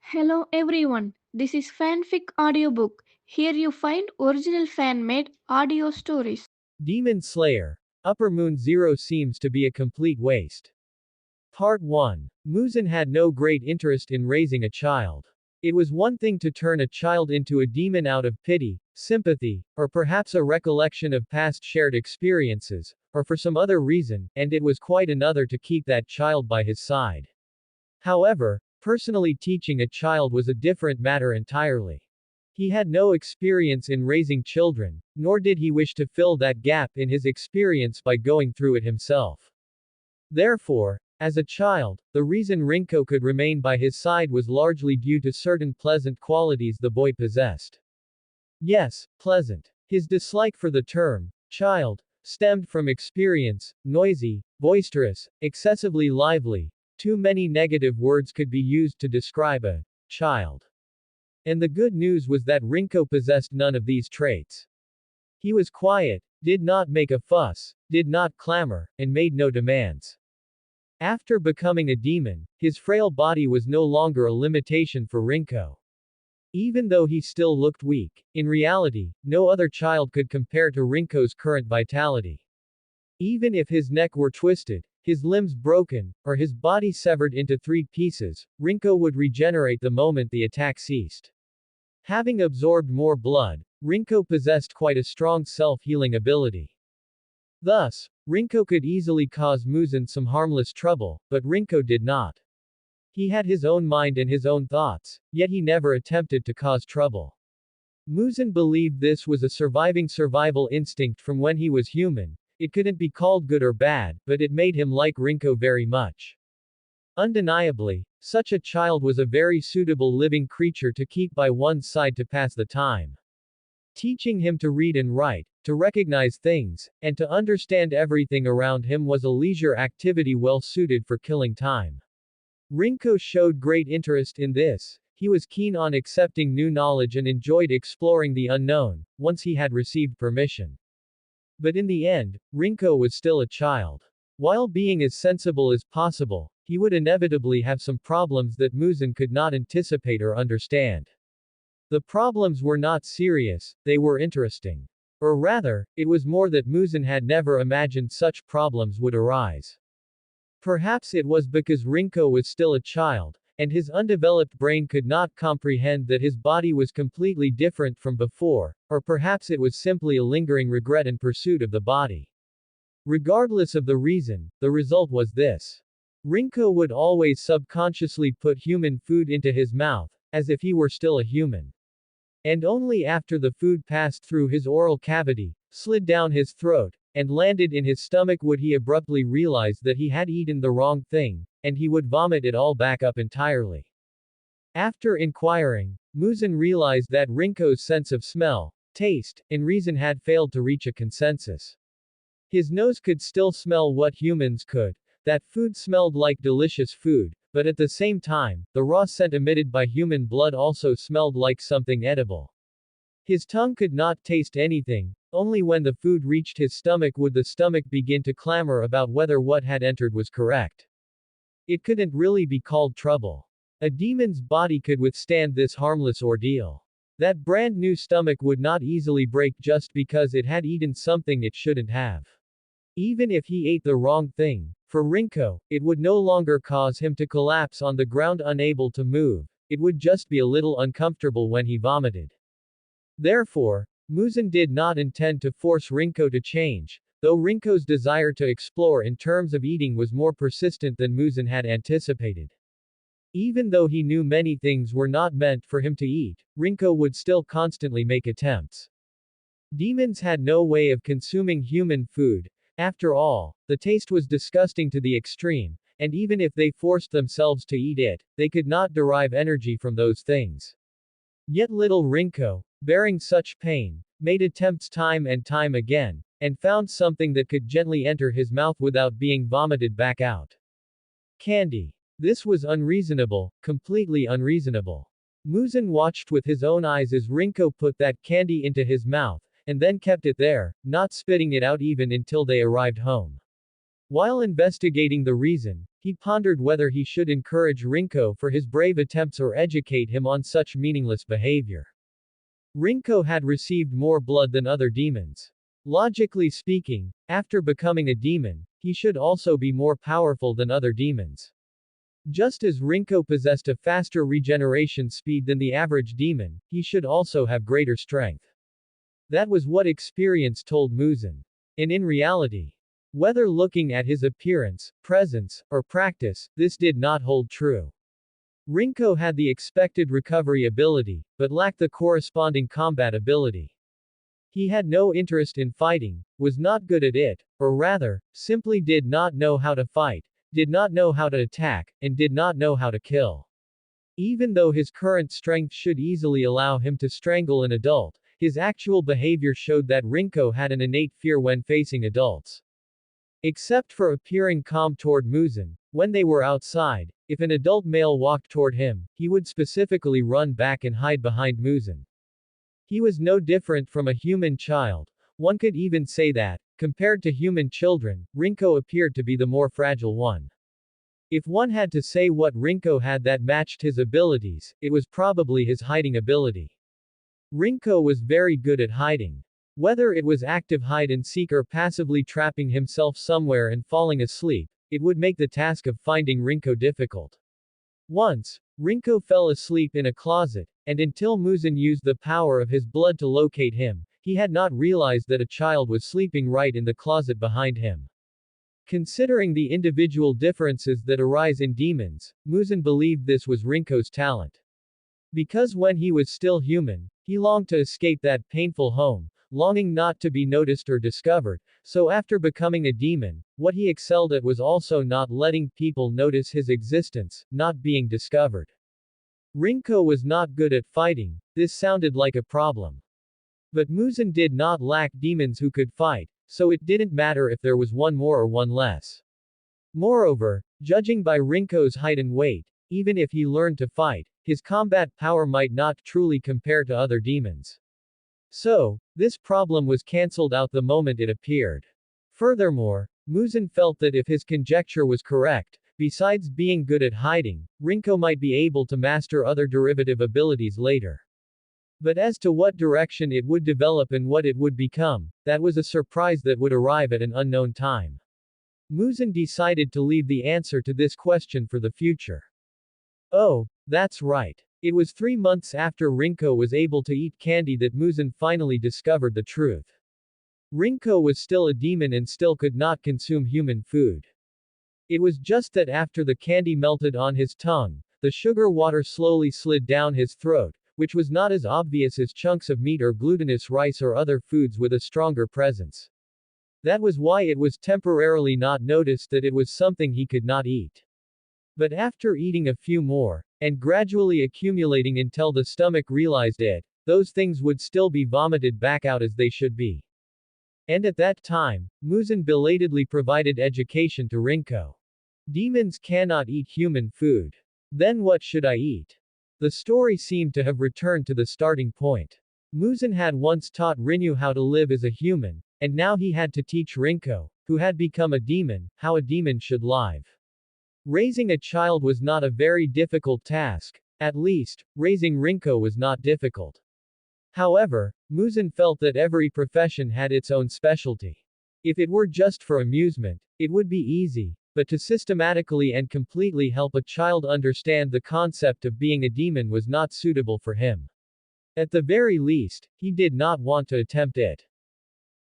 Hello everyone, this is Fanfic Audiobook. Here you find original fan made audio stories. Demon Slayer. Upper Moon Zero seems to be a complete waste. Part 1. Muzan had no great interest in raising a child. It was one thing to turn a child into a demon out of pity, sympathy, or perhaps a recollection of past shared experiences, or for some other reason, and it was quite another to keep that child by his side. However, personally teaching a child was a different matter entirely. He had no experience in raising children, nor did he wish to fill that gap in his experience by going through it himself. Therefore, as a child, the reason Rinko could remain by his side was largely due to certain pleasant qualities the boy possessed. Yes, pleasant. His dislike for the term child stemmed from experience, noisy, boisterous, excessively lively. Too many negative words could be used to describe a child. And the good news was that Rinko possessed none of these traits. He was quiet, did not make a fuss, did not clamor, and made no demands. After becoming a demon, his frail body was no longer a limitation for Rinko. Even though he still looked weak, in reality, no other child could compare to Rinko's current vitality. Even if his neck were twisted, his limbs broken, or his body severed into 3 pieces, Rinko would regenerate the moment the attack ceased. Having absorbed more blood, Rinko possessed quite a strong self-healing ability. Thus, Rinko could easily cause Muzan some harmless trouble, but Rinko did not. He had his own mind and his own thoughts, yet he never attempted to cause trouble. Muzan believed this was a survival instinct from when he was human. It couldn't be called good or bad, but it made him like Rinko very much. Undeniably, such a child was a very suitable living creature to keep by one's side to pass the time. Teaching him to read and write, to recognize things, and to understand everything around him was a leisure activity well suited for killing time. Rinko showed great interest in this. He was keen on accepting new knowledge and enjoyed exploring the unknown, once he had received permission. But in the end, Rinko was still a child. While being as sensible as possible, he would inevitably have some problems that Muzan could not anticipate or understand. The problems were not serious, they were interesting. Or rather, it was more that Muzan had never imagined such problems would arise. Perhaps it was because Rinko was still a child, and his undeveloped brain could not comprehend that his body was completely different from before, or perhaps it was simply a lingering regret and pursuit of the body. Regardless of the reason, the result was this. Rinko would always subconsciously put human food into his mouth, as if he were still a human. And only after the food passed through his oral cavity, slid down his throat, and landed in his stomach would he abruptly realize that he had eaten the wrong thing, and he would vomit it all back up entirely. After inquiring, Muzan realized that Rinko's sense of smell, taste, and reason had failed to reach a consensus. His nose could still smell what humans could, that food smelled like delicious food, but at the same time, the raw scent emitted by human blood also smelled like something edible. His tongue could not taste anything, only when the food reached his stomach would the stomach begin to clamor about whether what had entered was correct. It couldn't really be called trouble. A demon's body could withstand this harmless ordeal. That brand new stomach would not easily break just because it had eaten something it shouldn't have. Even if he ate the wrong thing, for Rinko, it would no longer cause him to collapse on the ground unable to move, it would just be a little uncomfortable when he vomited. Therefore, Muzan did not intend to force Rinko to change, though Rinko's desire to explore in terms of eating was more persistent than Muzan had anticipated. Even though he knew many things were not meant for him to eat, Rinko would still constantly make attempts. Demons had no way of consuming human food. After all, the taste was disgusting to the extreme, and even if they forced themselves to eat it, they could not derive energy from those things. Yet little Rinko, bearing such pain, made attempts time and time again, and found something that could gently enter his mouth without being vomited back out. Candy. This was unreasonable, completely unreasonable. Muzan watched with his own eyes as Rinko put that candy into his mouth, and then kept it there, not spitting it out even until they arrived home. While investigating the reason, He pondered whether he should encourage Rinko for his brave attempts or educate him on such meaningless behavior. Rinko had received more blood than other demons. Logically speaking, after becoming a demon, he should also be more powerful than other demons. Just as Rinko possessed a faster regeneration speed than the average demon, he should also have greater strength. That was what experience told Muzan. And in reality, whether looking at his appearance, presence, or practice, this did not hold true. Rinko had the expected recovery ability, but lacked the corresponding combat ability. He had no interest in fighting, was not good at it, or rather, simply did not know how to fight, did not know how to attack, and did not know how to kill. Even though his current strength should easily allow him to strangle an adult, his actual behavior showed that Rinko had an innate fear when facing adults. Except for appearing calm toward Muzan, when they were outside, if an adult male walked toward him, he would specifically run back and hide behind Muzan. He was no different from a human child. One could even say that, compared to human children, Rinko appeared to be the more fragile one. If one had to say what Rinko had that matched his abilities, it was probably his hiding ability. Rinko was very good at hiding. Whether it was active hide and seek or passively trapping himself somewhere and falling asleep, it would make the task of finding Rinko difficult. Once, Rinko fell asleep in a closet, and until Muzan used the power of his blood to locate him, he had not realized that a child was sleeping right in the closet behind him. Considering the individual differences that arise in demons, Muzan believed this was Rinko's talent. Because when he was still human, he longed to escape that painful home, longing not to be noticed or discovered, so after becoming a demon, what he excelled at was also not letting people notice his existence, not being discovered. Rinko was not good at fighting, this sounded like a problem. But Muzan did not lack demons who could fight, so it didn't matter if there was one more or one less. Moreover, judging by Rinko's height and weight, even if he learned to fight, his combat power might not truly compare to other demons. So, this problem was cancelled out the moment it appeared. Furthermore, Muzan felt that if his conjecture was correct, besides being good at hiding, Rinko might be able to master other derivative abilities later. But as to what direction it would develop and what it would become, that was a surprise that would arrive at an unknown time. Muzan decided to leave the answer to this question for the future. Oh, that's right. It was 3 months after Rinko was able to eat candy that Muzan finally discovered the truth. Rinko was still a demon and still could not consume human food. It was just that after the candy melted on his tongue, the sugar water slowly slid down his throat, which was not as obvious as chunks of meat or glutinous rice or other foods with a stronger presence. That was why it was temporarily not noticed that it was something he could not eat. But after eating a few more, and gradually accumulating until the stomach realized it, those things would still be vomited back out as they should be. And at that time, Muzan belatedly provided education to Rinko. Demons cannot eat human food. Then what should I eat? The story seemed to have returned to the starting point. Muzan had once taught Rinyu how to live as a human, and now he had to teach Rinko, who had become a demon, how a demon should live. Raising a child was not a very difficult task. At least, raising Rinko was not difficult. However, Muzan felt that every profession had its own specialty. If it were just for amusement, it would be easy, but to systematically and completely help a child understand the concept of being a demon was not suitable for him. At the very least, he did not want to attempt it.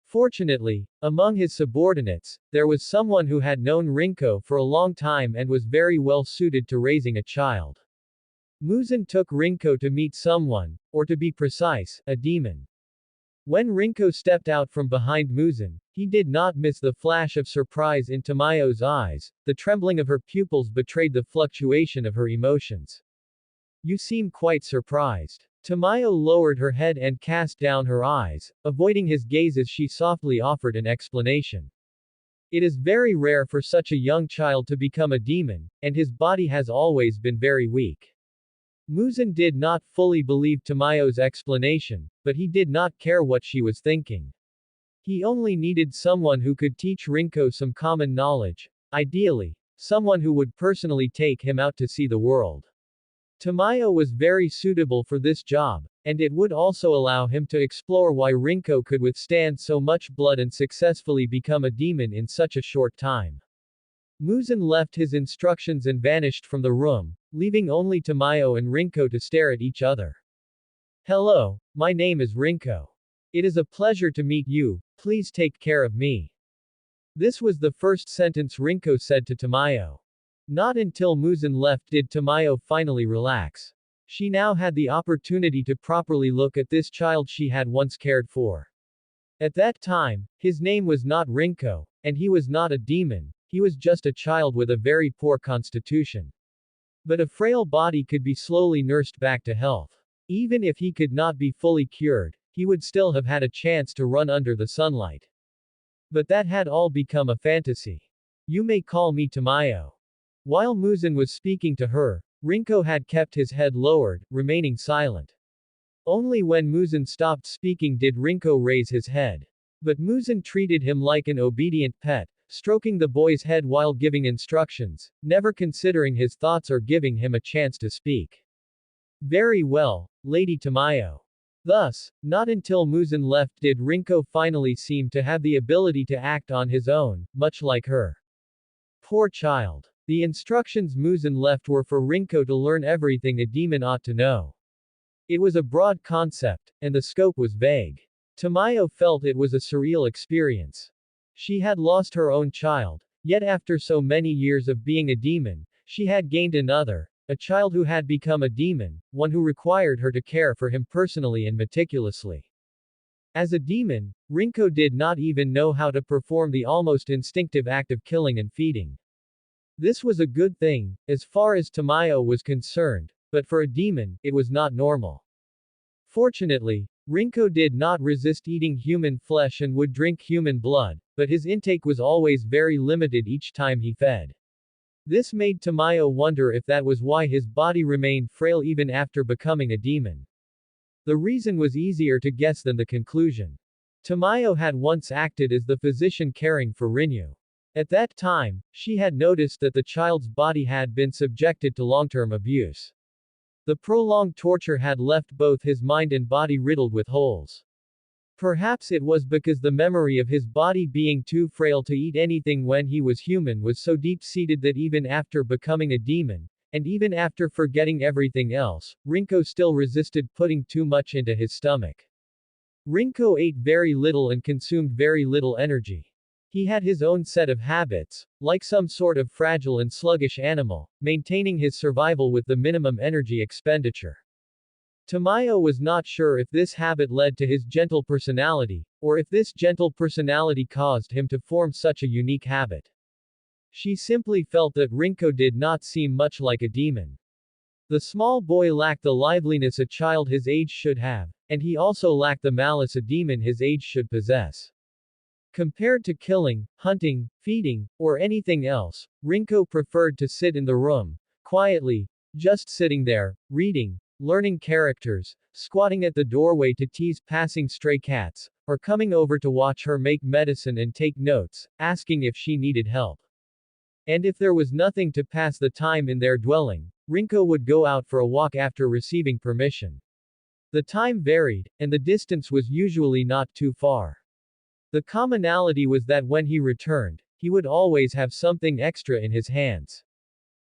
Fortunately, among his subordinates, there was someone who had known Rinko for a long time and was very well suited to raising a child. Muzan took Rinko to meet someone, or to be precise, a demon. When Rinko stepped out from behind Muzan, he did not miss the flash of surprise in Tamayo's eyes. The trembling of her pupils betrayed the fluctuation of her emotions. You seem quite surprised. Tamayo lowered her head and cast down her eyes, avoiding his gaze as she softly offered an explanation. It is very rare for such a young child to become a demon, and his body has always been very weak. Muzan did not fully believe Tamayo's explanation, but he did not care what she was thinking. He only needed someone who could teach Rinko some common knowledge, ideally, someone who would personally take him out to see the world. Tamayo was very suitable for this job, and it would also allow him to explore why Rinko could withstand so much blood and successfully become a demon in such a short time. Muzan left his instructions and vanished from the room, leaving only Tamayo and Rinko to stare at each other. Hello, my name is Rinko. It is a pleasure to meet you, please take care of me. This was the first sentence Rinko said to Tamayo. Not until Muzan left did Tamayo finally relax. She now had the opportunity to properly look at this child she had once cared for. At that time, his name was not Rinko, and he was not a demon, he was just a child with a very poor constitution. But a frail body could be slowly nursed back to health. Even if he could not be fully cured, he would still have had a chance to run under the sunlight. But that had all become a fantasy. You may call me Tamayo. While Muzan was speaking to her, Rinko had kept his head lowered, remaining silent. Only when Muzan stopped speaking did Rinko raise his head. But Muzan treated him like an obedient pet, stroking the boy's head while giving instructions, never considering his thoughts or giving him a chance to speak. Very well, Lady Tamayo. Thus, not until Muzan left did Rinko finally seem to have the ability to act on his own, much like her. Poor child. The instructions Muzan left were for Rinko to learn everything a demon ought to know. It was a broad concept, and the scope was vague. Tamayo felt it was a surreal experience. She had lost her own child, yet after so many years of being a demon, she had gained another, a child who had become a demon, one who required her to care for him personally and meticulously. As a demon, Rinko did not even know how to perform the almost instinctive act of killing and feeding. This was a good thing, as far as Tamayo was concerned, but for a demon, it was not normal. Fortunately, Rinko did not resist eating human flesh and would drink human blood, but his intake was always very limited each time he fed. This made Tamayo wonder if that was why his body remained frail even after becoming a demon. The reason was easier to guess than the conclusion. Tamayo had once acted as the physician caring for Rinyu. At that time, she had noticed that the child's body had been subjected to long-term abuse. The prolonged torture had left both his mind and body riddled with holes. Perhaps it was because the memory of his body being too frail to eat anything when he was human was so deep-seated that even after becoming a demon, and even after forgetting everything else, Rinko still resisted putting too much into his stomach. Rinko ate very little and consumed very little energy. He had his own set of habits, like some sort of fragile and sluggish animal, maintaining his survival with the minimum energy expenditure. Tamayo was not sure if this habit led to his gentle personality, or if this gentle personality caused him to form such a unique habit. She simply felt that Rinko did not seem much like a demon. The small boy lacked the liveliness a child his age should have, and he also lacked the malice a demon his age should possess. Compared to killing, hunting, feeding, or anything else, Rinko preferred to sit in the room, quietly, just sitting there, reading, learning characters, squatting at the doorway to tease passing stray cats, or coming over to watch her make medicine and take notes, asking if she needed help. And if there was nothing to pass the time in their dwelling, Rinko would go out for a walk after receiving permission. The time varied, and the distance was usually not too far. The commonality was that when he returned, he would always have something extra in his hands.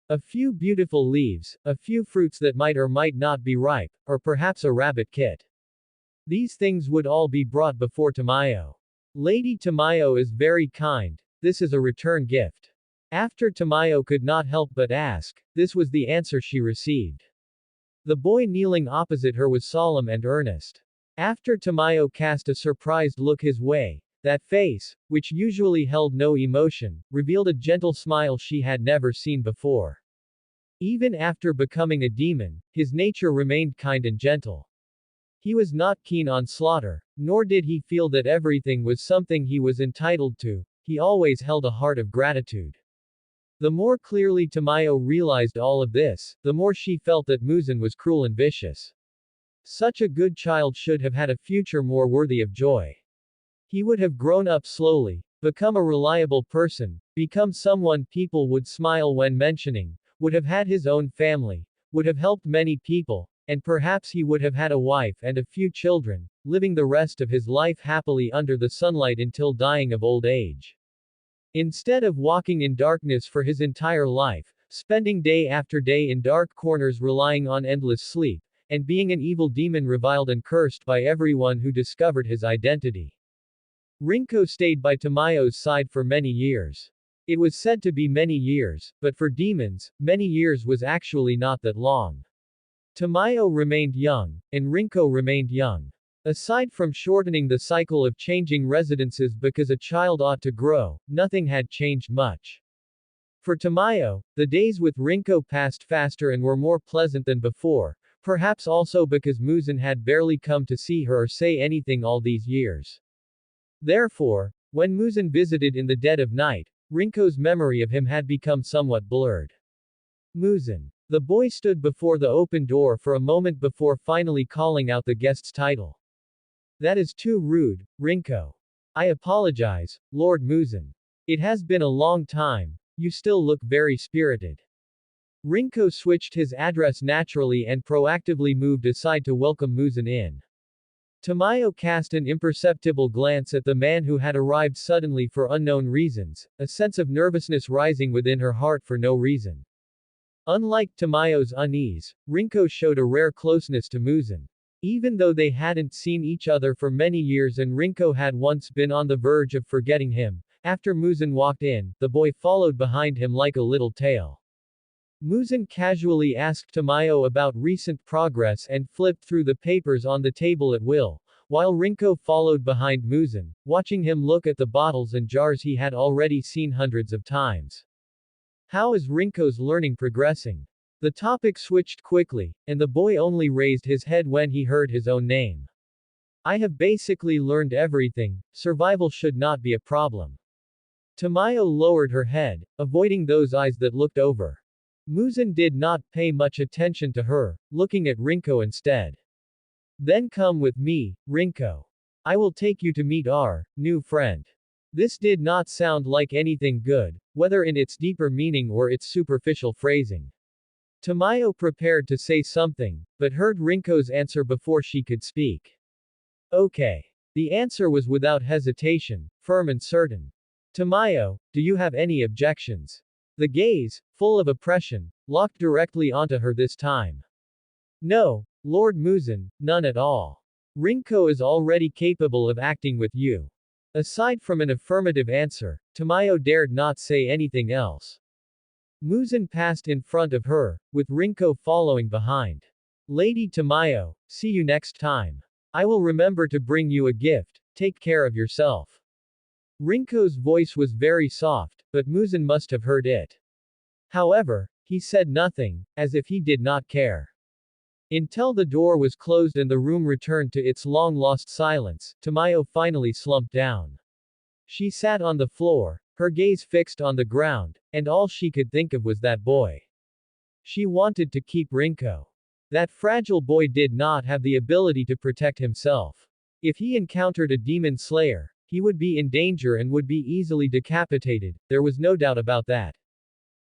A few beautiful leaves, a few fruits that might or might not be ripe, or perhaps a rabbit kit. These things would all be brought before Tamayo. Lady Tamayo is very kind, this is a return gift. After Tamayo could not help but ask, this was the answer she received. The boy kneeling opposite her was solemn and earnest. After Tamayo cast a surprised look his way, that face, which usually held no emotion, revealed a gentle smile she had never seen before. Even after becoming a demon, his nature remained kind and gentle. He was not keen on slaughter, nor did he feel that everything was something he was entitled to, he always held a heart of gratitude. The more clearly Tamayo realized all of this, the more she felt that Muzan was cruel and vicious. Such a good child should have had a future more worthy of joy. He would have grown up slowly, Become a reliable person, become someone people would smile when mentioning, would have had his own family, would have helped many people, and perhaps he would have had a wife and a few children, living the rest of his life happily under the sunlight until dying of old age. Instead of walking in darkness for his entire life, spending day after day in dark corners relying on endless sleep, and being an evil demon reviled and cursed by everyone who discovered his identity. Rinko stayed by Tamayo's side for many years. It was said to be many years, but for demons, many years was actually not that long. Tamayo remained young, and Rinko remained young. Aside from shortening the cycle of changing residences because a child ought to grow, nothing had changed much. For Tamayo, the days with Rinko passed faster and were more pleasant than before, perhaps also because Muzan had barely come to see her or say anything all these years. Therefore, when Muzan visited in the dead of night, Rinko's memory of him had become somewhat blurred. Muzan. The boy stood before the open door for a moment before finally calling out the guest's title. That is too rude, Rinko. I apologize, Lord Muzan. It has been a long time, you still look very spirited. Rinko switched his address naturally and proactively moved aside to welcome Muzan in. Tamayo cast an imperceptible glance at the man who had arrived suddenly for unknown reasons, a sense of nervousness rising within her heart for no reason. Unlike Tamayo's unease, Rinko showed a rare closeness to Muzan. Even though they hadn't seen each other for many years and Rinko had once been on the verge of forgetting him, after Muzan walked in, the boy followed behind him like a little tail. Muzan casually asked Tamayo about recent progress and flipped through the papers on the table at will, while Rinko followed behind Muzan, watching him look at the bottles and jars he had already seen hundreds of times. How is Rinko's learning progressing? The topic switched quickly, and the boy only raised his head when he heard his own name. I have basically learned everything, survival should not be a problem. Tamayo lowered her head, avoiding those eyes that looked over. Muzan did not pay much attention to her, looking at Rinko instead. Then come with me, Rinko. I will take you to meet our new friend. This did not sound like anything good, whether in its deeper meaning or its superficial phrasing. Tamayo prepared to say something, but heard Rinko's answer before she could speak. Okay. The answer was without hesitation, firm and certain. Tamayo, do you have any objections? The gaze, full of oppression, locked directly onto her this time. No, Lord Muzan, none at all. Rinko is already capable of acting with you. Aside from an affirmative answer, Tamayo dared not say anything else. Muzan passed in front of her, with Rinko following behind. Lady Tamayo, see you next time. I will remember to bring you a gift, take care of yourself. Rinko's voice was very soft, but Muzan must have heard it. However, he said nothing, as if he did not care. Until the door was closed and the room returned to its long-lost silence, Tamayo finally slumped down. She sat on the floor, her gaze fixed on the ground, and all she could think of was that boy. She wanted to keep Rinko. That fragile boy did not have the ability to protect himself. If he encountered a demon slayer, he would be in danger and would be easily decapitated, there was no doubt about that.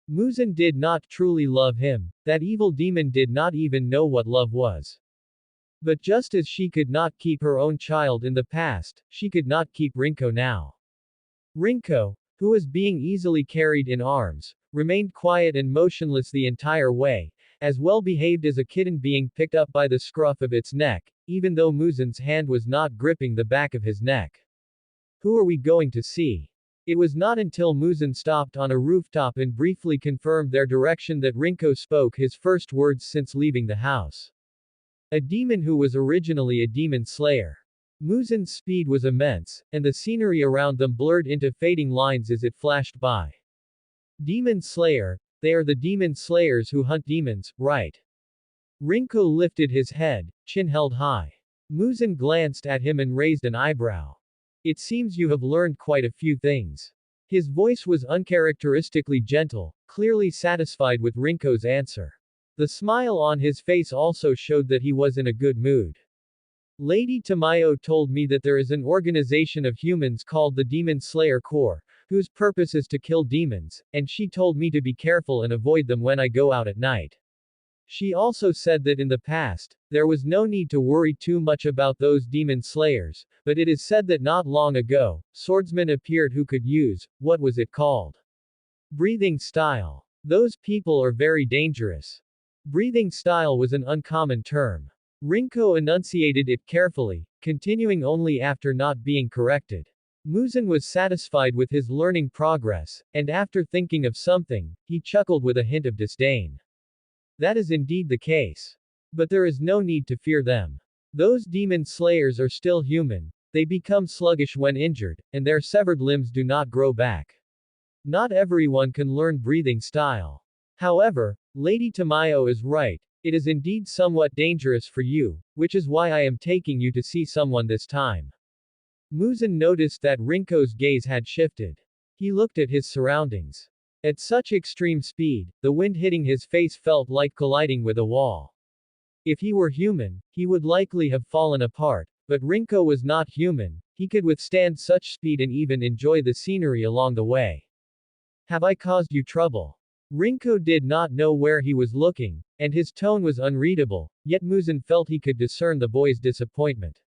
Muzan did not truly love him, that evil demon did not even know what love was. But just as she could not keep her own child in the past, she could not keep Rinko now. Rinko, who was being easily carried in arms, remained quiet and motionless the entire way, as well behaved as a kitten being picked up by the scruff of its neck, even though Muzan's hand was not gripping the back of his neck. Who are we going to see? It was not until Muzan stopped on a rooftop and briefly confirmed their direction that Rinko spoke his first words since leaving the house. A demon who was originally a demon slayer. Muzan's speed was immense, and the scenery around them blurred into fading lines as it flashed by. Demon Slayer, they are the demon slayers who hunt demons, right? Rinko lifted his head, chin held high. Muzan glanced at him and raised an eyebrow. It seems you have learned quite a few things. His voice was uncharacteristically gentle, clearly satisfied with Rinko's answer. The smile on his face also showed that he was in a good mood. Lady Tamayo told me that there is an organization of humans called the Demon Slayer Corps, whose purpose is to kill demons, and she told me to be careful and avoid them when I go out at night. She also said that in the past, there was no need to worry too much about those demon slayers, but it is said that not long ago, swordsmen appeared who could use, what was it called? Breathing style. Those people are very dangerous. Breathing style was an uncommon term. Rinko enunciated it carefully, continuing only after not being corrected. Muzan was satisfied with his learning progress, and after thinking of something, he chuckled with a hint of disdain. That is indeed the case. But there is no need to fear them. Those demon slayers are still human, they become sluggish when injured, and their severed limbs do not grow back. Not everyone can learn breathing style. However, Lady Tamayo is right, it is indeed somewhat dangerous for you, which is why I am taking you to see someone this time. Muzan noticed that Rinko's gaze had shifted. He looked at his surroundings. At such extreme speed, the wind hitting his face felt like colliding with a wall. If he were human, he would likely have fallen apart, but Rinko was not human, he could withstand such speed and even enjoy the scenery along the way. Have I caused you trouble? Rinko did not know where he was looking, and his tone was unreadable, yet Muzan felt he could discern the boy's disappointment.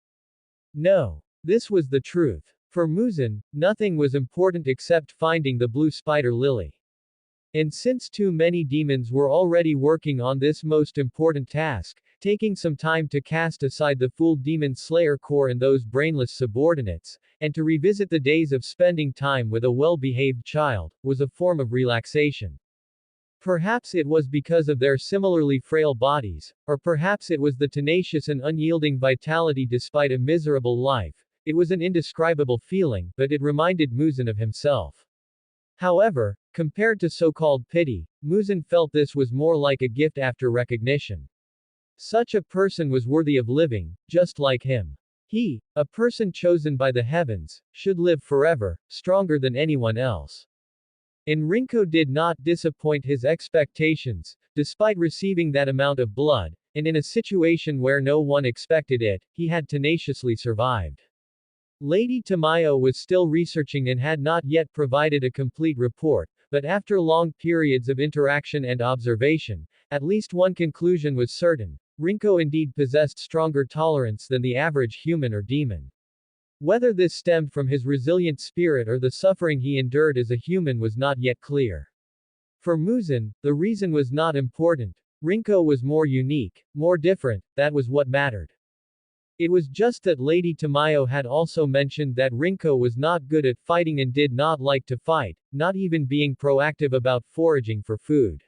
No. This was the truth. For Muzan, nothing was important except finding the blue spider lily. And since too many demons were already working on this most important task, taking some time to cast aside the fool demon slayer core and those brainless subordinates, and to revisit the days of spending time with a well-behaved child, was a form of relaxation. Perhaps it was because of their similarly frail bodies, or perhaps it was the tenacious and unyielding vitality despite a miserable life. It was an indescribable feeling, but it reminded Muzan of himself. However, compared to so-called pity, Muzan felt this was more like a gift after recognition. Such a person was worthy of living, just like him. He, a person chosen by the heavens, should live forever, stronger than anyone else. And Rinko did not disappoint his expectations, despite receiving that amount of blood, and in a situation where no one expected it, he had tenaciously survived. Lady Tamayo was still researching and had not yet provided a complete report, but after long periods of interaction and observation, at least one conclusion was certain: Rinko indeed possessed stronger tolerance than the average human or demon. Whether this stemmed from his resilient spirit or the suffering he endured as a human was not yet clear. For Muzan, the reason was not important. Rinko was more unique, more different, that was what mattered. It was just that Lady Tamayo had also mentioned that Rinko was not good at fighting and did not like to fight, not even being proactive about foraging for food.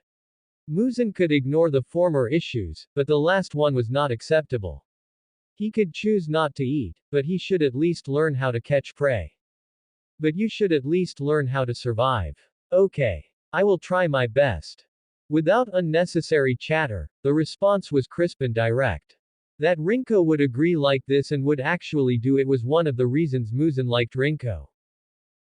Muzan could ignore the former issues, but the last one was not acceptable. He could choose not to eat, but he should at least learn how to catch prey. But you should at least learn how to survive. Okay. I will try my best. Without unnecessary chatter, the response was crisp and direct. That Rinko would agree like this and would actually do it was one of the reasons Muzan liked Rinko.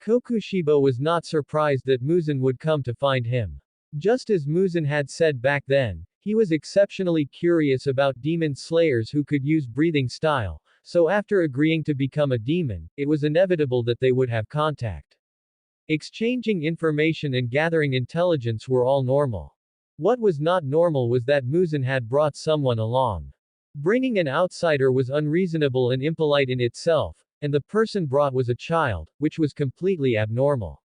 Kokushibo was not surprised that Muzan would come to find him. Just as Muzan had said back then, he was exceptionally curious about demon slayers who could use breathing style, so after agreeing to become a demon, it was inevitable that they would have contact. Exchanging information and gathering intelligence were all normal. What was not normal was that Muzan had brought someone along. Bringing an outsider was unreasonable and impolite in itself, and the person brought was a child, which was completely abnormal.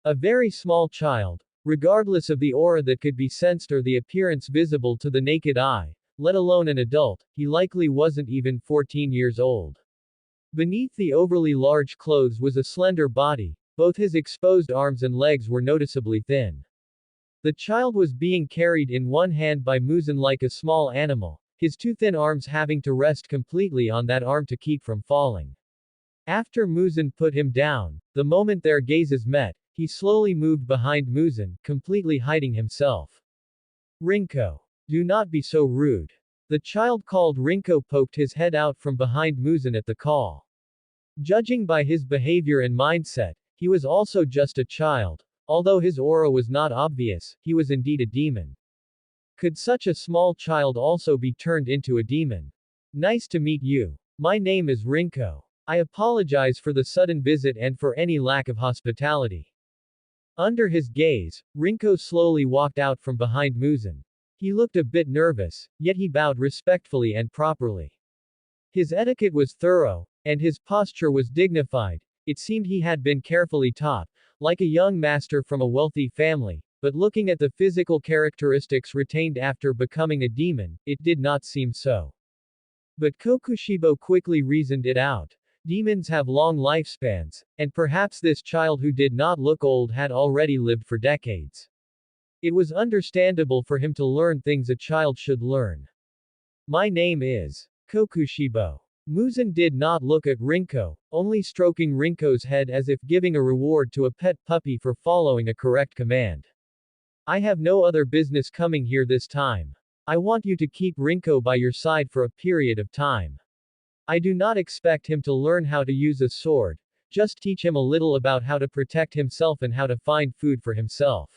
A very small child, regardless of the aura that could be sensed or the appearance visible to the naked eye, let alone an adult, he likely wasn't even 14 years old. Beneath the overly large clothes was a slender body, both his exposed arms and legs were noticeably thin. The child was being carried in one hand by Muzan like a small animal, his two thin arms having to rest completely on that arm to keep from falling. After Muzan put him down, the moment their gazes met, he slowly moved behind Muzan, completely hiding himself. Rinko. Do not be so rude. The child called Rinko poked his head out from behind Muzan at the call. Judging by his behavior and mindset, he was also just a child. Although his aura was not obvious, he was indeed a demon. Could such a small child also be turned into a demon? Nice to meet you. My name is Rinko. I apologize for the sudden visit and for any lack of hospitality. Under his gaze, Rinko slowly walked out from behind Muzan. He looked a bit nervous, yet he bowed respectfully and properly. His etiquette was thorough, and his posture was dignified. It seemed he had been carefully taught, like a young master from a wealthy family, but looking at the physical characteristics retained after becoming a demon, it did not seem so. But Kokushibo quickly reasoned it out. Demons have long lifespans, and perhaps this child who did not look old had already lived for decades. It was understandable for him to learn things a child should learn. My name is Kokushibo. Muzan did not look at Rinko, only stroking Rinko's head as if giving a reward to a pet puppy for following a correct command. I have no other business coming here this time. I want you to keep Rinko by your side for a period of time. I do not expect him to learn how to use a sword, just teach him a little about how to protect himself and how to find food for himself.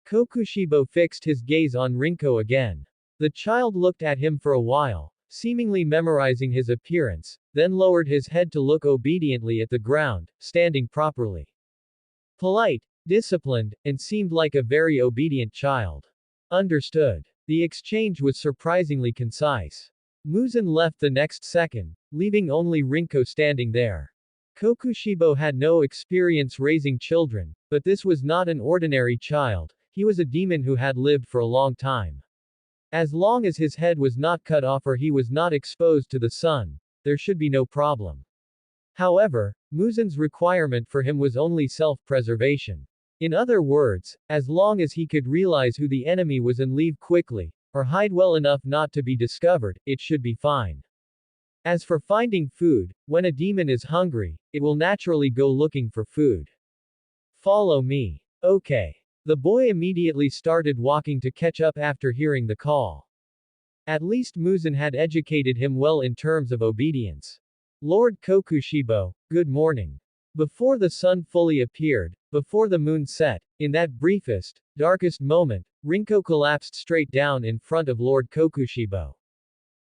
Kokushibo fixed his gaze on Rinko again. The child looked at him for a while, seemingly memorizing his appearance, then lowered his head to look obediently at the ground, standing properly. Polite, disciplined, and seemed like a very obedient child. Understood. The exchange was surprisingly concise. Muzan left the next second, leaving only Rinko standing there. Kokushibo had no experience raising children, but this was not an ordinary child, he was a demon who had lived for a long time. As long as his head was not cut off or he was not exposed to the sun, there should be no problem. However, Muzan's requirement for him was only self-preservation. In other words, as long as he could realize who the enemy was and leave quickly, or hide well enough not to be discovered, it should be fine. As for finding food, when a demon is hungry, it will naturally go looking for food. Follow me. Okay. The boy immediately started walking to catch up after hearing the call. At least Muzan had educated him well in terms of obedience. Lord Kokushibo, good morning. Before the sun fully appeared, before the moon set, in that briefest, darkest moment, Rinko collapsed straight down in front of Lord Kokushibo.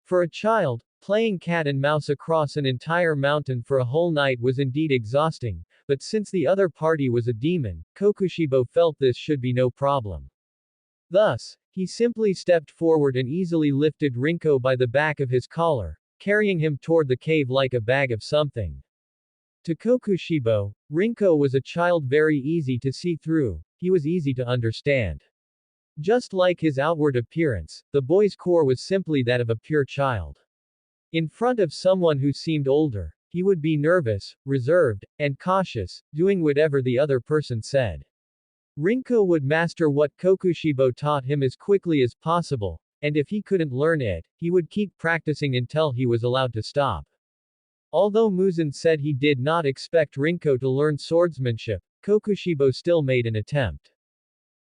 For a child, playing cat and mouse across an entire mountain for a whole night was indeed exhausting, but since the other party was a demon, Kokushibo felt this should be no problem. Thus, he simply stepped forward and easily lifted Rinko by the back of his collar, carrying him toward the cave like a bag of something. To Kokushibo, Rinko was a child very easy to see through, he was easy to understand. Just like his outward appearance, the boy's core was simply that of a pure child. In front of someone who seemed older, he would be nervous, reserved, and cautious, doing whatever the other person said. Rinko would master what Kokushibo taught him as quickly as possible, and if he couldn't learn it, he would keep practicing until he was allowed to stop. Although Muzan said he did not expect Rinko to learn swordsmanship, Kokushibo still made an attempt.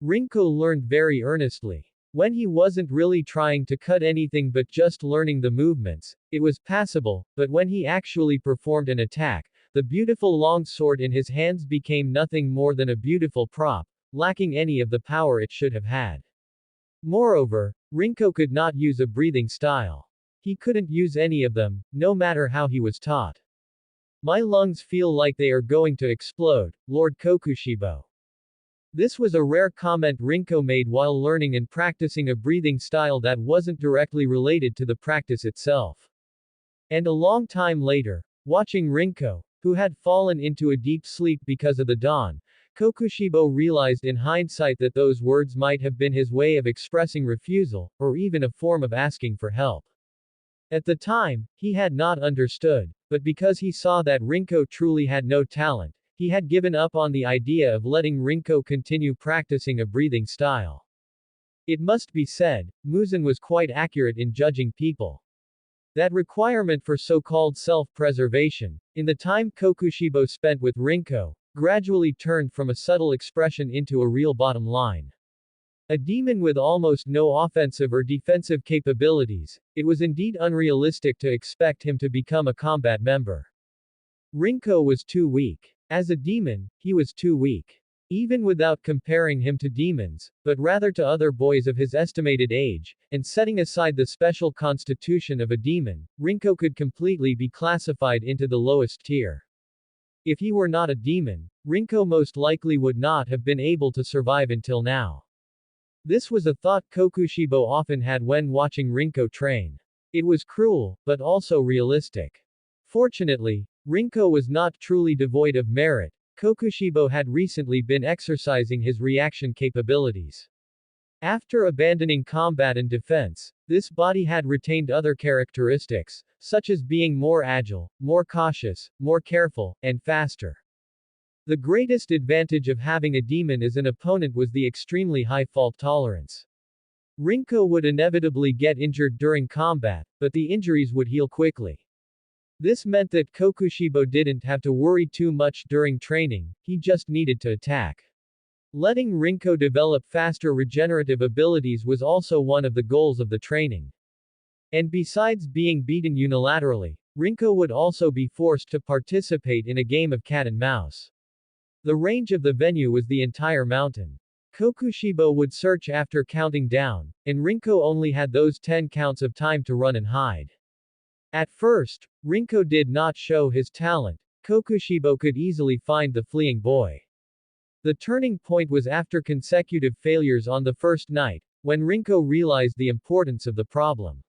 Rinko learned very earnestly. When he wasn't really trying to cut anything but just learning the movements, it was passable, but when he actually performed an attack, the beautiful long sword in his hands became nothing more than a beautiful prop, lacking any of the power it should have had. Moreover, Rinko could not use a breathing style. He couldn't use any of them, no matter how he was taught. My lungs feel like they are going to explode, Lord Kokushibo. This was a rare comment Rinko made while learning and practicing a breathing style that wasn't directly related to the practice itself. And a long time later, watching Rinko, who had fallen into a deep sleep because of the dawn, Kokushibo realized in hindsight that those words might have been his way of expressing refusal, or even a form of asking for help. At the time, he had not understood, but because he saw that Rinko truly had no talent, he had given up on the idea of letting Rinko continue practicing a breathing style. It must be said, Muzan was quite accurate in judging people. That requirement for so-called self-preservation, in the time Kokushibo spent with Rinko, gradually turned from a subtle expression into a real bottom line. A demon with almost no offensive or defensive capabilities, it was indeed unrealistic to expect him to become a combat member. Rinko was too weak. As a demon, he was too weak. even without comparing him to demons, but rather to other boys of his estimated age, and setting aside the special constitution of a demon, Rinko could completely be classified into the lowest tier. If he were not a demon, Rinko most likely would not have been able to survive until now. This was a thought Kokushibo often had when watching Rinko train. It was cruel, but also realistic. Fortunately, Rinko was not truly devoid of merit. Kokushibo had recently been exercising his reaction capabilities. After abandoning combat and defense, this body had retained other characteristics, such as being more agile, more cautious, more careful, and faster. The greatest advantage of having a demon as an opponent was the extremely high fault tolerance. Rinko would inevitably get injured during combat, but the injuries would heal quickly. This meant that Kokushibo didn't have to worry too much during training, he just needed to attack. Letting Rinko develop faster regenerative abilities was also one of the goals of the training. And besides being beaten unilaterally, Rinko would also be forced to participate in a game of cat and mouse. The range of the venue was the entire mountain. Kokushibo would search after counting down, and Rinko only had those 10 counts of time to run and hide. At first, Rinko did not show his talent. Kokushibo could easily find the fleeing boy. The turning point was after consecutive failures on the first night, when Rinko realized the importance of the problem.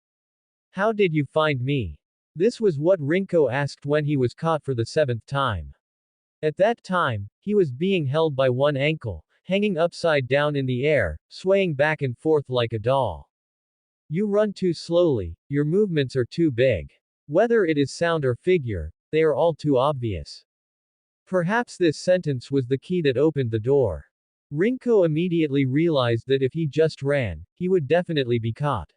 How did you find me? This was what Rinko asked when he was caught for the 7th time. At that time, he was being held by one ankle, hanging upside down in the air, swaying back and forth like a doll. You run too slowly, your movements are too big. Whether it is sound or figure, they are all too obvious. Perhaps this sentence was the key that opened the door. Rinko immediately realized that if he just ran, he would definitely be caught.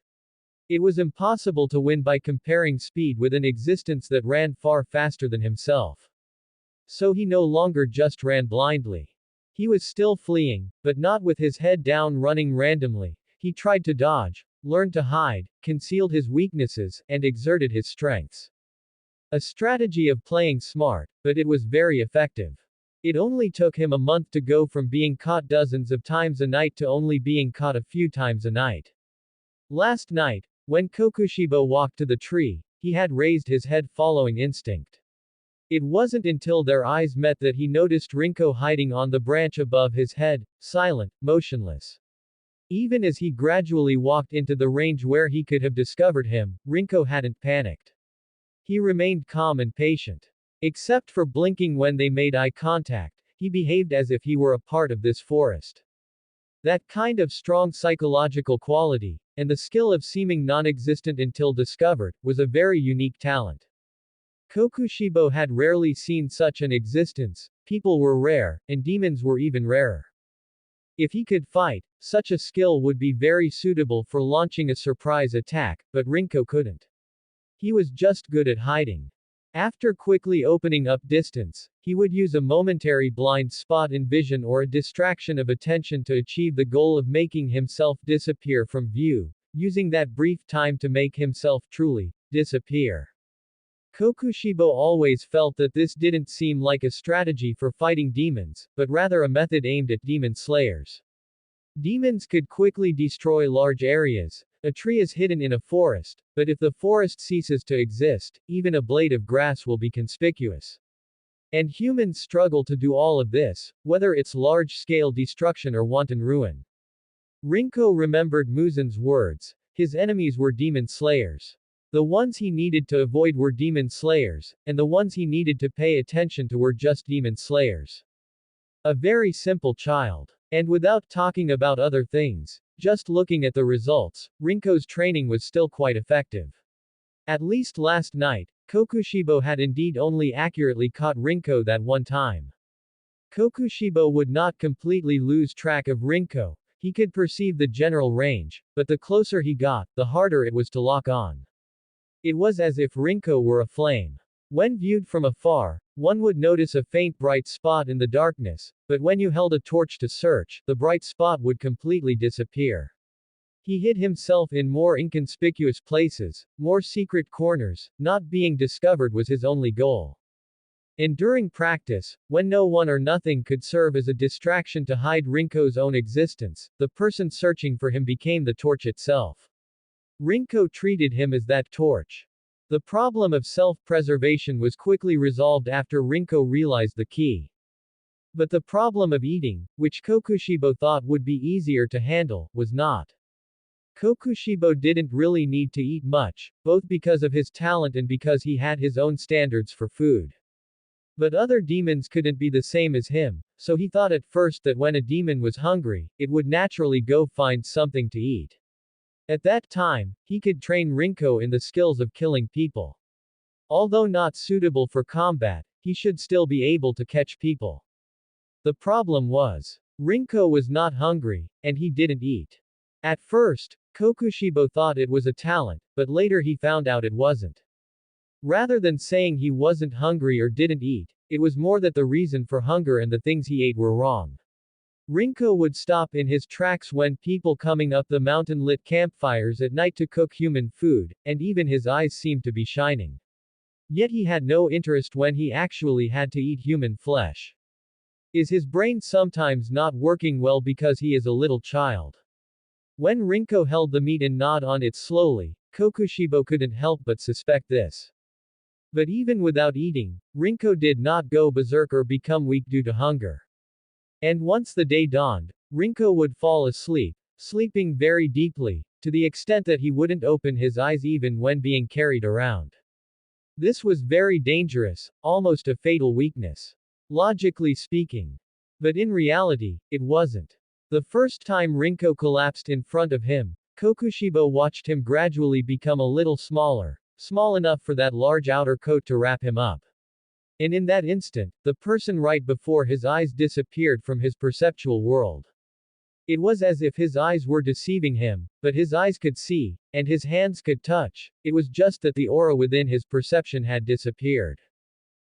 It was impossible to win by comparing speed with an existence that ran far faster than himself. So he no longer just ran blindly. He was still fleeing, but not with his head down running randomly. He tried to dodge, learned to hide, concealed his weaknesses, and exerted his strengths. A strategy of playing smart, but it was very effective. It only took him a month to go from being caught dozens of times a night to only being caught a few times a night. Last night, when Kokushibo walked to the tree, he had raised his head following instinct. It wasn't until their eyes met that he noticed Rinko hiding on the branch above his head, silent, motionless. Even as he gradually walked into the range where he could have discovered him, Rinko hadn't panicked. He remained calm and patient. Except for blinking when they made eye contact, he behaved as if he were a part of this forest. That kind of strong psychological quality, and the skill of seeming non-existent until discovered, was a very unique talent. Kokushibo had rarely seen such an existence, people were rare, and demons were even rarer. If he could fight, such a skill would be very suitable for launching a surprise attack, but Rinko couldn't. He was just good at hiding. After quickly opening up distance, he would use a momentary blind spot in vision or a distraction of attention to achieve the goal of making himself disappear from view, using that brief time to make himself truly disappear. Kokushibo always felt that this didn't seem like a strategy for fighting demons, but rather a method aimed at demon slayers. Demons could quickly destroy large areas. A tree is hidden in a forest, but if the forest ceases to exist, even a blade of grass will be conspicuous. And humans struggle to do all of this, whether it's large-scale destruction or wanton ruin. Rinko remembered Muzan's words. His enemies were demon slayers. The ones he needed to avoid were demon slayers, and the ones he needed to pay attention to were just demon slayers. A very simple child. And without talking about other things, just looking at the results, Rinko's training was still quite effective. At least last night, Kokushibo had indeed only accurately caught Rinko that one time. Kokushibo would not completely lose track of Rinko, he could perceive the general range, but the closer he got, the harder it was to lock on. It was as if Rinko were a flame. When viewed from afar, one would notice a faint bright spot in the darkness, but when you held a torch to search, the bright spot would completely disappear. He hid himself in more inconspicuous places, more secret corners, not being discovered was his only goal. And during practice, when no one or nothing could serve as a distraction to hide Rinko's own existence, the person searching for him became the torch itself. Rinko treated him as that torch. The problem of self-preservation was quickly resolved after Rinko realized the key. But the problem of eating, which Kokushibo thought would be easier to handle, was not. Kokushibo didn't really need to eat much, both because of his talent and because he had his own standards for food. But other demons couldn't be the same as him, so he thought at first that when a demon was hungry, it would naturally go find something to eat. At that time, he could train Rinko in the skills of killing people. Although not suitable for combat, he should still be able to catch people. The problem was, Rinko was not hungry, and he didn't eat. At first, Kokushibo thought it was a talent, but later he found out it wasn't. Rather than saying he wasn't hungry or didn't eat, it was more that the reason for hunger and the things he ate were wrong. Rinko would stop in his tracks when people coming up the mountain lit campfires at night to cook human food, and even his eyes seemed to be shining. Yet he had no interest when he actually had to eat human flesh. Is his brain sometimes not working well because he is a little child? When Rinko held the meat and gnawed on it slowly, Kokushibo couldn't help but suspect this. But even without eating, Rinko did not go berserk or become weak due to hunger. And once the day dawned, Rinko would fall asleep, sleeping very deeply, to the extent that he wouldn't open his eyes even when being carried around. This was very dangerous, almost a fatal weakness. Logically speaking. But in reality, it wasn't. The first time Rinko collapsed in front of him, Kokushibo watched him gradually become a little smaller, small enough for that large outer coat to wrap him up. And in that instant, the person right before his eyes disappeared from his perceptual world. It was as if his eyes were deceiving him, but his eyes could see, and his hands could touch, it was just that the aura within his perception had disappeared.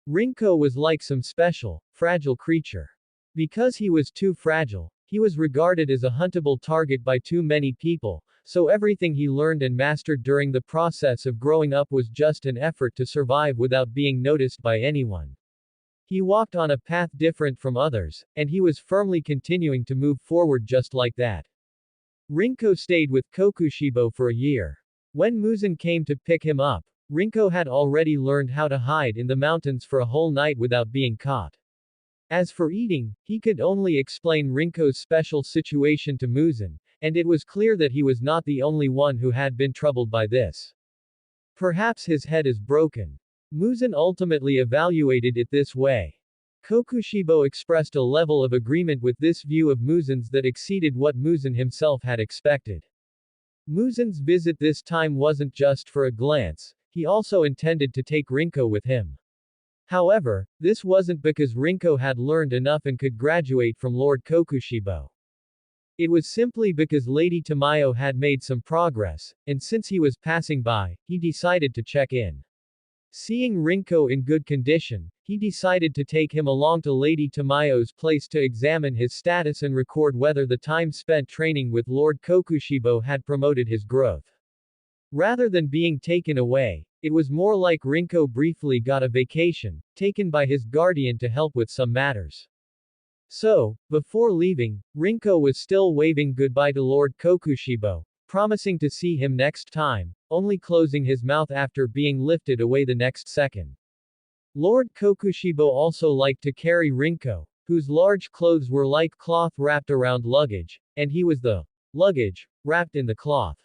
Rinko was like some special, fragile creature. Because he was too fragile, he was regarded as a huntable target by too many people, so everything he learned and mastered during the process of growing up was just an effort to survive without being noticed by anyone. He walked on a path different from others, and he was firmly continuing to move forward just like that. Rinko stayed with Kokushibo for a year. When Muzan came to pick him up, Rinko had already learned how to hide in the mountains for a whole night without being caught. As for eating, he could only explain Rinko's special situation to Muzan, and it was clear that he was not the only one who had been troubled by this. Perhaps his head is broken. Muzan ultimately evaluated it this way. Kokushibo expressed a level of agreement with this view of Muzan's that exceeded what Muzan himself had expected. Muzan's visit this time wasn't just for a glance, he also intended to take Rinko with him. However, this wasn't because Rinko had learned enough and could graduate from Lord Kokushibo. It was simply because Lady Tamayo had made some progress, and since he was passing by, he decided to check in. Seeing Rinko in good condition, he decided to take him along to Lady Tamayo's place to examine his status and record whether the time spent training with Lord Kokushibo had promoted his growth. Rather than being taken away, it was more like Rinko briefly got a vacation, taken by his guardian to help with some matters. So, before leaving, Rinko was still waving goodbye to Lord Kokushibo, promising to see him next time, only closing his mouth after being lifted away the next second. Lord Kokushibo also liked to carry Rinko, whose large clothes were like cloth wrapped around luggage, and he was the luggage wrapped in the cloth.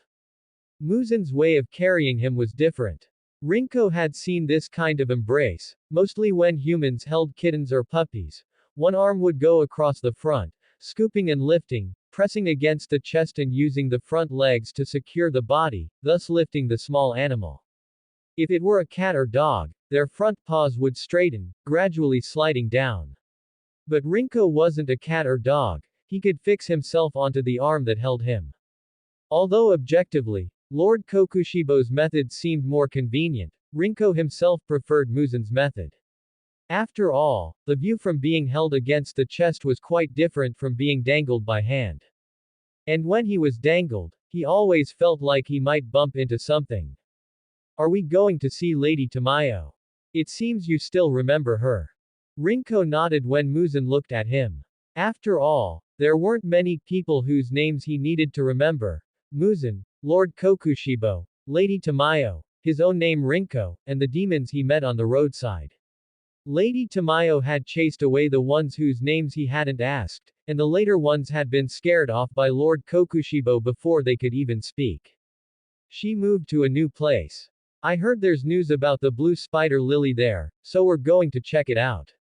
Muzan's way of carrying him was different. Rinko had seen this kind of embrace, mostly when humans held kittens or puppies. One arm would go across the front, scooping and lifting, pressing against the chest and using the front legs to secure the body, thus lifting the small animal. If it were a cat or dog, their front paws would straighten, gradually sliding down. But Rinko wasn't a cat or dog, he could fix himself onto the arm that held him. Although objectively, Lord Kokushibo's method seemed more convenient, Rinko himself preferred Muzan's method. After all, the view from being held against the chest was quite different from being dangled by hand. And when he was dangled, he always felt like he might bump into something. Are we going to see Lady Tamayo? It seems you still remember her. Rinko nodded when Muzan looked at him. After all, there weren't many people whose names he needed to remember. Muzan, Lord Kokushibo, Lady Tamayo, his own name Rinko, and the demons he met on the roadside. Lady Tamayo had chased away the ones whose names he hadn't asked, and the later ones had been scared off by Lord Kokushibo before they could even speak. She moved to a new place. I heard there's news about the blue spider lily there, so we're going to check it out.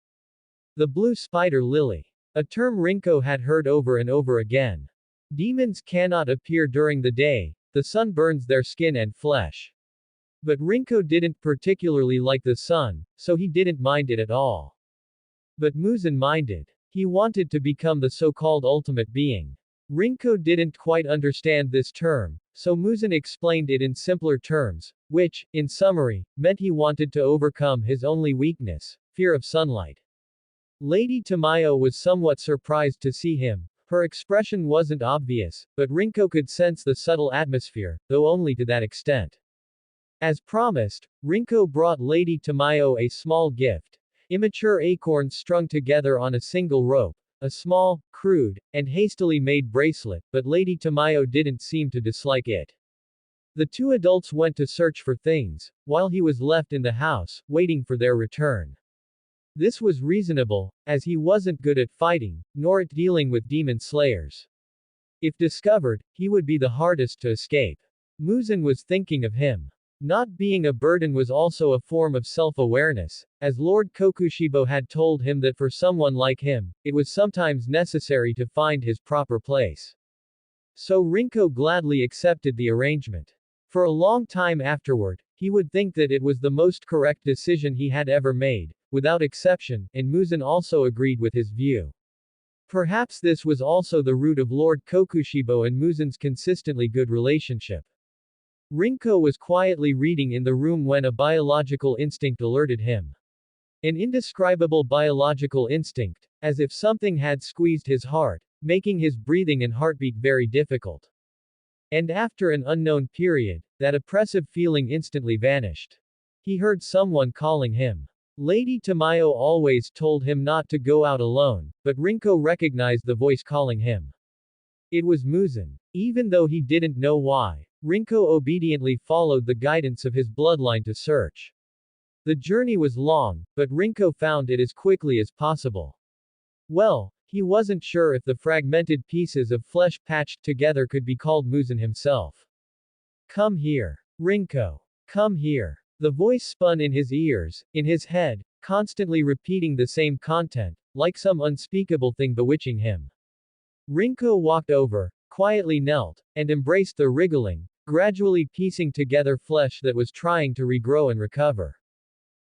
The blue spider lily. A term Rinko had heard over and over again. Demons cannot appear during the day, the sun burns their skin and flesh. But Rinko didn't particularly like the sun, so he didn't mind it at all. But Muzan minded. He wanted to become the so-called ultimate being. Rinko didn't quite understand this term, so Muzan explained it in simpler terms, which, in summary, meant he wanted to overcome his only weakness, fear of sunlight. Lady Tamayo was somewhat surprised to see him. Her expression wasn't obvious, but Rinko could sense the subtle atmosphere, though only to that extent. As promised, Rinko brought Lady Tamayo a small gift. Immature acorns strung together on a single rope, a small, crude, and hastily made bracelet, but Lady Tamayo didn't seem to dislike it. The two adults went to search for things, while he was left in the house, waiting for their return. This was reasonable, as he wasn't good at fighting, nor at dealing with demon slayers. If discovered, he would be the hardest to escape. Muzan was thinking of him. Not being a burden was also a form of self-awareness, as Lord Kokushibo had told him that for someone like him, it was sometimes necessary to find his proper place. So Rinko gladly accepted the arrangement. For a long time afterward, he would think that it was the most correct decision he had ever made, without exception, and Muzan also agreed with his view. Perhaps this was also the root of Lord Kokushibo and Muzan's consistently good relationship. Rinko was quietly reading in the room when a biological instinct alerted him. An indescribable biological instinct, as if something had squeezed his heart, making his breathing and heartbeat very difficult. And after an unknown period, that oppressive feeling instantly vanished. He heard someone calling him. Lady Tamayo always told him not to go out alone, but Rinko recognized the voice calling him. It was Muzan. Even though he didn't know why, Rinko obediently followed the guidance of his bloodline to search. The journey was long, but Rinko found it as quickly as possible. Well, he wasn't sure if the fragmented pieces of flesh patched together could be called Muzan himself. Come here. Rinko. Come here. The voice spun in his ears, in his head, constantly repeating the same content, like some unspeakable thing bewitching him. Rinko walked over, quietly knelt, and embraced the wriggling, gradually piecing together flesh that was trying to regrow and recover.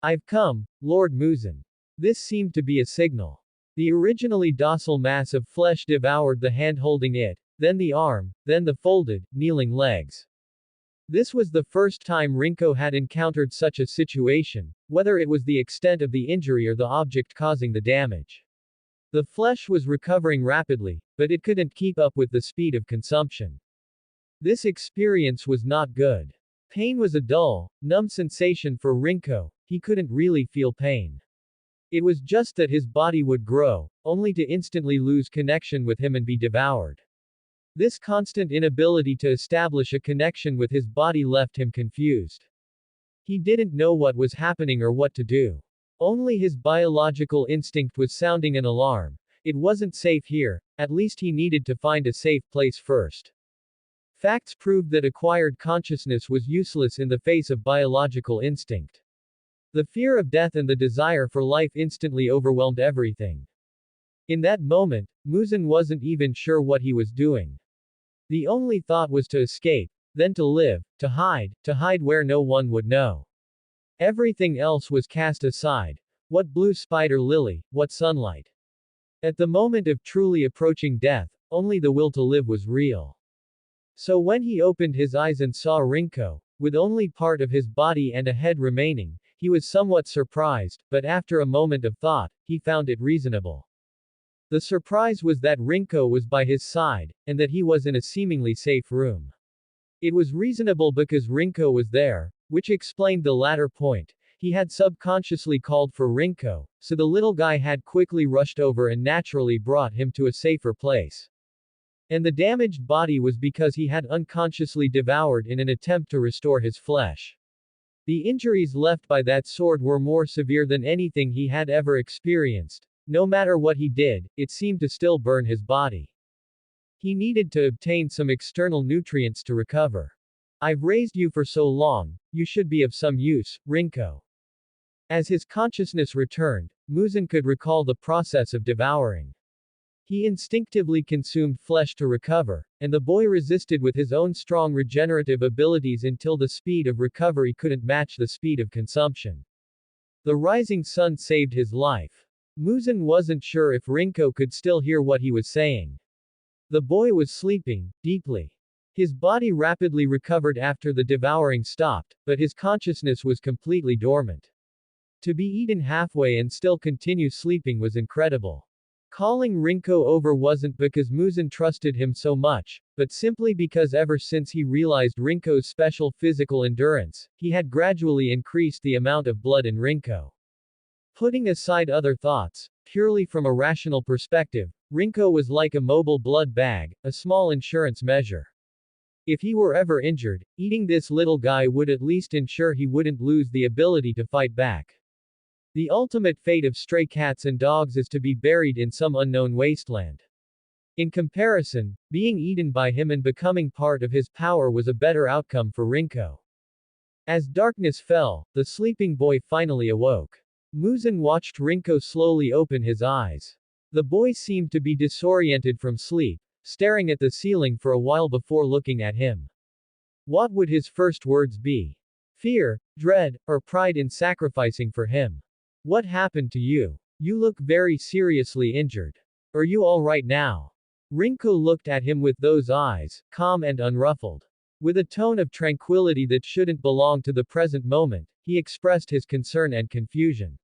I've come, Lord Muzan. This seemed to be a signal. The originally docile mass of flesh devoured the hand holding it, then the arm, then the folded, kneeling legs. This was the first time Rinko had encountered such a situation, whether it was the extent of the injury or the object causing the damage. The flesh was recovering rapidly, but it couldn't keep up with the speed of consumption. This experience was not good. Pain was a dull, numb sensation for Rinko. He couldn't really feel pain. It was just that his body would grow, only to instantly lose connection with him and be devoured. This constant inability to establish a connection with his body left him confused. He didn't know what was happening or what to do. Only his biological instinct was sounding an alarm. It wasn't safe here, at least he needed to find a safe place first. Facts proved that acquired consciousness was useless in the face of biological instinct. The fear of death and the desire for life instantly overwhelmed everything. In that moment, Muzan wasn't even sure what he was doing. The only thought was to escape, then to live, to hide where no one would know. Everything else was cast aside. What blue spider lily, what sunlight. At the moment of truly approaching death, only the will to live was real. So when he opened his eyes and saw Rinko, with only part of his body and a head remaining, he was somewhat surprised, but after a moment of thought, he found it reasonable. The surprise was that Rinko was by his side, and that he was in a seemingly safe room. It was reasonable because Rinko was there, which explained the latter point. He had subconsciously called for Rinko, so the little guy had quickly rushed over and naturally brought him to a safer place. And the damaged body was because he had unconsciously devoured in an attempt to restore his flesh. The injuries left by that sword were more severe than anything he had ever experienced. No matter what he did, it seemed to still burn his body. He needed to obtain some external nutrients to recover. I've raised you for so long, you should be of some use, Rinko. As his consciousness returned, Muzan could recall the process of devouring. He instinctively consumed flesh to recover, and the boy resisted with his own strong regenerative abilities until the speed of recovery couldn't match the speed of consumption. The rising sun saved his life. Muzan wasn't sure if Rinko could still hear what he was saying. The boy was sleeping, deeply. His body rapidly recovered after the devouring stopped, but his consciousness was completely dormant. To be eaten halfway and still continue sleeping was incredible. Calling Rinko over wasn't because Muzan trusted him so much, but simply because ever since he realized Rinko's special physical endurance, he had gradually increased the amount of blood in Rinko. Putting aside other thoughts, purely from a rational perspective, Rinko was like a mobile blood bag, a small insurance measure. If he were ever injured, eating this little guy would at least ensure he wouldn't lose the ability to fight back. The ultimate fate of stray cats and dogs is to be buried in some unknown wasteland. In comparison, being eaten by him and becoming part of his power was a better outcome for Rinko. As darkness fell, the sleeping boy finally awoke. Muzan watched Rinko slowly open his eyes. The boy seemed to be disoriented from sleep, staring at the ceiling for a while before looking at him. What would his first words be? Fear, dread, or pride in sacrificing for him? What happened to you? You look very seriously injured. Are you all right now? Rinko looked at him with those eyes, calm and unruffled. With a tone of tranquility that shouldn't belong to the present moment, he expressed his concern and confusion.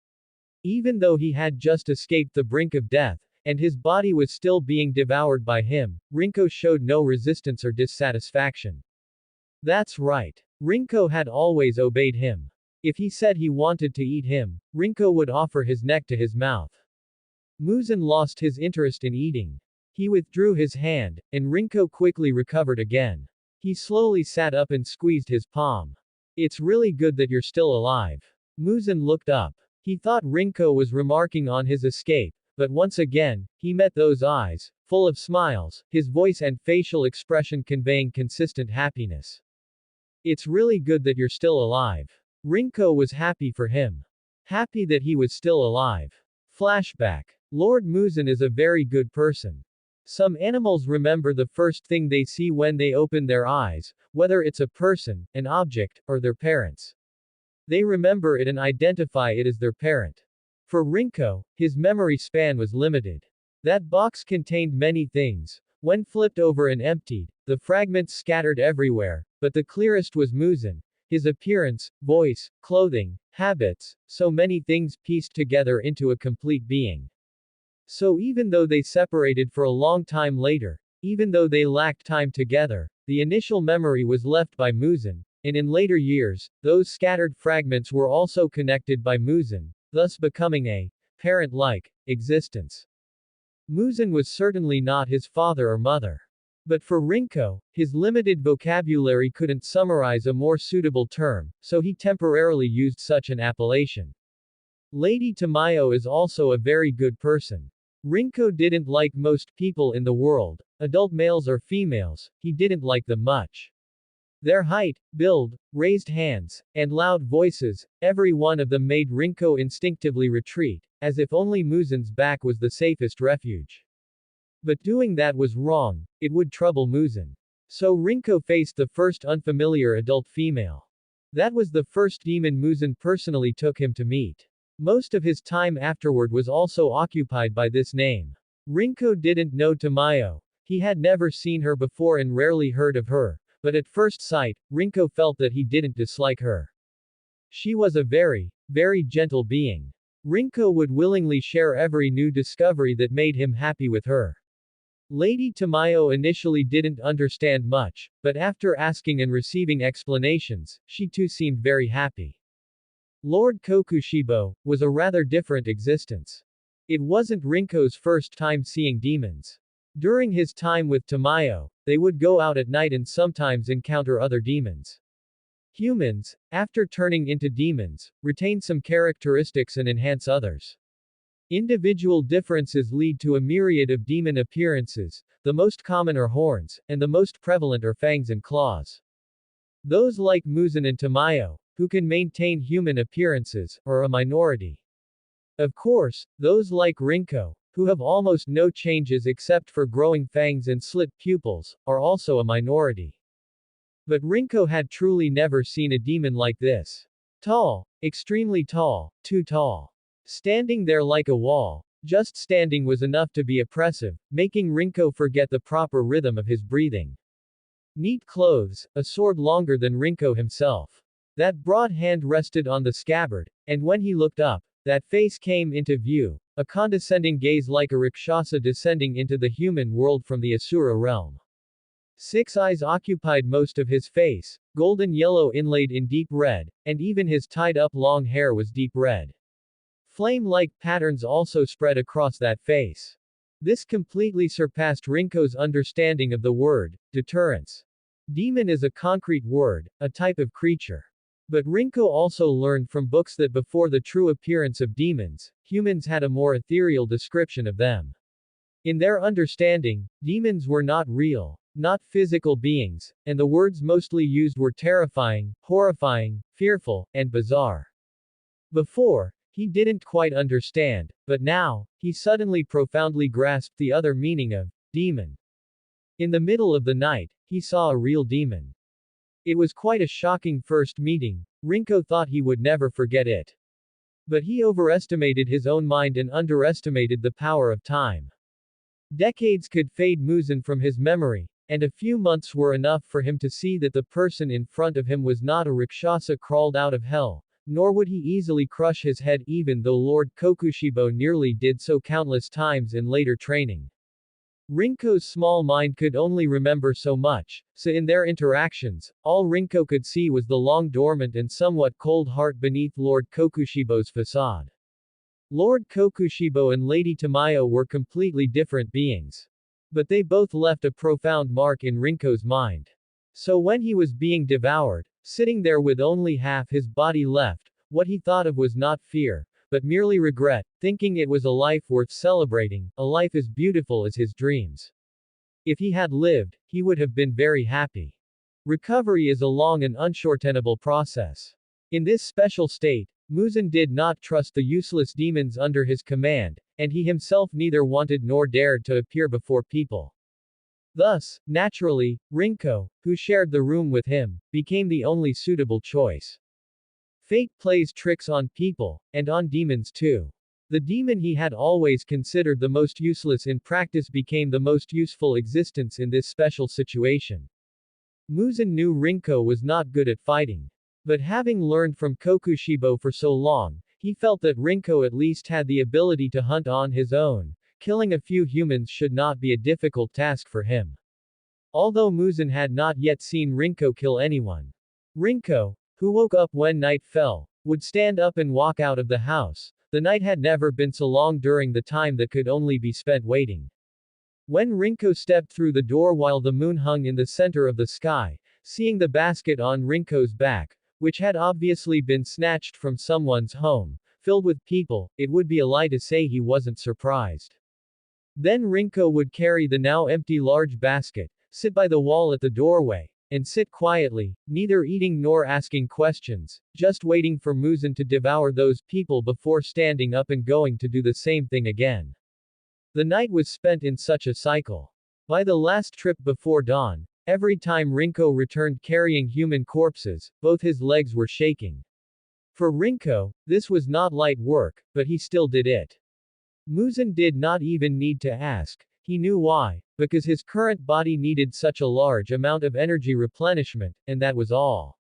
Even though he had just escaped the brink of death, and his body was still being devoured by him, Rinko showed no resistance or dissatisfaction. That's right. Rinko had always obeyed him. If he said he wanted to eat him, Rinko would offer his neck to his mouth. Muzan lost his interest in eating. He withdrew his hand, and Rinko quickly recovered again. He slowly sat up and squeezed his palm. It's really good that you're still alive. Muzan looked up. He thought Rinko was remarking on his escape, but once again, he met those eyes, full of smiles, his voice and facial expression conveying consistent happiness. It's really good that you're still alive. Rinko was happy for him. Happy that he was still alive. Flashback. Lord Muzan is a very good person. Some animals remember the first thing they see when they open their eyes, whether it's a person, an object, or their parents. They remember it and identify it as their parent. For Rinko, his memory span was limited. That box contained many things. When flipped over and emptied, the fragments scattered everywhere, but the clearest was Muzan. His appearance, voice, clothing, habits, so many things pieced together into a complete being. So even though they separated for a long time later, even though they lacked time together, the initial memory was left by Muzan, and in later years, those scattered fragments were also connected by Muzan, thus becoming a parent-like existence. Muzan was certainly not his father or mother. But for Rinko, his limited vocabulary couldn't summarize a more suitable term, so he temporarily used such an appellation. Lady Tamayo is also a very good person. Rinko didn't like most people in the world, adult males or females, he didn't like them much. Their height, build, raised hands, and loud voices, every one of them made Rinko instinctively retreat, as if only Muzan's back was the safest refuge. But doing that was wrong, it would trouble Muzan. So Rinko faced the first unfamiliar adult female. That was the first demon Muzan personally took him to meet. Most of his time afterward was also occupied by this name. Rinko didn't know Tamayo. He had never seen her before and rarely heard of her, but at first sight, Rinko felt that he didn't dislike her. She was a very, very gentle being. Rinko would willingly share every new discovery that made him happy with her. Lady Tamayo initially didn't understand much, but after asking and receiving explanations, she too seemed very happy. Lord Kokushibo was a rather different existence. It wasn't Rinko's first time seeing demons. During his time with Tamayo, they would go out at night and sometimes encounter other demons. Humans, after turning into demons, retain some characteristics and enhance others. Individual differences lead to a myriad of demon appearances, the most common are horns, and the most prevalent are fangs and claws. Those like Muzan and Tamayo, who can maintain human appearances, are a minority. Of course, those like Rinko, who have almost no changes except for growing fangs and slit pupils, are also a minority. But Rinko had truly never seen a demon like this. Tall, extremely tall, too tall. Standing there like a wall, just standing was enough to be oppressive, making Rinko forget the proper rhythm of his breathing. Neat clothes, a sword longer than Rinko himself. That broad hand rested on the scabbard, and when he looked up, that face came into view, a condescending gaze like a Rakshasa descending into the human world from the Asura realm. 6 eyes occupied most of his face, golden yellow inlaid in deep red, and even his tied-up long hair was deep red. Flame-like patterns also spread across that face. This completely surpassed Rinko's understanding of the word, deterrence. Demon is a concrete word, a type of creature. But Rinko also learned from books that before the true appearance of demons, humans had a more ethereal description of them. In their understanding, demons were not real, not physical beings, and the words mostly used were terrifying, horrifying, fearful, and bizarre. Before, he didn't quite understand, but now, he suddenly profoundly grasped the other meaning of demon. In the middle of the night, he saw a real demon. It was quite a shocking first meeting. Rinko thought he would never forget it. But he overestimated his own mind and underestimated the power of time. Decades could fade Muzan from his memory, and a few months were enough for him to see that the person in front of him was not a Rakshasa crawled out of hell, nor would he easily crush his head even though Lord Kokushibo nearly did so countless times in later training. Rinko's small mind could only remember so much, so in their interactions, all Rinko could see was the long dormant and somewhat cold heart beneath Lord Kokushibo's facade. Lord Kokushibo and Lady Tamayo were completely different beings. But they both left a profound mark in Rinko's mind. So when he was being devoured, sitting there with only half his body left, what he thought of was not fear, but merely regret, thinking it was a life worth celebrating, a life as beautiful as his dreams. If he had lived, he would have been very happy. Recovery is a long and unshortenable process. In this special state, Muzan did not trust the useless demons under his command, and he himself neither wanted nor dared to appear before people. Thus, naturally, Rinko, who shared the room with him, became the only suitable choice. Fate plays tricks on people, and on demons too. The demon he had always considered the most useless in practice became the most useful existence in this special situation. Muzan knew Rinko was not good at fighting. But having learned from Kokushibo for so long, he felt that Rinko at least had the ability to hunt on his own. Killing a few humans should not be a difficult task for him. Although Muzan had not yet seen Rinko kill anyone. Rinko, who woke up when night fell, would stand up and walk out of the house. The night had never been so long during the time that could only be spent waiting. When Rinko stepped through the door while the moon hung in the center of the sky, seeing the basket on Rinko's back, which had obviously been snatched from someone's home, filled with people, it would be a lie to say he wasn't surprised. Then Rinko would carry the now empty large basket, sit by the wall at the doorway, and sit quietly, neither eating nor asking questions, just waiting for Muzan to devour those people before standing up and going to do the same thing again. The night was spent in such a cycle. By the last trip before dawn, every time Rinko returned carrying human corpses, both his legs were shaking. For Rinko, this was not light work, but he still did it. Muzan did not even need to ask. He knew why, because his current body needed such a large amount of energy replenishment, and that was all.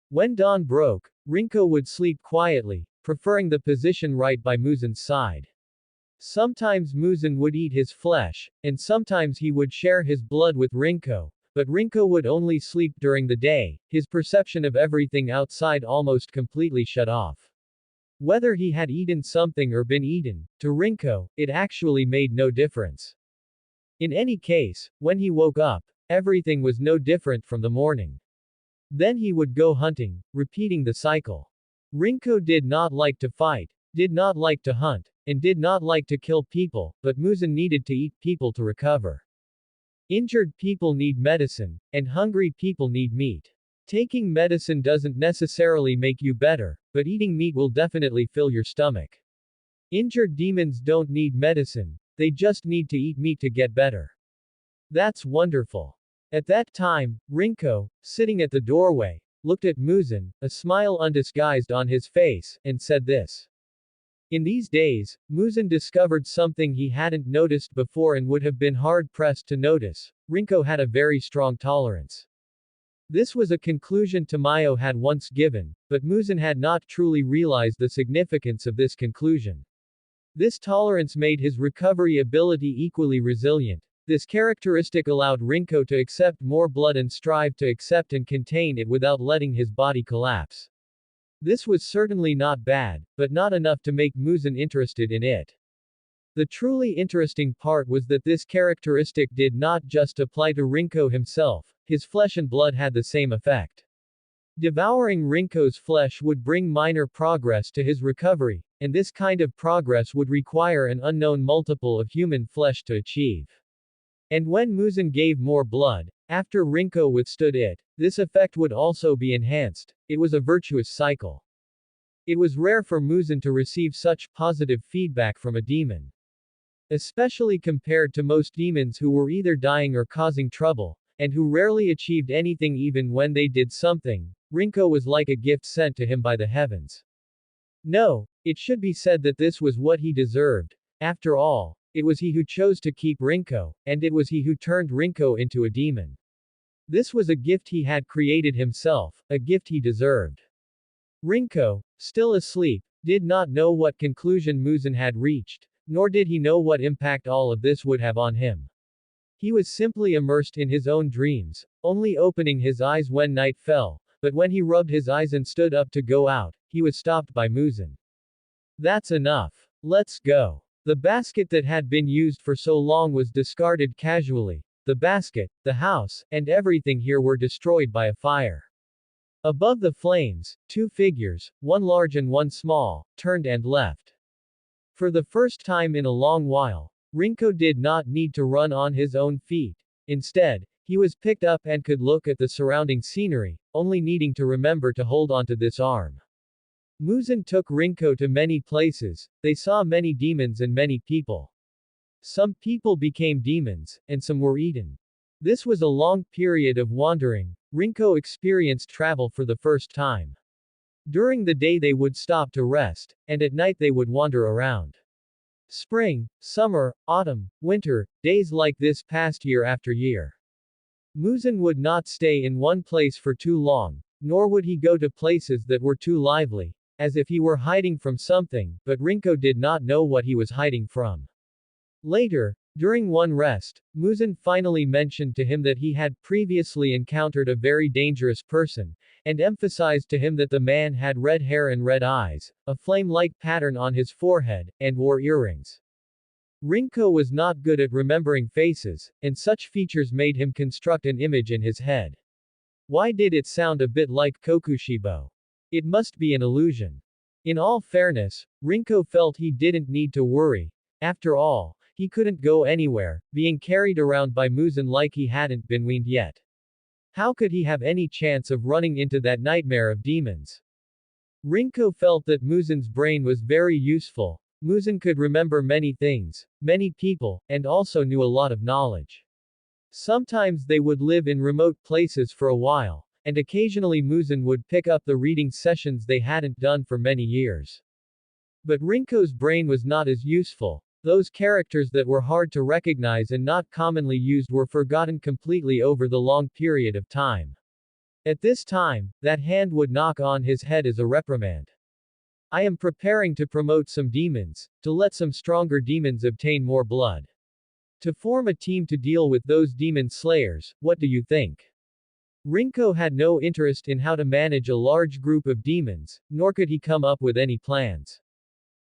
When dawn broke, Rinko would sleep quietly, preferring the position right by Muzan's side. Sometimes Muzan would eat his flesh, and sometimes he would share his blood with Rinko, but Rinko would only sleep during the day, his perception of everything outside almost completely shut off. Whether he had eaten something or been eaten, to Rinko, it actually made no difference. In any case, when he woke up, everything was no different from the morning. Then he would go hunting, repeating the cycle. Rinko did not like to fight, did not like to hunt, and did not like to kill people, but Muzan needed to eat people to recover. Injured people need medicine, and hungry people need meat. Taking medicine doesn't necessarily make you better, but eating meat will definitely fill your stomach. Injured demons don't need medicine, they just need to eat meat to get better. That's wonderful. At that time, Rinko, sitting at the doorway, looked at Muzan, a smile undisguised on his face, and said this. In these days, Muzan discovered something he hadn't noticed before and would have been hard-pressed to notice. Rinko had a very strong tolerance. This was a conclusion Tamayo had once given, but Muzan had not truly realized the significance of this conclusion. This tolerance made his recovery ability equally resilient. This characteristic allowed Rinko to accept more blood and strive to accept and contain it without letting his body collapse. This was certainly not bad, but not enough to make Muzan interested in it. The truly interesting part was that this characteristic did not just apply to Rinko himself, his flesh and blood had the same effect. Devouring Rinko's flesh would bring minor progress to his recovery, and this kind of progress would require an unknown multiple of human flesh to achieve. And when Muzan gave more blood, after Rinko withstood it, this effect would also be enhanced. It was a virtuous cycle. It was rare for Muzan to receive such positive feedback from a demon. Especially compared to most demons who were either dying or causing trouble, and who rarely achieved anything even when they did something, Rinko was like a gift sent to him by the heavens. No, it should be said that this was what he deserved. After all, it was he who chose to keep Rinko, and it was he who turned Rinko into a demon. This was a gift he had created himself, a gift he deserved. Rinko, still asleep, did not know what conclusion Muzan had reached, nor did he know what impact all of this would have on him. He was simply immersed in his own dreams, only opening his eyes when night fell, but when he rubbed his eyes and stood up to go out, he was stopped by Muzan. That's enough. Let's go. The basket that had been used for so long was discarded casually. The basket, the house, and everything here were destroyed by a fire. Above the flames, two figures, one large and one small, turned and left. For the first time in a long while, Rinko did not need to run on his own feet. Instead, he was picked up and could look at the surrounding scenery, only needing to remember to hold onto this arm. Muzan took Rinko to many places, they saw many demons and many people. Some people became demons, and some were eaten. This was a long period of wandering. Rinko experienced travel for the first time. During the day they would stop to rest, and at night they would wander around. Spring, summer, autumn, winter, days like this passed year after year. Muzan would not stay in one place for too long, nor would he go to places that were too lively, as if he were hiding from something, but Rinko did not know what he was hiding from. Later, during one rest, Muzan finally mentioned to him that he had previously encountered a very dangerous person, and emphasized to him that the man had red hair and red eyes, a flame-like pattern on his forehead, and wore earrings. Rinko was not good at remembering faces, and such features made him construct an image in his head. Why did it sound a bit like Kokushibo? It must be an illusion. In all fairness, Rinko felt he didn't need to worry. After all, he couldn't go anywhere, being carried around by Muzan like he hadn't been weaned yet. How could he have any chance of running into that nightmare of demons? Rinko felt that Muzan's brain was very useful. Muzan could remember many things, many people, and also knew a lot of knowledge. Sometimes they would live in remote places for a while, and occasionally Muzan would pick up the reading sessions they hadn't done for many years. But Rinko's brain was not as useful. Those characters that were hard to recognize and not commonly used were forgotten completely over the long period of time. At this time, that hand would knock on his head as a reprimand. I am preparing to promote some demons, to let some stronger demons obtain more blood. To form a team to deal with those demon slayers, what do you think? Rinko had no interest in how to manage a large group of demons, nor could he come up with any plans.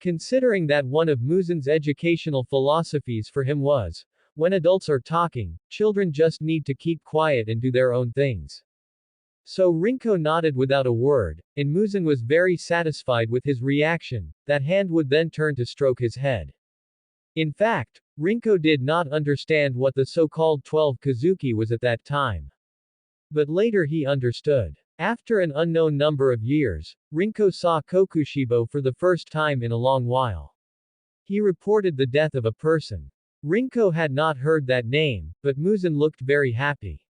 Considering that one of Muzin's educational philosophies for him was, when adults are talking, children just need to keep quiet and do their own things. So Rinko nodded without a word, and Muzin was very satisfied with his reaction. That hand would then turn to stroke his head. In fact, Rinko did not understand what the so-called 12 Kazuki was at that time. But later he understood. After an unknown number of years, Rinko saw Kokushibo for the first time in a long while. He reported the death of a person. Rinko had not heard that name, but Muzin looked very happy.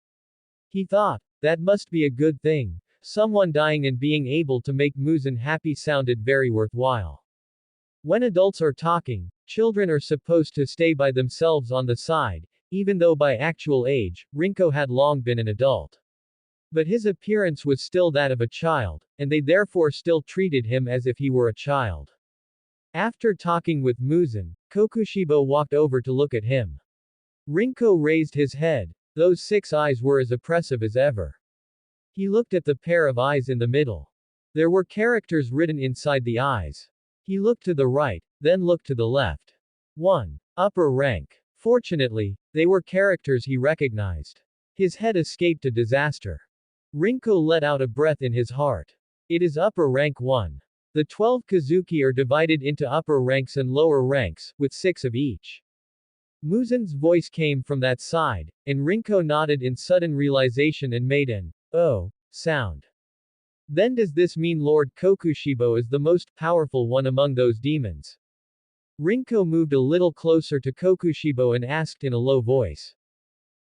He thought, that must be a good thing. Someone dying and being able to make Muzin happy sounded very worthwhile. When adults are talking, children are supposed to stay by themselves on the side, even though by actual age, Rinko had long been an adult. But his appearance was still that of a child, and they therefore still treated him as if he were a child. After talking with Muzin, Kokushibo walked over to look at him. Rinko raised his head. Those 6 eyes were as oppressive as ever. He looked at the pair of eyes in the middle. There were characters written inside the eyes. He looked to the right, then looked to the left. 1. Upper rank. Fortunately, they were characters he recognized. His head escaped a disaster. Rinko let out a breath in his heart. It is upper rank 1. The 12 Kazuki are divided into upper ranks and lower ranks, with 6 of each. Muzin's voice came from that side, and Rinko nodded in sudden realization and made an "oh" sound. Then does this mean Lord Kokushibo is the most powerful one among those demons? Rinko moved a little closer to Kokushibo and asked in a low voice.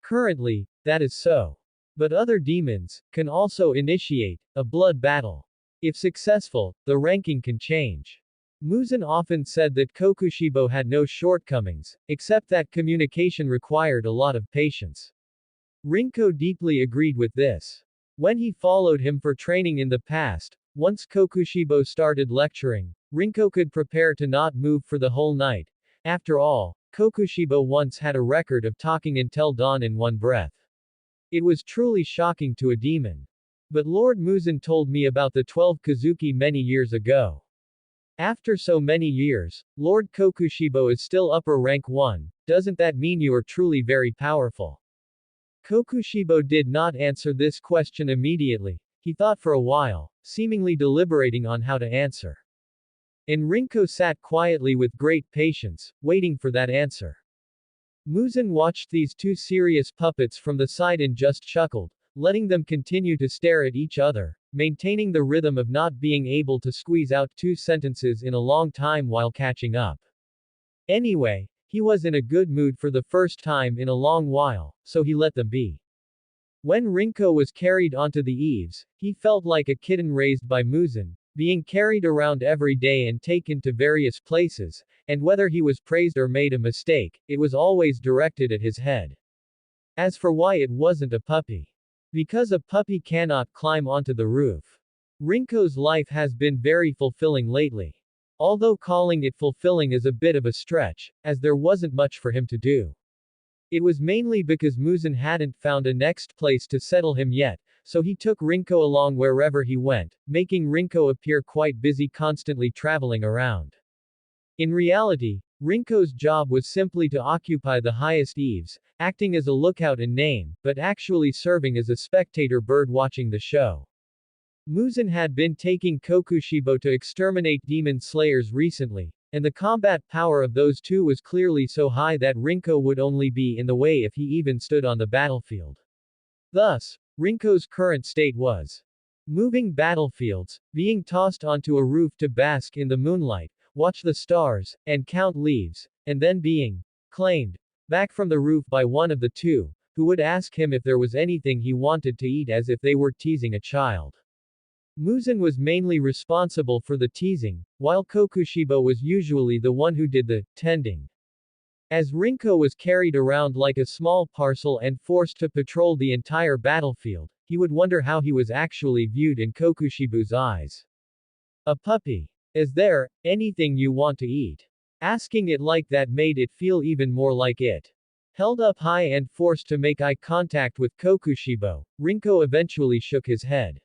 Currently, that is so. But other demons can also initiate a blood battle. If successful, the ranking can change. Muzin often said that Kokushibo had no shortcomings, except that communication required a lot of patience. Rinko deeply agreed with this. When he followed him for training in the past, once Kokushibo started lecturing, Rinko could prepare to not move for the whole night. After all, Kokushibo once had a record of talking until dawn in one breath. It was truly shocking to a demon. But Lord Muzin told me about the 12 Kazuki many years ago. After so many years, Lord Kokushibo is still upper rank 1, doesn't that mean you are truly very powerful? Kokushibo did not answer this question immediately. He thought for a while, seemingly deliberating on how to answer. And Rinko sat quietly with great patience, waiting for that answer. Muzin watched these 2 serious puppets from the side and just chuckled, letting them continue to stare at each other, maintaining the rhythm of not being able to squeeze out 2 sentences in a long time while catching up. Anyway, he was in a good mood for the first time in a long while, so he let them be. When Rinko was carried onto the eaves, he felt like a kitten raised by Muzin, being carried around every day and taken to various places, and whether he was praised or made a mistake, it was always directed at his head. As for why it wasn't a puppy. Because a puppy cannot climb onto the roof. Rinko's life has been very fulfilling lately. Although calling it fulfilling is a bit of a stretch, as there wasn't much for him to do. It was mainly because Muzin hadn't found a next place to settle him yet, so he took Rinko along wherever he went, making Rinko appear quite busy constantly traveling around. In reality, Rinko's job was simply to occupy the highest eaves, acting as a lookout in name, but actually serving as a spectator bird watching the show. Muzin had been taking Kokushibo to exterminate demon slayers recently, and the combat power of those 2 was clearly so high that Rinko would only be in the way if he even stood on the battlefield. Thus, Rinko's current state was moving battlefields, being tossed onto a roof to bask in the moonlight, watch the stars, and count leaves, and then being claimed back from the roof by one of the 2, who would ask him if there was anything he wanted to eat as if they were teasing a child. Muzin was mainly responsible for the teasing, while Kokushibo was usually the one who did the tending. As Rinko was carried around like a small parcel and forced to patrol the entire battlefield, he would wonder how he was actually viewed in Kokushibo's eyes. A puppy. Is there anything you want to eat? Asking it like that made it feel even more like it. Held up high and forced to make eye contact with Kokushibo, Rinko eventually shook his head.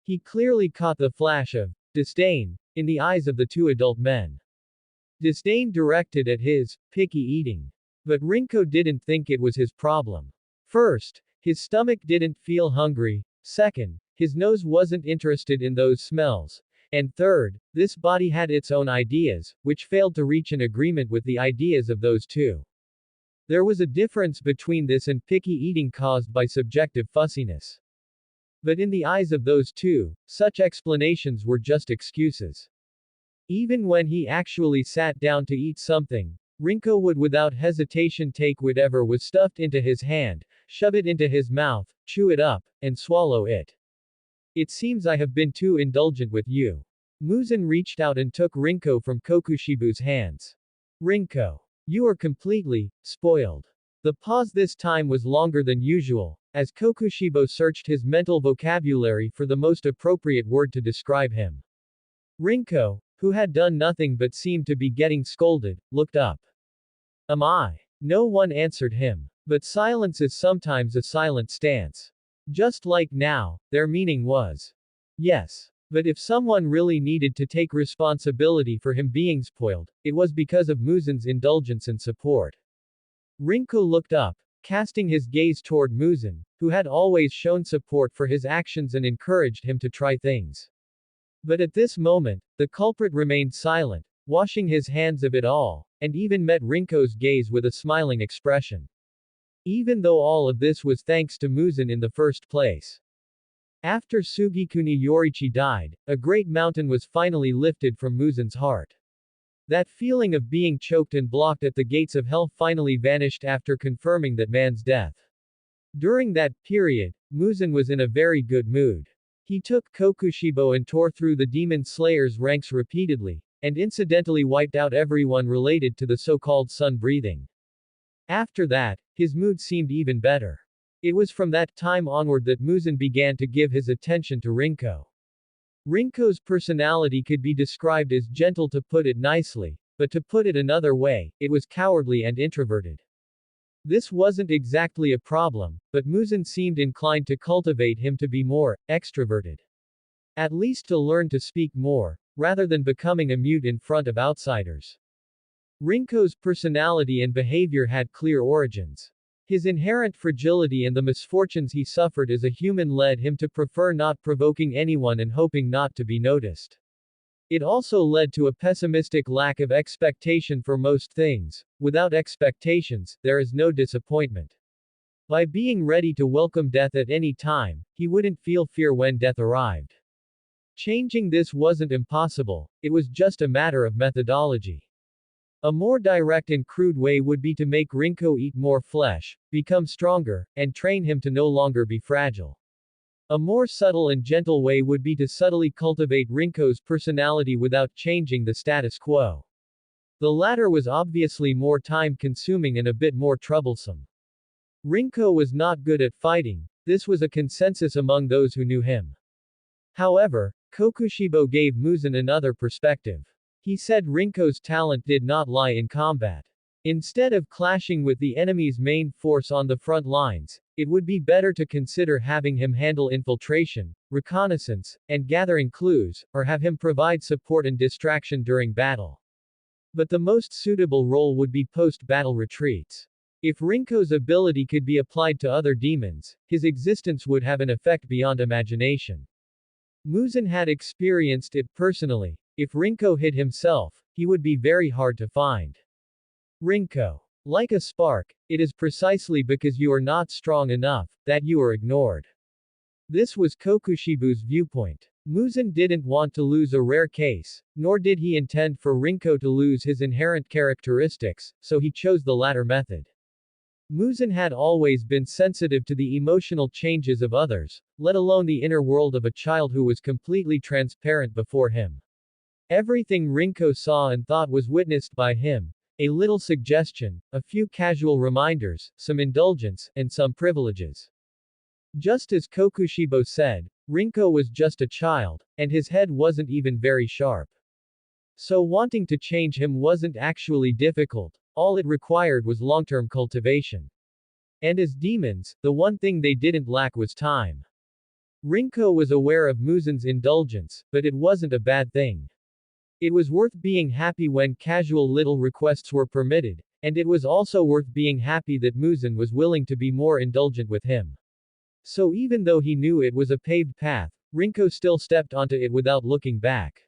He clearly caught the flash of disdain in the eyes of the two adult men. Disdain directed at his picky eating. But Rinko didn't think it was his problem. First, his stomach didn't feel hungry. Second, his nose wasn't interested in those smells. And third, this body had its own ideas, which failed to reach an agreement with the ideas of those two. There was a difference between this and picky eating caused by subjective fussiness. But in the eyes of those two, such explanations were just excuses. Even when he actually sat down to eat something, Rinko would without hesitation take whatever was stuffed into his hand, shove it into his mouth, chew it up, and swallow it. It seems I have been too indulgent with you. Muzan reached out and took Rinko from Kokushibu's hands. Rinko. You are completely spoiled. The pause this time was longer than usual, as Kokushibo searched his mental vocabulary for the most appropriate word to describe him. Rinko, who had done nothing but seemed to be getting scolded, looked up. Am I? No one answered him. But silence is sometimes a silent stance. Just like now, their meaning was yes. But if someone really needed to take responsibility for him being spoiled, it was because of Muzan's indulgence and support. Rinko looked up, casting his gaze toward Muzan, who had always shown support for his actions and encouraged him to try things. But at this moment, the culprit remained silent, washing his hands of it all, and even met Rinko's gaze with a smiling expression. Even though all of this was thanks to Muzan in the first place. After Sugikuni Yorichi died, a great mountain was finally lifted from Muzan's heart. That feeling of being choked and blocked at the gates of hell finally vanished after confirming that man's death. During that period, Muzan was in a very good mood. He took Kokushibo and tore through the demon slayer's ranks repeatedly, and incidentally wiped out everyone related to the so-called sun-breathing. After that, his mood seemed even better. It was from that time onward that Muzan began to give his attention to Rinko. Rinko's personality could be described as gentle to put it nicely, but to put it another way, it was cowardly and introverted. This wasn't exactly a problem, but Muzan seemed inclined to cultivate him to be more extroverted. At least to learn to speak more, rather than becoming a mute in front of outsiders. Rinko's personality and behavior had clear origins. His inherent fragility and the misfortunes he suffered as a human led him to prefer not provoking anyone and hoping not to be noticed. It also led to a pessimistic lack of expectation for most things. Without expectations, there is no disappointment. By being ready to welcome death at any time, he wouldn't feel fear when death arrived. Changing this wasn't impossible, it was just a matter of methodology. A more direct and crude way would be to make Rinko eat more flesh, become stronger, and train him to no longer be fragile. A more subtle and gentle way would be to subtly cultivate Rinko's personality without changing the status quo. The latter was obviously more time-consuming and a bit more troublesome. Rinko was not good at fighting, this was a consensus among those who knew him. However, Kokushibo gave Muzan another perspective. He said Rinko's talent did not lie in combat. Instead of clashing with the enemy's main force on the front lines, it would be better to consider having him handle infiltration, reconnaissance, and gathering clues, or have him provide support and distraction during battle. But the most suitable role would be post-battle retreats. If Rinko's ability could be applied to other demons, his existence would have an effect beyond imagination. Muzan had experienced it personally. If Rinko hid himself, he would be very hard to find. Rinko. Like a spark, it is precisely because you are not strong enough that you are ignored. This was Kokushibu's viewpoint. Muzan didn't want to lose a rare case, nor did he intend for Rinko to lose his inherent characteristics, so he chose the latter method. Muzan had always been sensitive to the emotional changes of others, let alone the inner world of a child who was completely transparent before him. Everything Rinko saw and thought was witnessed by him. A little suggestion, a few casual reminders, some indulgence, and some privileges. Just as Kokushibo said, Rinko was just a child, and his head wasn't even very sharp. So wanting to change him wasn't actually difficult. All it required was long-term cultivation. And as demons, the one thing they didn't lack was time. Rinko was aware of Muzin's indulgence, but it wasn't a bad thing. It was worth being happy when casual little requests were permitted, and it was also worth being happy that Muzin was willing to be more indulgent with him. So even though he knew it was a paved path, Rinko still stepped onto it without looking back.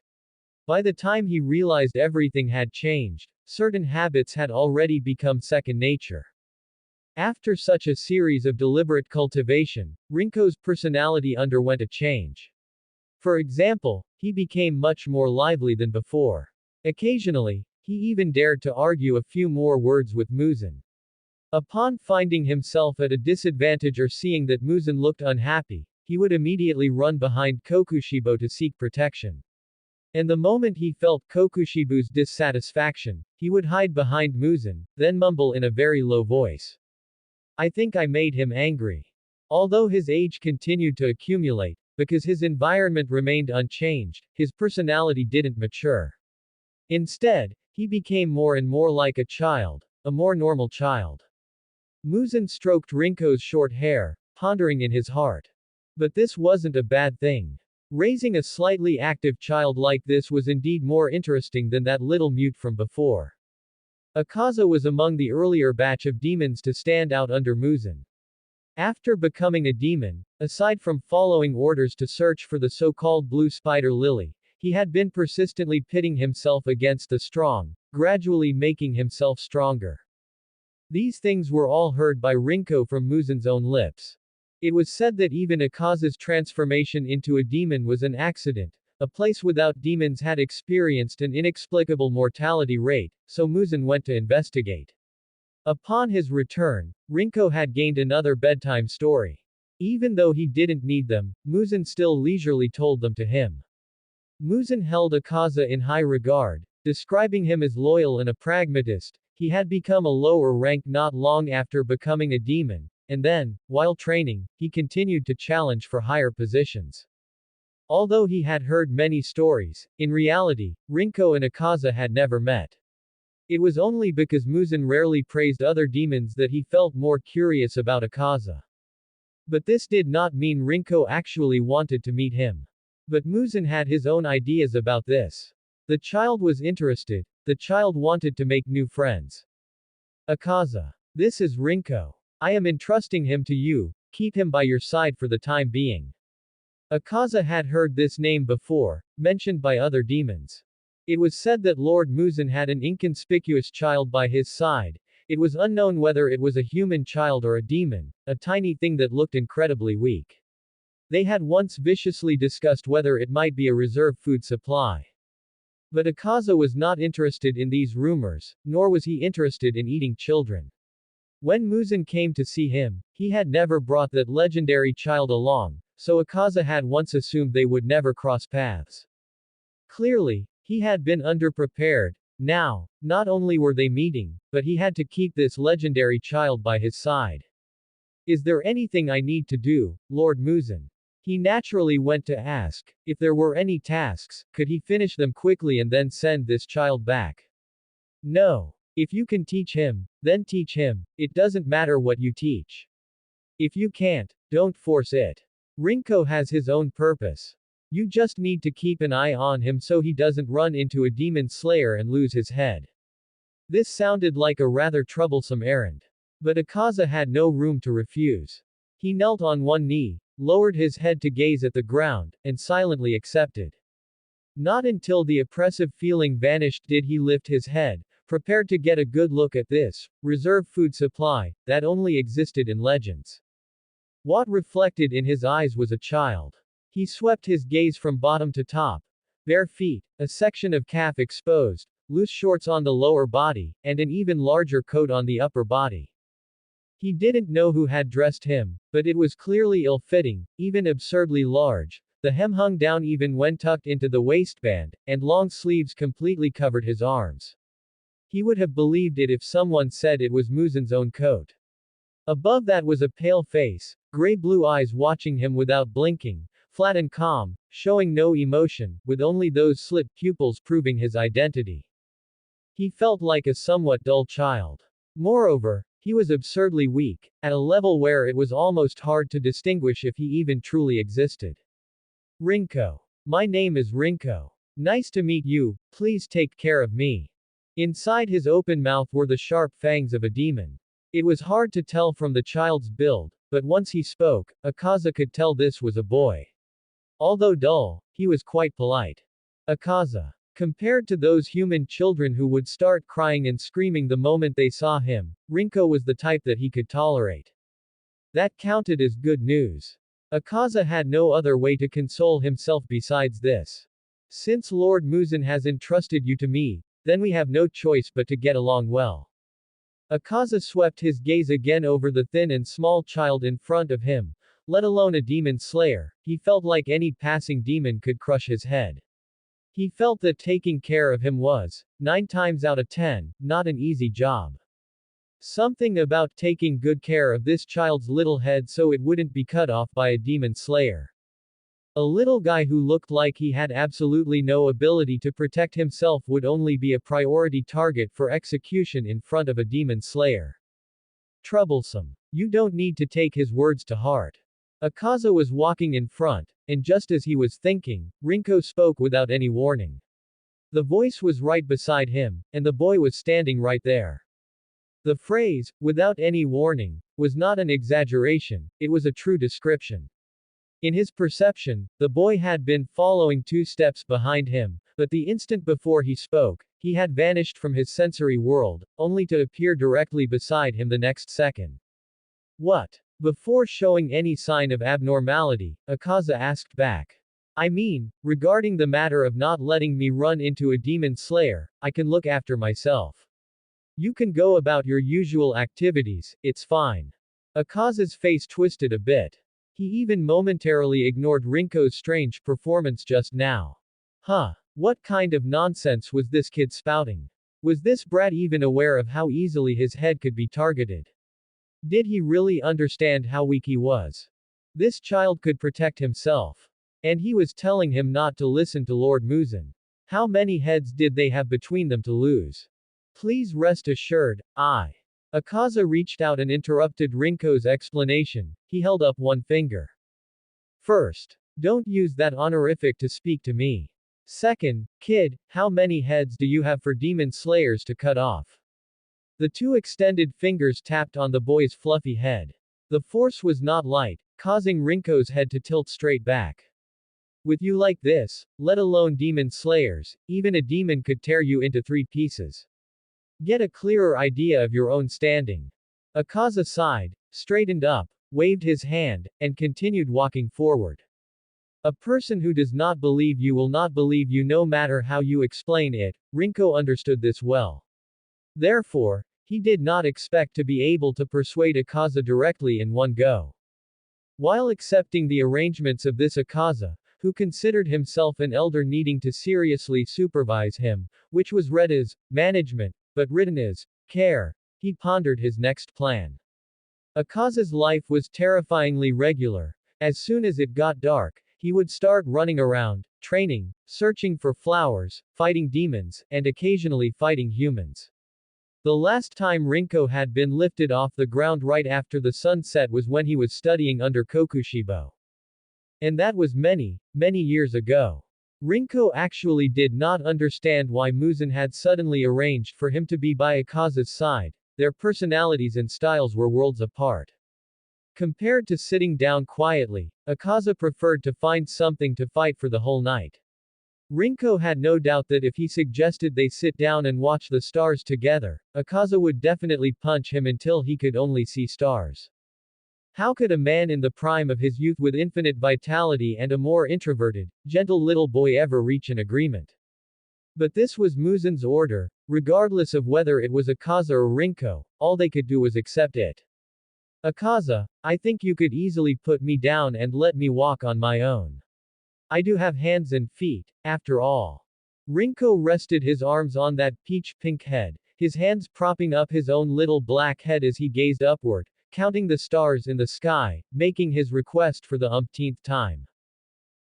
By the time he realized everything had changed, certain habits had already become second nature. After such a series of deliberate cultivation, Rinko's personality underwent a change. For example, he became much more lively than before. Occasionally, he even dared to argue a few more words with Muzin. Upon finding himself at a disadvantage or seeing that Muzin looked unhappy, he would immediately run behind Kokushibo to seek protection. And the moment he felt Kokushibo's dissatisfaction, he would hide behind Muzin, then mumble in a very low voice. I think I made him angry. Although his age continued to accumulate, because his environment remained unchanged, his personality didn't mature. Instead, he became more and more like a child, a more normal child. Muzin stroked Rinko's short hair, pondering in his heart. But this wasn't a bad thing. Raising a slightly active child like this was indeed more interesting than that little mute from before. Akaza was among the earlier batch of demons to stand out under Muzin. After becoming a demon, aside from following orders to search for the so-called blue spider lily, he had been persistently pitting himself against the strong, gradually making himself stronger. These things were all heard by Rinko from Muzin's own lips. It was said that even Akaza's transformation into a demon was an accident. A place without demons had experienced an inexplicable mortality rate, so Muzin went to investigate. Upon his return, Rinko had gained another bedtime story. Even though he didn't need them, Muzin still leisurely told them to him. Muzin held Akaza in high regard, describing him as loyal and a pragmatist. He had become a lower rank not long after becoming a demon, and then, while training, he continued to challenge for higher positions. Although he had heard many stories, in reality, Rinko and Akaza had never met. It was only because Muzin rarely praised other demons that he felt more curious about Akaza. But this did not mean Rinko actually wanted to meet him. But Muzin had his own ideas about this. The child was interested, the child wanted to make new friends. Akaza. This is Rinko. I am entrusting him to you, keep him by your side for the time being. Akaza had heard this name before, mentioned by other demons. It was said that Lord Muzin had an inconspicuous child by his side. It was unknown whether it was a human child or a demon, a tiny thing that looked incredibly weak. They had once viciously discussed whether it might be a reserve food supply. But Akaza was not interested in these rumors, nor was he interested in eating children. When Muzin came to see him, he had never brought that legendary child along, so Akaza had once assumed they would never cross paths. Clearly, he had been underprepared. Now, not only were they meeting, but he had to keep this legendary child by his side. Is there anything I need to do, Lord Muzin? He naturally went to ask. If there were any tasks, could he finish them quickly and then send this child back? No. If you can teach him, then teach him. It doesn't matter what you teach. If you can't, don't force it. Rinko has his own purpose. You just need to keep an eye on him so he doesn't run into a demon slayer and lose his head. This sounded like a rather troublesome errand. But Akaza had no room to refuse. He knelt on one knee, lowered his head to gaze at the ground, and silently accepted. Not until the oppressive feeling vanished did he lift his head, prepared to get a good look at this reserve food supply that only existed in legends. What reflected in his eyes was a child. He swept his gaze from bottom to top. Bare feet, a section of calf exposed, loose shorts on the lower body, and an even larger coat on the upper body. He didn't know who had dressed him, but it was clearly ill-fitting, even absurdly large. The hem hung down even when tucked into the waistband, and long sleeves completely covered his arms. He would have believed it if someone said it was Muzin's own coat. Above that was a pale face, gray-blue eyes watching him without blinking, flat and calm, showing no emotion, with only those slit pupils proving his identity. He felt like a somewhat dull child. Moreover, he was absurdly weak, at a level where it was almost hard to distinguish if he even truly existed. Rinko. My name is Rinko. Nice to meet you, please take care of me. Inside his open mouth were the sharp fangs of a demon. It was hard to tell from the child's build, but once he spoke, Akaza could tell this was a boy. Although dull, he was quite polite. Akaza. Compared to those human children who would start crying and screaming the moment they saw him, Rinko was the type that he could tolerate. That counted as good news. Akaza had no other way to console himself besides this. Since Lord Muzan has entrusted you to me, then we have no choice but to get along well. Akaza swept his gaze again over the thin and small child in front of him. Let alone a demon slayer, he felt like any passing demon could crush his head. He felt that taking care of him was, 9 times out of 10, not an easy job. Something about taking good care of this child's little head so it wouldn't be cut off by a demon slayer. A little guy who looked like he had absolutely no ability to protect himself would only be a priority target for execution in front of a demon slayer. Troublesome. You don't need to take his words to heart. Akaza was walking in front, and just as he was thinking, Rinko spoke without any warning. The voice was right beside him, and the boy was standing right there. The phrase, without any warning, was not an exaggeration, it was a true description. In his perception, the boy had been following 2 steps behind him, but the instant before he spoke, he had vanished from his sensory world, only to appear directly beside him the next second. What? Before showing any sign of abnormality, Akaza asked back. I mean, regarding the matter of not letting me run into a demon slayer, I can look after myself. You can go about your usual activities, it's fine. Akaza's face twisted a bit. He even momentarily ignored Rinko's strange performance just now. Huh. What kind of nonsense was this kid spouting? Was this brat even aware of how easily his head could be targeted? Did he really understand how weak he was? This child could protect himself. And he was telling him not to listen to Lord Muzan. How many heads did they have between them to lose? Please rest assured, Akaza reached out and interrupted Rinko's explanation. He held up one finger. First, don't use that honorific to speak to me. Second, kid, how many heads do you have for demon slayers to cut off? The 2 extended fingers tapped on the boy's fluffy head. The force was not light, causing Rinko's head to tilt straight back. With you like this, let alone demon slayers, even a demon could tear you into 3 pieces. Get a clearer idea of your own standing. Akaza sighed, straightened up, waved his hand, and continued walking forward. A person who does not believe you will not believe you no matter how you explain it. Rinko understood this well. Therefore, he did not expect to be able to persuade Akaza directly in one go. While accepting the arrangements of this Akaza, who considered himself an elder needing to seriously supervise him, which was read as management, but written as care, he pondered his next plan. Akaza's life was terrifyingly regular. As soon as it got dark, he would start running around, training, searching for flowers, fighting demons, and occasionally fighting humans. The last time Rinko had been lifted off the ground right after the sun set was when he was studying under Kokushibo. And that was many, many years ago. Rinko actually did not understand why Muzan had suddenly arranged for him to be by Akaza's side. Their personalities and styles were worlds apart. Compared to sitting down quietly, Akaza preferred to find something to fight for the whole night. Rinko had no doubt that if he suggested they sit down and watch the stars together, Akaza would definitely punch him until he could only see stars. How could a man in the prime of his youth with infinite vitality and a more introverted, gentle little boy ever reach an agreement? But this was Muzan's order, regardless of whether it was Akaza or Rinko, all they could do was accept it. Akaza, I think you could easily put me down and let me walk on my own. I do have hands and feet, after all. Rinko rested his arms on that peach-pink head, his hands propping up his own little black head as he gazed upward, counting the stars in the sky, making his request for the umpteenth time.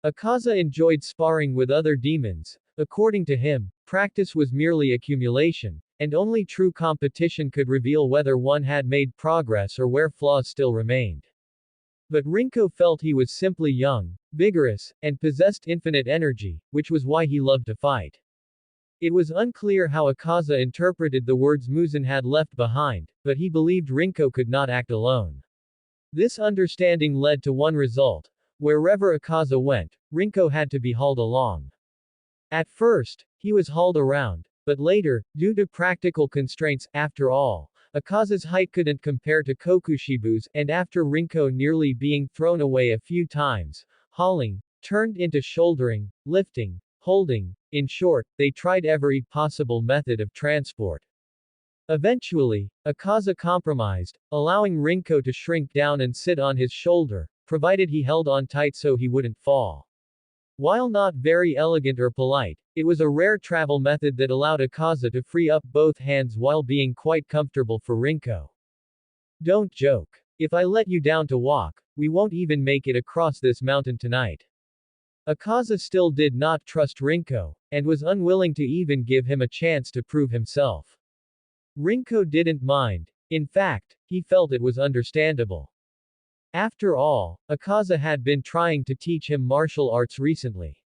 Akaza enjoyed sparring with other demons. According to him, Practice was merely accumulation, and only true competition could reveal whether one had made progress or where flaws still remained. But Rinko felt he was simply young, vigorous, and possessed infinite energy, which was why he loved to fight. It was unclear how Akaza interpreted the words Muzan had left behind, but he believed Rinko could not act alone. This understanding led to one result. Wherever Akaza went, Rinko had to be hauled along. At first, he was hauled around, but later, due to practical constraints, after all, Akaza's height couldn't compare to Kokushibu's, and after Rinko nearly being thrown away a few times, hauling turned into shouldering, lifting, holding. In short, they tried every possible method of transport. Eventually, Akaza compromised, allowing Rinko to shrink down and sit on his shoulder, provided he held on tight so he wouldn't fall. While not very elegant or polite, it was a rare travel method that allowed Akaza to free up both hands while being quite comfortable for Rinko. Don't joke. If I let you down to walk, we won't even make it across this mountain tonight. Akaza still did not trust Rinko, and was unwilling to even give him a chance to prove himself. Rinko didn't mind. In fact, he felt it was understandable. After all, Akaza had been trying to teach him martial arts recently.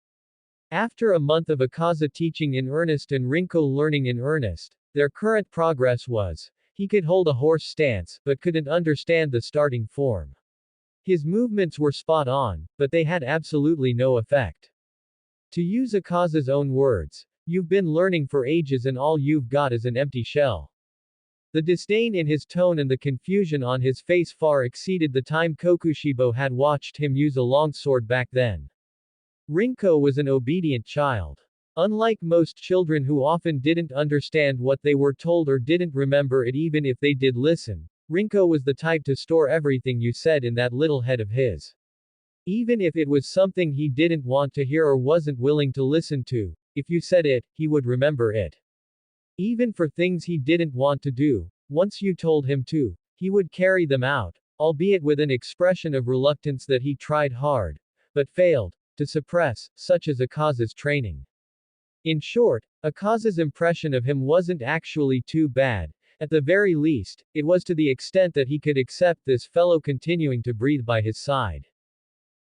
After a month of Akaza teaching in earnest and Rinko learning in earnest, their current progress was, he could hold a horse stance, but couldn't understand the starting form. His movements were spot on, but they had absolutely no effect. To use Akaza's own words, "You've been learning for ages and all you've got is an empty shell." The disdain in his tone and the confusion on his face far exceeded the time Kokushibo had watched him use a longsword back then. Rinko was an obedient child. Unlike most children who often didn't understand what they were told or didn't remember it even if they did listen, Rinko was the type to store everything you said in that little head of his. Even if it was something he didn't want to hear or wasn't willing to listen to, if you said it, he would remember it. Even for things he didn't want to do, once you told him to, he would carry them out, albeit with an expression of reluctance that he tried hard, but failed, to suppress, such as Akaza's training. In short, Akaza's impression of him wasn't actually too bad. At the very least, it was to the extent that he could accept this fellow continuing to breathe by his side.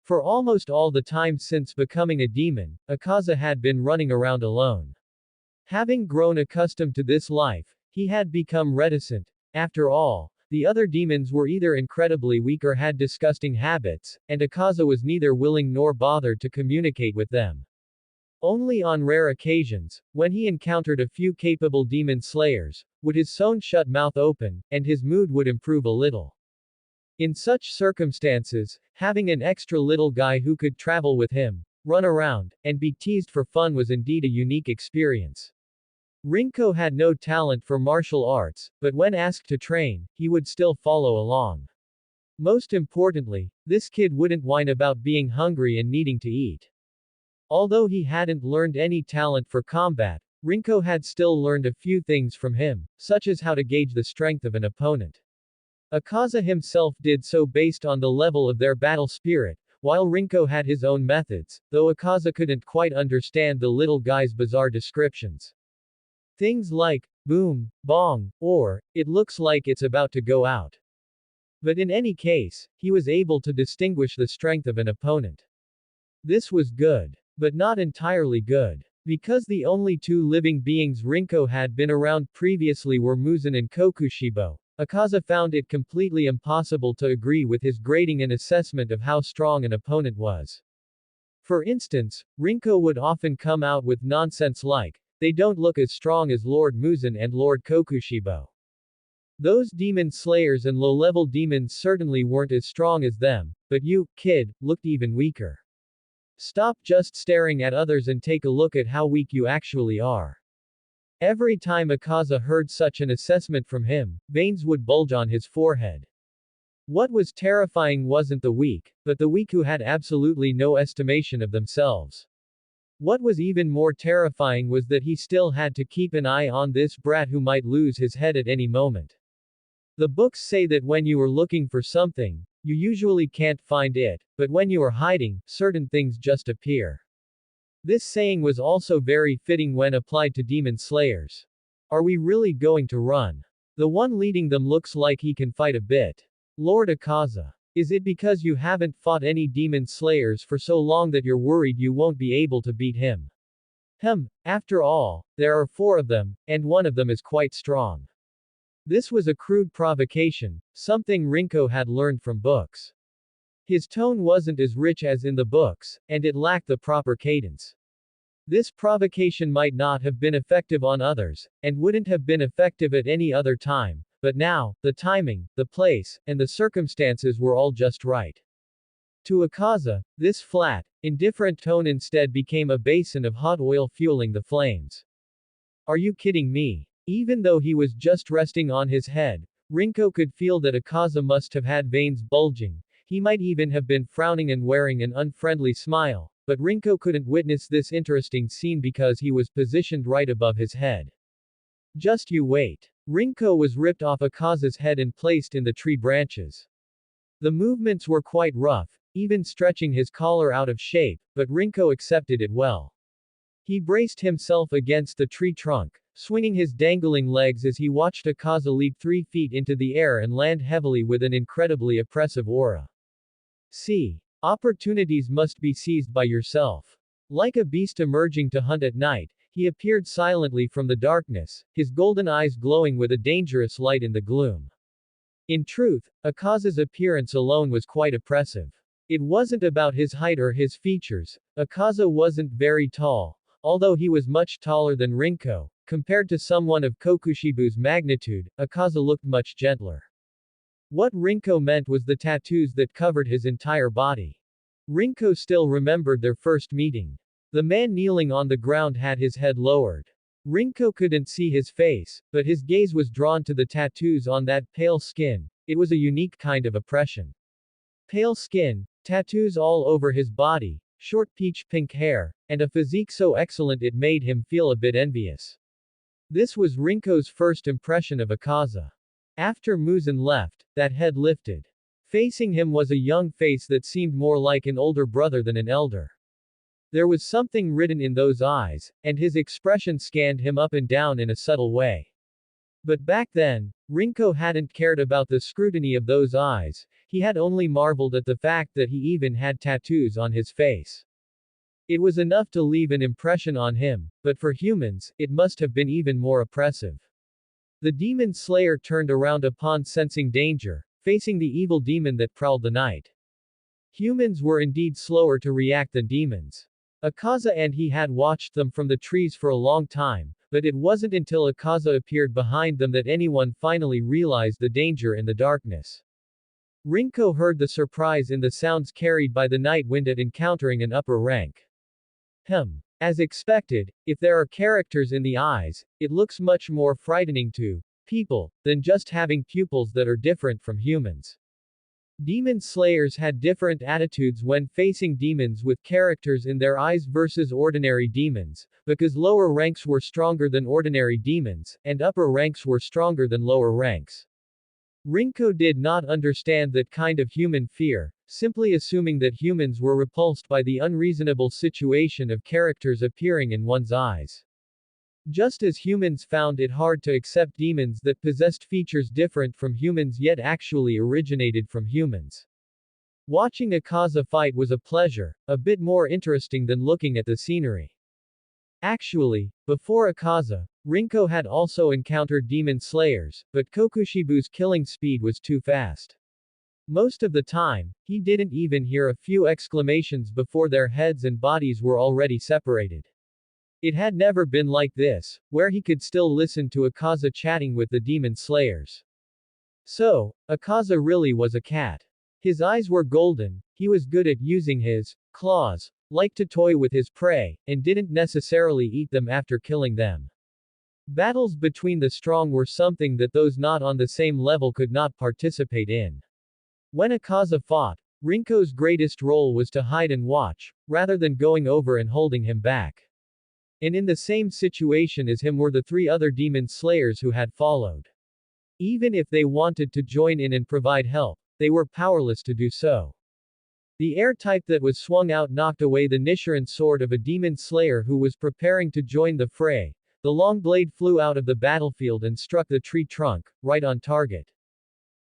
For almost all the time since becoming a demon, Akaza had been running around alone. Having grown accustomed to this life, he had become reticent. After all, the other demons were either incredibly weak or had disgusting habits, and Akaza was neither willing nor bothered to communicate with them. Only on rare occasions, when he encountered a few capable demon slayers, would his sewn-shut mouth open, and his mood would improve a little. In such circumstances, having an extra little guy who could travel with him, run around, and be teased for fun was indeed a unique experience. Rinko had no talent for martial arts, but when asked to train, he would still follow along. Most importantly, this kid wouldn't whine about being hungry and needing to eat. Although he hadn't learned any talent for combat, Rinko had still learned a few things from him, such as how to gauge the strength of an opponent. Akaza himself did so based on the level of their battle spirit, while Rinko had his own methods, though Akaza couldn't quite understand the little guy's bizarre descriptions. Things like, boom, bong, or, it looks like it's about to go out. But in any case, he was able to distinguish the strength of an opponent. This was good. But not entirely good. Because the only two living beings Rinko had been around previously were Muzan and Kokushibo, Akaza found it completely impossible to agree with his grading and assessment of how strong an opponent was. For instance, Rinko would often come out with nonsense like, "They don't look as strong as Lord Muzan and Lord Kokushibo. Those demon slayers and low-level demons certainly weren't as strong as them, but you, kid, looked even weaker. Stop just staring at others and take a look at how weak you actually are." Every time Akaza heard such an assessment from him, veins would bulge on his forehead. What was terrifying wasn't the weak, but the weak who had absolutely no estimation of themselves. What was even more terrifying was that he still had to keep an eye on this brat who might lose his head at any moment. The books say that when you are looking for something, you usually can't find it, but when you are hiding, certain things just appear. This saying was also very fitting when applied to demon slayers. Are we really going to run? The one leading them looks like he can fight a bit. Lord Akaza. Is it because you haven't fought any demon slayers for so long that you're worried you won't be able to beat him? After all, there are 4 of them, and one of them is quite strong. This was a crude provocation, something Rinko had learned from books. His tone wasn't as rich as in the books, and it lacked the proper cadence. This provocation might not have been effective on others, and wouldn't have been effective at any other time, but now, the timing, the place, and the circumstances were all just right. To Akaza, this flat, indifferent tone instead became a basin of hot oil fueling the flames. Are you kidding me? Even though he was just resting on his head, Rinko could feel that Akaza must have had veins bulging. He might even have been frowning and wearing an unfriendly smile, but Rinko couldn't witness this interesting scene because he was positioned right above his head. Just you wait. Rinko was ripped off Akaza's head and placed in the tree branches. The movements were quite rough, even stretching his collar out of shape, but Rinko accepted it well. He braced himself against the tree trunk, swinging his dangling legs as he watched Akaza leap 3 feet into the air and land heavily with an incredibly oppressive aura. See. Opportunities must be seized by yourself. Like a beast emerging to hunt at night, he appeared silently from the darkness, his golden eyes glowing with a dangerous light in the gloom. In truth, Akaza's appearance alone was quite oppressive. It wasn't about his height or his features. Akaza wasn't very tall, although he was much taller than Rinko. Compared to someone of Kokushibu's magnitude, Akaza looked much gentler. What Rinko meant was the tattoos that covered his entire body. Rinko still remembered their first meeting. The man kneeling on the ground had his head lowered. Rinko couldn't see his face, but his gaze was drawn to the tattoos on that pale skin. It was a unique kind of oppression. Pale skin, tattoos all over his body, short peach pink hair, and a physique so excellent it made him feel a bit envious. This was Rinko's first impression of Akaza. After Muzan left, that head lifted. Facing him was a young face that seemed more like an older brother than an elder. There was something written in those eyes, and his expression scanned him up and down in a subtle way. But back then, Rinko hadn't cared about the scrutiny of those eyes, he had only marveled at the fact that he even had tattoos on his face. It was enough to leave an impression on him, but for humans, it must have been even more oppressive. The demon slayer turned around upon sensing danger, facing the evil demon that prowled the night. Humans were indeed slower to react than demons. Akaza and he had watched them from the trees for a long time, but it wasn't until Akaza appeared behind them that anyone finally realized the danger in the darkness. Rinko heard the surprise in the sounds carried by the night wind at encountering an upper rank. As expected, if there are characters in the eyes, it looks much more frightening to people than just having pupils that are different from humans. Demon slayers had different attitudes when facing demons with characters in their eyes versus ordinary demons, because lower ranks were stronger than ordinary demons, and upper ranks were stronger than lower ranks. Rinko did not understand that kind of human fear, simply assuming that humans were repulsed by the unreasonable situation of characters appearing in one's eyes. Just as humans found it hard to accept demons that possessed features different from humans yet actually originated from humans. Watching Akaza fight was a pleasure, a bit more interesting than looking at the scenery. Actually, before Akaza, Rinko had also encountered demon slayers, but Kokushibu's killing speed was too fast. Most of the time, he didn't even hear a few exclamations before their heads and bodies were already separated. It had never been like this, where he could still listen to Akaza chatting with the demon slayers. So, Akaza really was a cat. His eyes were golden, he was good at using his claws, liked to toy with his prey, and didn't necessarily eat them after killing them. Battles between the strong were something that those not on the same level could not participate in. When Akaza fought, Rinko's greatest role was to hide and watch, rather than going over and holding him back. And in the same situation as him were the 3 other demon slayers who had followed. Even if they wanted to join in and provide help, they were powerless to do so. The air type that was swung out knocked away the Nisharan sword of a demon slayer who was preparing to join the fray. The long blade flew out of the battlefield and struck the tree trunk, right on target.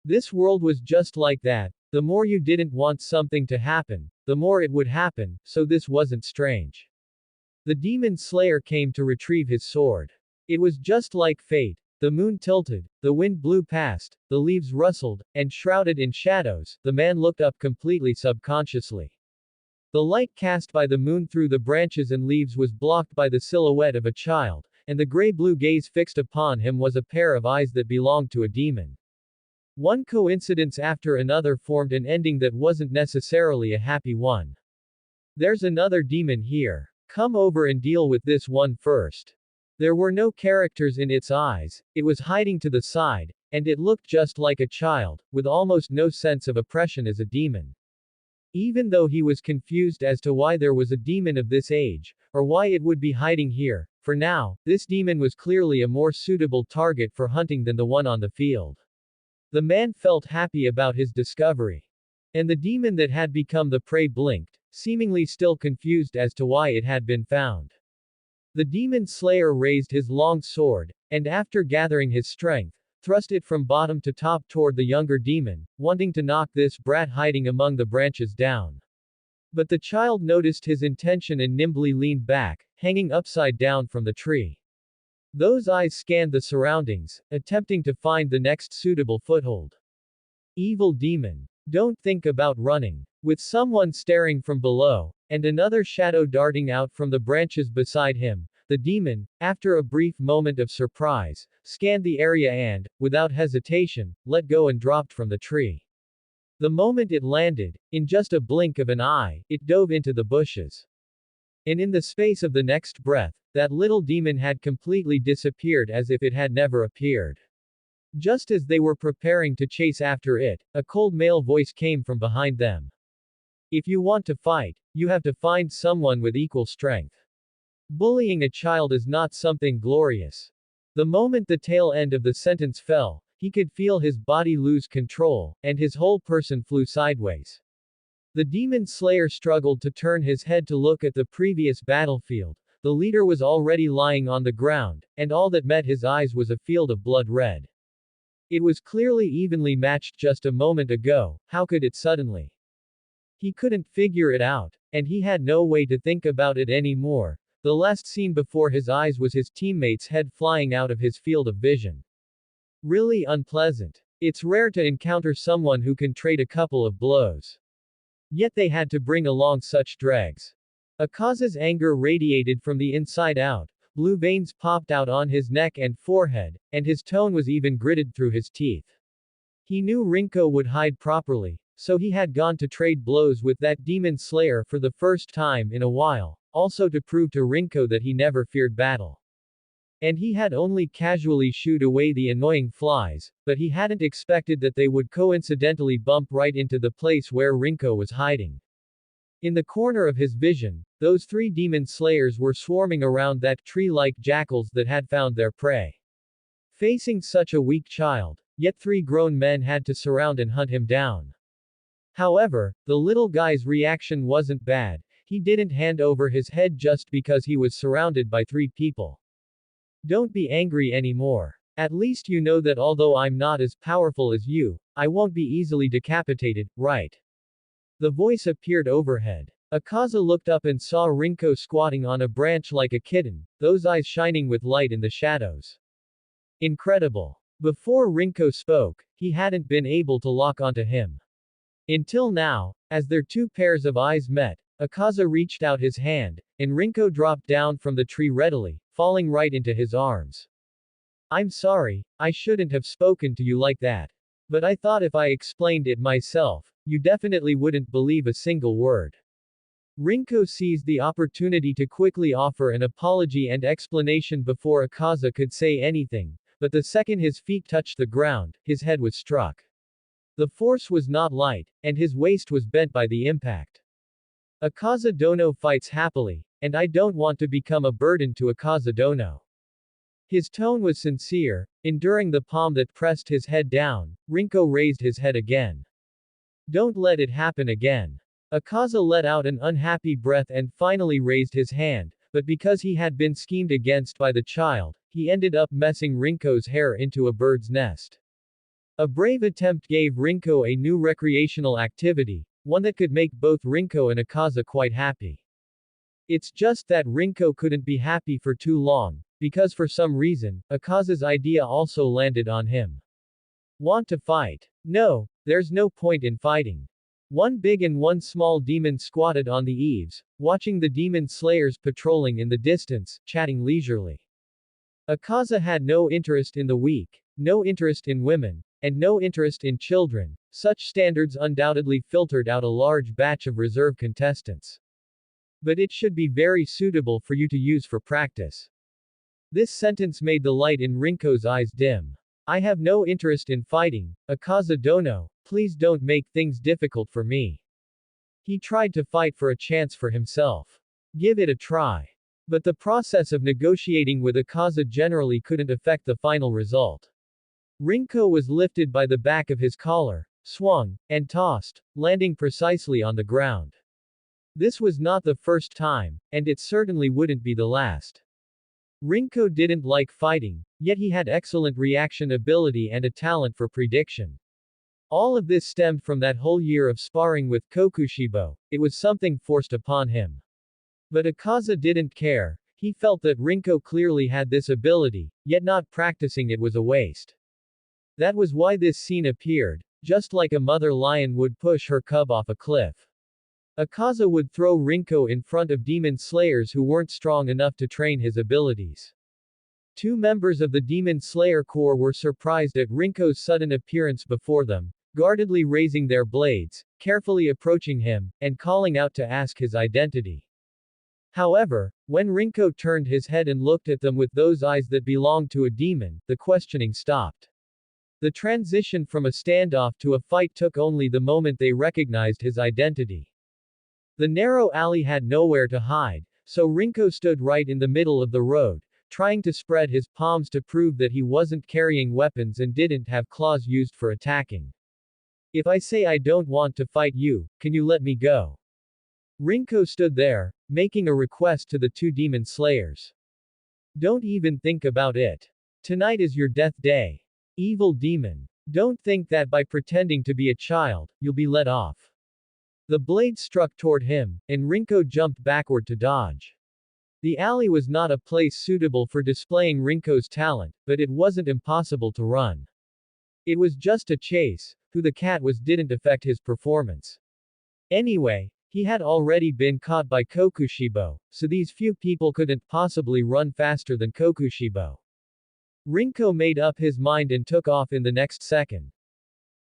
This world was just like that. The more you didn't want something to happen, the more it would happen, so this wasn't strange. The demon slayer came to retrieve his sword. It was just like fate. The moon tilted, the wind blew past, the leaves rustled, and shrouded in shadows, the man looked up completely subconsciously. The light cast by the moon through the branches and leaves was blocked by the silhouette of a child, and the gray-blue gaze fixed upon him was a pair of eyes that belonged to a demon. One coincidence after another formed an ending that wasn't necessarily a happy one. There's another demon here. Come over and deal with this one first. There were no characters in its eyes, it was hiding to the side, and it looked just like a child, with almost no sense of oppression as a demon. Even though he was confused as to why there was a demon of this age, or why it would be hiding here, for now, this demon was clearly a more suitable target for hunting than the one on the field. The man felt happy about his discovery. And the demon that had become the prey blinked, seemingly still confused as to why it had been found. The demon slayer raised his long sword, and after gathering his strength, thrust it from bottom to top toward the younger demon, wanting to knock this brat hiding among the branches down. But the child noticed his intention and nimbly leaned back, hanging upside down from the tree. Those eyes scanned the surroundings, attempting to find the next suitable foothold. Evil demon. Don't think about running. With someone staring from below, and another shadow darting out from the branches beside him, the demon, after a brief moment of surprise, scanned the area and, without hesitation, let go and dropped from the tree. The moment it landed, in just a blink of an eye, it dove into the bushes. And in the space of the next breath, that little demon had completely disappeared as if it had never appeared. Just as they were preparing to chase after it, a cold male voice came from behind them. If you want to fight, you have to find someone with equal strength. Bullying a child is not something glorious. The moment the tail end of the sentence fell, he could feel his body lose control, and his whole person flew sideways. The demon slayer struggled to turn his head to look at the previous battlefield. The leader was already lying on the ground, and all that met his eyes was a field of blood red. It was clearly evenly matched just a moment ago, how could it suddenly? He couldn't figure it out, and he had no way to think about it anymore. The last scene before his eyes was his teammate's head flying out of his field of vision. Really unpleasant. It's rare to encounter someone who can trade a couple of blows. Yet they had to bring along such dregs. Akaza's anger radiated from the inside out, blue veins popped out on his neck and forehead, and his tone was even gritted through his teeth. He knew Rinko would hide properly, so he had gone to trade blows with that demon slayer for the first time in a while, also to prove to Rinko that he never feared battle. And he had only casually shooed away the annoying flies, but he hadn't expected that they would coincidentally bump right into the place where Rinko was hiding. In the corner of his vision, those three demon slayers were swarming around that tree-like jackals that had found their prey. Facing such a weak child, yet three grown men had to surround and hunt him down. However, the little guy's reaction wasn't bad. He didn't hand over his head just because he was surrounded by three people. Don't be angry anymore. At least you know that although I'm not as powerful as you, I won't be easily decapitated, right? The voice appeared overhead. Akaza looked up and saw Rinko squatting on a branch like a kitten, those eyes shining with light in the shadows. Incredible. Before Rinko spoke, he hadn't been able to lock onto him. Until now, as their two pairs of eyes met, Akaza reached out his hand, and Rinko dropped down from the tree readily, falling right into his arms. I'm sorry, I shouldn't have spoken to you like that. But I thought if I explained it myself, you definitely wouldn't believe a single word. Rinko seized the opportunity to quickly offer an apology and explanation before Akaza could say anything, but the second his feet touched the ground, his head was struck. The force was not light, and his waist was bent by the impact. Akaza Dono fights happily, and I don't want to become a burden to Akaza Dono. His tone was sincere. Enduring the palm that pressed his head down, Rinko raised his head again. Don't let it happen again. Akaza let out an unhappy breath and finally raised his hand, but because he had been schemed against by the child, he ended up messing Rinko's hair into a bird's nest. A brave attempt gave Rinko a new recreational activity, one that could make both Rinko and Akaza quite happy. It's just that Rinko couldn't be happy for too long, because for some reason, Akaza's idea also landed on him. Want to fight? No, there's no point in fighting. One big and one small demon squatted on the eaves, watching the demon slayers patrolling in the distance, chatting leisurely. Akaza had no interest in the weak, no interest in women, and no interest in children. Such standards undoubtedly filtered out a large batch of reserve contestants. But it should be very suitable for you to use for practice. This sentence made the light in Rinko's eyes dim. I have no interest in fighting, Akaza dono, please don't make things difficult for me. He tried to fight for a chance for himself. Give it a try. But the process of negotiating with Akaza generally couldn't affect the final result. Rinko was lifted by the back of his collar, swung, and tossed, landing precisely on the ground. This was not the first time, and it certainly wouldn't be the last. Rinko didn't like fighting, yet he had excellent reaction ability and a talent for prediction. All of this stemmed from that whole year of sparring with Kokushibo. It was something forced upon him. But Akaza didn't care. He felt that Rinko clearly had this ability, yet not practicing it was a waste. That was why this scene appeared, just like a mother lion would push her cub off a cliff. Akaza would throw Rinko in front of demon slayers who weren't strong enough to train his abilities. Two members of the Demon Slayer Corps were surprised at Rinko's sudden appearance before them, guardedly raising their blades, carefully approaching him, and calling out to ask his identity. However, when Rinko turned his head and looked at them with those eyes that belonged to a demon, the questioning stopped. The transition from a standoff to a fight took only the moment they recognized his identity. The narrow alley had nowhere to hide, so Rinko stood right in the middle of the road, trying to spread his palms to prove that he wasn't carrying weapons and didn't have claws used for attacking. If I say I don't want to fight you, can you let me go? Rinko stood there, making a request to the two demon slayers. Don't even think about it. Tonight is your death day. Evil demon. Don't think that by pretending to be a child, you'll be let off. The blade struck toward him, and Rinko jumped backward to dodge. The alley was not a place suitable for displaying Rinko's talent, but it wasn't impossible to run. It was just a chase. Who the cat was didn't affect his performance. Anyway, he had already been caught by Kokushibo, so these few people couldn't possibly run faster than Kokushibo. Rinko made up his mind and took off in the next second.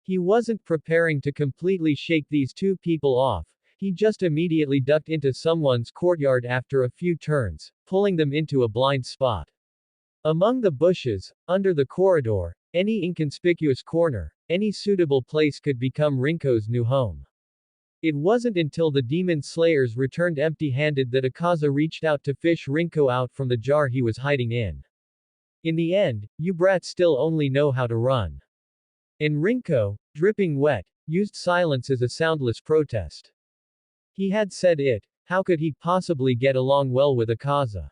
He wasn't preparing to completely shake these two people off, he just immediately ducked into someone's courtyard after a few turns, pulling them into a blind spot. Among the bushes, under the corridor, any inconspicuous corner, any suitable place could become Rinko's new home. It wasn't until the demon slayers returned empty-handed that Akaza reached out to fish Rinko out from the jar he was hiding in. In the end, you brats still only know how to run. And Rinko, dripping wet, used silence as a soundless protest. He had said it, how could he possibly get along well with Akaza?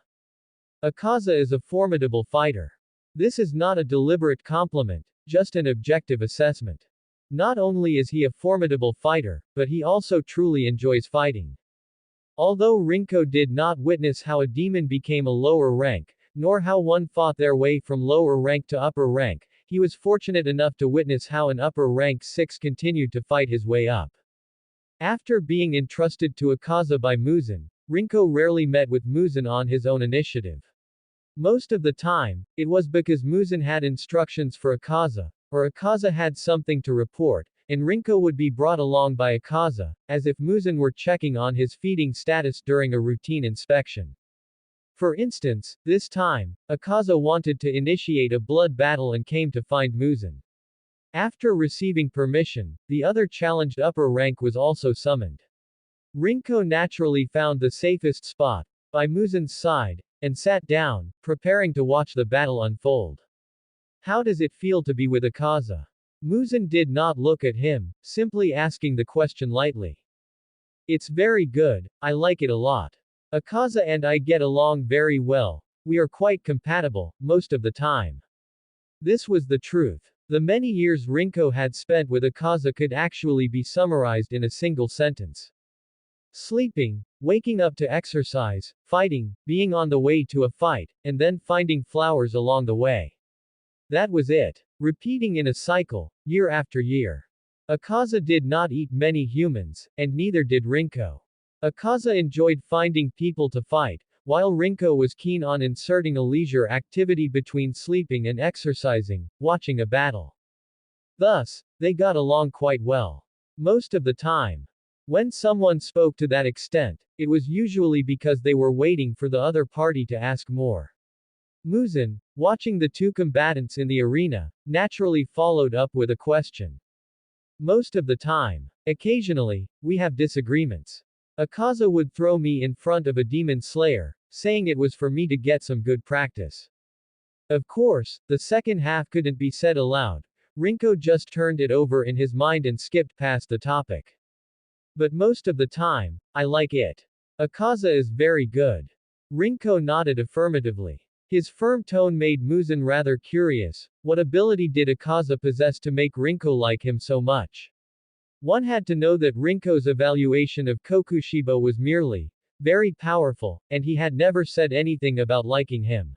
Akaza is a formidable fighter. This is not a deliberate compliment, just an objective assessment. Not only is he a formidable fighter, but he also truly enjoys fighting. Although Rinko did not witness how a demon became a lower rank, nor how one fought their way from lower rank to upper rank, he was fortunate enough to witness how an upper rank 6 continued to fight his way up. After being entrusted to Akaza by Muzan, Rinko rarely met with Muzan on his own initiative. Most of the time, it was because Muzan had instructions for Akaza, or Akaza had something to report, and Rinko would be brought along by Akaza, as if Muzan were checking on his feeding status during a routine inspection. For instance, this time, Akaza wanted to initiate a blood battle and came to find Muzan. After receiving permission, the other challenged upper rank was also summoned. Rinko naturally found the safest spot, by Muzan's side, and sat down, preparing to watch the battle unfold. How does it feel to be with Akaza? Muzan did not look at him, simply asking the question lightly. It's very good, I like it a lot. Akaza and I get along very well. We are quite compatible, most of the time. This was the truth. The many years Rinko had spent with Akaza could actually be summarized in a single sentence. Sleeping, waking up to exercise, fighting, being on the way to a fight, and then finding flowers along the way. That was it. Repeating in a cycle, year after year. Akaza did not eat many humans, and neither did Rinko. Akaza enjoyed finding people to fight, while Rinko was keen on inserting a leisure activity between sleeping and exercising, watching a battle. Thus, they got along quite well. Most of the time. When someone spoke to that extent, it was usually because they were waiting for the other party to ask more. Muzan, watching the two combatants in the arena, naturally followed up with a question. Most of the time. Occasionally, we have disagreements. Akaza would throw me in front of a demon slayer, saying it was for me to get some good practice. Of course, the second half couldn't be said aloud. Rinko just turned it over in his mind and skipped past the topic. But most of the time, I like it. Akaza is very good. Rinko nodded affirmatively. His firm tone made Muzan rather curious. What ability did Akaza possess to make Rinko like him so much? One had to know that Rinko's evaluation of Kokushibo was merely very powerful, and he had never said anything about liking him.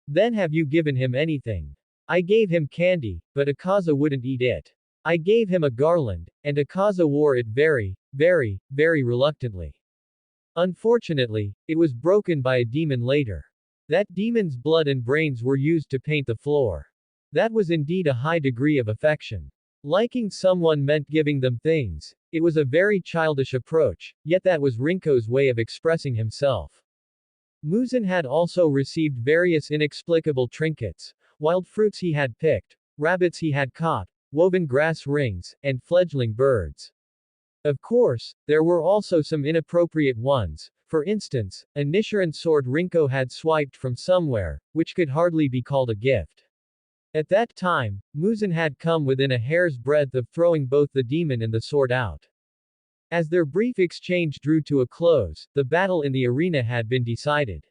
Then have you given him anything? I gave him candy, but Akaza wouldn't eat it. I gave him a garland, and Akaza wore it very, very reluctantly. Unfortunately, it was broken by a demon later. That demon's blood and brains were used to paint the floor. That was indeed a high degree of affection. Liking someone meant giving them things. It was a very childish approach, yet that was Rinko's way of expressing himself. Muzan had also received various inexplicable trinkets, wild fruits he had picked, rabbits he had caught, woven grass rings, and fledgling birds. Of course, there were also some inappropriate ones. For instance, a Nichiren sword Rinko had swiped from somewhere, which could hardly be called a gift. At that time, Muzan had come within a hair's breadth of throwing both the demon and the sword out. As their brief exchange drew to a close, the battle in the arena had been decided.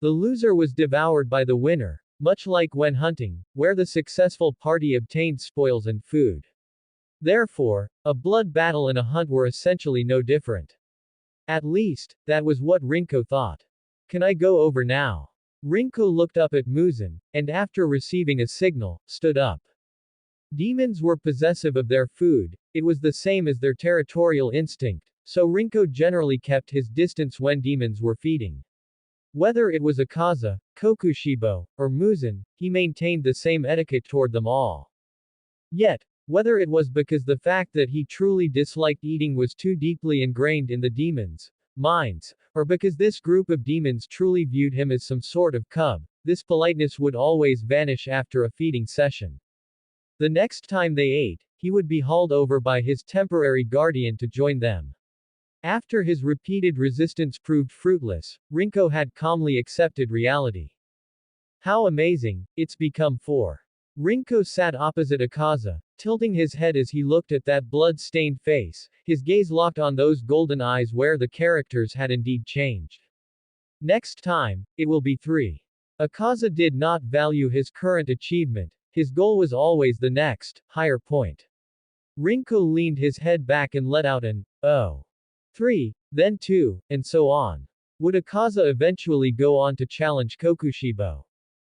The loser was devoured by the winner, much like when hunting, where the successful party obtained spoils and food. Therefore, a blood battle and a hunt were essentially no different. At least, that was what Rinko thought. Can I go over now? Rinko looked up at Muzan, and after receiving a signal, stood up. Demons were possessive of their food, it was the same as their territorial instinct, so Rinko generally kept his distance when demons were feeding. Whether it was Akaza, Kokushibo, or Muzan, he maintained the same etiquette toward them all. Yet, whether it was because the fact that he truly disliked eating was too deeply ingrained in the demons' minds, or because this group of demons truly viewed him as some sort of cub, this politeness would always vanish after a feeding session. The next time they ate, he would be hauled over by his temporary guardian to join them. After his repeated resistance proved fruitless, Rinko had calmly accepted reality. How amazing, it's become 4. Rinko sat opposite Akaza, tilting his head as he looked at that blood-stained face, his gaze locked on those golden eyes where the characters had indeed changed. Next time, it will be 3. Akaza did not value his current achievement, his goal was always the next, higher point. Rinko leaned his head back and let out an, oh. 3, then 2, and so on. Would Akaza eventually go on to challenge Kokushibo?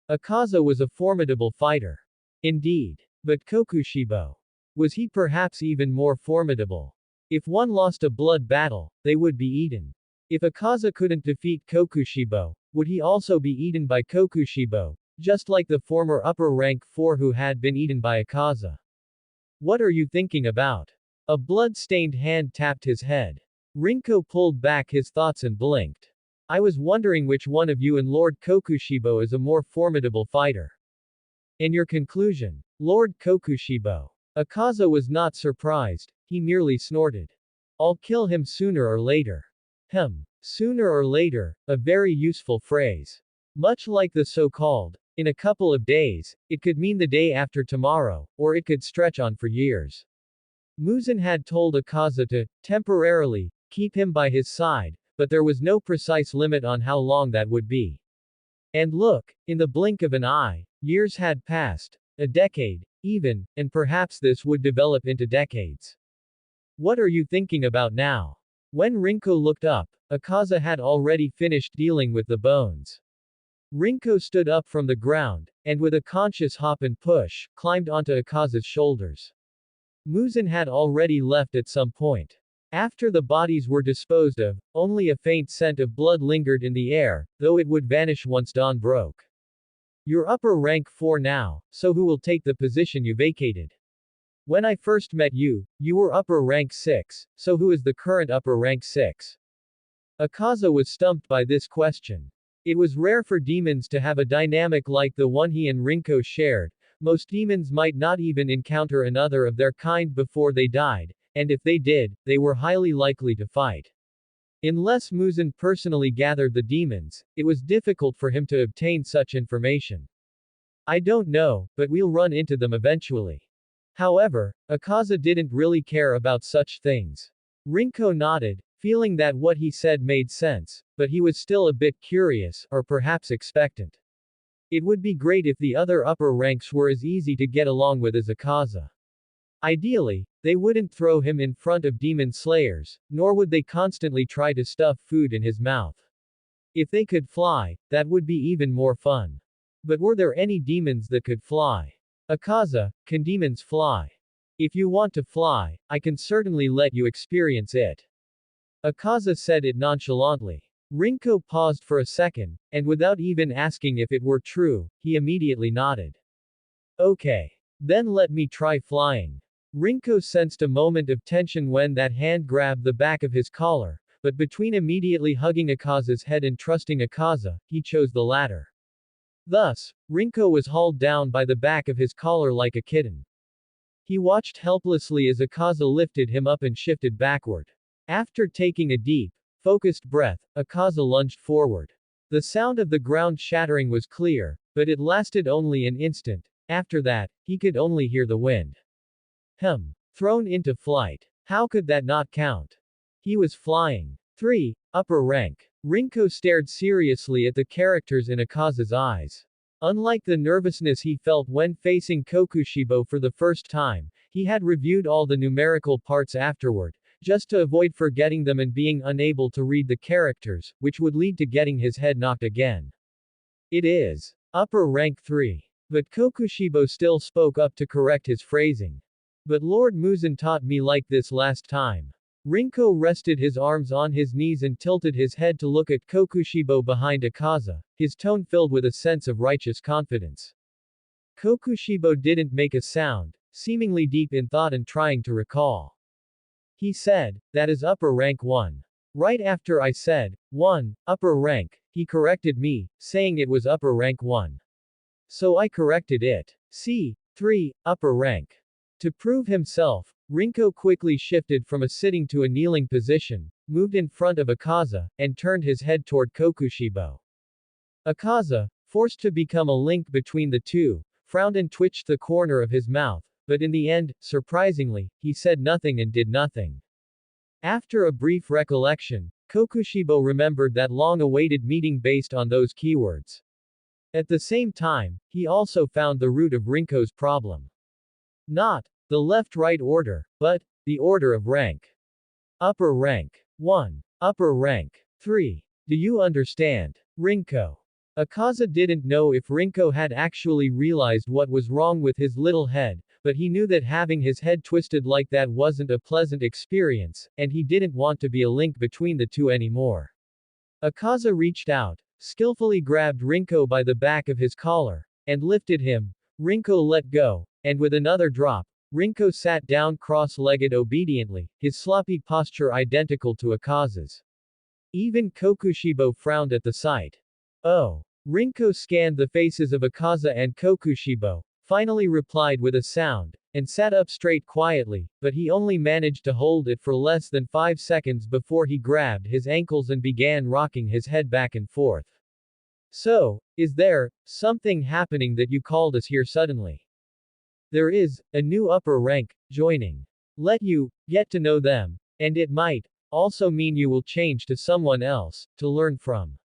Akaza was a formidable fighter. Indeed. But Kokushibo. Was he perhaps even more formidable? If one lost a blood battle, they would be eaten. If Akaza couldn't defeat Kokushibo, would he also be eaten by Kokushibo, just like the former upper rank 4 who had been eaten by Akaza? What are you thinking about? A blood-stained hand tapped his head. Rinko pulled back his thoughts and blinked. I was wondering which one of you and Lord Kokushibo is a more formidable fighter. And your conclusion? Lord Kokushibo. Akaza was not surprised, he merely snorted. I'll kill him sooner or later. Sooner or later, a very useful phrase. Much like the so-called, in a couple of days, it could mean the day after tomorrow, or it could stretch on for years. Muzan had told Akaza to, temporarily, keep him by his side, but there was no precise limit on how long that would be. And look, in the blink of an eye, years had passed, a decade, even, and perhaps this would develop into decades. What are you thinking about now? When Rinko looked up, Akaza had already finished dealing with the bones. Rinko stood up from the ground, and with a conscious hop and push, climbed onto Akaza's shoulders. Muzan had already left at some point. After the bodies were disposed of, only a faint scent of blood lingered in the air, though it would vanish once dawn broke. You're upper rank 4 now, so who will take the position you vacated? When I first met you, you were upper rank 6, so who is the current upper rank 6? Akaza was stumped by this question. It was rare for demons to have a dynamic like the one he and Rinko shared. Most demons might not even encounter another of their kind before they died, and if they did, they were highly likely to fight. Unless Muzan personally gathered the demons, it was difficult for him to obtain such information. I don't know, but we'll run into them eventually. However, Akaza didn't really care about such things. Rinko nodded, feeling that what he said made sense, but he was still a bit curious, or perhaps expectant. It would be great if the other upper ranks were as easy to get along with as Akaza. Ideally, they wouldn't throw him in front of demon slayers, nor would they constantly try to stuff food in his mouth. If they could fly, that would be even more fun. But were there any demons that could fly? Akaza, can demons fly? If you want to fly, I can certainly let you experience it. Akaza said it nonchalantly. Rinko paused for a second, and without even asking if it were true, he immediately nodded. Okay. Then let me try flying. Rinko sensed a moment of tension when that hand grabbed the back of his collar, but between immediately hugging Akaza's head and trusting Akaza, he chose the latter. Thus, Rinko was hauled down by the back of his collar like a kitten. He watched helplessly as Akaza lifted him up and shifted backward. After taking a deep, focused breath, Akaza lunged forward. The sound of the ground shattering was clear, but it lasted only an instant. After that, he could only hear the wind. Thrown into flight. How could that not count? He was flying. 3. Upper rank. Rinko stared seriously at the characters in Akaza's eyes. Unlike the nervousness he felt when facing Kokushibo for the first time, he had reviewed all the numerical parts afterward, just to avoid forgetting them and being unable to read the characters, which would lead to getting his head knocked again. It is upper rank 3. But Kokushibo still spoke up to correct his phrasing. But Lord Muzan taught me like this last time. Rinko rested his arms on his knees and tilted his head to look at Kokushibo behind Akaza, his tone filled with a sense of righteous confidence. Kokushibo didn't make a sound, seemingly deep in thought and trying to recall. He said, that is upper rank 1. Right after I said, 1, upper rank, he corrected me, saying it was upper rank 1. So I corrected it. See, 3, upper rank. To prove himself, Rinko quickly shifted from a sitting to a kneeling position, moved in front of Akaza, and turned his head toward Kokushibo. Akaza, forced to become a link between the two, frowned and twitched the corner of his mouth, but in the end, surprisingly, he said nothing and did nothing. After a brief recollection, Kokushibo remembered that long-awaited meeting based on those keywords. At the same time, he also found the root of Rinko's problem. Not the left-right order, but the order of rank. Upper rank 1. Upper rank 3. Do you understand? Rinko. Akaza didn't know if Rinko had actually realized what was wrong with his little head, but he knew that having his head twisted like that wasn't a pleasant experience, and he didn't want to be a link between the two anymore. Akaza reached out, skillfully grabbed Rinko by the back of his collar, and lifted him. Rinko let go, and with another drop, Rinko sat down cross-legged obediently, his sloppy posture identical to Akaza's. Even Kokushibo frowned at the sight. Oh. Rinko scanned the faces of Akaza and Kokushibo, finally replied with a sound, and sat up straight quietly, but he only managed to hold it for less than 5 seconds before he grabbed his ankles and began rocking his head back and forth. So, is there something happening that you called us here suddenly? There is a new upper rank joining. Let you get to know them, and it might also mean you will change to someone else, to learn from.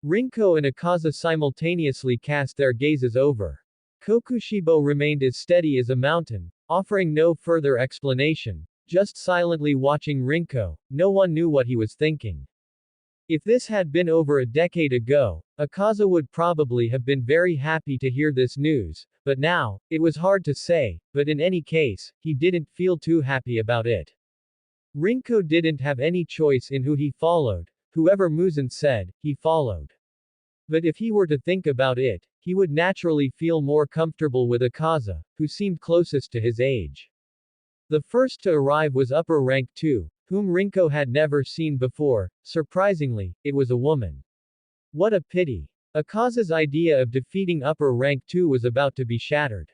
Rinko and Akaza simultaneously cast their gazes over. Kokushibo remained as steady as a mountain, offering no further explanation, just silently watching Rinko. No one knew what he was thinking. If this had been over a decade ago, Akaza would probably have been very happy to hear this news, but now, it was hard to say, but in any case, he didn't feel too happy about it. Rinko didn't have any choice in who he followed, whoever Muzan said, he followed. But if he were to think about it, he would naturally feel more comfortable with Akaza, who seemed closest to his age. The first to arrive was upper rank 2, whom Rinko had never seen before. Surprisingly, it was a woman. What a pity. Akaza's idea of defeating upper rank 2 was about to be shattered.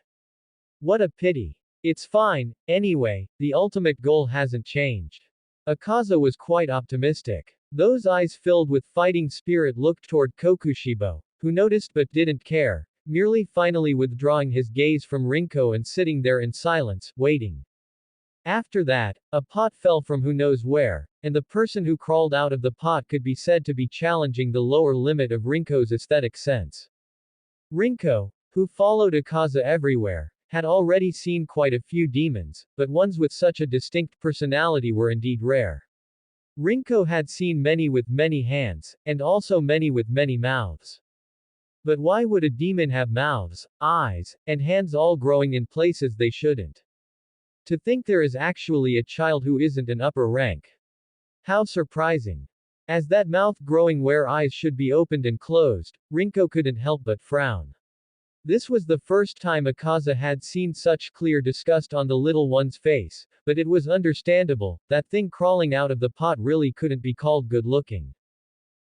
What a pity. It's fine, anyway, the ultimate goal hasn't changed. Akaza was quite optimistic. Those eyes filled with fighting spirit looked toward Kokushibo, who noticed but didn't care, merely finally withdrawing his gaze from Rinko and sitting there in silence, waiting. After that, a pot fell from who knows where, and the person who crawled out of the pot could be said to be challenging the lower limit of Rinko's aesthetic sense. Rinko, who followed Akaza everywhere, had already seen quite a few demons, but ones with such a distinct personality were indeed rare. Rinko had seen many with many hands, and also many with many mouths. But why would a demon have mouths, eyes, and hands all growing in places they shouldn't? To think there is actually a child who isn't an upper rank. How surprising. As that mouth growing where eyes should be opened and closed, Rinko couldn't help but frown. This was the first time Akaza had seen such clear disgust on the little one's face, but it was understandable, that thing crawling out of the pot really couldn't be called good looking.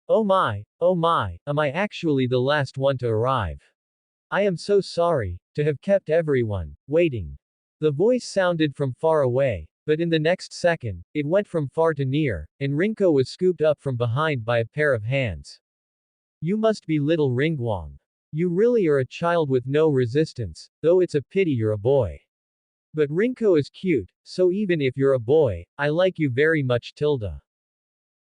Oh my, am I actually the last one to arrive? I am so sorry, to have kept everyone waiting. The voice sounded from far away, but in the next second, it went from far to near, and Rinko was scooped up from behind by a pair of hands. You must be little Ringguang. You really are a child with no resistance, though it's a pity you're a boy. But Rinko is cute, so even if you're a boy, I like you very much tilde.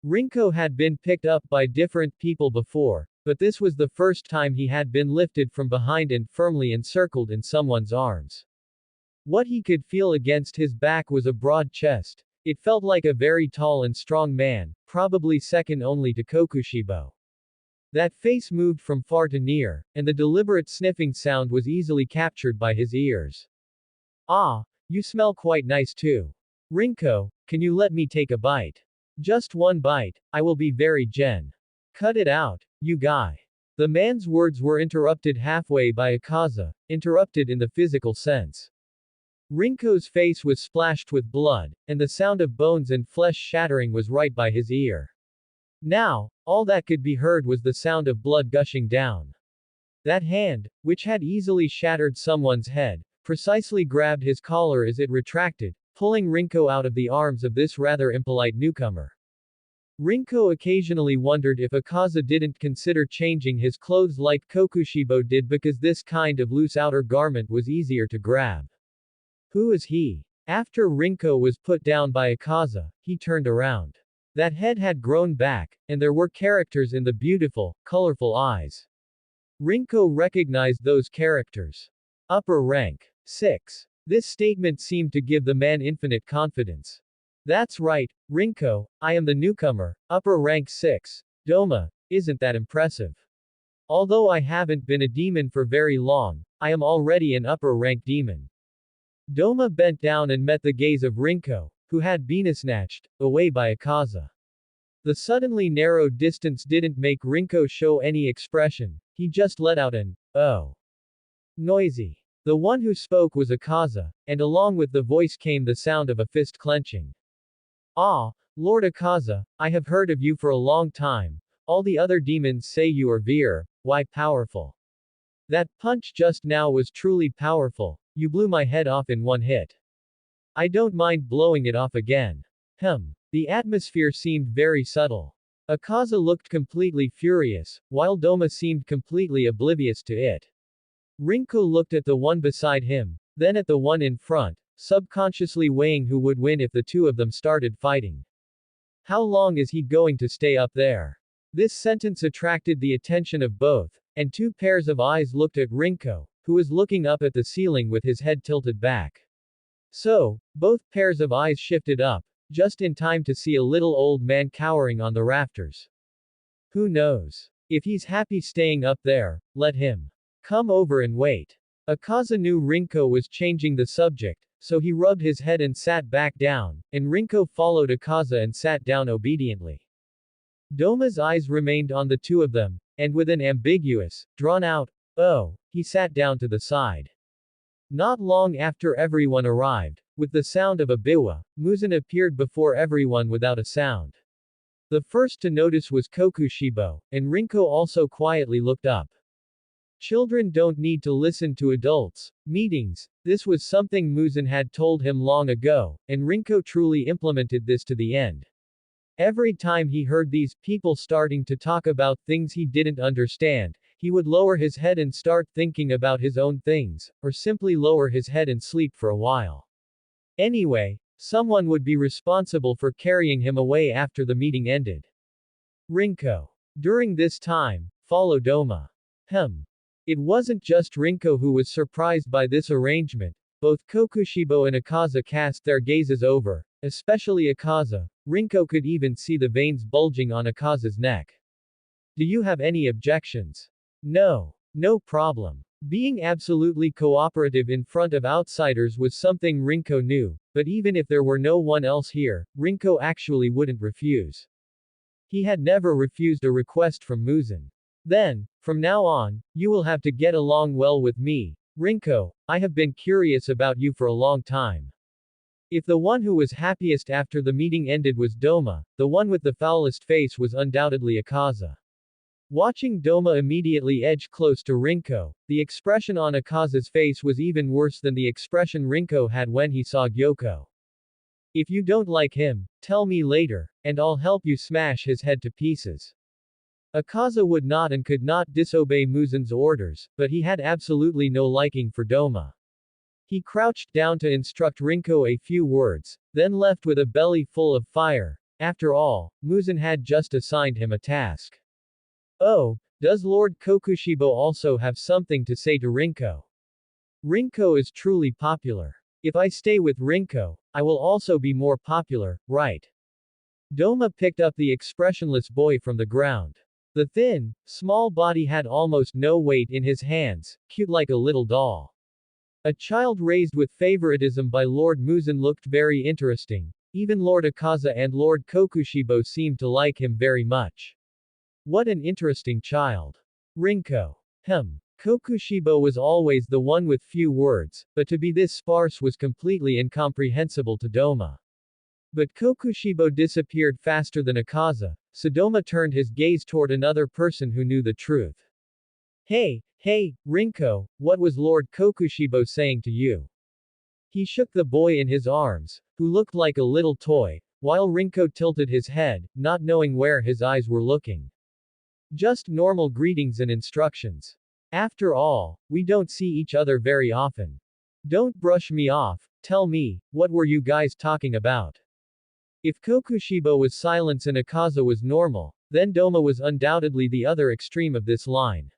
Rinko had been picked up by different people before, but this was the first time he had been lifted from behind and firmly encircled in someone's arms. What he could feel against his back was a broad chest. It felt like a very tall and strong man, probably second only to Kokushibo. That face moved from far to near, and the deliberate sniffing sound was easily captured by his ears. Ah, you smell quite nice too. Rinko, can you let me take a bite? Just one bite, I will be very gen. Cut it out, you guy. The man's words were interrupted halfway by Akaza, interrupted in the physical sense. Rinko's face was splashed with blood, and the sound of bones and flesh shattering was right by his ear. Now, all that could be heard was the sound of blood gushing down. That hand, which had easily shattered someone's head, precisely grabbed his collar as it retracted, pulling Rinko out of the arms of this rather impolite newcomer. Rinko occasionally wondered if Akaza didn't consider changing his clothes like Kokushibo did because this kind of loose outer garment was easier to grab. Who is he? After Rinko was put down by Akaza, he turned around. That head had grown back, and there were characters in the beautiful, colorful eyes. Rinko recognized those characters. Upper rank. 6. This statement seemed to give the man infinite confidence. That's right, Rinko, I am the newcomer, upper rank 6. Doma, isn't that impressive? Although I haven't been a demon for very long, I am already an upper rank demon. Doma bent down and met the gaze of Rinko, who had been snatched away by Akaza. The suddenly narrowed distance didn't make Rinko show any expression, he just let out an, oh. Noisy. The one who spoke was Akaza, and along with the voice came the sound of a fist clenching. Ah, Lord Akaza, I have heard of you for a long time. All the other demons say you are why powerful. That punch just now was truly powerful, you blew my head off in one hit. I don't mind blowing it off again. The atmosphere seemed very subtle. Akaza looked completely furious, while Doma seemed completely oblivious to it. Rinko looked at the one beside him, then at the one in front, subconsciously weighing who would win if the two of them started fighting. How long is he going to stay up there? This sentence attracted the attention of both, and two pairs of eyes looked at Rinko, who was looking up at the ceiling with his head tilted back. So, both pairs of eyes shifted up, just in time to see a little old man cowering on the rafters. Who knows? If he's happy staying up there, let him come over and wait. Akaza knew Rinko was changing the subject, so he rubbed his head and sat back down, and Rinko followed Akaza and sat down obediently. Doma's eyes remained on the two of them, and with an ambiguous, drawn-out, "Oh," he sat down to the side. Not long after everyone arrived, with the sound of a biwa, Muzan appeared before everyone without a sound. The first to notice was Kokushibo, and Rinko also quietly looked up. Children don't need to listen to adults' meetings. This was something Muzan had told him long ago, and Rinko truly implemented this to the end. Every time he heard these people starting to talk about things he didn't understand, he would lower his head and start thinking about his own things, or simply lower his head and sleep for a while. Anyway, someone would be responsible for carrying him away after the meeting ended. Rinko. During this time, follow Doma. It wasn't just Rinko who was surprised by this arrangement. Both Kokushibo and Akaza cast their gazes over, especially Akaza. Rinko could even see the veins bulging on Akaza's neck. Do you have any objections? No. No problem. Being absolutely cooperative in front of outsiders was something Rinko knew, but even if there were no one else here, Rinko actually wouldn't refuse. He had never refused a request from Muzan. Then, from now on, you will have to get along well with me. Rinko, I have been curious about you for a long time. If the one who was happiest after the meeting ended was Doma, the one with the foulest face was undoubtedly Akaza. Watching Doma immediately edge close to Rinko, the expression on Akaza's face was even worse than the expression Rinko had when he saw Gyoko. If you don't like him, tell me later, and I'll help you smash his head to pieces. Akaza would not and could not disobey Muzan's orders, but he had absolutely no liking for Doma. He crouched down to instruct Rinko a few words, then left with a belly full of fire. After all, Muzan had just assigned him a task. Oh, does Lord Kokushibo also have something to say to Rinko? Rinko is truly popular. If I stay with Rinko, I will also be more popular, right? Doma picked up the expressionless boy from the ground. The thin, small body had almost no weight in his hands, cute like a little doll. A child raised with favoritism by Lord Muzan looked very interesting. Even Lord Akaza and Lord Kokushibo seemed to like him very much. What an interesting child. Rinko. Kokushibo was always the one with few words, but to be this sparse was completely incomprehensible to Doma. But Kokushibo disappeared faster than Akaza, so Doma turned his gaze toward another person who knew the truth. Hey, Rinko, what was Lord Kokushibo saying to you? He shook the boy in his arms, who looked like a little toy, while Rinko tilted his head, not knowing where his eyes were looking. Just normal greetings and instructions. After all, we don't see each other very often. Don't brush me off, tell me, what were you guys talking about? If Kokushibo was silence and Akaza was normal, then Doma was undoubtedly the other extreme of this line.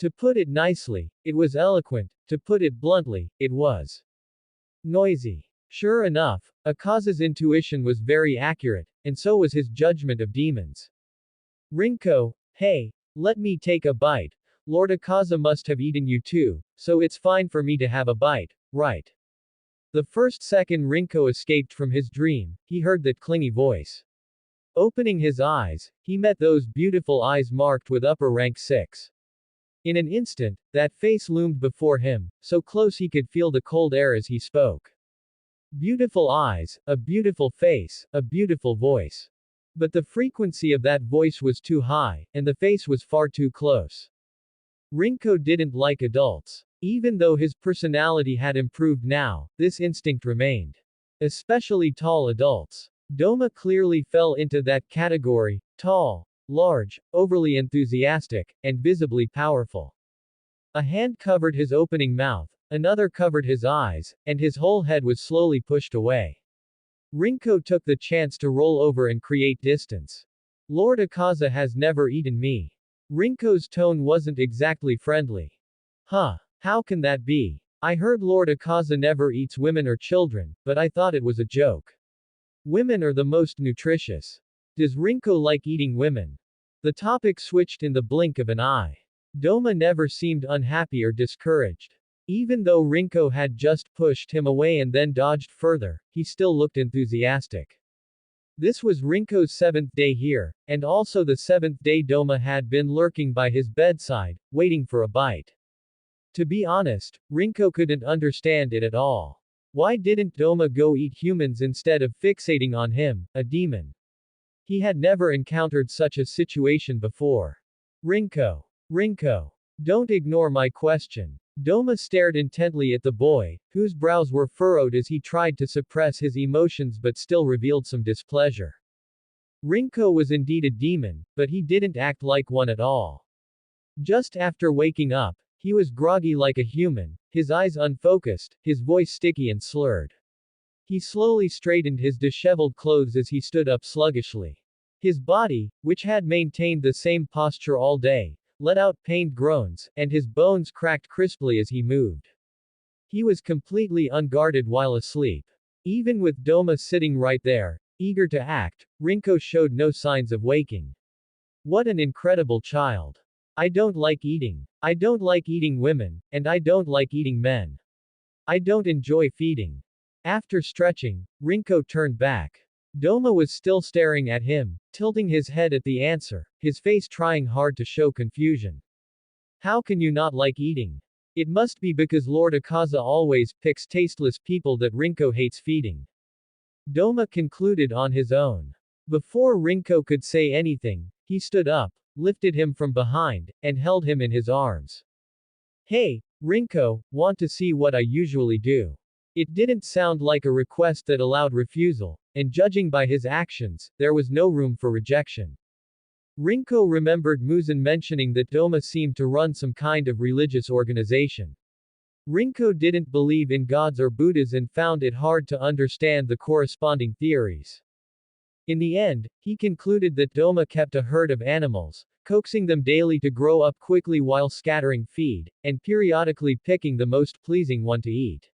To put it nicely, it was eloquent. To put it bluntly, it was noisy. Sure enough, Akaza's intuition was very accurate, and so was his judgment of demons. Rinko, hey, let me take a bite. Lord Akaza must have eaten you too, so it's fine for me to have a bite, right? The first second Rinko escaped from his dream, he heard that clingy voice. Opening his eyes, he met those beautiful eyes marked with upper rank 6. In an instant, that face loomed before him, so close he could feel the cold air as he spoke. Beautiful eyes, a beautiful face, a beautiful voice. But the frequency of that voice was too high, and the face was far too close. Rinko didn't like adults. Even though his personality had improved now, this instinct remained. Especially tall adults. Doma clearly fell into that category, tall, large, overly enthusiastic, and visibly powerful. A hand covered his opening mouth, another covered his eyes, and his whole head was slowly pushed away. Rinko took the chance to roll over and create distance. Lord Akaza has never eaten me. Rinko's tone wasn't exactly friendly. Huh. How can that be? I heard Lord Akaza never eats women or children, but I thought it was a joke. Women are the most nutritious. Does Rinko like eating women? The topic switched in the blink of an eye. Doma never seemed unhappy or discouraged. Even though Rinko had just pushed him away and then dodged further, he still looked enthusiastic. This was Rinko's 7th day here, and also the 7th day Doma had been lurking by his bedside, waiting for a bite. To be honest, Rinko couldn't understand it at all. Why didn't Doma go eat humans instead of fixating on him, a demon? He had never encountered such a situation before. Rinko. Don't ignore my question. Doma stared intently at the boy, whose brows were furrowed as he tried to suppress his emotions but still revealed some displeasure. Rinko was indeed a demon, but he didn't act like one at all. Just after waking up, he was groggy like a human, his eyes unfocused, his voice sticky and slurred. He slowly straightened his disheveled clothes as he stood up sluggishly. His body, which had maintained the same posture all day, let out pained groans, and his bones cracked crisply as he moved. He was completely unguarded while asleep. Even with Doma sitting right there, eager to act, Rinko showed no signs of waking. What an incredible child. I don't like eating. I don't like eating women, and I don't like eating men. I don't enjoy feeding. After stretching, Rinko turned back. Doma was still staring at him, tilting his head at the answer, his face trying hard to show confusion. How can you not like eating? It must be because Lord Akaza always picks tasteless people that Rinko hates feeding. Doma concluded on his own. Before Rinko could say anything, he stood up, lifted him from behind, and held him in his arms. Hey, Rinko, want to see what I usually do? It didn't sound like a request that allowed refusal, and judging by his actions, there was no room for rejection. Rinko remembered Muzan mentioning that Doma seemed to run some kind of religious organization. Rinko didn't believe in gods or Buddhas and found it hard to understand the corresponding theories. In the end, he concluded that Doma kept a herd of animals, coaxing them daily to grow up quickly while scattering feed, and periodically picking the most pleasing one to eat.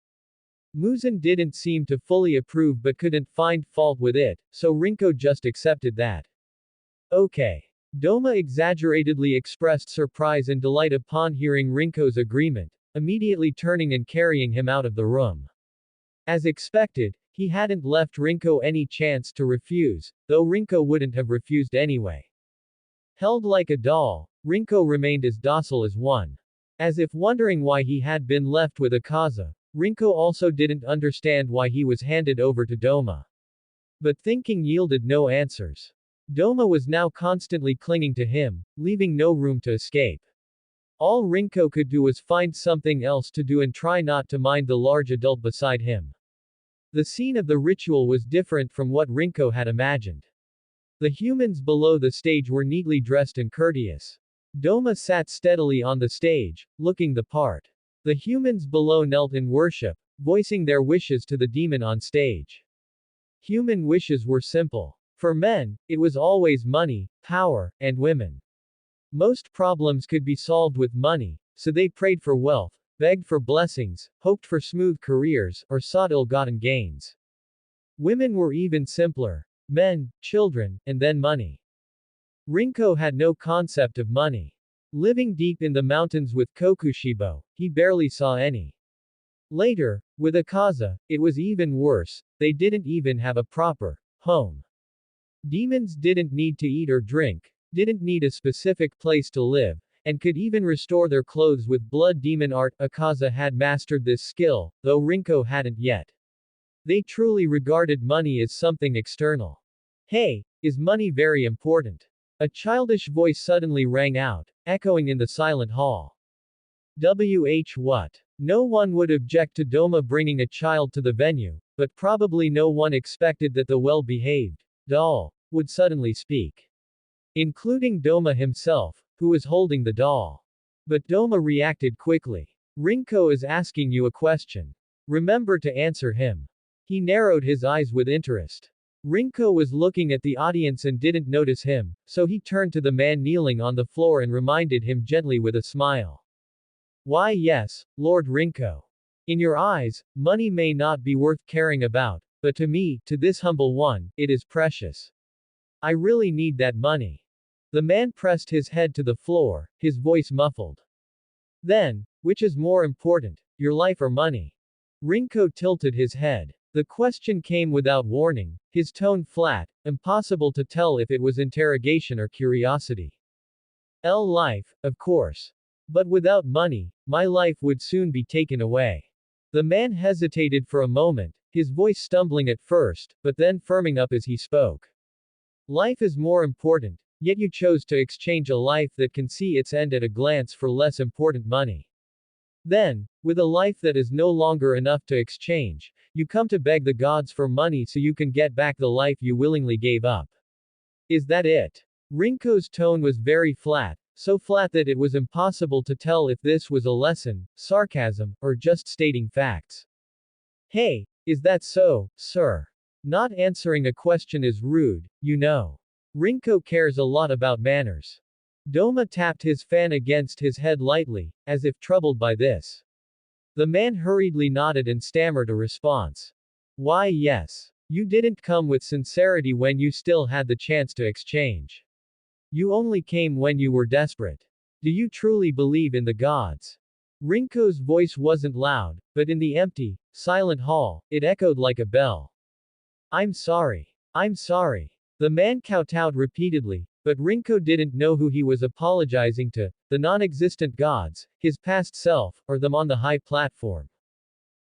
Muzan didn't seem to fully approve but couldn't find fault with it, so Rinko just accepted that. Okay. Doma exaggeratedly expressed surprise and delight upon hearing Rinko's agreement, immediately turning and carrying him out of the room. As expected, he hadn't left Rinko any chance to refuse, though Rinko wouldn't have refused anyway. Held like a doll, Rinko remained as docile as one. As if wondering why he had been left with Akaza, Rinko also didn't understand why he was handed over to Doma. But thinking yielded no answers. Doma was now constantly clinging to him, leaving no room to escape. All Rinko could do was find something else to do and try not to mind the large adult beside him. The scene of the ritual was different from what Rinko had imagined. The humans below the stage were neatly dressed and courteous. Doma sat steadily on the stage, looking the part. The humans below knelt in worship, voicing their wishes to the demon on stage. Human wishes were simple. For men, it was always money, power, and women. Most problems could be solved with money, so they prayed for wealth, begged for blessings, hoped for smooth careers, or sought ill-gotten gains. Women were even simpler. Men, children, and then money. Rinko had no concept of money. Living deep in the mountains with Kokushibo, he barely saw any. Later, with Akaza, it was even worse, they didn't even have a proper home. Demons didn't need to eat or drink, didn't need a specific place to live, and could even restore their clothes with blood demon art. Akaza had mastered this skill, though Rinko hadn't yet. They truly regarded money as something external. Hey, is money very important? A childish voice suddenly rang out, echoing in the silent hall. What? No one would object to Doma bringing a child to the venue, but probably no one expected that the well-behaved doll would suddenly speak. Including Doma himself, who was holding the doll. But Doma reacted quickly. Rinko is asking you a question. Remember to answer him. He narrowed his eyes with interest. Rinko was looking at the audience and didn't notice him, so he turned to the man kneeling on the floor and reminded him gently with a smile. Why yes, Lord Rinko. In your eyes, money may not be worth caring about, but to me, to this humble one, it is precious. I really need that money. The man pressed his head to the floor, his voice muffled. Then, which is more important, your life or money? Rinko tilted his head. The question came without warning, his tone flat, impossible to tell if it was interrogation or curiosity. Life, of course. But without money, my life would soon be taken away. The man hesitated for a moment, his voice stumbling at first, but then firming up as he spoke. Life is more important, yet you chose to exchange a life that can see its end at a glance for less important money. Then, with a life that is no longer enough to exchange, you come to beg the gods for money so you can get back the life you willingly gave up. Is that it? Rinko's tone was very flat, so flat that it was impossible to tell if this was a lesson, sarcasm, or just stating facts. Hey, is that so, sir? Not answering a question is rude, you know. Rinko cares a lot about manners. Doma tapped his fan against his head lightly, as if troubled by this. The man hurriedly nodded and stammered a response. Why yes. You didn't come with sincerity when you still had the chance to exchange. You only came when you were desperate. Do you truly believe in the gods? Rinko's voice wasn't loud, but in the empty, silent hall, it echoed like a bell. I'm sorry. I'm sorry. The man kowtowed repeatedly, but Rinko didn't know who he was apologizing to, the non-existent gods, his past self, or them on the high platform.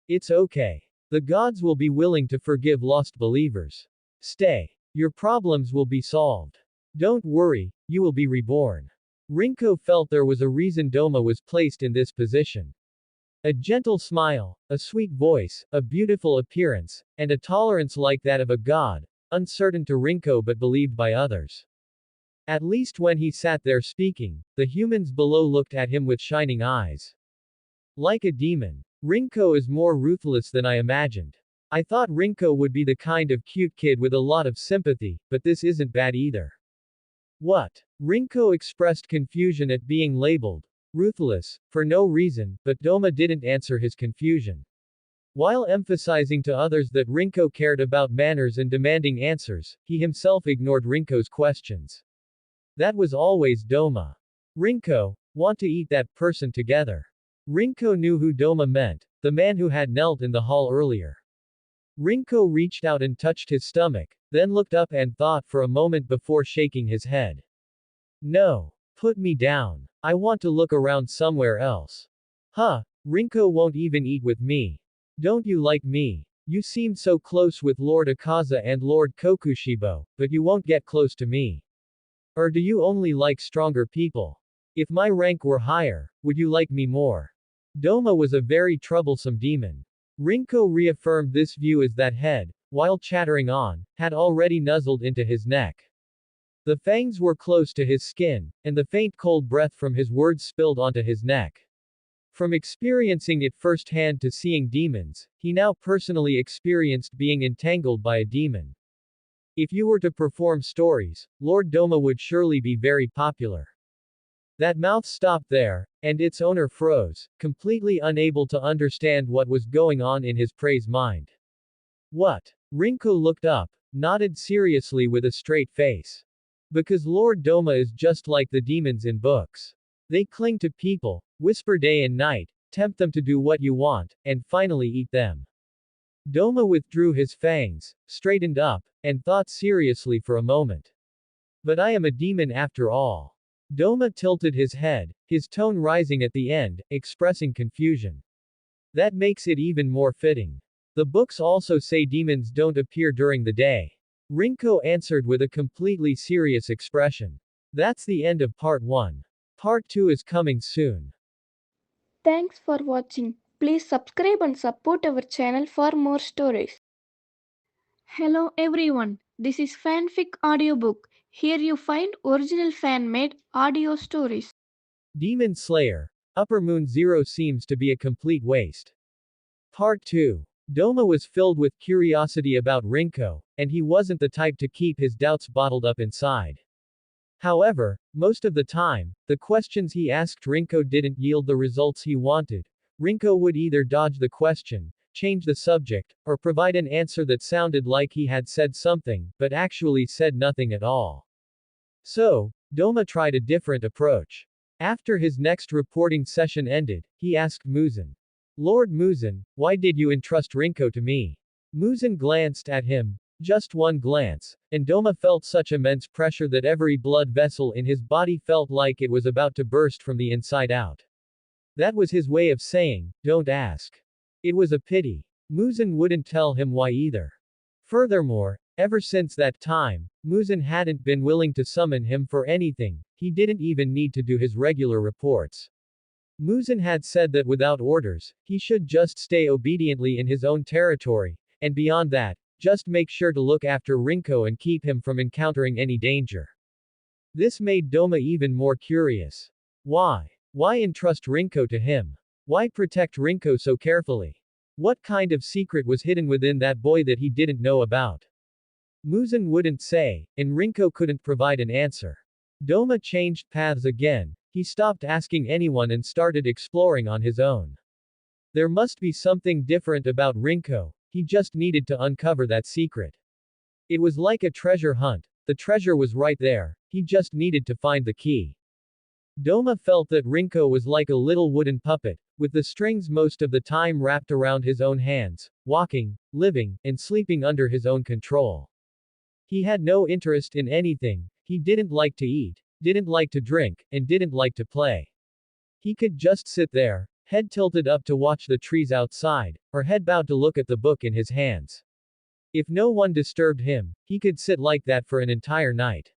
It's okay. The gods will be willing to forgive lost believers. Stay. Your problems will be solved. Don't worry, you will be reborn. Rinko felt there was a reason Doma was placed in this position. A gentle smile, a sweet voice, a beautiful appearance, and a tolerance like that of a god, uncertain to Rinko but believed by others. At least when he sat there speaking, the humans below looked at him with shining eyes. Like a demon. Rinko is more ruthless than I imagined. I thought Rinko would be the kind of cute kid with a lot of sympathy, but this isn't bad either. What? Rinko expressed confusion at being labeled ruthless, for no reason, but Doma didn't answer his confusion. While emphasizing to others that Rinko cared about manners and demanding answers, he himself ignored Rinko's questions. That was always Doma. Rinko, want to eat that person together. Rinko knew who Doma meant, the man who had knelt in the hall earlier. Rinko reached out and touched his stomach, then looked up and thought for a moment before shaking his head. No. Put me down. I want to look around somewhere else. Huh, Rinko won't even eat with me. Don't you like me? You seem so close with Lord Akaza and Lord Kokushibo, but you won't get close to me. Or do you only like stronger people? If my rank were higher, would you like me more? Doma was a very troublesome demon. Rinko reaffirmed this view as that head, while chattering on, had already nuzzled into his neck. The fangs were close to his skin, and the faint cold breath from his words spilled onto his neck. From experiencing it firsthand to seeing demons, he now personally experienced being entangled by a demon. If you were to perform stories, Lord Doma would surely be very popular. That mouth stopped there, and its owner froze, completely unable to understand what was going on in his prey's mind. What? Rinko looked up, nodded seriously with a straight face. Because Lord Doma is just like the demons in books. They cling to people, whisper day and night, tempt them to do what you want, and finally eat them. Doma withdrew his fangs, straightened up, and thought seriously for a moment. But I am a demon after all. Doma tilted his head, his tone rising at the end, expressing confusion. That makes it even more fitting. The books also say demons don't appear during the day. Rinko answered with a completely serious expression. That's the end of part 1. Part 2 is coming soon. Thanks for watching. Please subscribe and support our channel for more stories. Hello everyone, this is Fanfic Audiobook. Here you find original fan-made audio stories. Demon Slayer. Upper Moon Zero seems to be a complete waste. Part 2. Doma was filled with curiosity about Rinko, and he wasn't the type to keep his doubts bottled up inside. However, most of the time, the questions he asked Rinko didn't yield the results he wanted. Rinko would either dodge the question, change the subject, or provide an answer that sounded like he had said something, but actually said nothing at all. So, Doma tried a different approach. After his next reporting session ended, he asked Muzan. Lord Muzan, why did you entrust Rinko to me? Muzan glanced at him, just one glance, and Doma felt such immense pressure that every blood vessel in his body felt like it was about to burst from the inside out. That was his way of saying, don't ask. It was a pity. Muzan wouldn't tell him why either. Furthermore, ever since that time, Muzan hadn't been willing to summon him for anything, he didn't even need to do his regular reports. Muzan had said that without orders, he should just stay obediently in his own territory, and beyond that, just make sure to look after Rinko and keep him from encountering any danger. This made Doma even more curious. Why? Why entrust Rinko to him? Why protect Rinko so carefully? What kind of secret was hidden within that boy that he didn't know about? Muzan wouldn't say, and Rinko couldn't provide an answer. Doma changed paths again, he stopped asking anyone and started exploring on his own. There must be something different about Rinko, he just needed to uncover that secret. It was like a treasure hunt, the treasure was right there, he just needed to find the key. Doma felt that Rinko was like a little wooden puppet, with the strings most of the time wrapped around his own hands, walking, living, and sleeping under his own control. He had no interest in anything, he didn't like to eat, didn't like to drink, and didn't like to play. He could just sit there, head tilted up to watch the trees outside, or head bowed to look at the book in his hands. If no one disturbed him, he could sit like that for an entire night.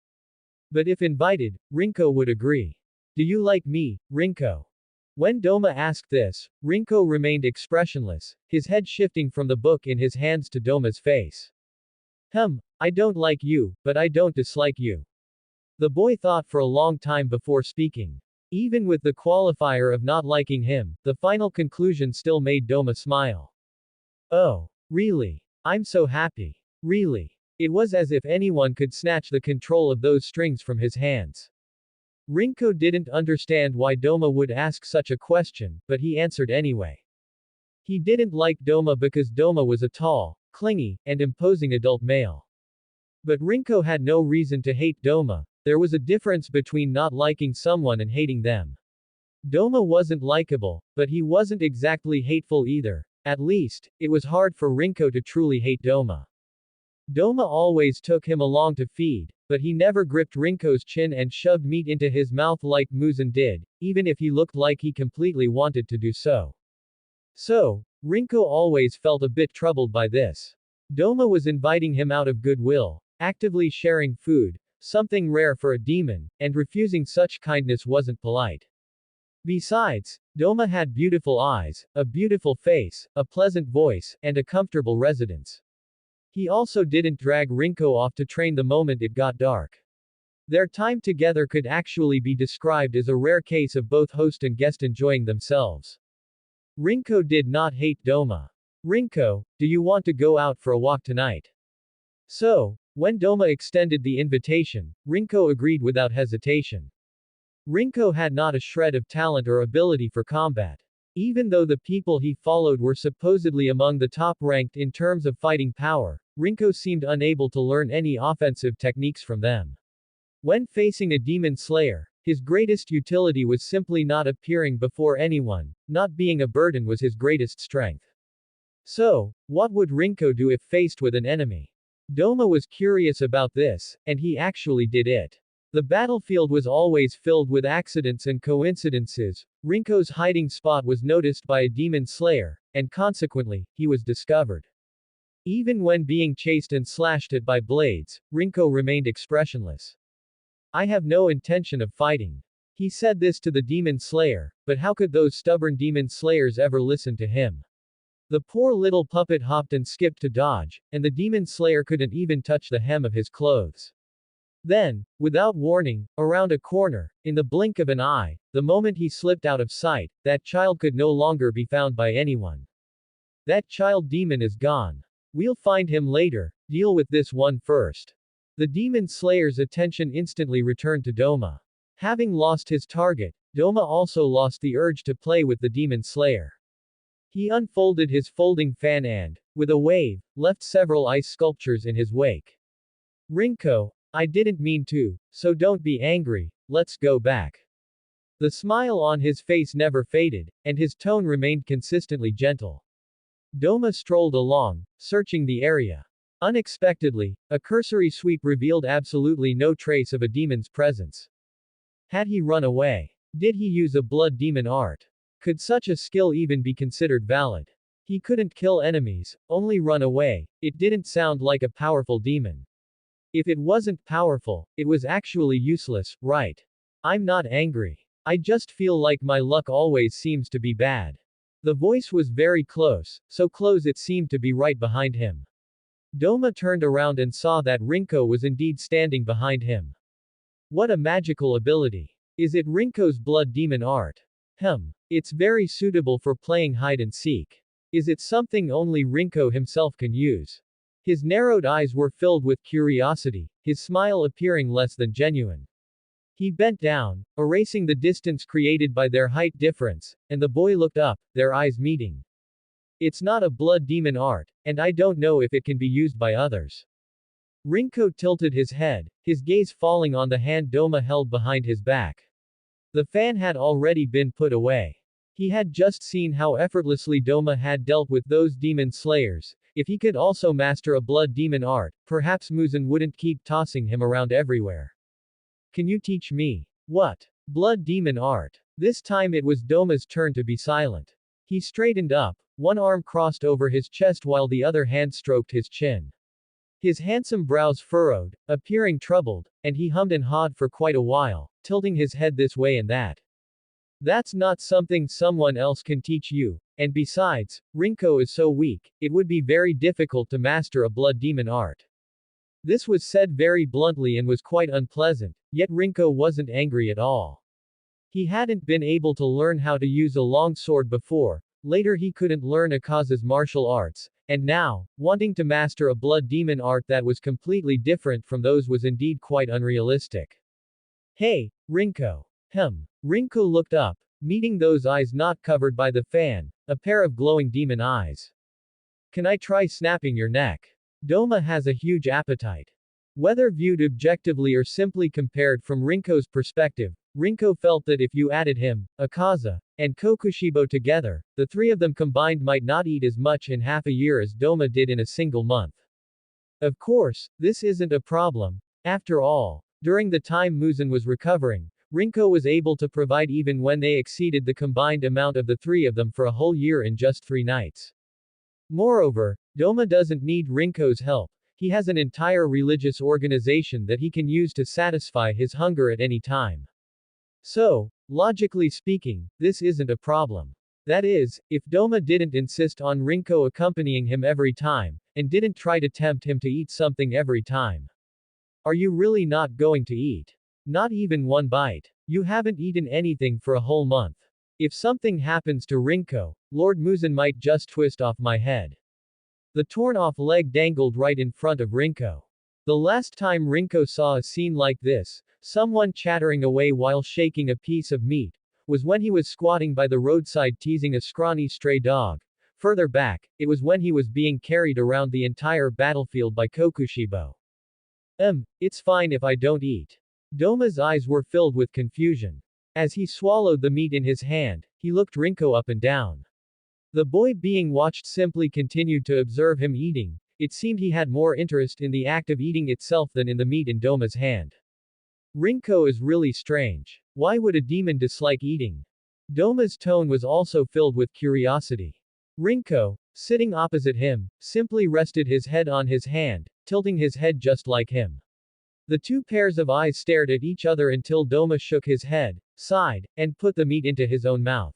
But if invited, Rinko would agree. Do you like me, Rinko? When Doma asked this, Rinko remained expressionless, his head shifting from the book in his hands to Doma's face. I don't like you, but I don't dislike you. The boy thought for a long time before speaking. Even with the qualifier of not liking him, the final conclusion still made Doma smile. Oh, really? I'm so happy. Really. It was as if anyone could snatch the control of those strings from his hands. Rinko didn't understand why Doma would ask such a question, but he answered anyway. He didn't like Doma because Doma was a tall, clingy, and imposing adult male. But Rinko had no reason to hate Doma, there was a difference between not liking someone and hating them. Doma wasn't likable, but he wasn't exactly hateful either. At least, it was hard for Rinko to truly hate Doma. Doma always took him along to feed, but he never gripped Rinko's chin and shoved meat into his mouth like Muzan did, even if he looked like he completely wanted to do so. So, Rinko always felt a bit troubled by this. Doma was inviting him out of goodwill, actively sharing food, something rare for a demon, and refusing such kindness wasn't polite. Besides, Doma had beautiful eyes, a beautiful face, a pleasant voice, and a comfortable residence. He also didn't drag Rinko off to train the moment it got dark. Their time together could actually be described as a rare case of both host and guest enjoying themselves. Rinko did not hate Doma. Rinko, do you want to go out for a walk tonight? So, when Doma extended the invitation, Rinko agreed without hesitation. Rinko had not a shred of talent or ability for combat. Even though the people he followed were supposedly among the top ranked in terms of fighting power, Rinko seemed unable to learn any offensive techniques from them. When facing a demon slayer, his greatest utility was simply not appearing before anyone, not being a burden was his greatest strength. So, what would Rinko do if faced with an enemy? Doma was curious about this, and he actually did it. The battlefield was always filled with accidents and coincidences. Rinko's hiding spot was noticed by a demon slayer, and consequently, he was discovered. Even when being chased and slashed at by blades, Rinko remained expressionless. I have no intention of fighting. He said this to the demon slayer, but how could those stubborn demon slayers ever listen to him? The poor little puppet hopped and skipped to dodge, and the demon slayer couldn't even touch the hem of his clothes. Then, without warning, around a corner, in the blink of an eye, the moment he slipped out of sight, that child could no longer be found by anyone. That child demon is gone. We'll find him later, deal with this one first. The demon slayer's attention instantly returned to Doma. Having lost his target, Doma also lost the urge to play with the demon slayer. He unfolded his folding fan and, with a wave, left several ice sculptures in his wake. Rinko, I didn't mean to, so don't be angry, let's go back. The smile on his face never faded, and his tone remained consistently gentle. Doma strolled along, searching the area. Unexpectedly, a cursory sweep revealed absolutely no trace of a demon's presence. Had he run away? Did he use a blood demon art? Could such a skill even be considered valid? He couldn't kill enemies, only run away. It didn't sound like a powerful demon. If it wasn't powerful, it was actually useless, right? I'm not angry. I just feel like my luck always seems to be bad. The voice was very close, so close it seemed to be right behind him. Doma turned around and saw that Rinko was indeed standing behind him. What a magical ability. Is it Rinko's blood demon art? It's very suitable for playing hide and seek. Is it something only Rinko himself can use? His narrowed eyes were filled with curiosity, his smile appearing less than genuine. He bent down, erasing the distance created by their height difference, and the boy looked up, their eyes meeting. It's not a blood demon art, and I don't know if it can be used by others. Rinko tilted his head, his gaze falling on the hand Doma held behind his back. The fan had already been put away. He had just seen how effortlessly Doma had dealt with those demon slayers. If he could also master a blood demon art, perhaps Muzan wouldn't keep tossing him around everywhere. Can you teach me? What? Blood demon art. This time it was Doma's turn to be silent. He straightened up, one arm crossed over his chest while the other hand stroked his chin. His handsome brows furrowed, appearing troubled, and he hummed and hawed for quite a while, tilting his head this way and that. That's not something someone else can teach you, and besides, Rinko is so weak, it would be very difficult to master a blood demon art. This was said very bluntly and was quite unpleasant, yet Rinko wasn't angry at all. He hadn't been able to learn how to use a long sword before, later he couldn't learn Akaza's martial arts, and now, wanting to master a blood demon art that was completely different from those was indeed quite unrealistic. Hey, Rinko. Rinko looked up, meeting those eyes not covered by the fan, a pair of glowing demon eyes. Can I try snapping your neck? Doma has a huge appetite. Whether viewed objectively or simply compared from Rinko's perspective, Rinko felt that if you added him, Akaza, and Kokushibo together, the three of them combined might not eat as much in half a year as Doma did in a single month. Of course, this isn't a problem. After all, during the time Muzan was recovering, Rinko was able to provide even when they exceeded the combined amount of the three of them for a whole year in just 3 nights. Moreover, Doma doesn't need Rinko's help. He has an entire religious organization that he can use to satisfy his hunger at any time. So, logically speaking, this isn't a problem. That is, if Doma didn't insist on Rinko accompanying him every time, and didn't try to tempt him to eat something every time. Are you really not going to eat? Not even one bite. You haven't eaten anything for a whole month. If something happens to Rinko, Lord Muzan might just twist off my head. The torn-off leg dangled right in front of Rinko. The last time Rinko saw a scene like this, someone chattering away while shaking a piece of meat, was when he was squatting by the roadside teasing a scrawny stray dog. Further back, it was when he was being carried around the entire battlefield by Kokushibo. It's fine if I don't eat. Doma's eyes were filled with confusion. As he swallowed the meat in his hand, he looked Rinko up and down. The boy being watched simply continued to observe him eating. It seemed he had more interest in the act of eating itself than in the meat in Doma's hand. Rinko is really strange. Why would a demon dislike eating? Doma's tone was also filled with curiosity. Rinko, sitting opposite him, simply rested his head on his hand, tilting his head just like him. The two pairs of eyes stared at each other until Doma shook his head, sighed, and put the meat into his own mouth.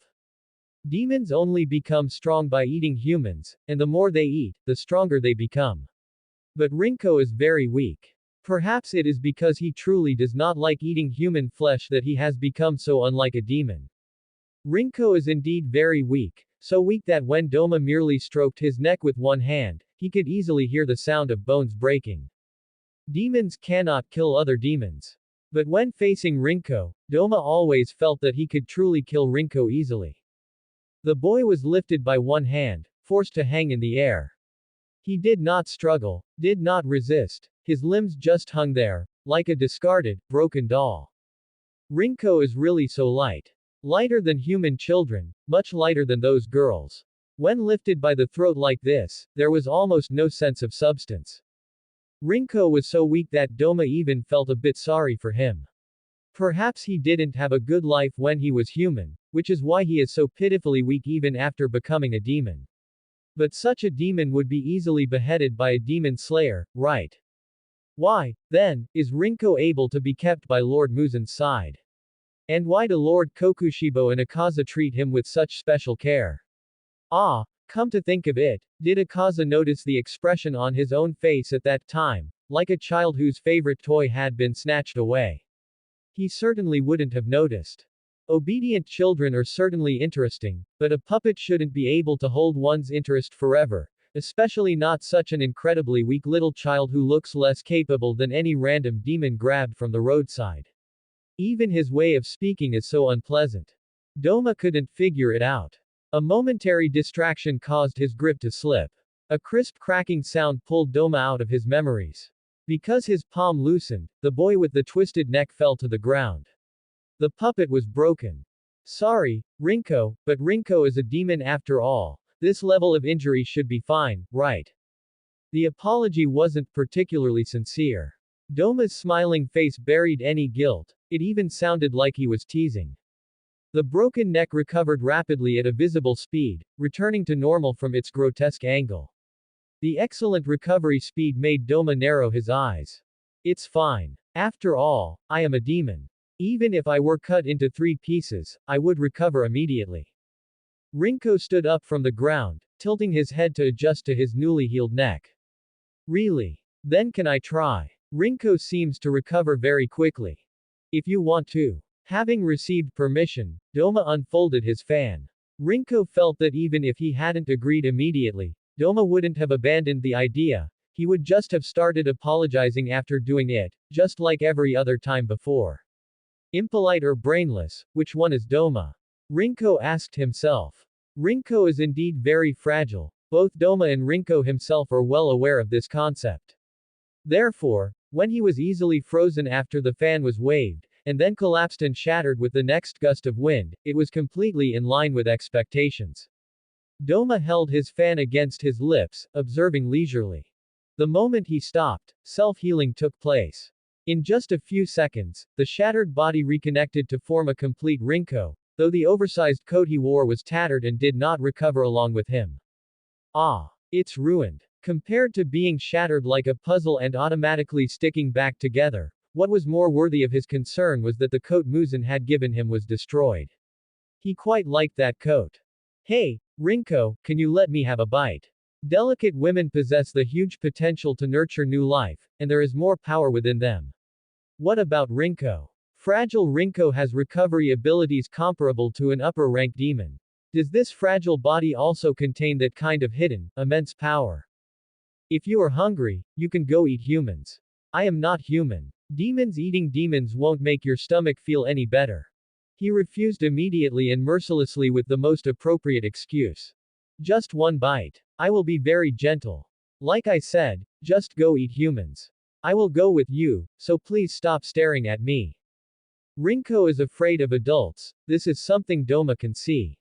Demons only become strong by eating humans, and the more they eat, the stronger they become. But Rinko is very weak. Perhaps it is because he truly does not like eating human flesh that he has become so unlike a demon. Rinko is indeed very weak, So weak that when Doma merely stroked his neck with one hand, he could easily hear the sound of bones breaking. Demons cannot kill other demons. But when facing Rinko, Doma always felt that he could truly kill Rinko easily. The boy was lifted by one hand, forced to hang in the air. He did not struggle, did not resist. His limbs just hung there, like a discarded, broken doll. Rinko is really so light. Lighter than human children, much lighter than those girls. When lifted by the throat like this, there was almost no sense of substance. Rinko was so weak that Doma even felt a bit sorry for him. Perhaps he didn't have a good life when he was human, which is why he is so pitifully weak even after becoming a demon. But such a demon would be easily beheaded by a demon slayer, right? Why, then, is Rinko able to be kept by Lord Muzan's side? And why do Lord Kokushibo and Akaza treat him with such special care? Ah, come to think of it, did Akaza notice the expression on his own face at that time, like a child whose favorite toy had been snatched away? He certainly wouldn't have noticed. Obedient children are certainly interesting, but a puppet shouldn't be able to hold one's interest forever, especially not such an incredibly weak little child who looks less capable than any random demon grabbed from the roadside. Even his way of speaking is so unpleasant. Doma couldn't figure it out. A momentary distraction caused his grip to slip. A crisp cracking sound pulled Doma out of his memories. Because his palm loosened, the boy with the twisted neck fell to the ground. The puppet was broken. Sorry, Rinko, but Rinko is a demon after all. This level of injury should be fine, right? The apology wasn't particularly sincere. Doma's smiling face buried any guilt. It even sounded like he was teasing. The broken neck recovered rapidly at a visible speed, returning to normal from its grotesque angle. The excellent recovery speed made Doma narrow his eyes. It's fine. After all, I am a demon. Even if I were cut into 3 pieces, I would recover immediately. Rinko stood up from the ground, tilting his head to adjust to his newly healed neck. Really? Then can I try? Rinko seems to recover very quickly. If you want to. Having received permission, Doma unfolded his fan. Rinko felt that even if he hadn't agreed immediately, Doma wouldn't have abandoned the idea, he would just have started apologizing after doing it, just like every other time before. Impolite or brainless, which one is Doma? Rinko asked himself. Rinko is indeed very fragile. Both Doma and Rinko himself are well aware of this concept. Therefore, when he was easily frozen after the fan was waved, and then collapsed and shattered with the next gust of wind, it was completely in line with expectations. Doma held his fan against his lips, observing leisurely. The moment he stopped, self-healing took place. In just a few seconds, the shattered body reconnected to form a complete Rinko, though the oversized coat he wore was tattered and did not recover along with him. Ah, it's ruined. Compared to being shattered like a puzzle and automatically sticking back together, what was more worthy of his concern was that the coat Muzan had given him was destroyed. He quite liked that coat. Hey, Rinko, can you let me have a bite? Delicate women possess the huge potential to nurture new life, and there is more power within them. What about Rinko? Fragile Rinko has recovery abilities comparable to an upper-rank demon. Does this fragile body also contain that kind of hidden, immense power? If you are hungry, you can go eat humans. I am not human. Demons eating demons won't make your stomach feel any better. He refused immediately and mercilessly with the most appropriate excuse. Just one bite. I will be very gentle. Like I said, just go eat humans. I will go with you, so please stop staring at me. Rinko is afraid of adults. This is something Doma can see.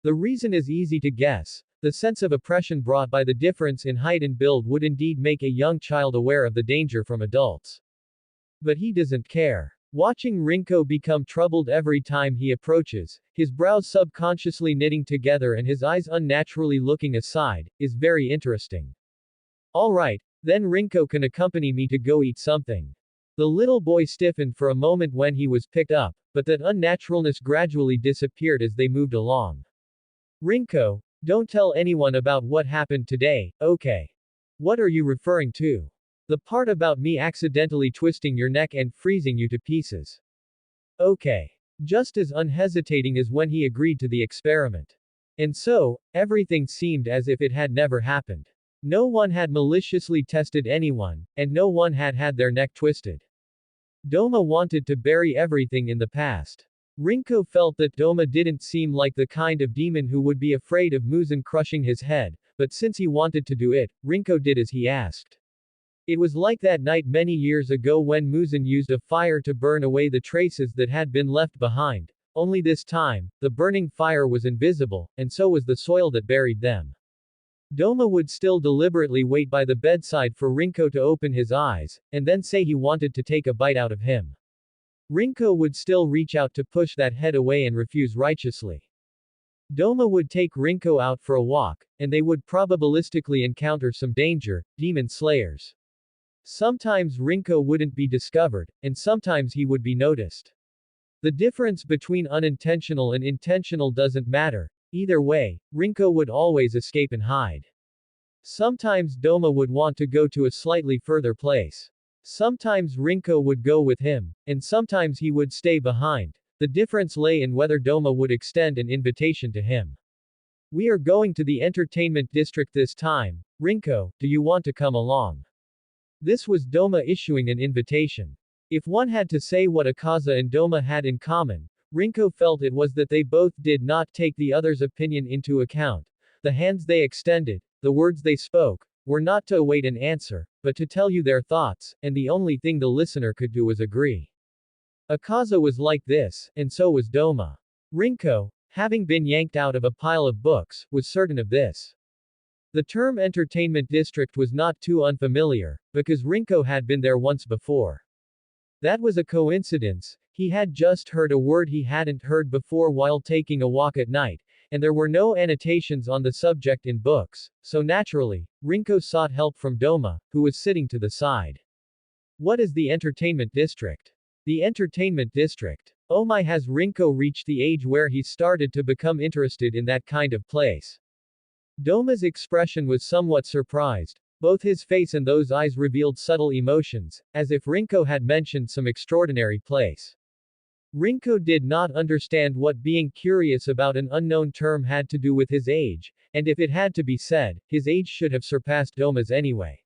The reason is easy to guess. The sense of oppression brought by the difference in height and build would indeed make a young child aware of the danger from adults. But he doesn't care. Watching Rinko become troubled every time he approaches, his brows subconsciously knitting together and his eyes unnaturally looking aside, is very interesting. Alright, then Rinko can accompany me to go eat something. The little boy stiffened for a moment when he was picked up, but that unnaturalness gradually disappeared as they moved along. Rinko, don't tell anyone about what happened today, okay? What are you referring to? The part about me accidentally twisting your neck and freezing you to pieces. Okay. Just as unhesitating as when he agreed to the experiment. And so, everything seemed as if it had never happened. No one had maliciously tested anyone, and no one had had their neck twisted. Doma wanted to bury everything in the past. Rinko felt that Doma didn't seem like the kind of demon who would be afraid of Muzan crushing his head, but since he wanted to do it, Rinko did as he asked. It was like that night many years ago when Muzan used a fire to burn away the traces that had been left behind. Only this time, the burning fire was invisible, and so was the soil that buried them. Doma would still deliberately wait by the bedside for Rinko to open his eyes, and then say he wanted to take a bite out of him. Rinko would still reach out to push that head away and refuse righteously. Doma would take Rinko out for a walk, and they would probabilistically encounter some danger, demon slayers. Sometimes Rinko wouldn't be discovered, and sometimes he would be noticed. The difference between unintentional and intentional doesn't matter. Either way, Rinko would always escape and hide. Sometimes Doma would want to go to a slightly further place. Sometimes Rinko would go with him, and sometimes he would stay behind. The difference lay in whether Doma would extend an invitation to him. We are going to the entertainment district this time, Rinko, do you want to come along? This was Doma issuing an invitation. If one had to say what Akaza and Doma had in common, Rinko felt it was that they both did not take the other's opinion into account. The hands they extended, the words they spoke, were not to await an answer, but to tell you their thoughts, and the only thing the listener could do was agree. Akaza was like this, and so was Doma. Rinko, having been yanked out of a pile of books, was certain of this. The term entertainment district was not too unfamiliar, because Rinko had been there once before. That was a coincidence. He had just heard a word he hadn't heard before while taking a walk at night, and there were no annotations on the subject in books, so naturally, Rinko sought help from Doma, who was sitting to the side. What is the entertainment district? The entertainment district. Oh my, has Rinko reached the age where he started to become interested in that kind of place? Doma's expression was somewhat surprised. Both his face and those eyes revealed subtle emotions, as if Rinko had mentioned some extraordinary place. Rinko did not understand what being curious about an unknown term had to do with his age, and if it had to be said, his age should have surpassed Doma's anyway.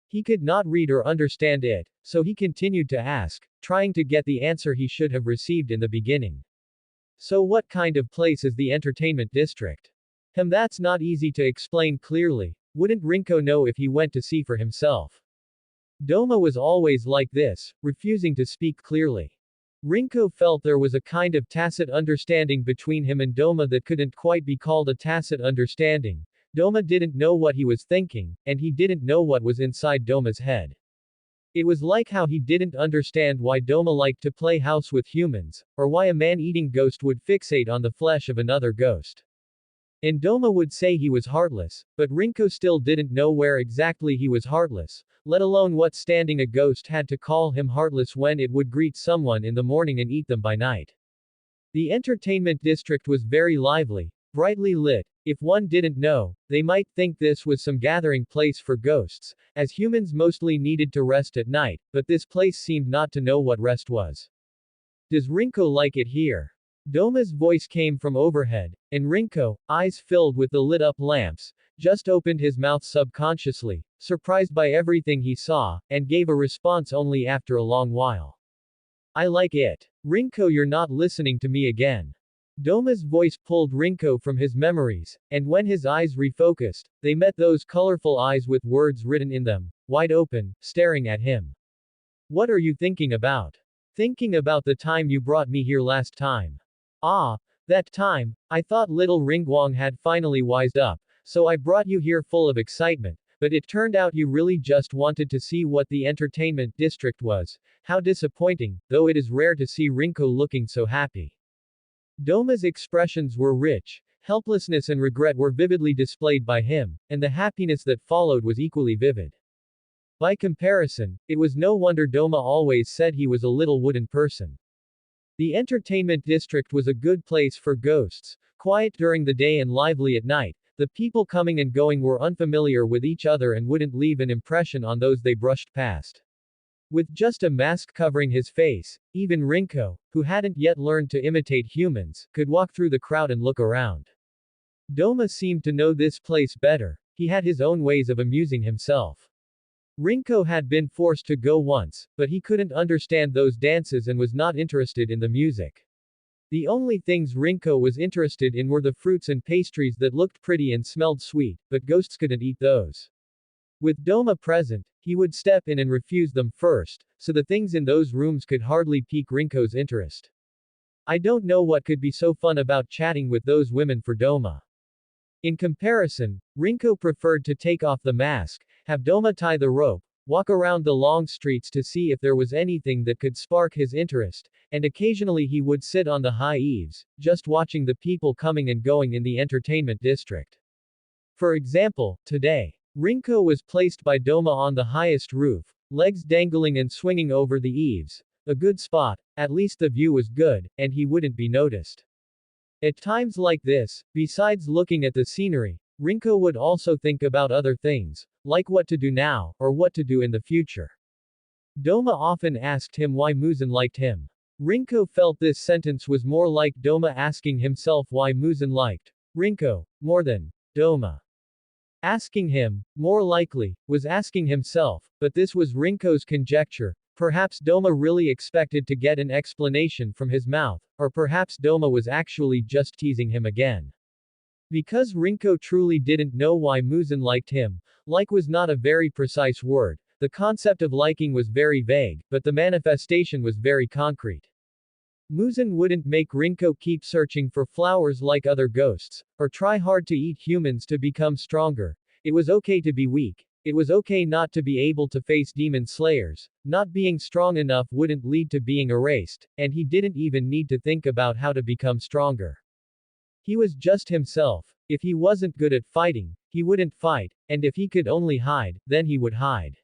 He could not read or understand it, so he continued to ask, trying to get the answer he should have received in the beginning. So what kind of place is the entertainment district? That's not easy to explain clearly. Wouldn't Rinko know if he went to see for himself? Doma was always like this, refusing to speak clearly. Rinko felt there was a kind of tacit understanding between him and Doma that couldn't quite be called a tacit understanding. Doma didn't know what he was thinking, and he didn't know what was inside Doma's head. It was like how he didn't understand why Doma liked to play house with humans, or why a man-eating ghost would fixate on the flesh of another ghost. And Doma would say he was heartless, but Rinko still didn't know where exactly he was heartless, let alone what standing a ghost had to call him heartless when it would greet someone in the morning and eat them by night. The entertainment district was very lively, brightly lit. If one didn't know, they might think this was some gathering place for ghosts, as humans mostly needed to rest at night, but this place seemed not to know what rest was. Does Rinko like it here? Doma's voice came from overhead, and Rinko, eyes filled with the lit-up lamps, just opened his mouth subconsciously, surprised by everything he saw, and gave a response only after a long while. I like it. Rinko, you're not listening to me again. Doma's voice pulled Rinko from his memories, and when his eyes refocused, they met those colorful eyes with words written in them, wide open, staring at him. What are you thinking about? Thinking about the time you brought me here last time. Ah, that time, I thought little Ringguang had finally wised up, so I brought you here full of excitement, but it turned out you really just wanted to see what the entertainment district was. How disappointing, though it is rare to see Rinko looking so happy. Doma's expressions were rich, helplessness and regret were vividly displayed by him, and the happiness that followed was equally vivid. By comparison, it was no wonder Doma always said he was a little wooden person. The entertainment district was a good place for ghosts, quiet during the day and lively at night. The people coming and going were unfamiliar with each other and wouldn't leave an impression on those they brushed past. With just a mask covering his face, even Rinko, who hadn't yet learned to imitate humans, could walk through the crowd and look around. Doma seemed to know this place better. He had his own ways of amusing himself. Rinko had been forced to go once, but he couldn't understand those dances and was not interested in the music. The only things Rinko was interested in were the fruits and pastries that looked pretty and smelled sweet, but ghosts couldn't eat those. With Doma present, he would step in and refuse them first, so the things in those rooms could hardly pique Rinko's interest. I don't know what could be so fun about chatting with those women for Doma. In comparison, Rinko preferred to take off the mask, have Doma tie the rope, walk around the long streets to see if there was anything that could spark his interest, and occasionally he would sit on the high eaves, just watching the people coming and going in the entertainment district. For example, today, Rinko was placed by Doma on the highest roof, legs dangling and swinging over the eaves. A good spot, at least the view was good, and he wouldn't be noticed. At times like this, besides looking at the scenery, Rinko would also think about other things, like what to do now, or what to do in the future. Doma often asked him why Muzan liked him. Rinko felt this sentence was more like Doma asking himself why Muzan liked Rinko, more than Doma asking him. More likely, was asking himself, but this was Rinko's conjecture. Perhaps Doma really expected to get an explanation from his mouth, or perhaps Doma was actually just teasing him again. Because Rinko truly didn't know why Muzan liked him, like was not a very precise word, the concept of liking was very vague, but the manifestation was very concrete. Muzan wouldn't make Rinko keep searching for flowers like other ghosts, or try hard to eat humans to become stronger. It was okay to be weak. It was okay not to be able to face demon slayers. Not being strong enough wouldn't lead to being erased, and he didn't even need to think about how to become stronger. He was just himself. If he wasn't good at fighting, he wouldn't fight, and if he could only hide, then he would hide.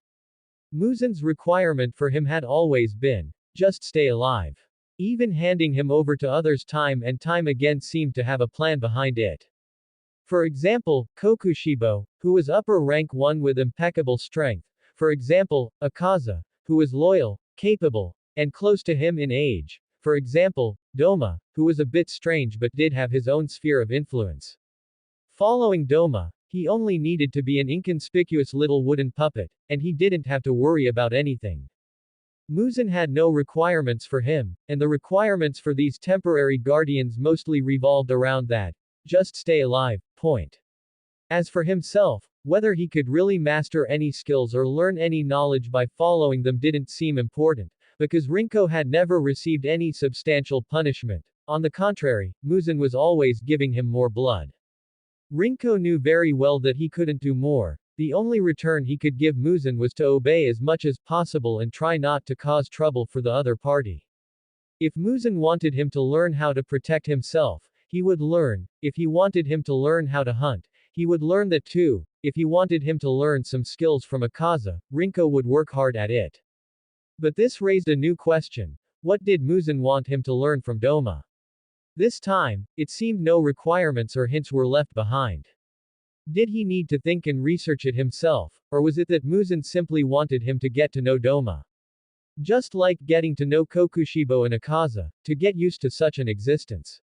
Muzan's requirement for him had always been, just stay alive. Even handing him over to others time and time again seemed to have a plan behind it. For example, Kokushibo, who was upper rank 1 with impeccable strength. For example, Akaza, who was loyal, capable, and close to him in age. For example, Doma, who was a bit strange but did have his own sphere of influence. Following Doma, he only needed to be an inconspicuous little wooden puppet, and he didn't have to worry about anything. Muzan had no requirements for him, and the requirements for these temporary guardians mostly revolved around that. Just stay alive, point. As for himself, whether he could really master any skills or learn any knowledge by following them didn't seem important, because Rinko had never received any substantial punishment. On the contrary, Muzan was always giving him more blood. Rinko knew very well that he couldn't do more. The only return he could give Muzan was to obey as much as possible and try not to cause trouble for the other party. If Muzan wanted him to learn how to protect himself, he would learn. If he wanted him to learn how to hunt, he would learn that too. If he wanted him to learn some skills from Akaza, Rinko would work hard at it. But this raised a new question. What did Muzan want him to learn from Doma? This time, it seemed no requirements or hints were left behind. Did he need to think and research it himself, or was it that Muzan simply wanted him to get to know Doma? Just like getting to know Kokushibo and Akaza, to get used to such an existence.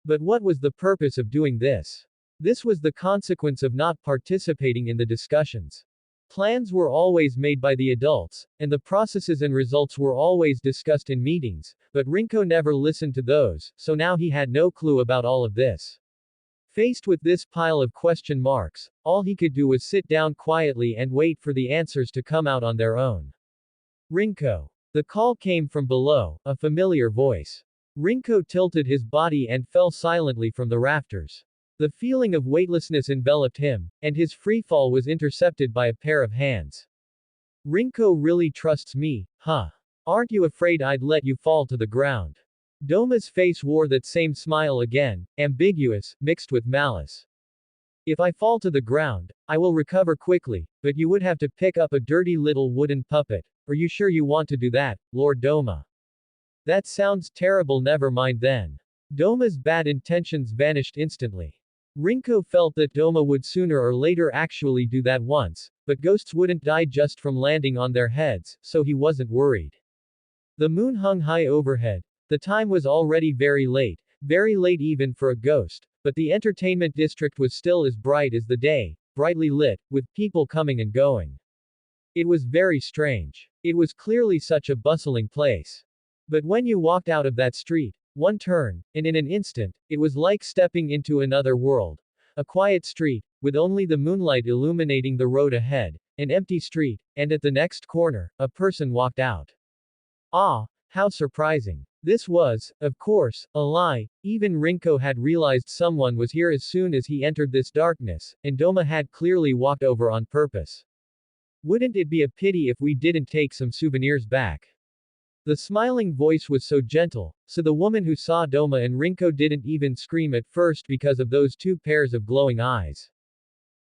But what was the purpose of doing this? This was the consequence of not participating in the discussions. Plans were always made by the adults, and the processes and results were always discussed in meetings, but Rinko never listened to those, so now he had no clue about all of this. Faced with this pile of question marks, all he could do was sit down quietly and wait for the answers to come out on their own. Rinko. The call came from below, a familiar voice. Rinko tilted his body and fell silently from the rafters. The feeling of weightlessness enveloped him, and his free fall was intercepted by a pair of hands. Rinko really trusts me, huh? Aren't you afraid I'd let you fall to the ground? Doma's face wore that same smile again, ambiguous, mixed with malice. If I fall to the ground, I will recover quickly, but you would have to pick up a dirty little wooden puppet. Are you sure you want to do that, Lord Doma? That sounds terrible. Never mind then. Doma's bad intentions vanished instantly. Rinko felt that Doma would sooner or later actually do that once, but ghosts wouldn't die just from landing on their heads, so he wasn't worried. The moon hung high overhead. The time was already very late even for a ghost, but the entertainment district was still as bright as the day, brightly lit, with people coming and going. It was very strange. It was clearly such a bustling place. But when you walked out of that street, one turn, and in an instant, it was like stepping into another world. A quiet street, with only the moonlight illuminating the road ahead, an empty street, and at the next corner, a person walked out. Ah, how surprising. This was, of course, a lie. Even Rinko had realized someone was here as soon as he entered this darkness, and Doma had clearly walked over on purpose. Wouldn't it be a pity if we didn't take some souvenirs back? The smiling voice was so gentle, so the woman who saw Doma and Rinko didn't even scream at first because of those two pairs of glowing eyes.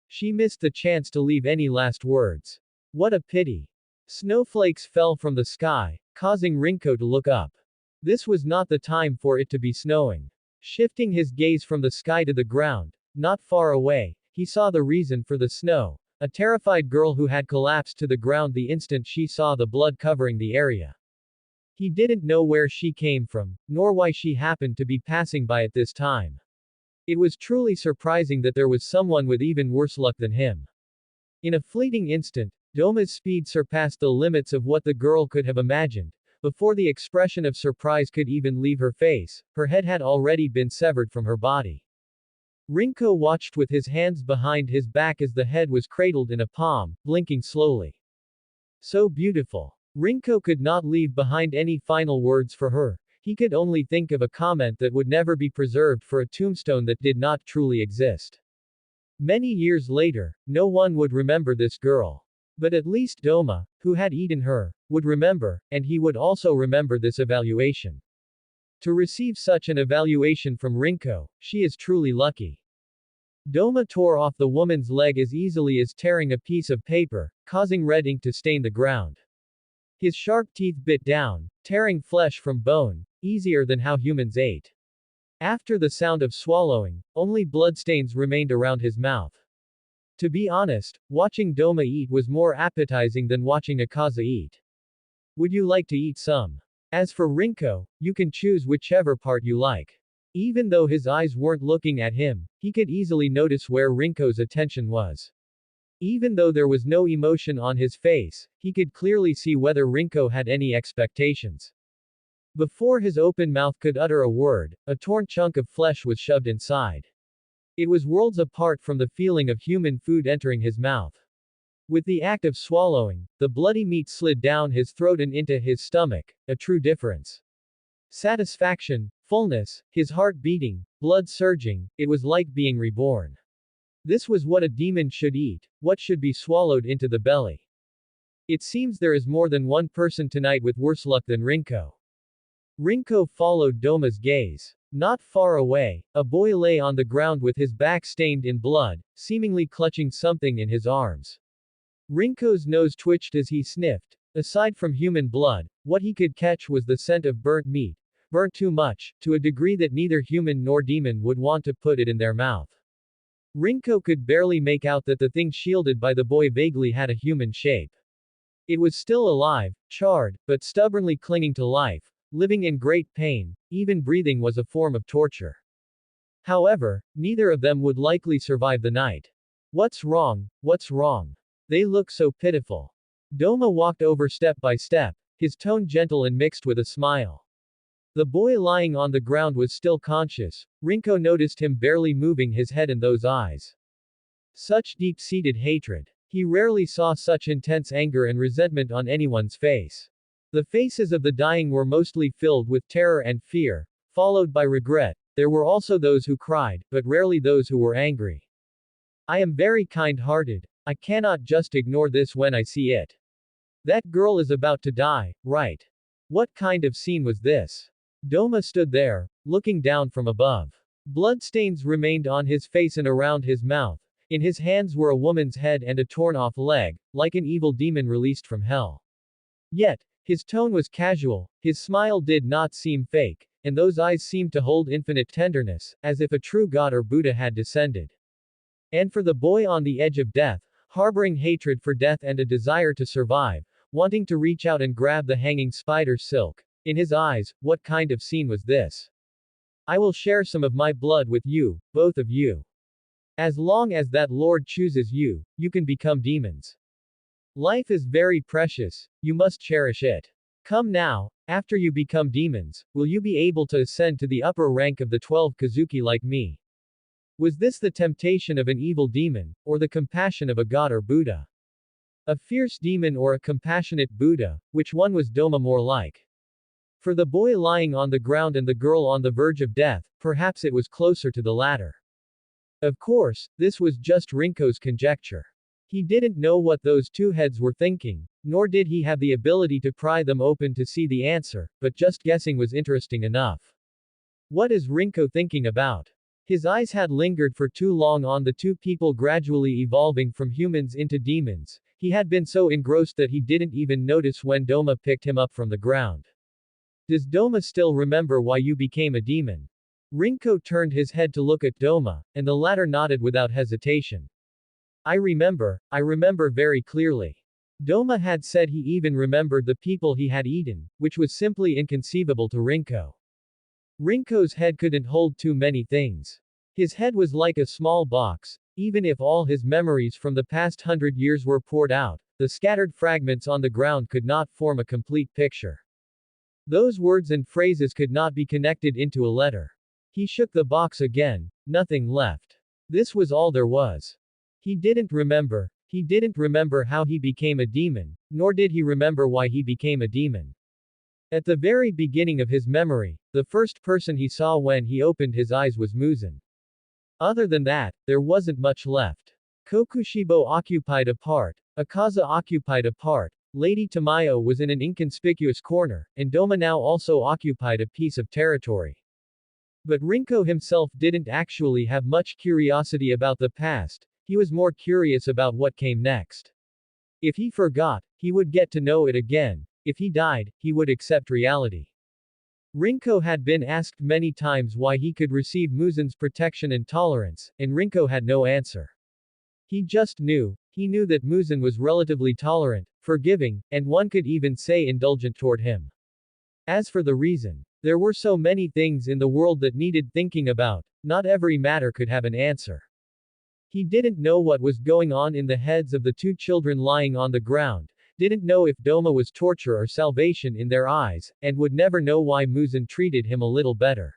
She missed the chance to leave any last words. What a pity. Snowflakes fell from the sky, causing Rinko to look up. This was not the time for it to be snowing. Shifting his gaze from the sky to the ground, not far away, he saw the reason for the snow, a terrified girl who had collapsed to the ground the instant she saw the blood covering the area. He didn't know where she came from, nor why she happened to be passing by at this time. It was truly surprising that there was someone with even worse luck than him. In a fleeting instant, Doma's speed surpassed the limits of what the girl could have imagined. Before the expression of surprise could even leave her face, her head had already been severed from her body. Rinko watched with his hands behind his back as the head was cradled in a palm, blinking slowly. So beautiful. Rinko could not leave behind any final words for her. He could only think of a comment that would never be preserved for a tombstone that did not truly exist. Many years later, no one would remember this girl. But at least Doma, who had eaten her, would remember, and he would also remember this evaluation. To receive such an evaluation from Rinko, she is truly lucky. Doma tore off the woman's leg as easily as tearing a piece of paper, causing red ink to stain the ground. His sharp teeth bit down, tearing flesh from bone, easier than how humans ate. After the sound of swallowing, only bloodstains remained around his mouth. To be honest, watching Doma eat was more appetizing than watching Akaza eat. Would you like to eat some? As for Rinko, you can choose whichever part you like. Even though his eyes weren't looking at him, he could easily notice where Rinko's attention was. Even though there was no emotion on his face, he could clearly see whether Rinko had any expectations. Before his open mouth could utter a word, a torn chunk of flesh was shoved inside. It was worlds apart from the feeling of human food entering his mouth. With the act of swallowing, the bloody meat slid down his throat and into his stomach, a true difference. Satisfaction, fullness, his heart beating, blood surging, it was like being reborn. This was what a demon should eat, what should be swallowed into the belly. It seems there is more than one person tonight with worse luck than Rinko. Rinko followed Doma's gaze. Not far away, a boy lay on the ground with his back stained in blood, seemingly clutching something in his arms. Rinko's nose twitched as he sniffed. Aside from human blood, what he could catch was the scent of burnt meat, burnt too much, to a degree that neither human nor demon would want to put it in their mouth. Rinko could barely make out that the thing shielded by the boy vaguely had a human shape. It was still alive, charred, but stubbornly clinging to life, living in great pain. Even breathing was a form of torture. However, neither of them would likely survive the night. What's wrong? What's wrong? They look so pitiful. Doma walked over step by step, his tone gentle and mixed with a smile. The boy lying on the ground was still conscious. Rinko noticed him barely moving his head and those eyes. Such deep-seated hatred. He rarely saw such intense anger and resentment on anyone's face. The faces of the dying were mostly filled with terror and fear, followed by regret. There were also those who cried, but rarely those who were angry. I am very kind-hearted. I cannot just ignore this when I see it. That girl is about to die, right? What kind of scene was this? Doma stood there, looking down from above. Bloodstains remained on his face and around his mouth. In his hands were a woman's head and a torn-off leg, like an evil demon released from hell. Yet, his tone was casual, his smile did not seem fake, and those eyes seemed to hold infinite tenderness, as if a true god or Buddha had descended. And for the boy on the edge of death, harboring hatred for death and a desire to survive, wanting to reach out and grab the hanging spider silk, in his eyes, what kind of scene was this? I will share some of my blood with you, both of you. As long as that Lord chooses you, you can become demons. Life is very precious, you must cherish it. Come now, after you become demons, will you be able to ascend to the upper rank of the 12 Kazuki like me? Was this the temptation of an evil demon, or the compassion of a god or Buddha? A fierce demon or a compassionate Buddha, which one was Doma more like? For the boy lying on the ground and the girl on the verge of death, perhaps it was closer to the latter. Of course, this was just Rinko's conjecture. He didn't know what those two heads were thinking, nor did he have the ability to pry them open to see the answer, but just guessing was interesting enough. What is Rinko thinking about? His eyes had lingered for too long on the two people gradually evolving from humans into demons. He had been so engrossed that he didn't even notice when Doma picked him up from the ground. Does Doma still remember why you became a demon? Rinko turned his head to look at Doma, and the latter nodded without hesitation. I remember very clearly. Doma had said he even remembered the people he had eaten, which was simply inconceivable to Rinko. Rinko's head couldn't hold too many things. His head was like a small box. Even if all his memories from the past 100 years were poured out, the scattered fragments on the ground could not form a complete picture. Those words and phrases could not be connected into a letter. He shook the box again, nothing left. This was all there was. He didn't remember how he became a demon, nor did he remember why he became a demon. At the very beginning of his memory, the first person he saw when he opened his eyes was Muzan. Other than that, there wasn't much left. Kokushibo occupied a part, Akaza occupied a part, Lady Tamayo was in an inconspicuous corner, and Doma now also occupied a piece of territory. But Rinko himself didn't actually have much curiosity about the past, he was more curious about what came next. If he forgot, he would get to know it again. If he died, he would accept reality. Rinko had been asked many times why he could receive Muzan's protection and tolerance, and Rinko had no answer. He just knew. He knew that Muzan was relatively tolerant, forgiving, and one could even say indulgent toward him. As for the reason, there were so many things in the world that needed thinking about, not every matter could have an answer. He didn't know what was going on in the heads of the two children lying on the ground, didn't know if Doma was torture or salvation in their eyes, and would never know why Muzan treated him a little better.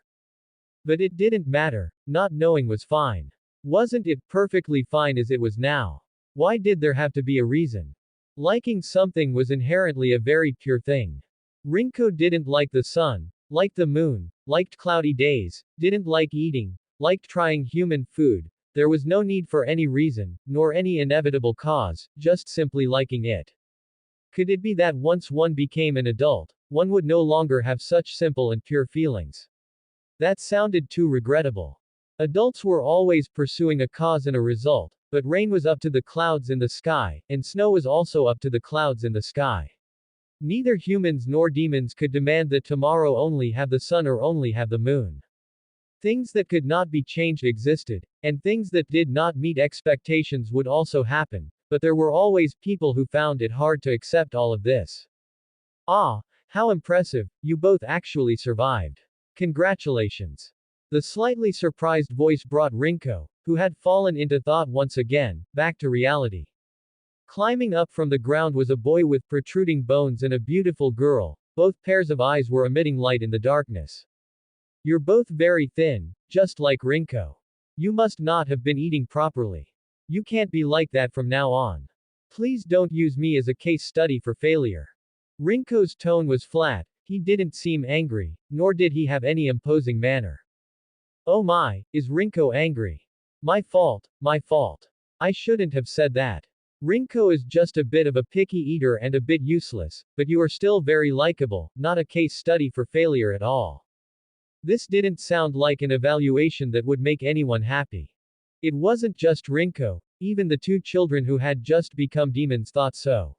But it didn't matter, not knowing was fine. Wasn't it perfectly fine as it was now? Why did there have to be a reason? Liking something was inherently a very pure thing. Rinko didn't like the sun, liked the moon, liked cloudy days, didn't like eating, liked trying human food. There was no need for any reason, nor any inevitable cause, just simply liking it. Could it be that once one became an adult, one would no longer have such simple and pure feelings? That sounded too regrettable. Adults were always pursuing a cause and a result, but rain was up to the clouds in the sky, and snow was also up to the clouds in the sky. Neither humans nor demons could demand that tomorrow only have the sun or only have the moon. Things that could not be changed existed, and things that did not meet expectations would also happen, but there were always people who found it hard to accept all of this. Ah, how impressive, you both actually survived. Congratulations. The slightly surprised voice brought Rinko, who had fallen into thought once again, back to reality. Climbing up from the ground was a boy with protruding bones and a beautiful girl, both pairs of eyes were emitting light in the darkness. You're both very thin, just like Rinko. You must not have been eating properly. You can't be like that from now on. Please don't use me as a case study for failure. Rinko's tone was flat, he didn't seem angry, nor did he have any imposing manner. Oh my, is Rinko angry? My fault, my fault. I shouldn't have said that. Rinko is just a bit of a picky eater and a bit useless, but you are still very likable, not a case study for failure at all. This didn't sound like an evaluation that would make anyone happy. It wasn't just Rinko, even the two children who had just become demons thought so.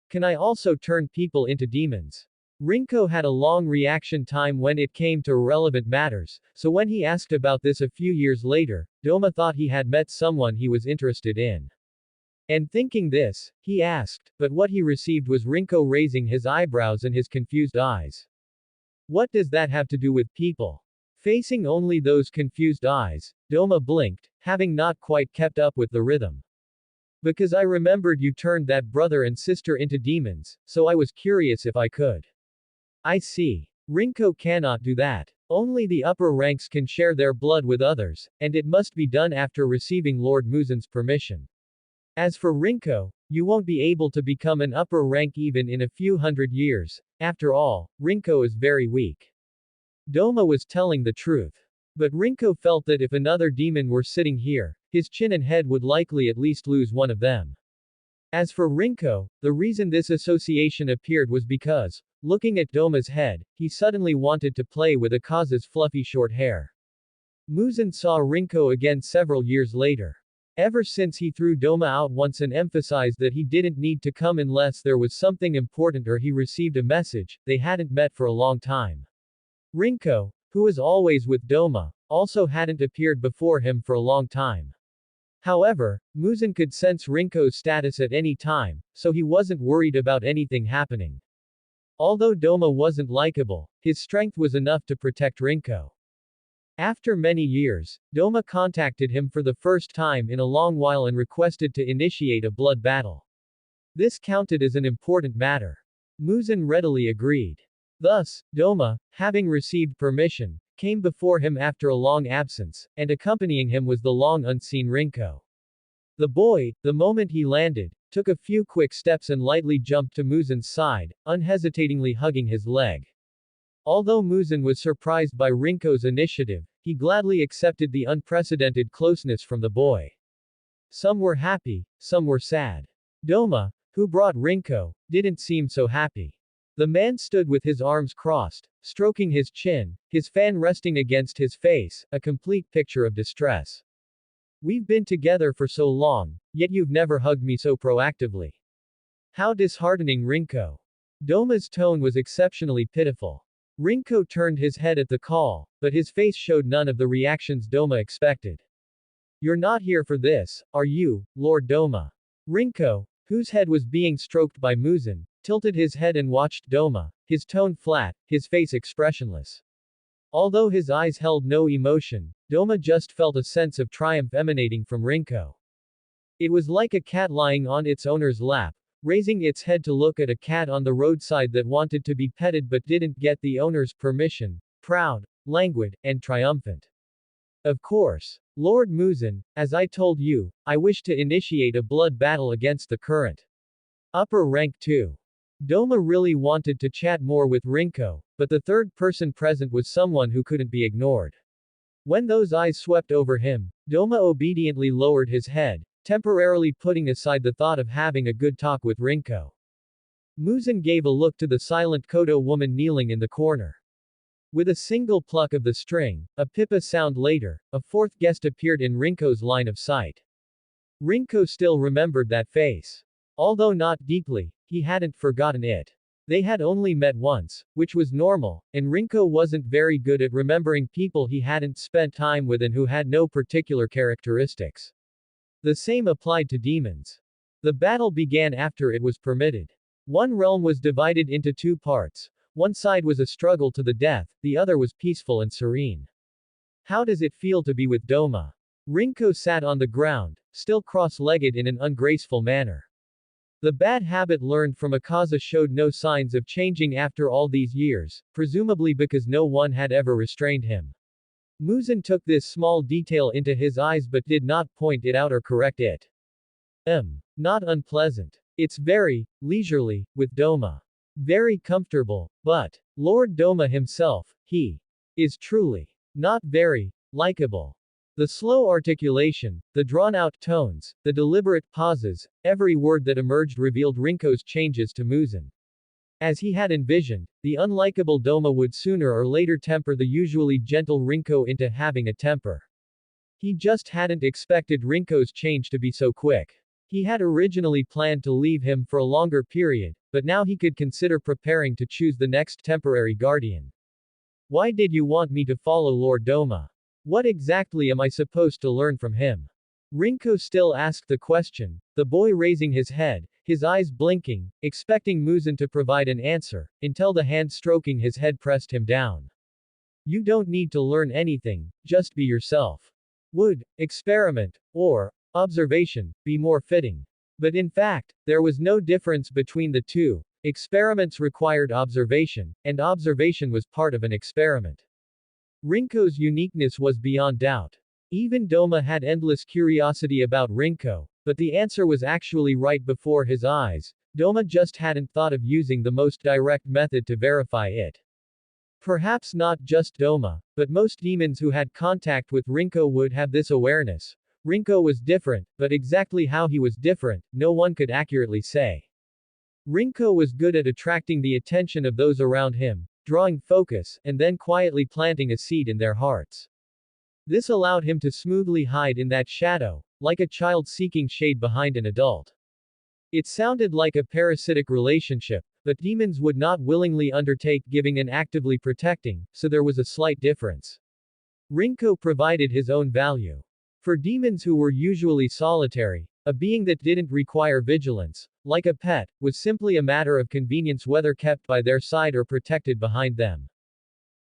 Can I also turn people into demons? Rinko had a long reaction time when it came to irrelevant matters, so when he asked about this a few years later, Doma thought he had met someone he was interested in. And thinking this, he asked, but what he received was Rinko raising his eyebrows and his confused eyes. What does that have to do with people? Facing only those confused eyes, Doma blinked, having not quite kept up with the rhythm. Because I remembered you turned that brother and sister into demons, so I was curious if I could. I see. Rinko cannot do that. Only the upper ranks can share their blood with others, and it must be done after receiving Lord Muzin's permission. As for Rinko, you won't be able to become an upper rank even in a few hundred years. After all, Rinko is very weak. Doma was telling the truth. But Rinko felt that if another demon were sitting here, his chin and head would likely at least lose one of them. As for Rinko, the reason this association appeared was because, looking at Doma's head, he suddenly wanted to play with Akaza's fluffy short hair. Muzin saw Rinko again several years later. Ever since he threw Doma out once and emphasized that he didn't need to come unless there was something important or he received a message, they hadn't met for a long time. Rinko, who was always with Doma, also hadn't appeared before him for a long time. However, Muzin could sense Rinko's status at any time, so he wasn't worried about anything happening. Although Doma wasn't likable, his strength was enough to protect Rinko. After many years, Doma contacted him for the first time in a long while and requested to initiate a blood battle. This counted as an important matter. Muzin readily agreed. Thus, Doma, having received permission, came before him after a long absence, and accompanying him was the long unseen Rinko. The boy, the moment he landed, took a few quick steps and lightly jumped to Muzin's side, unhesitatingly hugging his leg. Although Muzin was surprised by Rinko's initiative, he gladly accepted the unprecedented closeness from the boy. Some were happy, some were sad. Doma, who brought Rinko, didn't seem so happy. The man stood with his arms crossed, stroking his chin, his fan resting against his face, a complete picture of distress. We've been together for so long, yet you've never hugged me so proactively. How disheartening, Rinko. Doma's tone was exceptionally pitiful. Rinko turned his head at the call, but his face showed none of the reactions Doma expected. You're not here for this, are you, Lord Doma? Rinko, whose head was being stroked by Muzin, tilted his head and watched Doma, his tone flat, his face expressionless. Although his eyes held no emotion, Doma just felt a sense of triumph emanating from Rinko. It was like a cat lying on its owner's lap, raising its head to look at a cat on the roadside that wanted to be petted but didn't get the owner's permission, proud, languid, and triumphant. Of course, Lord Muzin, as I told you, I wish to initiate a blood battle against the current upper rank too. Doma really wanted to chat more with Rinko, but the third person present was someone who couldn't be ignored. When those eyes swept over him, Doma obediently lowered his head, temporarily putting aside the thought of having a good talk with Rinko. Muzin gave a look to the silent Kodo woman kneeling in the corner. With a single pluck of the string, a pipa sound later, a fourth guest appeared in Rinko's line of sight. Rinko still remembered that face. Although not deeply, he hadn't forgotten it. They had only met once, which was normal, and Rinko wasn't very good at remembering people he hadn't spent time with and who had no particular characteristics. The same applied to demons. The battle began after it was permitted. One realm was divided into two parts. One side was a struggle to the death, the other was peaceful and serene. How does it feel to be with Doma? Rinko sat on the ground, still cross-legged in an ungraceful manner. The bad habit learned from Akaza showed no signs of changing after all these years, presumably because no one had ever restrained him. Muzin took this small detail into his eyes but did not point it out or correct it. Not unpleasant. It's very leisurely, with Doma. Very comfortable, but Lord Doma himself, he is truly not very likable. The slow articulation, the drawn-out tones, the deliberate pauses, every word that emerged revealed Rinko's changes to Muzin. As he had envisioned, the unlikable Doma would sooner or later temper the usually gentle Rinko into having a temper. He just hadn't expected Rinko's change to be so quick. He had originally planned to leave him for a longer period, but now he could consider preparing to choose the next temporary guardian. Why did you want me to follow Lord Doma? What exactly am I supposed to learn from him? Rinko still asked the question, the boy raising his head, his eyes blinking, expecting Muzin to provide an answer, until the hand stroking his head pressed him down. You don't need to learn anything, just be yourself. Would experiment or observation be more fitting? But in fact, there was no difference between the two. Experiments required observation, and observation was part of an experiment. Rinko's uniqueness was beyond doubt. Even Doma had endless curiosity about Rinko, but the answer was actually right before his eyes. Doma just hadn't thought of using the most direct method to verify it. Perhaps not just Doma, but most demons who had contact with Rinko would have this awareness. Rinko was different, but exactly how he was different, no one could accurately say. Rinko was good at attracting the attention of those around him, drawing focus, and then quietly planting a seed in their hearts. This allowed him to smoothly hide in that shadow, like a child seeking shade behind an adult. It sounded like a parasitic relationship, but demons would not willingly undertake giving and actively protecting, so there was a slight difference. Rinko provided his own value. For demons who were usually solitary, a being that didn't require vigilance, like a pet, was simply a matter of convenience whether kept by their side or protected behind them.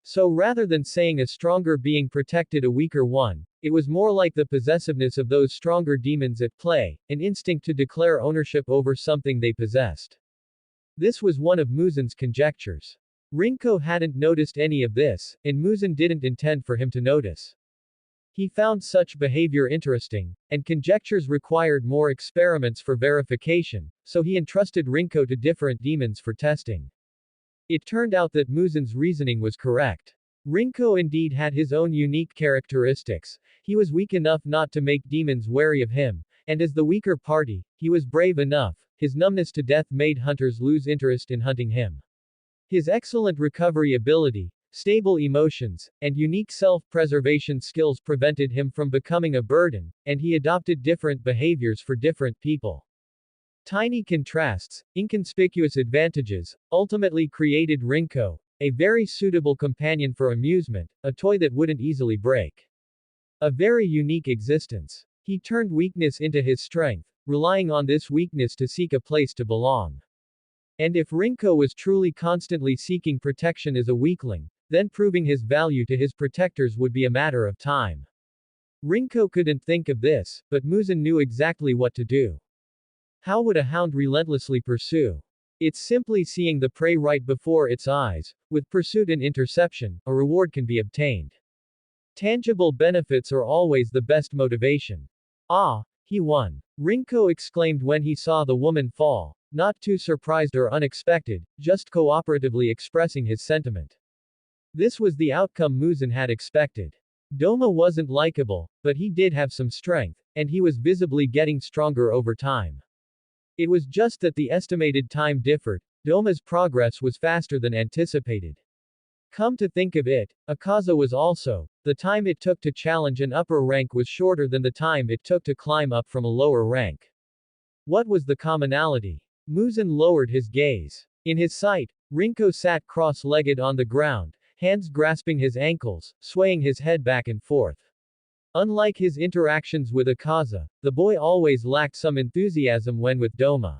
So rather than saying a stronger being protected a weaker one, it was more like the possessiveness of those stronger demons at play, an instinct to declare ownership over something they possessed. This was one of Muzan's conjectures. Rinko hadn't noticed any of this, and Muzan didn't intend for him to notice. He found such behavior interesting, and conjectures required more experiments for verification, so he entrusted Rinko to different demons for testing. It turned out that Muzan's reasoning was correct. Rinko indeed had his own unique characteristics. He was weak enough not to make demons wary of him, and as the weaker party, he was brave enough. His numbness to death made hunters lose interest in hunting him. His excellent recovery ability, stable emotions, and unique self-preservation skills prevented him from becoming a burden, and he adopted different behaviors for different people. Tiny contrasts, inconspicuous advantages, ultimately created Rinko, a very suitable companion for amusement, a toy that wouldn't easily break. A very unique existence. He turned weakness into his strength, relying on this weakness to seek a place to belong. And if Rinko was truly constantly seeking protection as a weakling, then proving his value to his protectors would be a matter of time. Rinko couldn't think of this, but Muzan knew exactly what to do. How would a hound relentlessly pursue? It's simply seeing the prey right before its eyes. With pursuit and interception, a reward can be obtained. Tangible benefits are always the best motivation. Ah, he won. Rinko exclaimed when he saw the woman fall, not too surprised or unexpected, just cooperatively expressing his sentiment. This was the outcome Muzan had expected. Doma wasn't likable, but he did have some strength, and he was visibly getting stronger over time. It was just that the estimated time differed. Doma's progress was faster than anticipated. Come to think of it, Akaza was also. The time it took to challenge an upper rank was shorter than the time it took to climb up from a lower rank. What was the commonality? Muzan lowered his gaze. In his sight, Rinko sat cross-legged on the ground, hands grasping his ankles, swaying his head back and forth. Unlike his interactions with Akaza, the boy always lacked some enthusiasm when with Doma.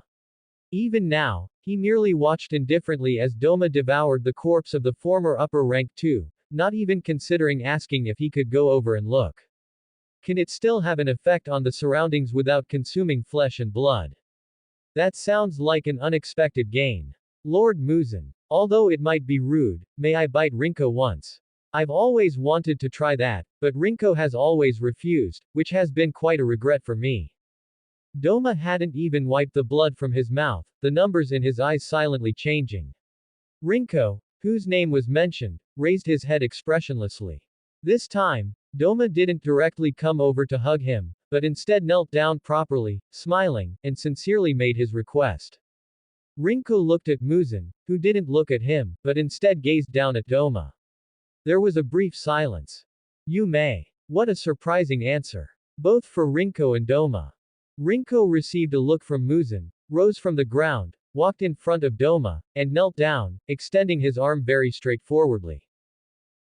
Even now, he merely watched indifferently as Doma devoured the corpse of the former upper rank 2, not even considering asking if he could go over and look. Can it still have an effect on the surroundings without consuming flesh and blood? That sounds like an unexpected gain. Lord Muzan. Although it might be rude, may I bite Rinko once? I've always wanted to try that, but Rinko has always refused, which has been quite a regret for me. Doma hadn't even wiped the blood from his mouth, the numbers in his eyes silently changing. Rinko, whose name was mentioned, raised his head expressionlessly. This time, Doma didn't directly come over to hug him, but instead knelt down properly, smiling, and sincerely made his request. Rinko looked at Muzan, who didn't look at him, but instead gazed down at Doma. There was a brief silence. You may. What a surprising answer. Both for Rinko and Doma. Rinko received a look from Muzan, rose from the ground, walked in front of Doma, and knelt down, extending his arm very straightforwardly.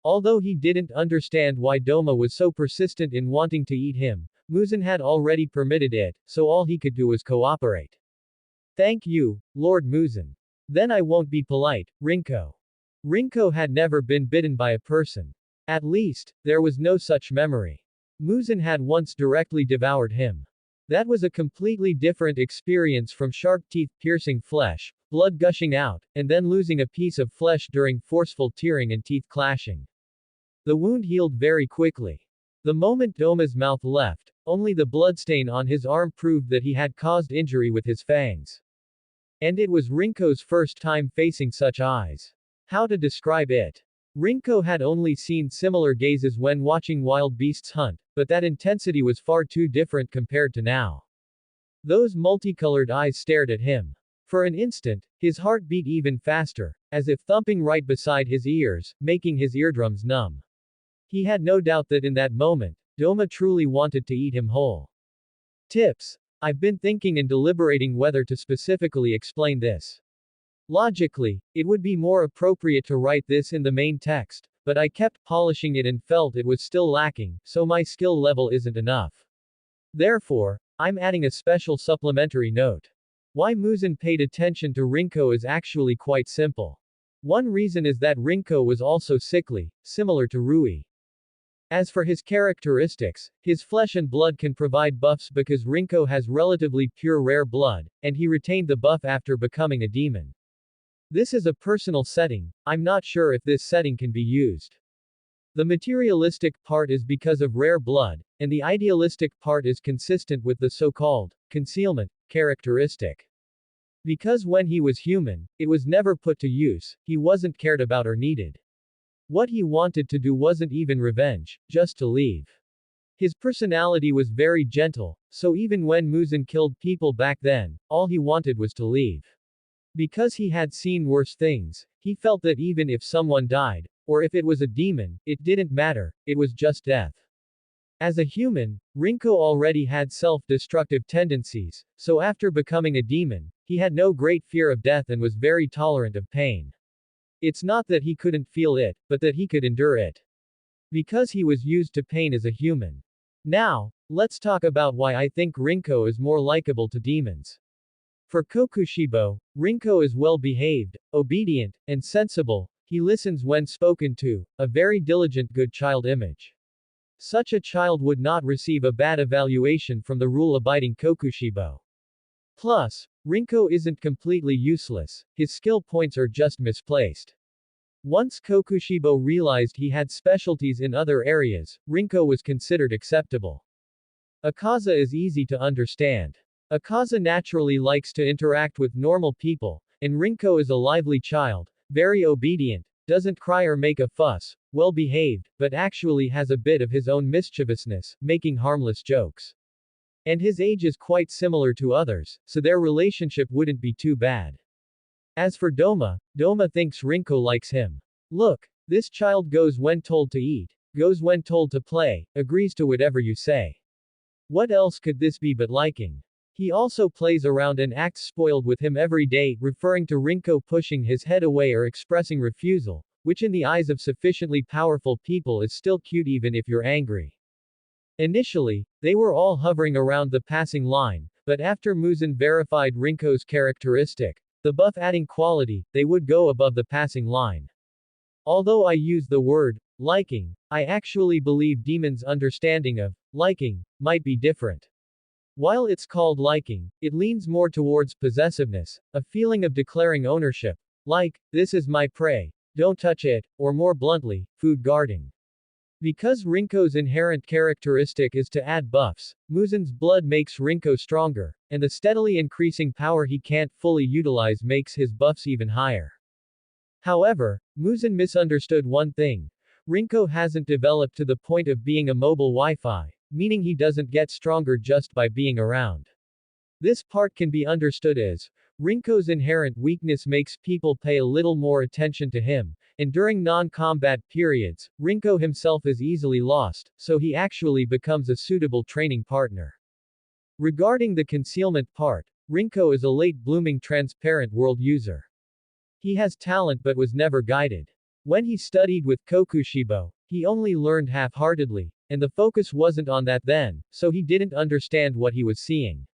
Although he didn't understand why Doma was so persistent in wanting to eat him, Muzan had already permitted it, so all he could do was cooperate. Thank you, Lord Muzan. Then I won't be polite, Rinko. Rinko had never been bitten by a person. At least, there was no such memory. Muzan had once directly devoured him. That was a completely different experience from sharp teeth piercing flesh, blood gushing out, and then losing a piece of flesh during forceful tearing and teeth clashing. The wound healed very quickly. The moment Doma's mouth left, only the bloodstain on his arm proved that he had caused injury with his fangs. And it was Rinko's first time facing such eyes. How to describe it? Rinko had only seen similar gazes when watching wild beasts hunt, but that intensity was far too different compared to now. Those multicolored eyes stared at him. For an instant, his heart beat even faster, as if thumping right beside his ears, making his eardrums numb. He had no doubt that in that moment, Doma truly wanted to eat him whole. Tips. I've been thinking and deliberating whether to specifically explain this. Logically, it would be more appropriate to write this in the main text, but I kept polishing it and felt it was still lacking, so my skill level isn't enough. Therefore, I'm adding a special supplementary note. Why Muzan paid attention to Rinko is actually quite simple. One reason is that Rinko was also sickly, similar to Rui. As for his characteristics, his flesh and blood can provide buffs because Rinko has relatively pure rare blood, and he retained the buff after becoming a demon. This is a personal setting, I'm not sure if this setting can be used. The materialistic part is because of rare blood, and the idealistic part is consistent with the so-called concealment characteristic. Because when he was human, it was never put to use, he wasn't cared about or needed. What he wanted to do wasn't even revenge, just to leave. His personality was very gentle, so even when Muzan killed people back then, all he wanted was to leave. Because he had seen worse things, he felt that even if someone died, or if it was a demon, it didn't matter, it was just death. As a human, Rinko already had self-destructive tendencies, so after becoming a demon, he had no great fear of death and was very tolerant of pain. It's not that he couldn't feel it, but that he could endure it. Because he was used to pain as a human. Now, let's talk about why I think Rinko is more likable to demons. For Kokushibo, Rinko is well-behaved, obedient, and sensible, he listens when spoken to, a very diligent good child image. Such a child would not receive a bad evaluation from the rule-abiding Kokushibo. Plus, Rinko isn't completely useless, his skill points are just misplaced. Once Kokushibo realized he had specialties in other areas, Rinko was considered acceptable. Akaza is easy to understand. Akaza naturally likes to interact with normal people, and Rinko is a lively child, very obedient, doesn't cry or make a fuss, well-behaved, but actually has a bit of his own mischievousness, making harmless jokes. And his age is quite similar to others, so their relationship wouldn't be too bad. As for Doma, Doma thinks Rinko likes him. Look, this child goes when told to eat, goes when told to play, agrees to whatever you say. What else could this be but liking? He also plays around and acts spoiled with him every day, referring to Rinko pushing his head away or expressing refusal, which in the eyes of sufficiently powerful people is still cute even if you're angry. Initially, they were all hovering around the passing line, but after Muzan verified Rinko's characteristic, the buff adding quality, they would go above the passing line. Although I use the word liking, I actually believe demons' understanding of liking might be different. While it's called liking, it leans more towards possessiveness, a feeling of declaring ownership, like, this is my prey, don't touch it, or more bluntly, food guarding. Because Rinko's inherent characteristic is to add buffs, Muzan's blood makes Rinko stronger, and the steadily increasing power he can't fully utilize makes his buffs even higher. However, Muzan misunderstood one thing. Rinko hasn't developed to the point of being a mobile Wi-Fi, meaning he doesn't get stronger just by being around. This part can be understood as, Rinko's inherent weakness makes people pay a little more attention to him, and during non-combat periods, Rinko himself is easily lost, so he actually becomes a suitable training partner. Regarding the concealment part, Rinko is a late-blooming transparent world user. He has talent but was never guided. When he studied with Kokushibo, he only learned half-heartedly, and the focus wasn't on that then, so he didn't understand what he was seeing.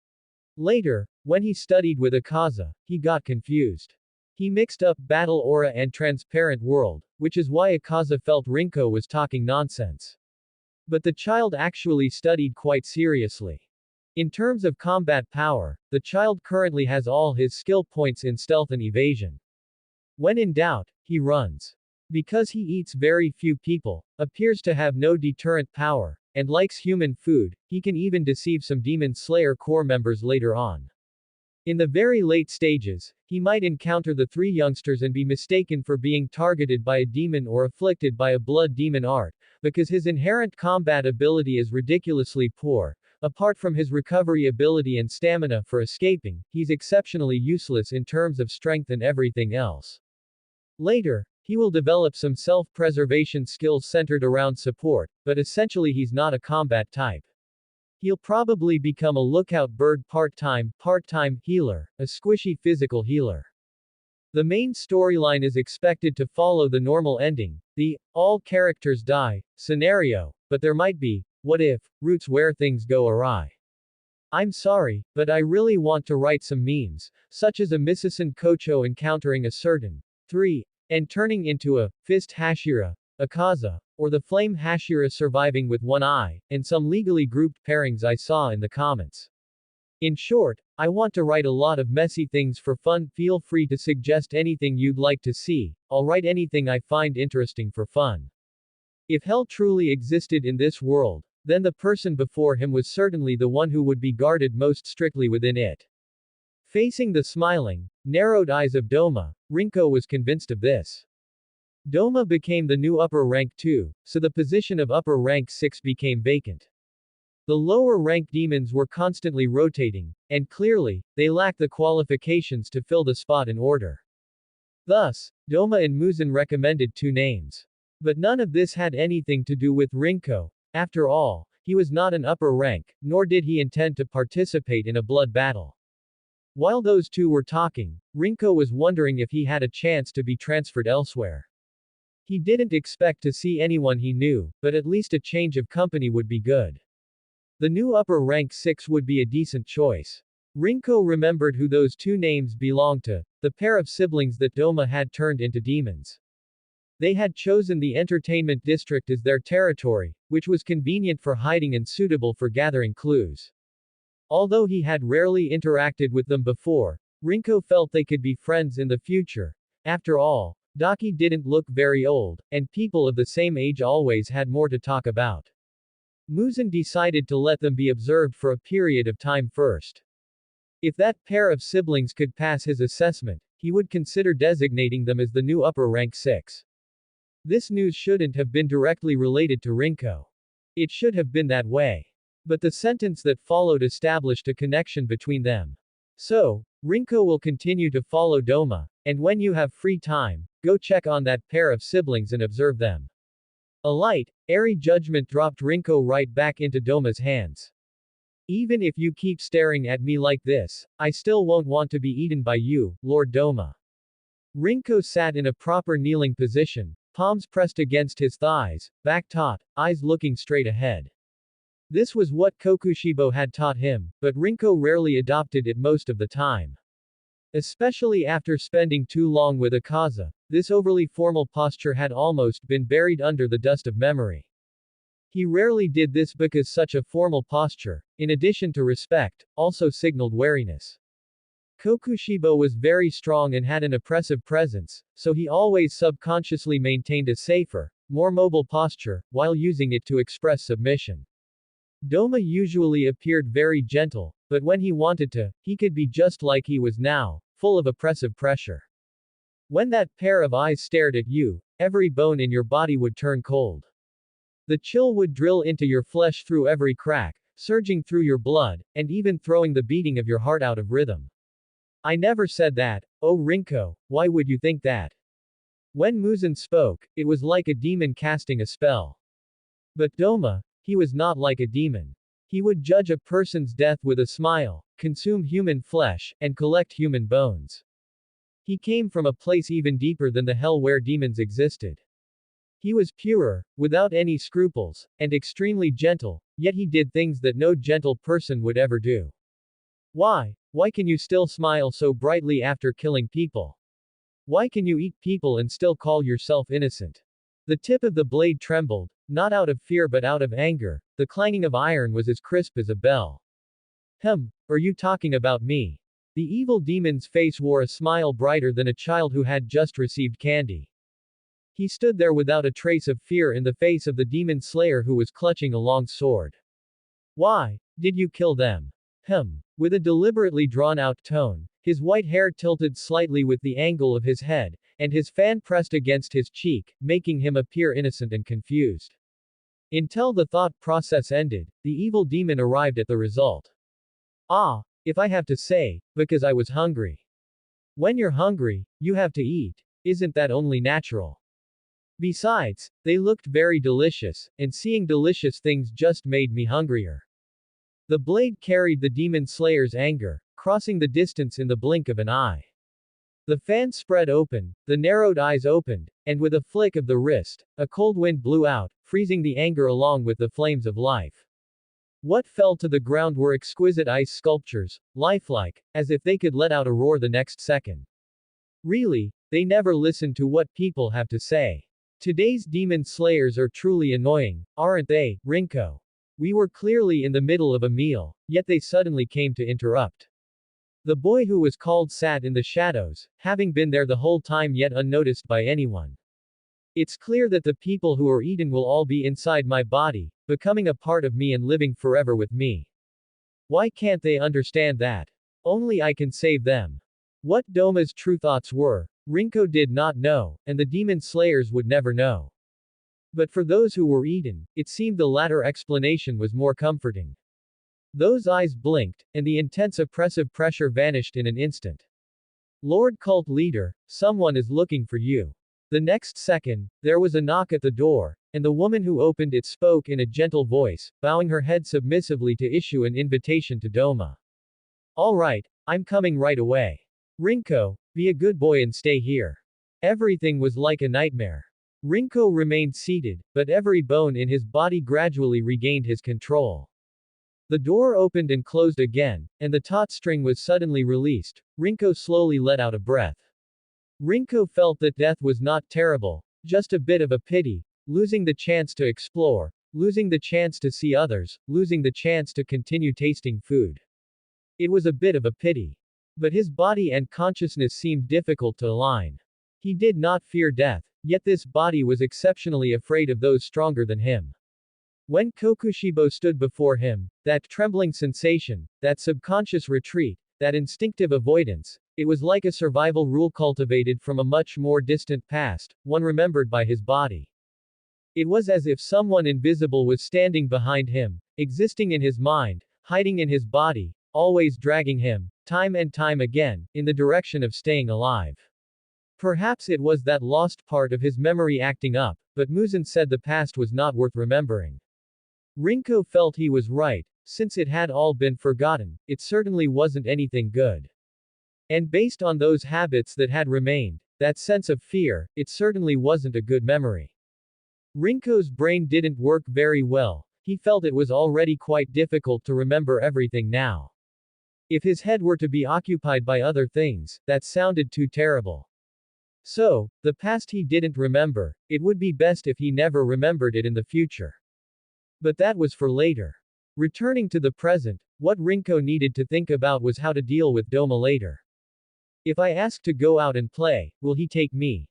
Later, when he studied with Akaza, he got confused. He mixed up battle aura and transparent world, which is why Akaza felt Rinko was talking nonsense. But the child actually studied quite seriously. In terms of combat power, the child currently has all his skill points in stealth and evasion. When in doubt, he runs. Because he eats very few people, appears to have no deterrent power, and likes human food, he can even deceive some Demon Slayer Corps members later on. In the very late stages, he might encounter the three youngsters and be mistaken for being targeted by a demon or afflicted by a blood demon art, because his inherent combat ability is ridiculously poor. Apart from his recovery ability and stamina for escaping, he's exceptionally useless in terms of strength and everything else. Later, he will develop some self-preservation skills centered around support, but essentially he's not a combat type. He'll probably become a lookout bird part-time healer, a squishy physical healer. The main storyline is expected to follow the normal ending, the all characters die scenario, but there might be what if routes where things go awry. I'm sorry, but I really want to write some memes, such as a Missison Kocho encountering a certain 3 and turning into a fist Hashira, Akaza, or the flame Hashira surviving with one eye, and some legally grouped pairings I saw in the comments. In short, I want to write a lot of messy things for fun. Feel free to suggest anything you'd like to see, I'll write anything I find interesting for fun. If hell truly existed in this world, then the person before him was certainly the one who would be guarded most strictly within it. Facing the smiling, narrowed eyes of Doma, Rinko was convinced of this. Doma became the new upper rank 2, so the position of upper rank 6 became vacant. The lower rank demons were constantly rotating, and clearly, they lacked the qualifications to fill the spot in order. Thus, Doma and Muzan recommended 2 names. But none of this had anything to do with Rinko. After all, he was not an upper rank, nor did he intend to participate in a blood battle. While those 2 were talking, Rinko was wondering if he had a chance to be transferred elsewhere. He didn't expect to see anyone he knew, but at least a change of company would be good. The new upper rank 6 would be a decent choice. Rinko remembered who those 2 names belonged to, the pair of siblings that Doma had turned into demons. They had chosen the entertainment district as their territory, which was convenient for hiding and suitable for gathering clues. Although he had rarely interacted with them before, Rinko felt they could be friends in the future. After all, Daki didn't look very old, and people of the same age always had more to talk about. Muzan decided to let them be observed for a period of time first. If that pair of siblings could pass his assessment, he would consider designating them as the new upper rank 6. This news shouldn't have been directly related to Rinko. It should have been that way. But the sentence that followed established a connection between them. So, Rinko will continue to follow Doma, and when you have free time, go check on that pair of siblings and observe them. A light, airy judgment dropped Rinko right back into Doma's hands. Even if you keep staring at me like this, I still won't want to be eaten by you, Lord Doma. Rinko sat in a proper kneeling position, palms pressed against his thighs, back taut, eyes looking straight ahead. This was what Kokushibo had taught him, but Rinko rarely adopted it most of the time. Especially after spending too long with Akaza, this overly formal posture had almost been buried under the dust of memory. He rarely did this because such a formal posture, in addition to respect, also signaled wariness. Kokushibo was very strong and had an oppressive presence, so he always subconsciously maintained a safer, more mobile posture, while using it to express submission. Doma usually appeared very gentle, but when he wanted to, he could be just like he was now, full of oppressive pressure. When that pair of eyes stared at you, every bone in your body would turn cold. The chill would drill into your flesh through every crack, surging through your blood, and even throwing the beating of your heart out of rhythm. I never said that, oh Rinko, why would you think that? When Muzan spoke, it was like a demon casting a spell. But Doma, he was not like a demon. He would judge a person's death with a smile, consume human flesh, and collect human bones. He came from a place even deeper than the hell where demons existed. He was purer, without any scruples, and extremely gentle, yet he did things that no gentle person would ever do. Why can you still smile so brightly after killing people? Why can you eat people and still call yourself innocent? The tip of the blade trembled, not out of fear but out of anger. The clanging of iron was as crisp as a bell. Are you talking about me? The evil demon's face wore a smile brighter than a child who had just received candy. He stood there without a trace of fear in the face of the demon slayer who was clutching a long sword. Why did you kill them? With a deliberately drawn-out tone, his white hair tilted slightly with the angle of his head, and his fan pressed against his cheek, making him appear innocent and confused. Until the thought process ended, the evil demon arrived at the result. If I have to say, because I was hungry. When you're hungry, you have to eat. Isn't that only natural? Besides, they looked very delicious, and seeing delicious things just made me hungrier. The blade carried the demon slayer's anger, crossing the distance in the blink of an eye. The fan spread open, the narrowed eyes opened, and with a flick of the wrist, a cold wind blew out, freezing the anger along with the flames of life. What fell to the ground were exquisite ice sculptures, lifelike, as if they could let out a roar the next second. Really, they never listen to what people have to say. Today's demon slayers are truly annoying, aren't they, Rinko? We were clearly in the middle of a meal, yet they suddenly came to interrupt. The boy who was called sat in the shadows, having been there the whole time yet unnoticed by anyone. It's clear that the people who are eaten will all be inside my body, becoming a part of me and living forever with me. Why can't they understand that? Only I can save them. What Doma's true thoughts were, Rinko did not know, and the demon slayers would never know. But for those who were eaten, it seemed the latter explanation was more comforting. Those eyes blinked, and the intense oppressive pressure vanished in an instant. Lord Cult Leader, someone is looking for you. The next second, there was a knock at the door, and the woman who opened it spoke in a gentle voice, bowing her head submissively to issue an invitation to Doma. All right, I'm coming right away. Rinko, be a good boy and stay here. Everything was like a nightmare. Rinko remained seated, but every bone in his body gradually regained his control. The door opened and closed again, and the taut string was suddenly released. Rinko slowly let out a breath. Rinko felt that death was not terrible, just a bit of a pity, losing the chance to explore, losing the chance to see others, losing the chance to continue tasting food. It was a bit of a pity. But his body and consciousness seemed difficult to align. He did not fear death, yet this body was exceptionally afraid of those stronger than him. When Kokushibo stood before him, that trembling sensation, that subconscious retreat, that instinctive avoidance, it was like a survival rule cultivated from a much more distant past, one remembered by his body. It was as if someone invisible was standing behind him, existing in his mind, hiding in his body, always dragging him, time and time again, in the direction of staying alive. Perhaps it was that lost part of his memory acting up, but Muzan said the past was not worth remembering. Rinko felt he was right, since it had all been forgotten, it certainly wasn't anything good. And based on those habits that had remained, that sense of fear, it certainly wasn't a good memory. Rinko's brain didn't work very well, he felt it was already quite difficult to remember everything now. If his head were to be occupied by other things, that sounded too terrible. So, the past he didn't remember, it would be best if he never remembered it in the future. But that was for later. Returning to the present, what Rinko needed to think about was how to deal with Doma later. If I ask to go out and play, will he take me?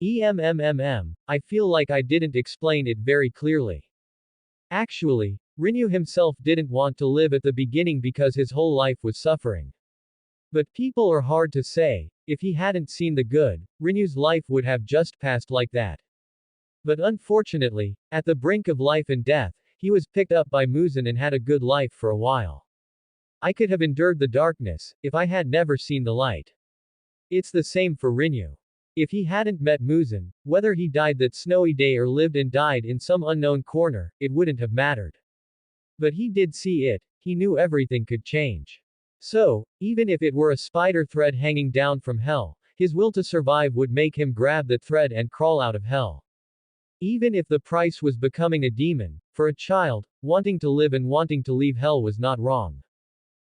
I feel like I didn't explain it very clearly. Actually, Rinyu himself didn't want to live at the beginning because his whole life was suffering. But people are hard to say, if he hadn't seen the good, Rinyu's life would have just passed like that. But unfortunately, at the brink of life and death, he was picked up by Muzan and had a good life for a while. I could have endured the darkness, if I had never seen the light. It's the same for Rinyu. If he hadn't met Muzan, whether he died that snowy day or lived and died in some unknown corner, it wouldn't have mattered. But he did see it, he knew everything could change. So, even if it were a spider thread hanging down from hell, his will to survive would make him grab that thread and crawl out of hell. Even if the price was becoming a demon, for a child, wanting to live and wanting to leave hell was not wrong.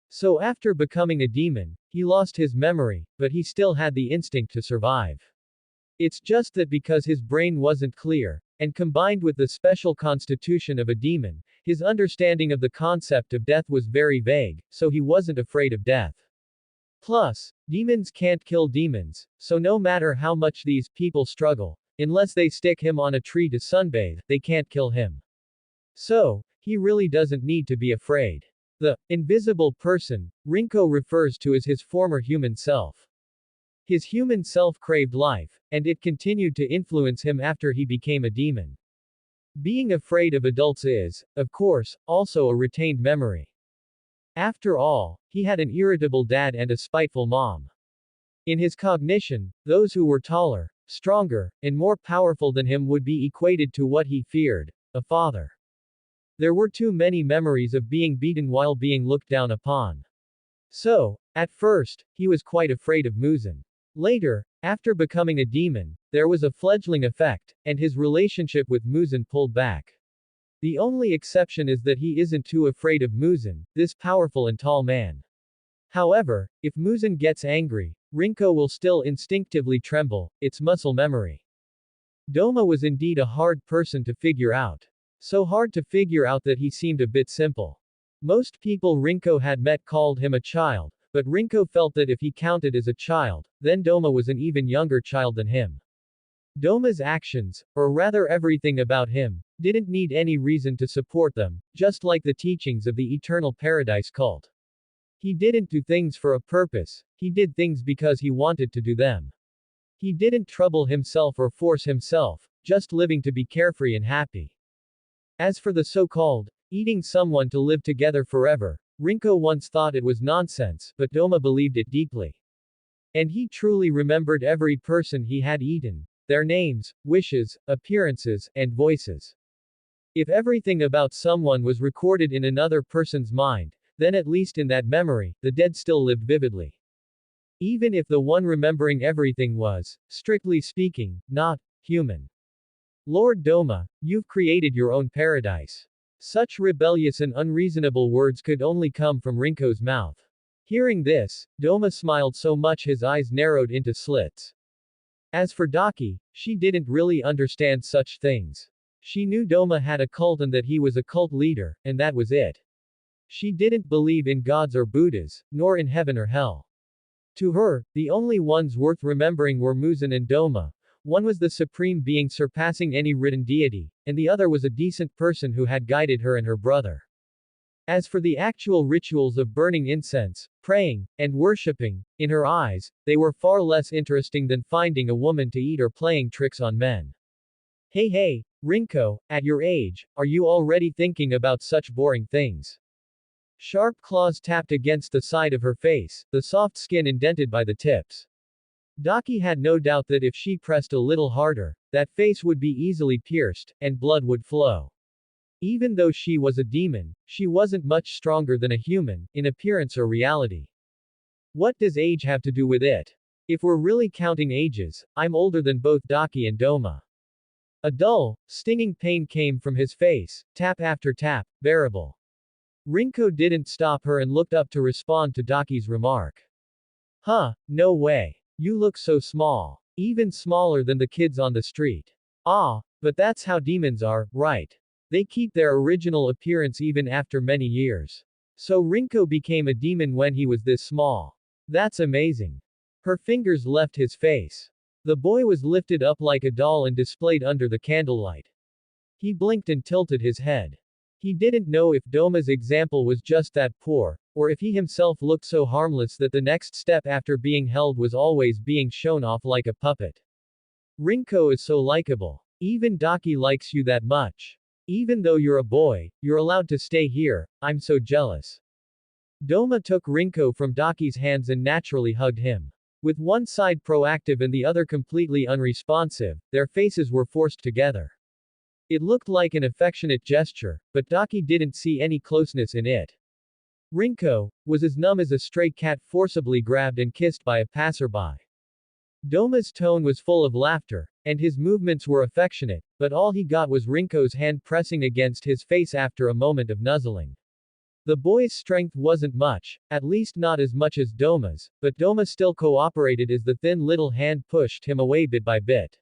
So after becoming a demon, he lost his memory, but he still had the instinct to survive. It's just that because his brain wasn't clear, and combined with the special constitution of a demon, his understanding of the concept of death was very vague, so he wasn't afraid of death. Plus, demons can't kill demons, so no matter how much these people struggle, unless they stick him on a tree to sunbathe, they can't kill him. So, he really doesn't need to be afraid. The invisible person Rinko refers to as his former human self. His human self craved life, and it continued to influence him after he became a demon. Being afraid of adults is, of course, also a retained memory. After all, he had an irritable dad and a spiteful mom. In his cognition, those who were taller, stronger, and more powerful than him would be equated to what he feared, a father. There were too many memories of being beaten while being looked down upon. So, at first, he was quite afraid of Muzan. Later, after becoming a demon, there was a fledgling effect, and his relationship with Muzan pulled back. The only exception is that he isn't too afraid of Muzan, this powerful and tall man. However, if Muzan gets angry, Rinko will still instinctively tremble, it's muscle memory. Doma was indeed a hard person to figure out. So hard to figure out that he seemed a bit simple. Most people Rinko had met called him a child, but Rinko felt that if he counted as a child, then Doma was an even younger child than him. Doma's actions, or rather everything about him, didn't need any reason to support them, just like the teachings of the Eternal Paradise cult. He didn't do things for a purpose, he did things because he wanted to do them. He didn't trouble himself or force himself, just living to be carefree and happy. As for the so-called eating someone to live together forever, Rinko once thought it was nonsense, but Doma believed it deeply. And he truly remembered every person he had eaten, their names, wishes, appearances, and voices. If everything about someone was recorded in another person's mind, then at least in that memory, the dead still lived vividly. Even if the one remembering everything was, strictly speaking, not human. Lord Doma, you've created your own paradise. Such rebellious and unreasonable words could only come from Rinko's mouth. Hearing this, Doma smiled so much his eyes narrowed into slits. As for Daki, she didn't really understand such things. She knew Doma had a cult and that he was a cult leader, and that was it. She didn't believe in gods or Buddhas, nor in heaven or hell. To her, the only ones worth remembering were Muzan and Doma. One was the supreme being surpassing any written deity, and the other was a decent person who had guided her and her brother. As for the actual rituals of burning incense, praying, and worshipping, in her eyes, they were far less interesting than finding a woman to eat or playing tricks on men. Hey, Rinko, at your age, are you already thinking about such boring things? Sharp claws tapped against the side of her face, the soft skin indented by the tips. Daki had no doubt that if she pressed a little harder, that face would be easily pierced, and blood would flow. Even though she was a demon, she wasn't much stronger than a human, in appearance or reality. What does age have to do with it? If we're really counting ages, I'm older than both Daki and Doma. A dull, stinging pain came from his face, tap after tap, bearable. Rinko didn't stop her and looked up to respond to Daki's remark. Huh, no way. You look so small. Even smaller than the kids on the street. Ah, but that's how demons are, right? They keep their original appearance even after many years. So Rinko became a demon when he was this small. That's amazing. Her fingers left his face. The boy was lifted up like a doll and displayed under the candlelight. He blinked and tilted his head. He didn't know if Doma's example was just that poor, or if he himself looked so harmless that the next step after being held was always being shown off like a puppet. Rinko is so likable. Even Daki likes you that much. Even though you're a boy, you're allowed to stay here, I'm so jealous. Doma took Rinko from Daki's hands and naturally hugged him. With one side proactive and the other completely unresponsive, their faces were forced together. It looked like an affectionate gesture, but Daki didn't see any closeness in it. Rinko was as numb as a stray cat forcibly grabbed and kissed by a passerby. Doma's tone was full of laughter, and his movements were affectionate, but all he got was Rinko's hand pressing against his face after a moment of nuzzling. The boy's strength wasn't much, at least not as much as Doma's, but Doma still cooperated as the thin little hand pushed him away bit by bit.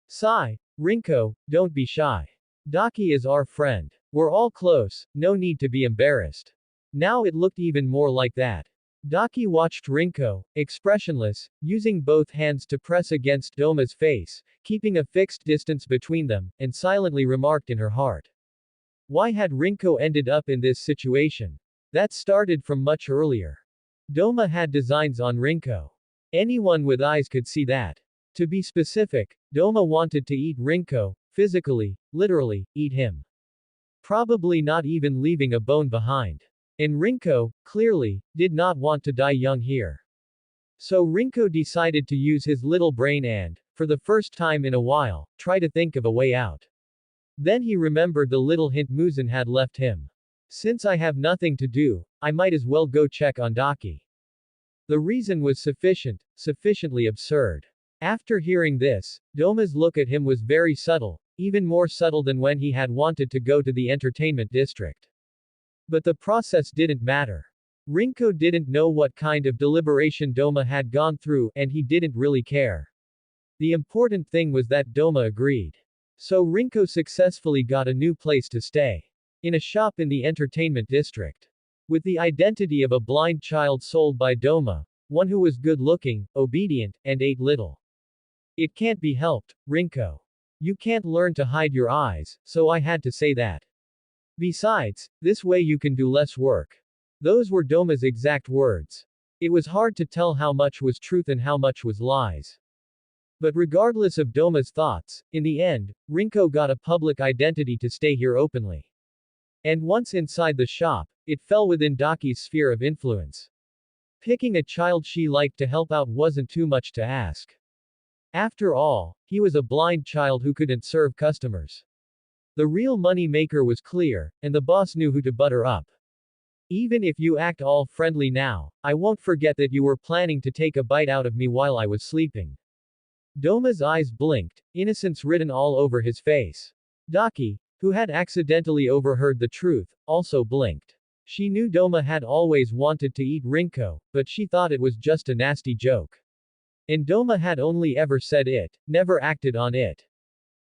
Sigh, Rinko, don't be shy. Daki is our friend. We're all close, no need to be embarrassed. Now it looked even more like that. Daki watched Rinko, expressionless, using both hands to press against Doma's face, keeping a fixed distance between them, and silently remarked in her heart. Why had Rinko ended up in this situation? That started from much earlier. Doma had designs on Rinko. Anyone with eyes could see that. To be specific, Doma wanted to eat Rinko, physically, literally, eat him. Probably not even leaving a bone behind. And Rinko, clearly, did not want to die young here. So Rinko decided to use his little brain and, for the first time in a while, try to think of a way out. Then he remembered the little hint Muzan had left him. Since I have nothing to do, I might as well go check on Daki. The reason was sufficiently absurd. After hearing this, Doma's look at him was very subtle, even more subtle than when he had wanted to go to the entertainment district. But the process didn't matter. Rinko didn't know what kind of deliberation Doma had gone through, and he didn't really care. The important thing was that Doma agreed. So Rinko successfully got a new place to stay. In a shop in the entertainment district. With the identity of a blind child sold by Doma, one who was good-looking, obedient, and ate little. It can't be helped, Rinko. You can't learn to hide your eyes, so I had to say that. Besides, this way you can do less work. Those were Doma's exact words. It was hard to tell how much was truth and how much was lies. But regardless of Doma's thoughts, in the end, Rinko got a public identity to stay here openly. And once inside the shop, it fell within Daki's sphere of influence. Picking a child she liked to help out wasn't too much to ask. After all, he was a blind child who couldn't serve customers. The real money maker was clear, and the boss knew who to butter up. Even if you act all friendly now, I won't forget that you were planning to take a bite out of me while I was sleeping. Doma's eyes blinked, innocence written all over his face. Daki, who had accidentally overheard the truth, also blinked. She knew Doma had always wanted to eat Rinko, but she thought it was just a nasty joke. And Doma had only ever said it, never acted on it.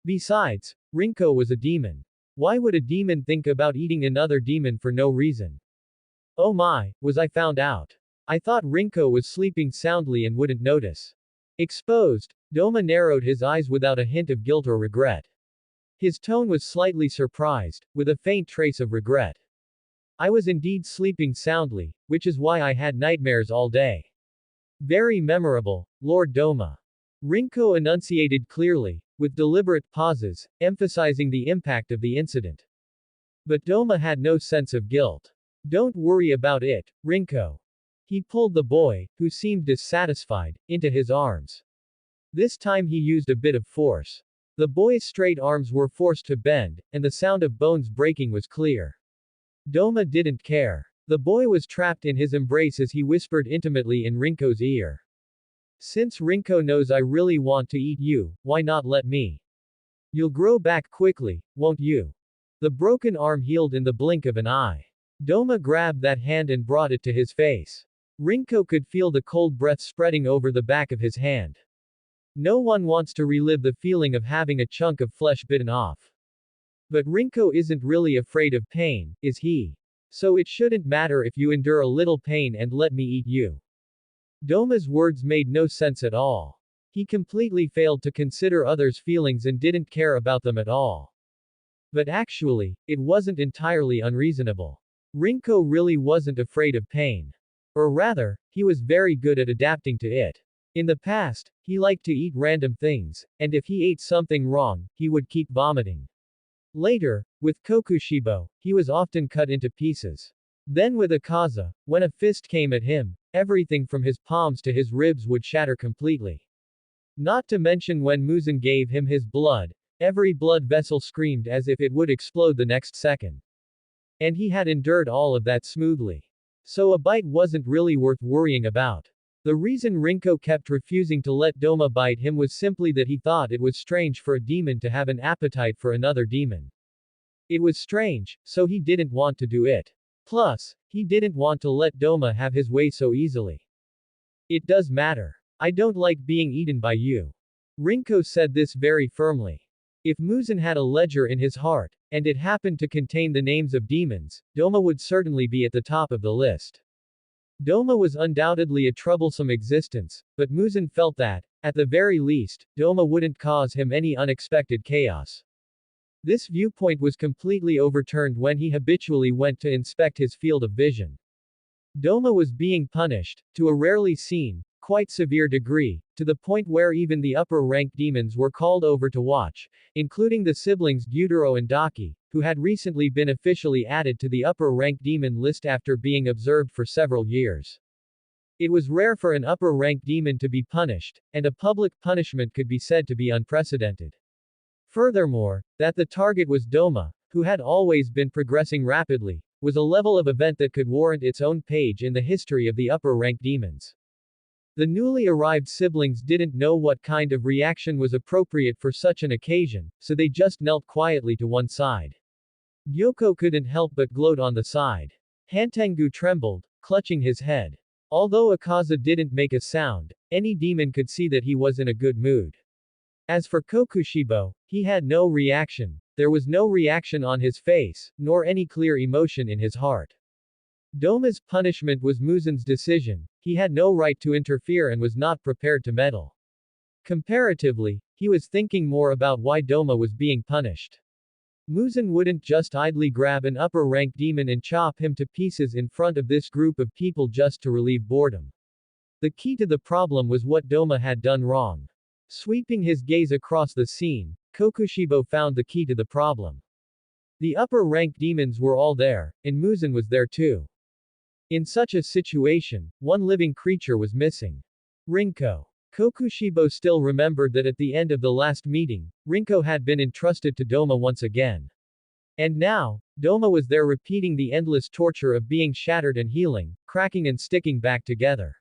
Besides, Rinko was a demon. Why would a demon think about eating another demon for no reason? Oh my, was I found out? I thought Rinko was sleeping soundly and wouldn't notice. Exposed, Doma narrowed his eyes without a hint of guilt or regret. His tone was slightly surprised, with a faint trace of regret. I was indeed sleeping soundly, which is why I had nightmares all day. Very memorable, Lord Doma. Rinko enunciated clearly, with deliberate pauses, emphasizing the impact of the incident. But Doma had no sense of guilt. Don't worry about it, Rinko. He pulled the boy, who seemed dissatisfied, into his arms. This time he used a bit of force. The boy's straight arms were forced to bend, and the sound of bones breaking was clear. Doma didn't care. The boy was trapped in his embrace as he whispered intimately in Rinko's ear. Since Rinko knows I really want to eat you, why not let me? You'll grow back quickly, won't you? The broken arm healed in the blink of an eye. Doma grabbed that hand and brought it to his face. Rinko could feel the cold breath spreading over the back of his hand. No one wants to relive the feeling of having a chunk of flesh bitten off. But Rinko isn't really afraid of pain, is he? So it shouldn't matter if you endure a little pain and let me eat you. Doma's words made no sense at all. He completely failed to consider others' feelings and didn't care about them at all. But actually, it wasn't entirely unreasonable. Rinko really wasn't afraid of pain. Or rather, he was very good at adapting to it. In the past, he liked to eat random things, and if he ate something wrong, he would keep vomiting. Later, with Kokushibo, he was often cut into pieces. Then with Akaza, when a fist came at him, everything from his palms to his ribs would shatter completely. Not to mention when Muzan gave him his blood, every blood vessel screamed as if it would explode the next second. And he had endured all of that smoothly. So a bite wasn't really worth worrying about. The reason Rinko kept refusing to let Doma bite him was simply that he thought it was strange for a demon to have an appetite for another demon. It was strange, so he didn't want to do it. Plus, he didn't want to let Doma have his way so easily. It does matter. I don't like being eaten by you. Rinko said this very firmly. If Muzan had a ledger in his heart, and it happened to contain the names of demons, Doma would certainly be at the top of the list. Doma was undoubtedly a troublesome existence, but Muzan felt that, at the very least, Doma wouldn't cause him any unexpected chaos. This viewpoint was completely overturned when he habitually went to inspect his field of vision. Doma was being punished, to a rarely seen, quite severe degree, to the point where even the upper-ranked demons were called over to watch, including the siblings Gyutaro and Daki, who had recently been officially added to the upper-ranked demon list after being observed for several years. It was rare for an upper-ranked demon to be punished, and a public punishment could be said to be unprecedented. Furthermore, that the target was Doma, who had always been progressing rapidly, was a level of event that could warrant its own page in the history of the upper-ranked demons. The newly arrived siblings didn't know what kind of reaction was appropriate for such an occasion, so they just knelt quietly to one side. Yoko couldn't help but gloat on the side. Hantengu trembled, clutching his head. Although Akaza didn't make a sound, any demon could see that he was in a good mood. As for Kokushibo, he had no reaction. There was no reaction on his face, nor any clear emotion in his heart. Doma's punishment was Muzan's decision, he had no right to interfere and was not prepared to meddle. Comparatively, he was thinking more about why Doma was being punished. Muzan wouldn't just idly grab an upper-ranked demon and chop him to pieces in front of this group of people just to relieve boredom. The key to the problem was what Doma had done wrong. Sweeping his gaze across the scene, Kokushibo found the key to the problem. The upper-ranked demons were all there, and Muzan was there too. In such a situation, one living creature was missing. Rinko. Kokushibo still remembered that at the end of the last meeting, Rinko had been entrusted to Doma once again. And now, Doma was there repeating the endless torture of being shattered and healing, cracking and sticking back together.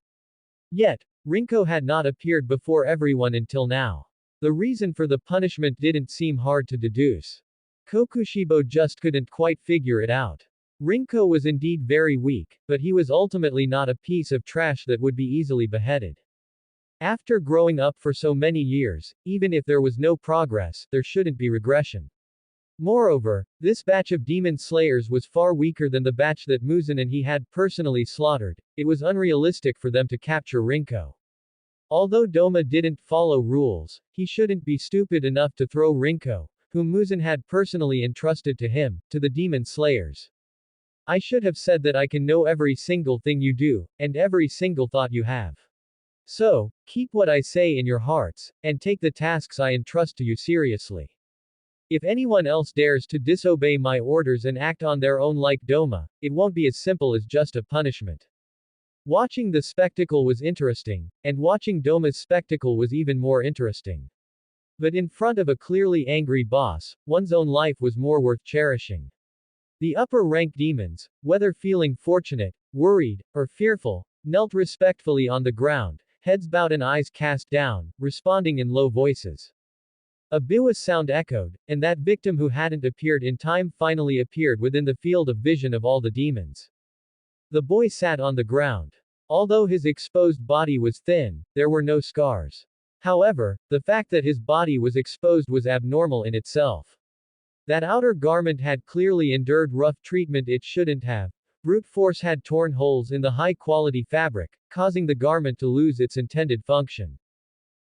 Yet, Rinko had not appeared before everyone until now. The reason for the punishment didn't seem hard to deduce. Kokushibo just couldn't quite figure it out. Rinko was indeed very weak, but he was ultimately not a piece of trash that would be easily beheaded. After growing up for so many years, even if there was no progress, there shouldn't be regression. Moreover, this batch of demon slayers was far weaker than the batch that Muzan and he had personally slaughtered. It was unrealistic for them to capture Rinko. Although Doma didn't follow rules, he shouldn't be stupid enough to throw Rinko, whom Muzan had personally entrusted to him, to the demon slayers. I should have said that I can know every single thing you do, and every single thought you have. So, keep what I say in your hearts, and take the tasks I entrust to you seriously. If anyone else dares to disobey my orders and act on their own like Doma, it won't be as simple as just a punishment. Watching the spectacle was interesting, and watching Doma's spectacle was even more interesting. But in front of a clearly angry boss, one's own life was more worth cherishing. The upper-ranked demons, whether feeling fortunate, worried, or fearful, knelt respectfully on the ground, heads bowed and eyes cast down, responding in low voices. A biwa sound echoed, and that victim who hadn't appeared in time finally appeared within the field of vision of all the demons. The boy sat on the ground. Although his exposed body was thin, there were no scars. However, the fact that his body was exposed was abnormal in itself. That outer garment had clearly endured rough treatment it shouldn't have. Brute force had torn holes in the high-quality fabric, causing the garment to lose its intended function.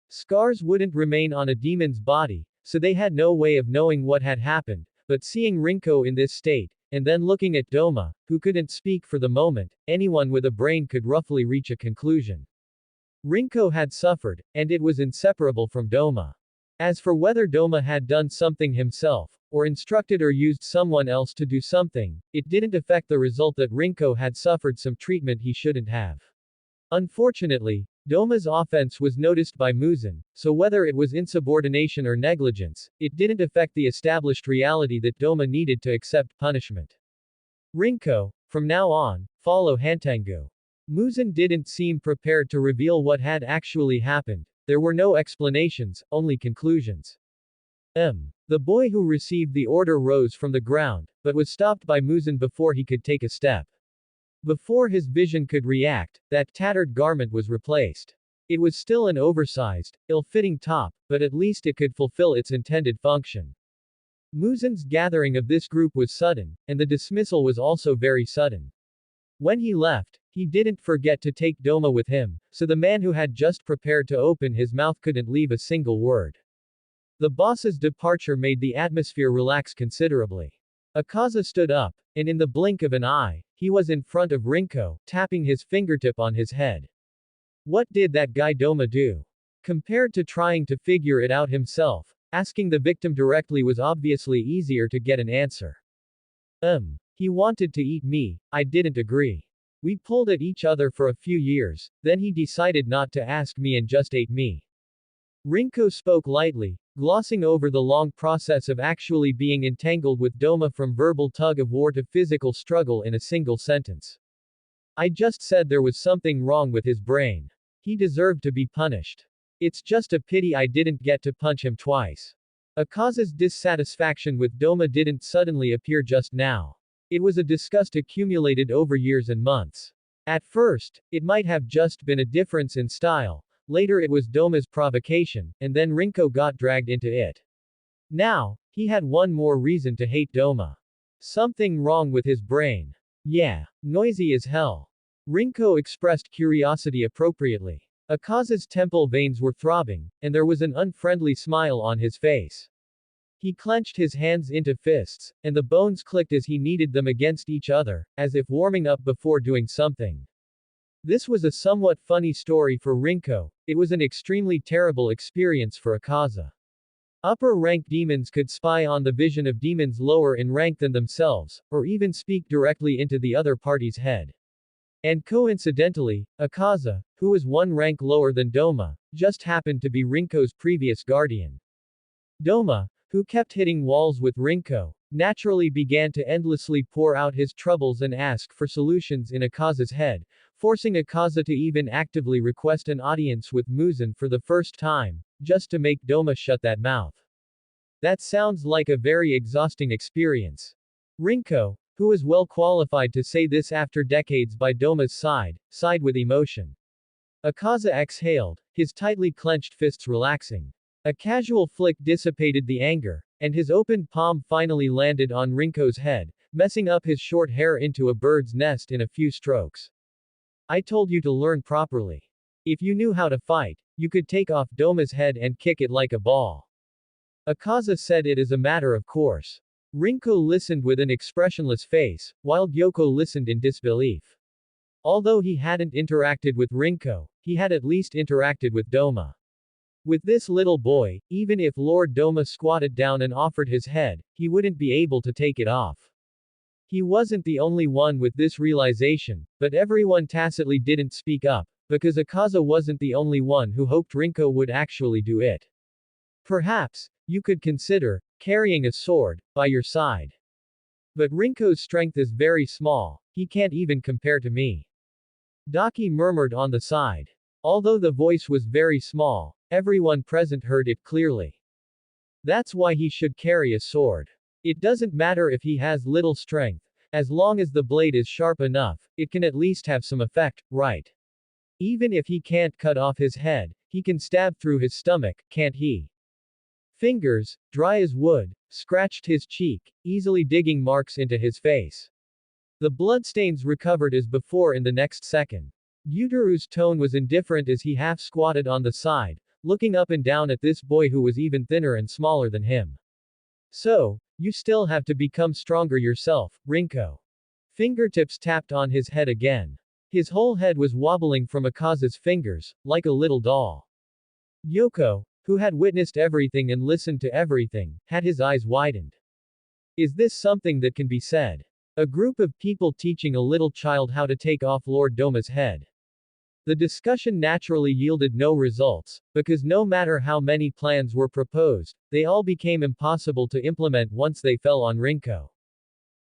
Scars wouldn't remain on a demon's body, so they had no way of knowing what had happened, but seeing Rinko in this state, and then looking at Doma, who couldn't speak for the moment, anyone with a brain could roughly reach a conclusion. Rinko had suffered, and it was inseparable from Doma. As for whether Doma had done something himself, or instructed or used someone else to do something, it didn't affect the result that Rinko had suffered some treatment he shouldn't have. Unfortunately, Doma's offense was noticed by Muzan, so whether it was insubordination or negligence, it didn't affect the established reality that Doma needed to accept punishment. Rinko, from now on, follow Hantengu. Muzan didn't seem prepared to reveal what had actually happened. There were no explanations, only conclusions. The boy who received the order rose from the ground, but was stopped by Muzan before he could take a step. Before his vision could react, that tattered garment was replaced. It was still an oversized, ill-fitting top, but at least it could fulfill its intended function. Muzan's gathering of this group was sudden, and the dismissal was also very sudden. When he left, he didn't forget to take Doma with him, so the man who had just prepared to open his mouth couldn't leave a single word. The boss's departure made the atmosphere relax considerably. Akaza stood up, and in the blink of an eye, he was in front of Rinko, tapping his fingertip on his head. What did that guy Doma do? Compared to trying to figure it out himself, asking the victim directly was obviously easier to get an answer. He wanted to eat me, I didn't agree. We pulled at each other for a few years, then he decided not to ask me and just ate me. Rinko spoke lightly, glossing over the long process of actually being entangled with Doma from verbal tug-of-war to physical struggle in a single sentence. I just said there was something wrong with his brain. He deserved to be punished. It's just a pity I didn't get to punch him twice. Akaza's dissatisfaction with Doma didn't suddenly appear just now. It was a disgust accumulated over years and months. At first, it might have just been a difference in style, later it was Doma's provocation, and then Rinko got dragged into it. Now, he had one more reason to hate Doma. Something wrong with his brain. Yeah, noisy as hell. Rinko expressed curiosity appropriately. Akaza's temple veins were throbbing, and there was an unfriendly smile on his face. He clenched his hands into fists, and the bones clicked as he kneaded them against each other, as if warming up before doing something. This was a somewhat funny story for Rinko, it was an extremely terrible experience for Akaza. Upper-rank demons could spy on the vision of demons lower in rank than themselves, or even speak directly into the other party's head. And coincidentally, Akaza, who was one rank lower than Doma, just happened to be Rinko's previous guardian. Doma, who kept hitting walls with Rinko, naturally began to endlessly pour out his troubles and ask for solutions in Akaza's head, forcing Akaza to even actively request an audience with Muzan for the first time, just to make Doma shut that mouth. That sounds like a very exhausting experience. Rinko, who was well qualified to say this after decades by Doma's side, sighed with emotion. Akaza exhaled, his tightly clenched fists relaxing. A casual flick dissipated the anger, and his open palm finally landed on Rinko's head, messing up his short hair into a bird's nest in a few strokes. I told you to learn properly. If you knew how to fight, you could take off Doma's head and kick it like a ball. Akaza said it as a matter of course. Rinko listened with an expressionless face, while Gyoko listened in disbelief. Although he hadn't interacted with Rinko, he had at least interacted with Doma. With this little boy, even if Lord Doma squatted down and offered his head, he wouldn't be able to take it off. He wasn't the only one with this realization, but everyone tacitly didn't speak up, because Akaza wasn't the only one who hoped Rinko would actually do it. Perhaps, you could consider carrying a sword by your side. But Rinko's strength is very small, he can't even compare to me. Daki murmured on the side. Although the voice was very small, everyone present heard it clearly. That's why he should carry a sword. It doesn't matter if he has little strength, as long as the blade is sharp enough, it can at least have some effect, right? Even if he can't cut off his head, he can stab through his stomach, can't he? Fingers, dry as wood, scratched his cheek, easily digging marks into his face. The bloodstains recovered as before in the next second. Gyutaru's tone was indifferent as he half squatted on the side, looking up and down at this boy who was even thinner and smaller than him. So, you still have to become stronger yourself, Rinko. Fingertips tapped on his head again. His whole head was wobbling from Akaza's fingers, like a little doll. Yoko, who had witnessed everything and listened to everything, had his eyes widened. Is this something that can be said? A group of people teaching a little child how to take off Lord Doma's head. The discussion naturally yielded no results, because no matter how many plans were proposed, they all became impossible to implement once they fell on Rinko.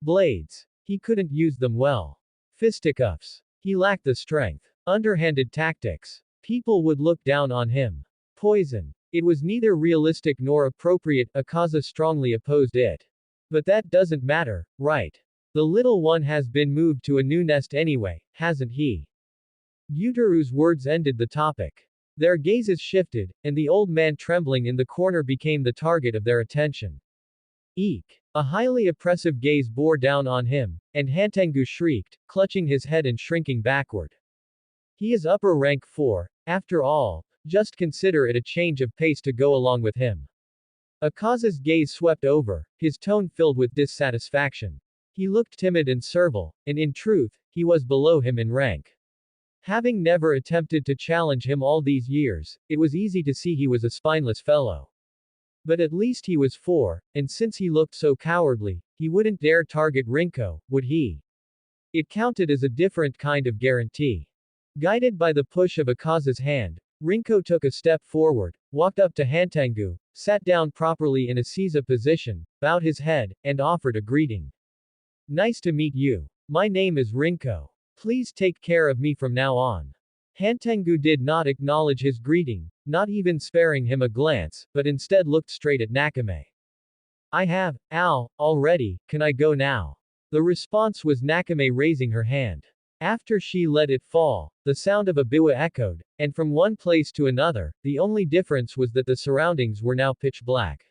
Blades. He couldn't use them well. Fisticuffs. He lacked the strength. Underhanded tactics. People would look down on him. Poison. It was neither realistic nor appropriate, Akaza strongly opposed it. But that doesn't matter, right? The little one has been moved to a new nest anyway, hasn't he? Gyutaru's words ended the topic. Their gazes shifted, and the old man trembling in the corner became the target of their attention. Eek! A highly oppressive gaze bore down on him, and Hantengu shrieked, clutching his head and shrinking backward. He is upper rank 4, after all, just consider it a change of pace to go along with him. Akaza's gaze swept over, his tone filled with dissatisfaction. He looked timid and servile, and in truth, he was below him in rank. Having never attempted to challenge him all these years, it was easy to see he was a spineless fellow. But at least he was 4, and since he looked so cowardly, he wouldn't dare target Rinko, would he? It counted as a different kind of guarantee. Guided by the push of Akaza's hand, Rinko took a step forward, walked up to Hantengu, sat down properly in a seiza position, bowed his head, and offered a greeting. Nice to meet you. My name is Rinko. Please take care of me from now on. Hantengu did not acknowledge his greeting, not even sparing him a glance, but instead looked straight at Nakame. I have, already, can I go now? The response was Nakame raising her hand. After she let it fall, the sound of a biwa echoed, and from one place to another, the only difference was that the surroundings were now pitch black.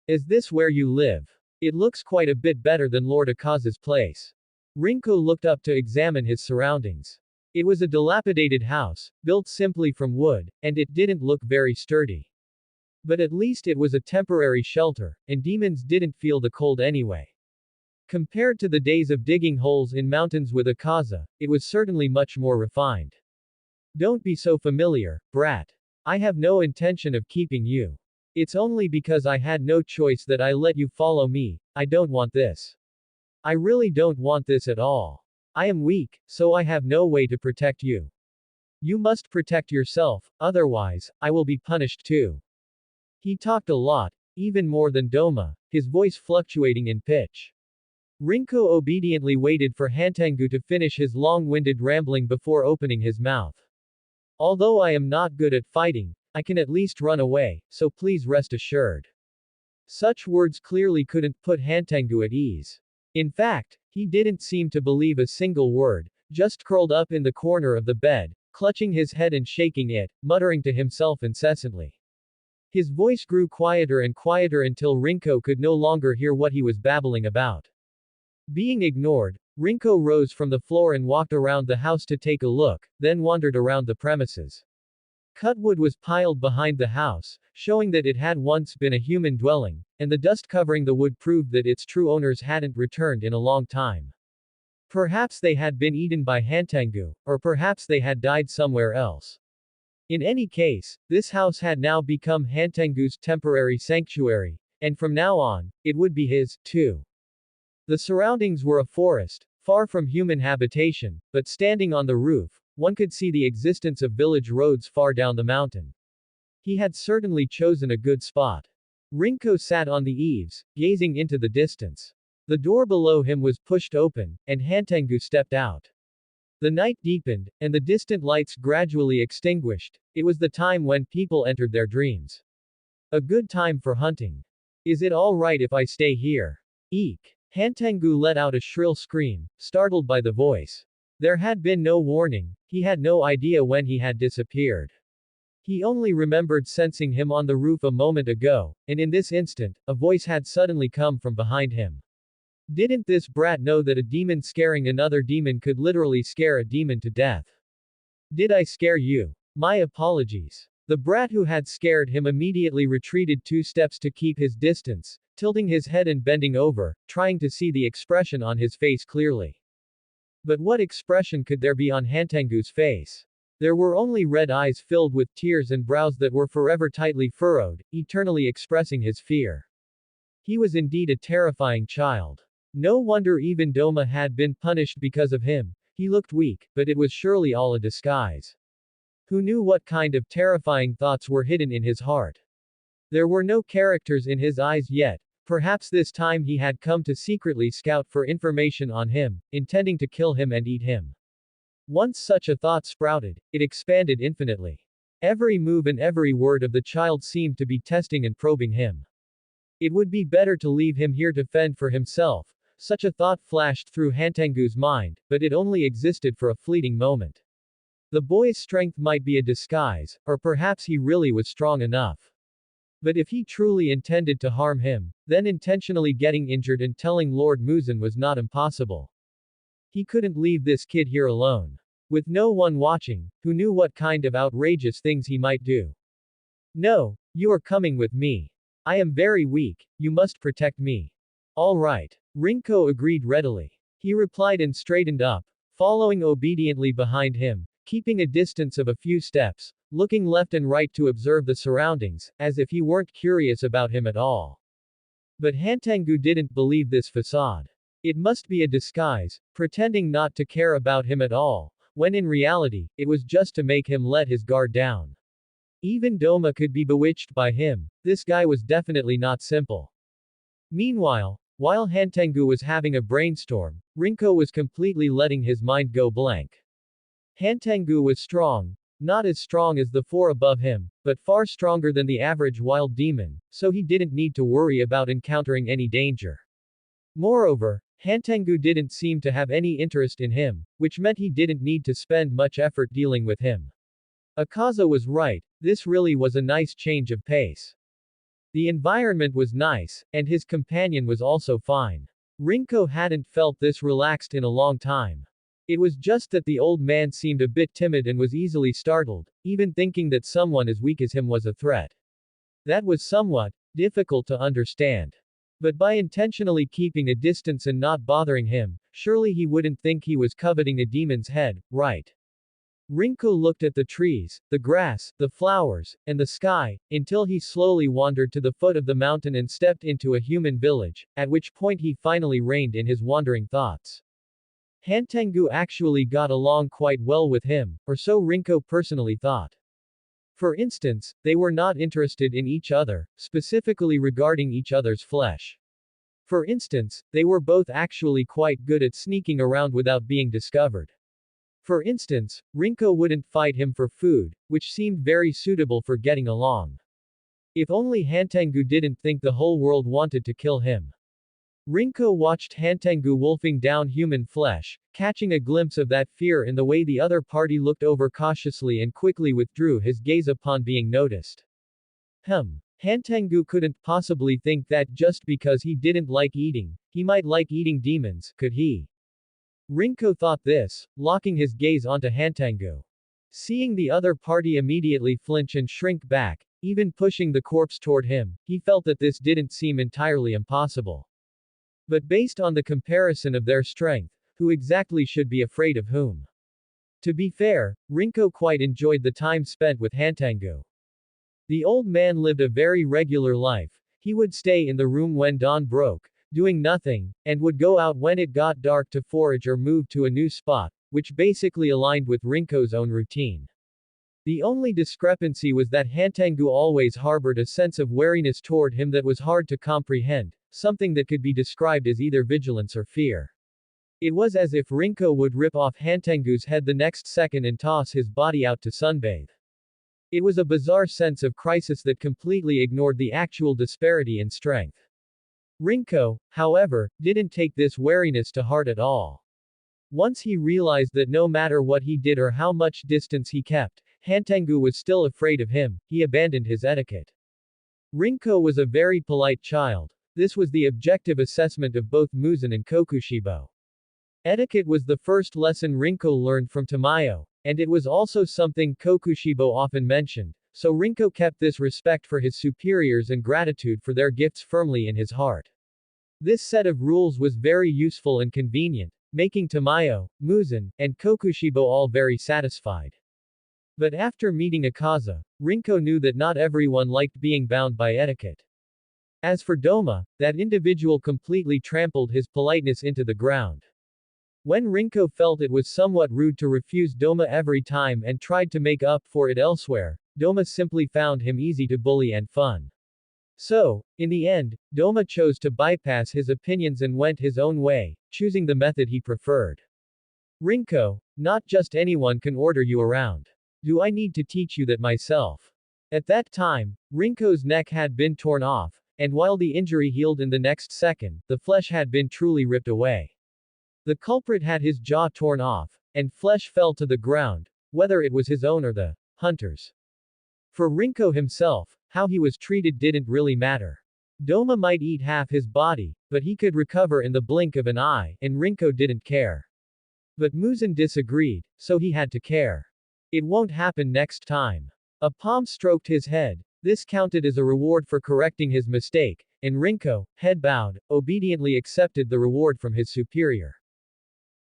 Is this where you live? It looks quite a bit better than Lord Akaza's place. Rinko looked up to examine his surroundings. It was a dilapidated house, built simply from wood, and it didn't look very sturdy. But at least it was a temporary shelter, and demons didn't feel the cold anyway. Compared to the days of digging holes in mountains with Akaza, it was certainly much more refined. Don't be so familiar, brat. I have no intention of keeping you. It's only because I had no choice that I let you follow me. I don't want this. I really don't want this at all. I am weak, so I have no way to protect you. You must protect yourself, otherwise, I will be punished too. He talked a lot, even more than Doma, his voice fluctuating in pitch. Rinko obediently waited for Hantengu to finish his long-winded rambling before opening his mouth. Although I am not good at fighting, I can at least run away, so please rest assured. Such words clearly couldn't put Hantengu at ease. In fact, he didn't seem to believe a single word, just curled up in the corner of the bed, clutching his head and shaking it, muttering to himself incessantly. His voice grew quieter and quieter until Rinko could no longer hear what he was babbling about. Being ignored, Rinko rose from the floor and walked around the house to take a look, then wandered around the premises. Cutwood was piled behind the house, showing that it had once been a human dwelling, and the dust covering the wood proved that its true owners hadn't returned in a long time. Perhaps they had been eaten by Hantengu, or perhaps they had died somewhere else. In any case, this house had now become Hantengu's temporary sanctuary, and from now on, it would be his, too. The surroundings were a forest, far from human habitation, but standing on the roof, one could see the existence of village roads far down the mountain. He had certainly chosen a good spot. Rinko sat on the eaves, gazing into the distance. The door below him was pushed open, and Hantengu stepped out. The night deepened, and the distant lights gradually extinguished. It was the time when people entered their dreams. A good time for hunting. Is it all right if I stay here? Eek! Hantengu let out a shrill scream, startled by the voice. There had been no warning, he had no idea when he had disappeared. He only remembered sensing him on the roof a moment ago, and in this instant, a voice had suddenly come from behind him. Didn't this brat know that a demon scaring another demon could literally scare a demon to death? Did I scare you? My apologies. The brat who had scared him immediately retreated 2 steps to keep his distance, tilting his head and bending over, trying to see the expression on his face clearly. But what expression could there be on Hantengu's face? There were only red eyes filled with tears and brows that were forever tightly furrowed, eternally expressing his fear. He was indeed a terrifying child. No wonder even Doma had been punished because of him. He looked weak, but it was surely all a disguise. Who knew what kind of terrifying thoughts were hidden in his heart? There were no characters in his eyes yet. Perhaps this time he had come to secretly scout for information on him, intending to kill him and eat him. Once such a thought sprouted, it expanded infinitely. Every move and every word of the child seemed to be testing and probing him. It would be better to leave him here to fend for himself. Such a thought flashed through Hantengu's mind, but it only existed for a fleeting moment. The boy's strength might be a disguise, or perhaps he really was strong enough. But if he truly intended to harm him, then intentionally getting injured and telling Lord Muzan was not impossible. He couldn't leave this kid here alone. With no one watching, who knew what kind of outrageous things he might do. No, you are coming with me. I am very weak, you must protect me. All right. Rinko agreed readily. He replied and straightened up, following obediently behind him, keeping a distance of a few steps, looking left and right to observe the surroundings, as if he weren't curious about him at all. But Hantengu didn't believe this facade. It must be a disguise, pretending not to care about him at all, when in reality, it was just to make him let his guard down. Even Doma could be bewitched by him, this guy was definitely not simple. Meanwhile, while Hantengu was having a brainstorm, Rinko was completely letting his mind go blank. Hantengu was strong, not as strong as the four above him, but far stronger than the average wild demon, so he didn't need to worry about encountering any danger. Moreover, Hantengu didn't seem to have any interest in him, which meant he didn't need to spend much effort dealing with him. Akaza was right, this really was a nice change of pace. The environment was nice, and his companion was also fine. Rinko hadn't felt this relaxed in a long time. It was just that the old man seemed a bit timid and was easily startled, even thinking that someone as weak as him was a threat. That was somewhat difficult to understand. But by intentionally keeping a distance and not bothering him, surely he wouldn't think he was coveting a demon's head, right? Rinko looked at the trees, the grass, the flowers, and the sky, until he slowly wandered to the foot of the mountain and stepped into a human village, at which point he finally reined in his wandering thoughts. Hantengu actually got along quite well with him, or so Rinko personally thought. For instance, they were not interested in each other, specifically regarding each other's flesh. For instance, they were both actually quite good at sneaking around without being discovered. For instance, Rinko wouldn't fight him for food, which seemed very suitable for getting along. If only Hantengu didn't think the whole world wanted to kill him. Rinko watched Hantengu wolfing down human flesh, catching a glimpse of that fear in the way the other party looked over cautiously and quickly withdrew his gaze upon being noticed. Hantengu couldn't possibly think that just because he didn't like eating, he might like eating demons, could he? Rinko thought this, locking his gaze onto Hantengu. Seeing the other party immediately flinch and shrink back, even pushing the corpse toward him, he felt that this didn't seem entirely impossible. But based on the comparison of their strength, who exactly should be afraid of whom? To be fair, Rinko quite enjoyed the time spent with Hantengu. The old man lived a very regular life. He would stay in the room when dawn broke, doing nothing, and would go out when it got dark to forage or move to a new spot, which basically aligned with Rinko's own routine. The only discrepancy was that Hantengu always harbored a sense of wariness toward him that was hard to comprehend, something that could be described as either vigilance or fear. It was as if Rinko would rip off Hantengu's head the next second and toss his body out to sunbathe. It was a bizarre sense of crisis that completely ignored the actual disparity in strength. Rinko, however, didn't take this wariness to heart at all. Once he realized that no matter what he did or how much distance he kept, Hantengu was still afraid of him, he abandoned his etiquette. Rinko was a very polite child. This was the objective assessment of both Muzan and Kokushibo. Etiquette was the first lesson Rinko learned from Tamayo, and it was also something Kokushibo often mentioned, so Rinko kept this respect for his superiors and gratitude for their gifts firmly in his heart. This set of rules was very useful and convenient, making Tamayo, Muzan, and Kokushibo all very satisfied. But after meeting Akaza, Rinko knew that not everyone liked being bound by etiquette. As for Doma, that individual completely trampled his politeness into the ground. When Rinko felt it was somewhat rude to refuse Doma every time and tried to make up for it elsewhere, Doma simply found him easy to bully and fun. So, in the end, Doma chose to bypass his opinions and went his own way, choosing the method he preferred. Rinko, not just anyone can order you around. Do I need to teach you that myself? At that time, Rinko's neck had been torn off, and while the injury healed in the next second, the flesh had been truly ripped away. The culprit had his jaw torn off, and flesh fell to the ground, whether it was his own or the hunter's. For Rinko himself, how he was treated didn't really matter. Doma might eat half his body, but he could recover in the blink of an eye, and Rinko didn't care. But Muzan disagreed, so he had to care. It won't happen next time. A palm stroked his head. This counted as a reward for correcting his mistake, and Rinko, head bowed, obediently accepted the reward from his superior.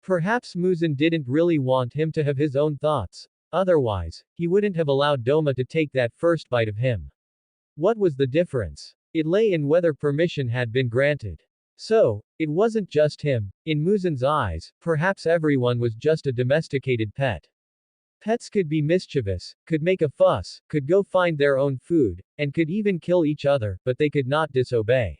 Perhaps Muzan didn't really want him to have his own thoughts. Otherwise, he wouldn't have allowed Doma to take that first bite of him. What was the difference? It lay in whether permission had been granted. So, it wasn't just him. In Muzan's eyes, perhaps everyone was just a domesticated pet. Pets could be mischievous, could make a fuss, could go find their own food, and could even kill each other, but they could not disobey.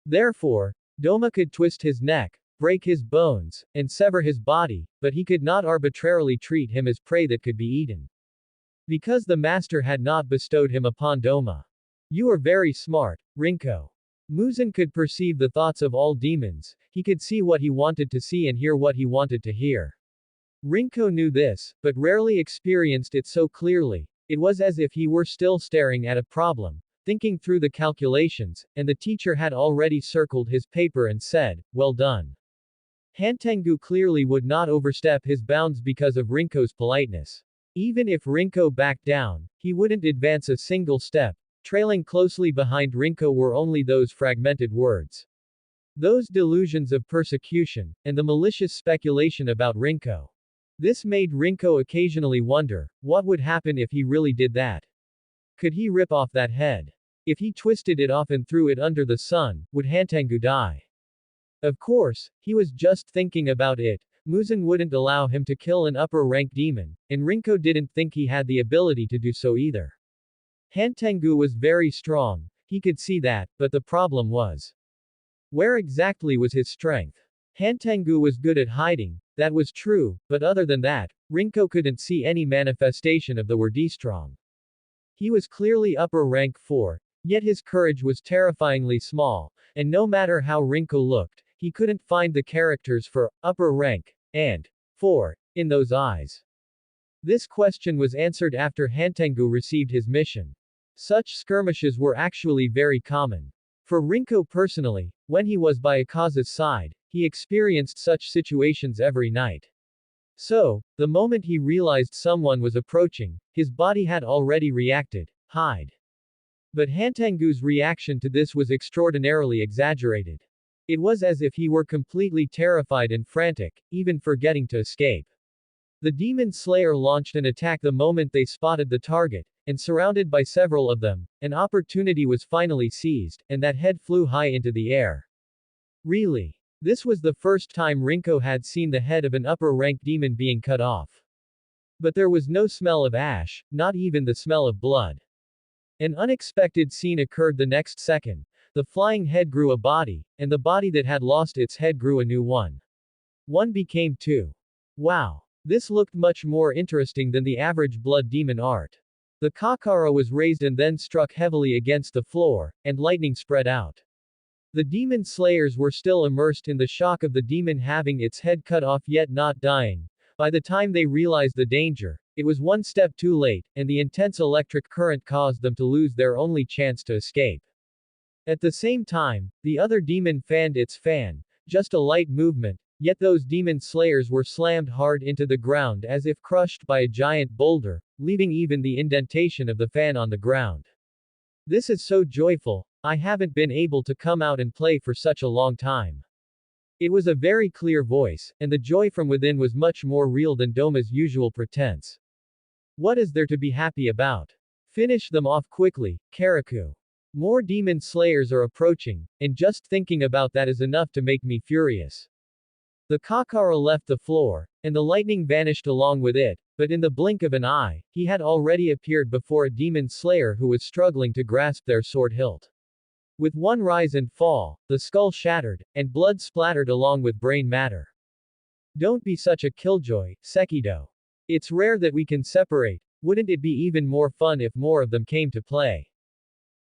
Therefore, Doma could twist his neck, break his bones, and sever his body, but he could not arbitrarily treat him as prey that could be eaten. Because the master had not bestowed him upon Doma. You are very smart, Rinko. Muzan could perceive the thoughts of all demons, he could see what he wanted to see and hear what he wanted to hear. Rinko knew this, but rarely experienced it so clearly. It was as if he were still staring at a problem, thinking through the calculations, and the teacher had already circled his paper and said, "Well done." Hantengu clearly would not overstep his bounds because of Rinko's politeness. Even if Rinko backed down, he wouldn't advance a single step. Trailing closely behind Rinko were only those fragmented words. Those delusions of persecution, and the malicious speculation about Rinko. This made Rinko occasionally wonder, what would happen if he really did that? Could he rip off that head? If he twisted it off and threw it under the sun, would Hantengu die? Of course, he was just thinking about it. Muzan wouldn't allow him to kill an upper-rank demon, and Rinko didn't think he had the ability to do so either. Hantengu was very strong, he could see that, but the problem was, where exactly was his strength? Hantengu was good at hiding, that was true, but other than that, Rinko couldn't see any manifestation of the word strong. He was clearly upper rank 4, yet his courage was terrifyingly small, and no matter how Rinko looked, he couldn't find the characters for upper rank and 4 in those eyes. This question was answered after Hantengu received his mission. Such skirmishes were actually very common. For Rinko personally, when he was by Akaza's side, he experienced such situations every night. So, the moment he realized someone was approaching, his body had already reacted, hide. But Hantengu's reaction to this was extraordinarily exaggerated. It was as if he were completely terrified and frantic, even forgetting to escape. The demon slayer launched an attack the moment they spotted the target, and surrounded by several of them, an opportunity was finally seized, and that head flew high into the air. Really? This was the first time Rinko had seen the head of an upper-rank demon being cut off. But there was no smell of ash, not even the smell of blood. An unexpected scene occurred the next second. The flying head grew a body, and the body that had lost its head grew a new one. One became two. Wow! This looked much more interesting than the average blood demon art. The Kakara was raised and then struck heavily against the floor, and lightning spread out. The demon slayers were still immersed in the shock of the demon having its head cut off yet not dying. By the time they realized the danger, it was one step too late, and the intense electric current caused them to lose their only chance to escape. At the same time, the other demon fanned its fan, just a light movement, yet those demon slayers were slammed hard into the ground as if crushed by a giant boulder, leaving even the indentation of the fan on the ground. This is so joyful, I haven't been able to come out and play for such a long time. It was a very clear voice, and the joy from within was much more real than Doma's usual pretense. What is there to be happy about? Finish them off quickly, Karaku. More demon slayers are approaching, and just thinking about that is enough to make me furious. The Kakara left the floor, and the lightning vanished along with it, but in the blink of an eye, he had already appeared before a demon slayer who was struggling to grasp their sword hilt. With one rise and fall, the skull shattered, and blood splattered along with brain matter. Don't be such a killjoy, Sekido. It's rare that we can separate, Wouldn't it be even more fun if more of them came to play?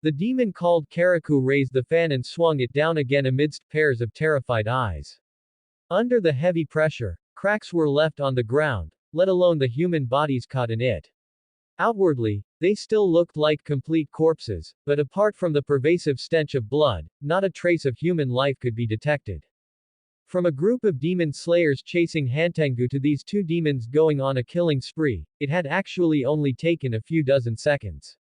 The demon called Karaku raised the fan and swung it down again amidst pairs of terrified eyes. Under the heavy pressure, cracks were left on the ground, let alone the human bodies caught in it. Outwardly, they still looked like complete corpses, but apart from the pervasive stench of blood, not a trace of human life could be detected. From a group of demon slayers chasing Hantengu to these two demons going on a killing spree, it had actually only taken a few dozen seconds.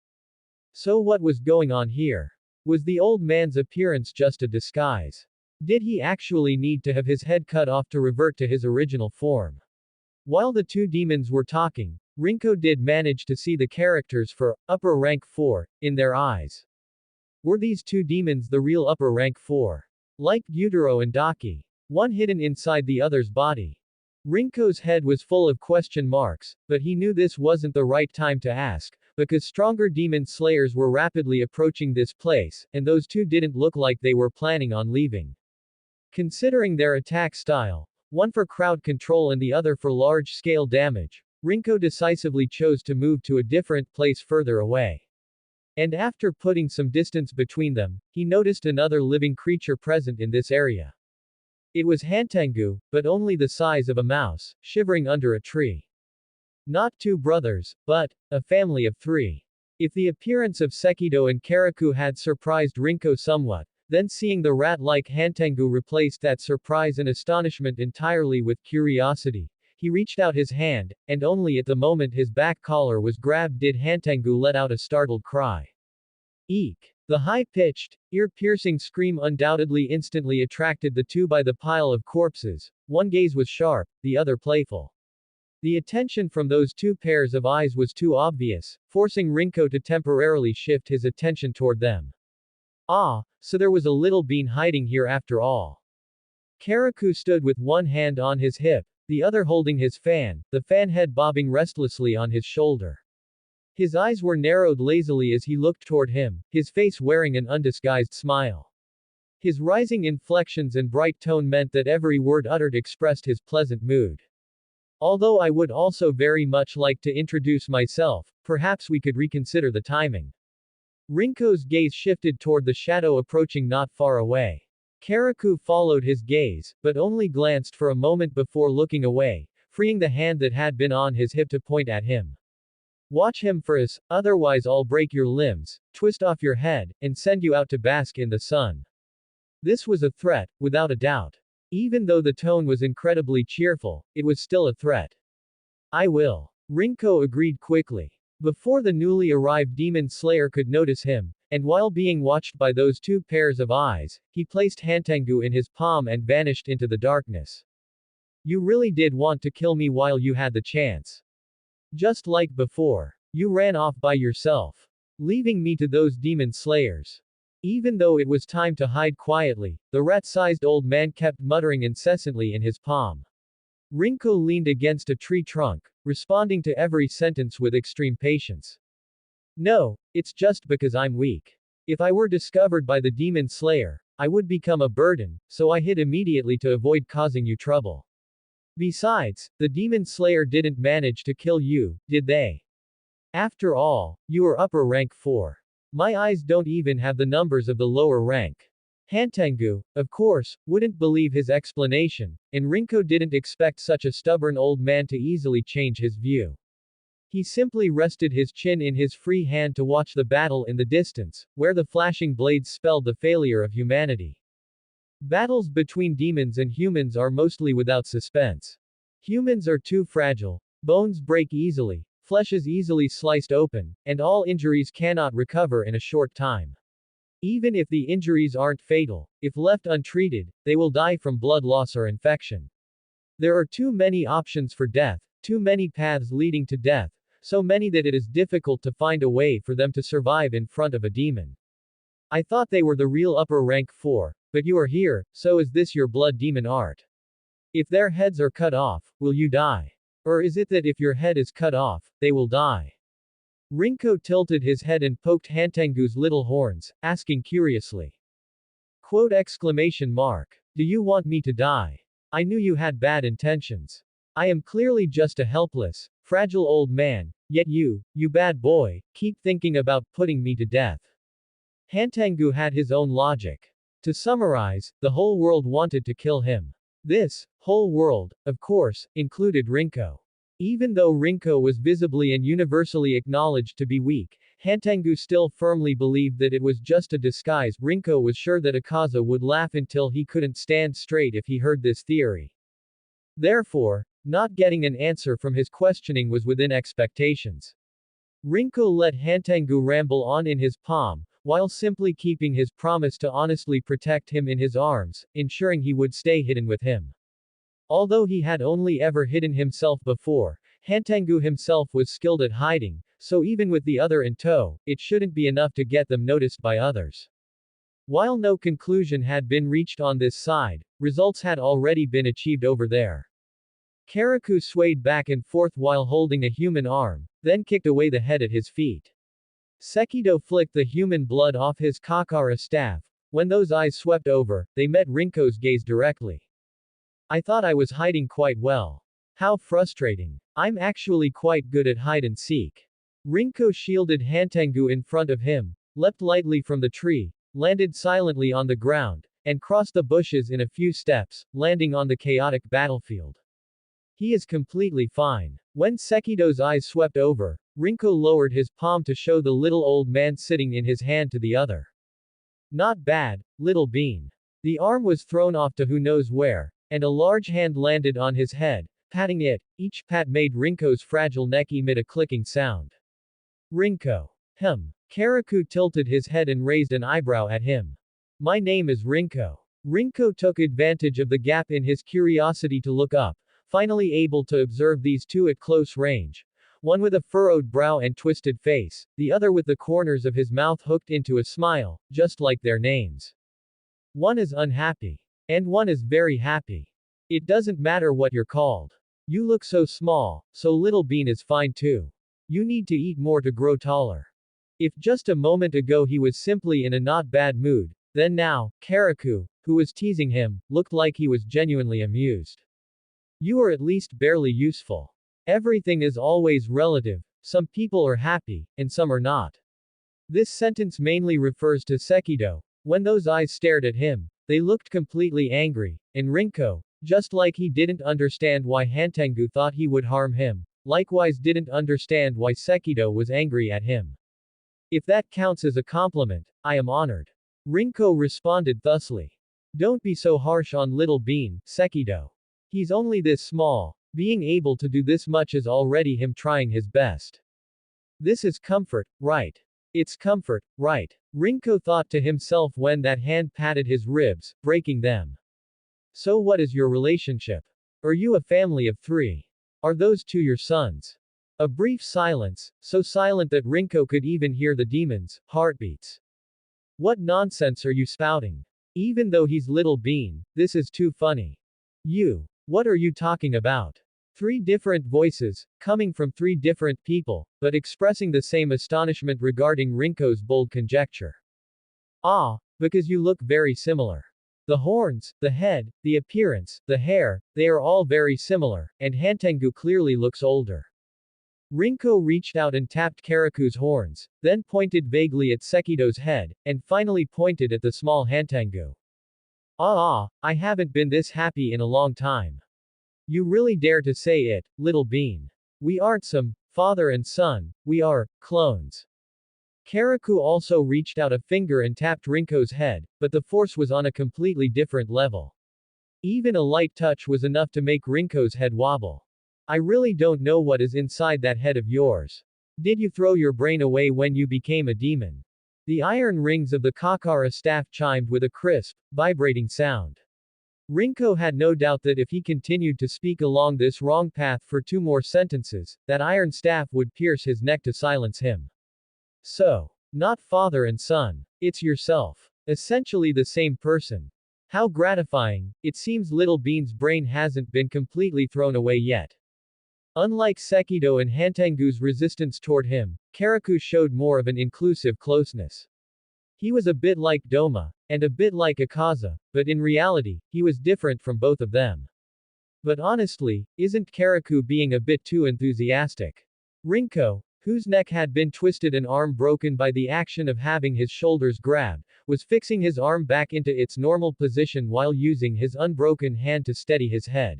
So what was going on here? Was the old man's appearance just a disguise? Did he actually need to have his head cut off to revert to his original form? While the two demons were talking, Rinko did manage to see the characters for upper rank 4 in their eyes. Were these two demons the real upper rank 4? Like Gyutaro and Daki, one hidden inside the other's body? Rinko's head was full of question marks, but he knew this wasn't the right time to ask, because stronger demon slayers were rapidly approaching this place, and those two didn't look like they were planning on leaving. Considering their attack style, one for crowd control and the other for large-scale damage, Rinko decisively chose to move to a different place further away. And after putting some distance between them, he noticed another living creature present in this area. It was Hantengu, but only the size of a mouse, shivering under a tree. Not two brothers, but a family of three. If the appearance of Sekido and Karaku had surprised Rinko somewhat, then seeing the rat-like Hantengu replaced that surprise and astonishment entirely with curiosity. He reached out his hand, and only at the moment his back collar was grabbed did Hantengu let out a startled cry. Eek! The high-pitched, ear-piercing scream undoubtedly instantly attracted the two by the pile of corpses. One gaze was sharp, the other playful. The attention from those two pairs of eyes was too obvious, forcing Rinko to temporarily shift his attention toward them. Ah, so there was a little bean hiding here after all. Karaku stood with one hand on his hip, the other holding his fan, the fan head bobbing restlessly on his shoulder. His eyes were narrowed lazily as he looked toward him, his face wearing an undisguised smile. His rising inflections and bright tone meant that every word uttered expressed his pleasant mood. Although I would also very much like to introduce myself, perhaps we could reconsider the timing. Rinko's gaze shifted toward the shadow approaching not far away. Karaku followed his gaze, but only glanced for a moment before looking away, freeing the hand that had been on his hip to point at him. Watch him for us, otherwise I'll break your limbs, twist off your head, and send you out to bask in the sun. This was a threat, without a doubt. Even though the tone was incredibly cheerful, it was still a threat. I will. Rinko agreed quickly. Before the newly arrived demon slayer could notice him, and while being watched by those two pairs of eyes, he placed Hantengu in his palm and vanished into the darkness. You really did want to kill me while you had the chance. Just like before. You ran off by yourself, leaving me to those demon slayers. Even though it was time to hide quietly, the rat-sized old man kept muttering incessantly in his palm. Rinko leaned against a tree trunk, responding to every sentence with extreme patience. No, it's just because I'm weak. If I were discovered by the demon slayer, I would become a burden, so I hid immediately to avoid causing you trouble. Besides, the demon slayer didn't manage to kill you, did they? After all, you are upper rank 4. My eyes don't even have the numbers of the lower rank. Hantengu, of course, wouldn't believe his explanation, and Rinko didn't expect such a stubborn old man to easily change his view. He simply rested his chin in his free hand to watch the battle in the distance, where the flashing blades spelled the failure of humanity. Battles between demons and humans are mostly without suspense. Humans are too fragile, bones break easily, flesh is easily sliced open, and all injuries cannot recover in a short time. Even if the injuries aren't fatal, if left untreated, they will die from blood loss or infection. There are too many options for death, too many paths leading to death, so many that it is difficult to find a way for them to survive in front of a demon. I thought they were the real upper rank 4, but you are here, so is this your blood demon art? If their heads are cut off, will you die? Or is it that if your head is cut off, they will die? Rinko tilted his head and poked Hantengu's little horns, asking curiously. Quote exclamation mark. Do you want me to die? I knew you had bad intentions. I am clearly just a helpless, fragile old man, yet you bad boy, keep thinking about putting me to death. Hantangu had his own logic. To summarize, the whole world wanted to kill him. This whole world, of course, included Rinko. Even though Rinko was visibly and universally acknowledged to be weak, Hantangu still firmly believed that it was just a disguise. Rinko was sure that Akaza would laugh until he couldn't stand straight if he heard this theory. Therefore, not getting an answer from his questioning was within expectations. Rinko let Hantangu ramble on in his palm, while simply keeping his promise to honestly protect him in his arms, ensuring he would stay hidden with him. Although he had only ever hidden himself before, Hantangu himself was skilled at hiding, so even with the other in tow, it shouldn't be enough to get them noticed by others. While no conclusion had been reached on this side, results had already been achieved over there. Karaku swayed back and forth while holding a human arm, then kicked away the head at his feet. Sekido flicked the human blood off his Kakara staff. When those eyes swept over, they met Rinko's gaze directly. I thought I was hiding quite well. How frustrating. I'm actually quite good at hide and seek. Rinko shielded Hantangu in front of him, leapt lightly from the tree, landed silently on the ground, and crossed the bushes in a few steps, landing on the chaotic battlefield. He is completely fine. When Sekido's eyes swept over, Rinko lowered his palm to show the little old man sitting in his hand to the other. Not bad, little bean. The arm was thrown off to who knows where, and a large hand landed on his head, patting it. Each pat made Rinko's fragile neck emit a clicking sound. Rinko. Karaku tilted his head and raised an eyebrow at him. My name is Rinko. Rinko took advantage of the gap in his curiosity to look up, finally able to observe these two at close range. One with a furrowed brow and twisted face, the other with the corners of his mouth hooked into a smile, just like their names. One is unhappy. And one is very happy. It doesn't matter what you're called. You look so small, so little bean is fine too. You need to eat more to grow taller. If just a moment ago he was simply in a not bad mood, then now, Karaku, who was teasing him, looked like he was genuinely amused. You are at least barely useful. Everything is always relative, some people are happy, and some are not. This sentence mainly refers to Sekido. When those eyes stared at him, they looked completely angry, and Rinko, just like he didn't understand why Hantangu thought he would harm him, likewise didn't understand why Sekido was angry at him. If that counts as a compliment, I am honored. Rinko responded thusly. Don't be so harsh on little bean, Sekido. He's only this small. Being able to do this much is already him trying his best. This is comfort, right? It's comfort, right? Rinko thought to himself when that hand patted his ribs, breaking them. So what is your relationship? Are you a family of 3? Are those 2 your sons? A brief silence, so silent that Rinko could even hear the demon's heartbeats. What nonsense are you spouting? Even though he's little bean, this is too funny. What are you talking about? 3 different voices, coming from 3 different people, but expressing the same astonishment regarding Rinko's bold conjecture. Because you look very similar. The horns, the head, the appearance, the hair, they are all very similar, and Hantangu clearly looks older. Rinko reached out and tapped Karaku's horns, then pointed vaguely at Sekido's head, and finally pointed at the small Hantangu. I haven't been this happy in a long time. You really dare to say it, little bean. We aren't some father and son, we are clones. Karaku also reached out a finger and tapped Rinko's head, but the force was on a completely different level. Even a light touch was enough to make Rinko's head wobble. I really don't know what is inside that head of yours. Did you throw your brain away when you became a demon? The iron rings of the Kakara staff chimed with a crisp, vibrating sound. Rinko had no doubt that if he continued to speak along this wrong path for 2 more sentences, that iron staff would pierce his neck to silence him. So, not father and son. It's yourself. Essentially the same person. How gratifying. It seems little bean's brain hasn't been completely thrown away yet. Unlike Sekido and Hantangu's resistance toward him, Karaku showed more of an inclusive closeness. He was a bit like Doma, and a bit like Akaza, but in reality, he was different from both of them. But honestly, isn't Karaku being a bit too enthusiastic? Rinko, whose neck had been twisted and arm broken by the action of having his shoulders grabbed, was fixing his arm back into its normal position while using his unbroken hand to steady his head.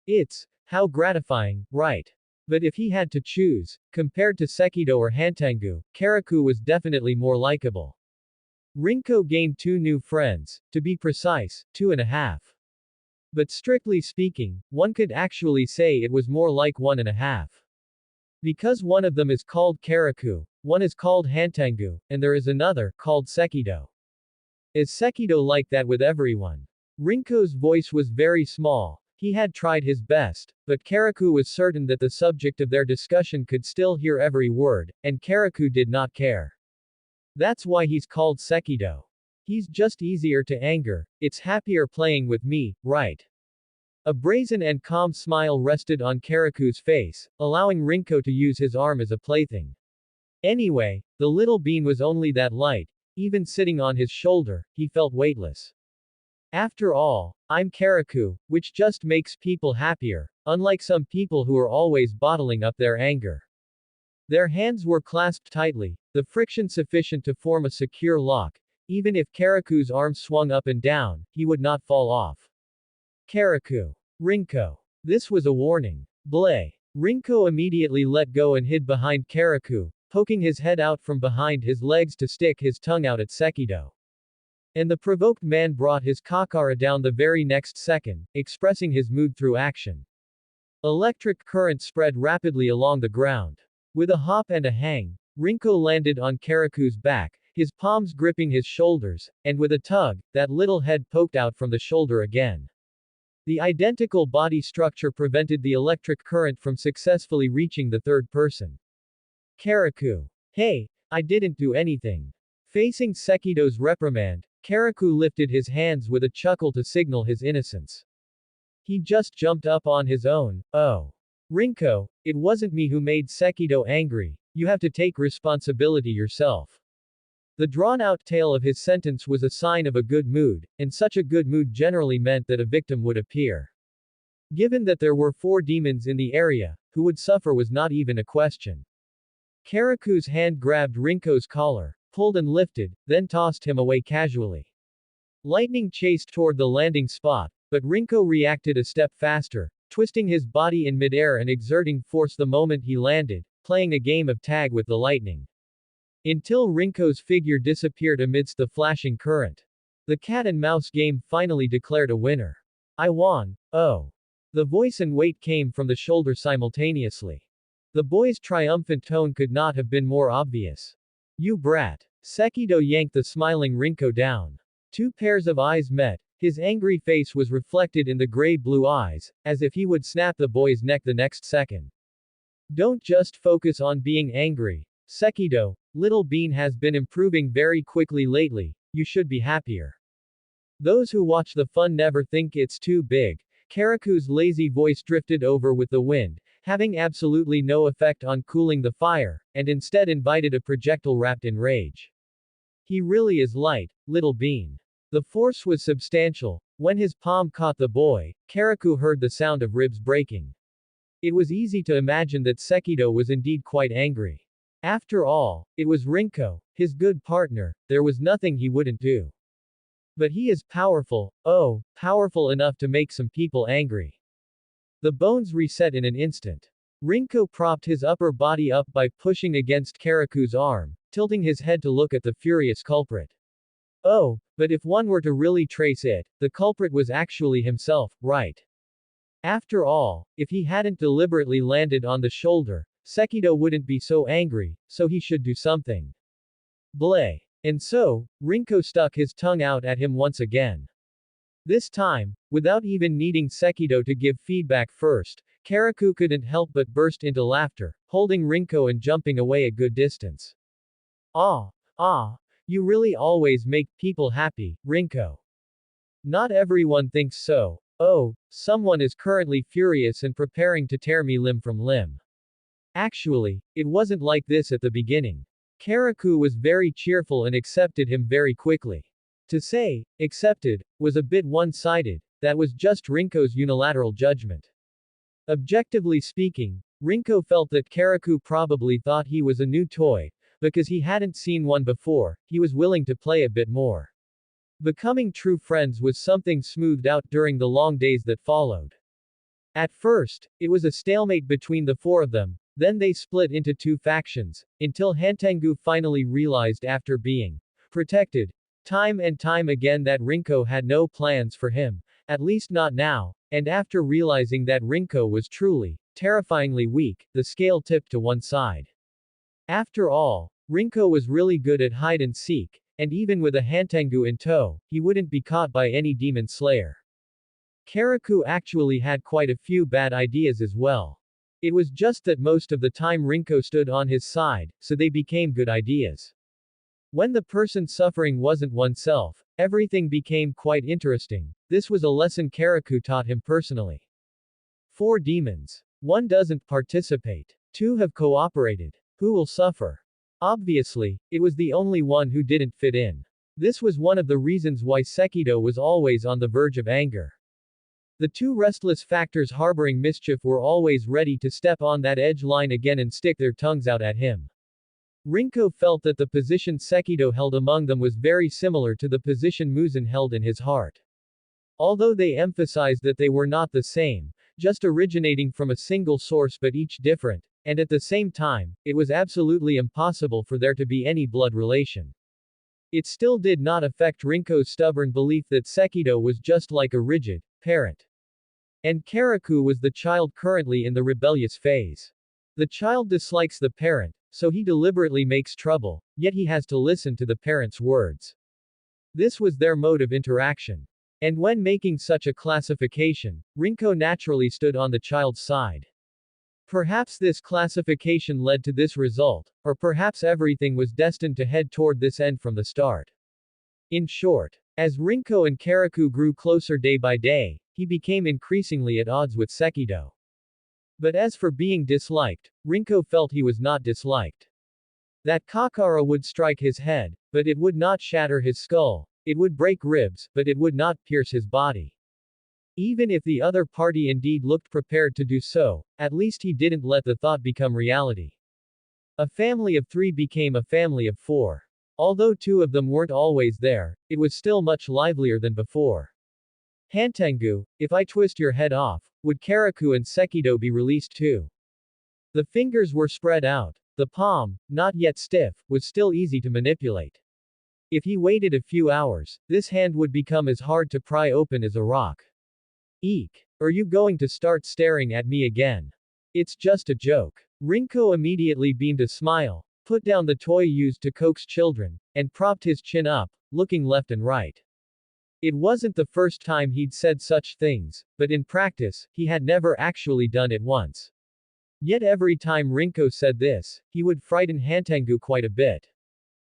It's how gratifying, right? But if he had to choose, compared to Sekido or Hantangu, Karaku was definitely more likable. Rinko gained two new friends, to be precise, 2.5. But strictly speaking, one could actually say it was more like 1.5. Because one of them is called Karaku, one is called Hantangu, and there is another, called Sekido. Is Sekido like that with everyone? Rinko's voice was very small. He had tried his best, but Karaku was certain that the subject of their discussion could still hear every word, and Karaku did not care. That's why he's called Sekido. He's just easier to anger, it's happier playing with me, right? A brazen and calm smile rested on Karaku's face, allowing Rinko to use his arm as a plaything. Anyway, the little bean was only that light, even sitting on his shoulder, he felt weightless. After all, I'm Karaku, which just makes people happier, unlike some people who are always bottling up their anger. Their hands were clasped tightly, the friction sufficient to form a secure lock. Even if Karaku's arm swung up and down, he would not fall off. Karaku. Rinko. This was a warning. Bleh. Rinko immediately let go and hid behind Karaku, poking his head out from behind his legs to stick his tongue out at Sekido. And the provoked man brought his kakara down the very next second, expressing his mood through action. Electric current spread rapidly along the ground. With a hop and a hang, Rinko landed on Karaku's back, his palms gripping his shoulders, and with a tug, that little head poked out from the shoulder again. The identical body structure prevented the electric current from successfully reaching the third person. Karaku. Hey, I didn't do anything. Facing Sekido's reprimand, Karaku lifted his hands with a chuckle to signal his innocence. He just jumped up on his own. Oh. Rinko, it wasn't me who made Sekido angry, you have to take responsibility yourself. The drawn-out tail of his sentence was a sign of a good mood, and such a good mood generally meant that a victim would appear. Given that there were 4 demons in the area, who would suffer was not even a question. Karaku's hand grabbed Rinko's collar, pulled and lifted, then tossed him away casually. Lightning chased toward the landing spot, but Rinko reacted a step faster, twisting his body in midair and exerting force the moment he landed, playing a game of tag with the lightning. Until Rinko's figure disappeared amidst the flashing current. The cat and mouse game finally declared a winner. I won. Oh. The voice and weight came from the shoulder simultaneously. The boy's triumphant tone could not have been more obvious. You brat. Sekido yanked the smiling Rinko down. 2 pairs of eyes met. His angry face was reflected in the gray-blue eyes, as if he would snap the boy's neck the next second. Don't just focus on being angry. Sekido, Little Bean has been improving very quickly lately, you should be happier. Those who watch the fun never think it's too big. Karaku's lazy voice drifted over with the wind, having absolutely no effect on cooling the fire, and instead invited a projectile wrapped in rage. He really is light, Little Bean. The force was substantial. When his palm caught the boy, Karaku heard the sound of ribs breaking. It was easy to imagine that Sekido was indeed quite angry. After all, it was Rinko, his good partner, there was nothing he wouldn't do. But he is powerful, oh, powerful enough to make some people angry. The bones reset in an instant. Rinko propped his upper body up by pushing against Karaku's arm, tilting his head to look at the furious culprit. Oh, but if one were to really trace it, the culprit was actually himself, right? After all, if he hadn't deliberately landed on the shoulder, Sekido wouldn't be so angry, so he should do something. Bleh. And so, Rinko stuck his tongue out at him once again. This time, without even needing Sekido to give feedback first, Karaku couldn't help but burst into laughter, holding Rinko and jumping away a good distance. Ah, you really always make people happy, Rinko. Not everyone thinks so. Oh, someone is currently furious and preparing to tear me limb from limb. Actually, it wasn't like this at the beginning. Karaku was very cheerful and accepted him very quickly. To say, accepted, was a bit one-sided, that was just Rinko's unilateral judgment. Objectively speaking, Rinko felt that Karaku probably thought he was a new toy, because he hadn't seen one before, he was willing to play a bit more. Becoming true friends was something smoothed out during the long days that followed. At first, it was a stalemate between the four of them, then they split into two factions, until Hantengu finally realized after being protected time and time again that Rinko had no plans for him, at least not now, and after realizing that Rinko was truly, terrifyingly weak, the scale tipped to one side. After all, Rinko was really good at hide and seek, and even with a Hantengu in tow, he wouldn't be caught by any demon slayer. Karaku actually had quite a few bad ideas as well. It was just that most of the time Rinko stood on his side, so they became good ideas. When the person suffering wasn't oneself, everything became quite interesting. This was a lesson Karaku taught him personally. 4 demons. 1 doesn't participate. 2 have cooperated. Who will suffer? Obviously, it was the only one who didn't fit in. This was one of the reasons why Sekido was always on the verge of anger. The 2 restless factors harboring mischief were always ready to step on that edge line again and stick their tongues out at him. Rinko felt that the position Sekido held among them was very similar to the position Muzan held in his heart. Although they emphasized that they were not the same, just originating from a single source but each different, and at the same time, it was absolutely impossible for there to be any blood relation. It still did not affect Rinko's stubborn belief that Sekido was just like a rigid parent. And Karaku was the child currently in the rebellious phase. The child dislikes the parent, so he deliberately makes trouble, yet he has to listen to the parent's words. This was their mode of interaction. And when making such a classification, Rinko naturally stood on the child's side. Perhaps this classification led to this result, or perhaps everything was destined to head toward this end from the start. In short, as Rinko and Karaku grew closer day by day, he became increasingly at odds with Sekido. But as for being disliked, Rinko felt he was not disliked. That Kakara would strike his head, but it would not shatter his skull, it would break ribs, but it would not pierce his body. Even if the other party indeed looked prepared to do so, at least he didn't let the thought become reality. A family of 3 became a family of 4. Although 2 of them weren't always there, it was still much livelier than before. Hantengu, if I twist your head off, would Karaku and Sekido be released too? The fingers were spread out. The palm, not yet stiff, was still easy to manipulate. If he waited a few hours, this hand would become as hard to pry open as a rock. Eek. Are you going to start staring at me again? It's just a joke. Rinko immediately beamed a smile, put down the toy used to coax children, and propped his chin up, looking left and right. It wasn't the first time he'd said such things, but in practice, he had never actually done it once. Yet every time Rinko said this, he would frighten Hantengu quite a bit.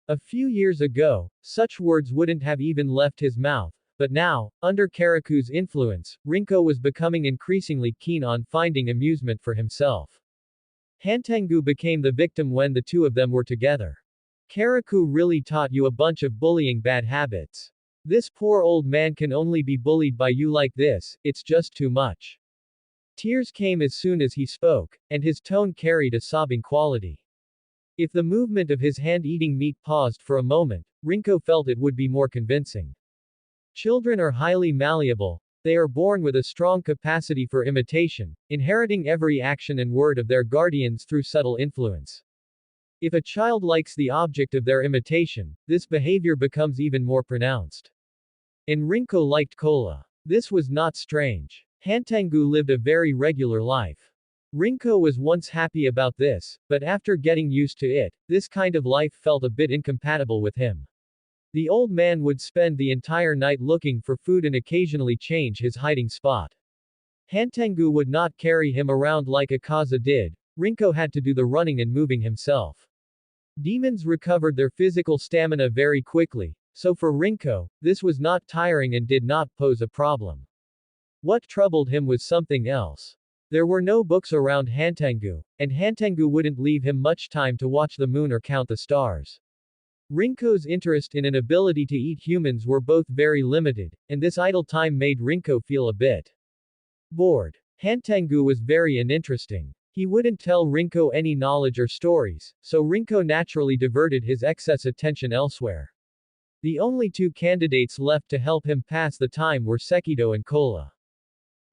A few years ago, such words wouldn't have even left his mouth, but now, under Karaku's influence, Rinko was becoming increasingly keen on finding amusement for himself. Hantengu became the victim when the 2 of them were together. Karaku really taught you a bunch of bullying bad habits. This poor old man can only be bullied by you like this, it's just too much. Tears came as soon as he spoke, and his tone carried a sobbing quality. If the movement of his hand eating meat paused for a moment, Rinko felt it would be more convincing. Children are highly malleable. They are born with a strong capacity for imitation, inheriting every action and word of their guardians through subtle influence. If a child likes the object of their imitation, this behavior becomes even more pronounced. And Rinko liked cola. This was not strange. Hantengu lived a very regular life. Rinko was once happy about this, but after getting used to it, this kind of life felt a bit incompatible with him. The old man would spend the entire night looking for food and occasionally change his hiding spot. Hantengu would not carry him around like Akaza did. Rinko had to do the running and moving himself. Demons recovered their physical stamina very quickly, so for Rinko, this was not tiring and did not pose a problem. What troubled him was something else. There were no books around Hantengu, and Hantengu wouldn't leave him much time to watch the moon or count the stars. Rinko's interest in and ability to eat humans were both very limited, and this idle time made Rinko feel a bit bored. Hantengu was very uninteresting. He wouldn't tell Rinko any knowledge or stories, so Rinko naturally diverted his excess attention elsewhere. The only two candidates left to help him pass the time were Sekido and Kola.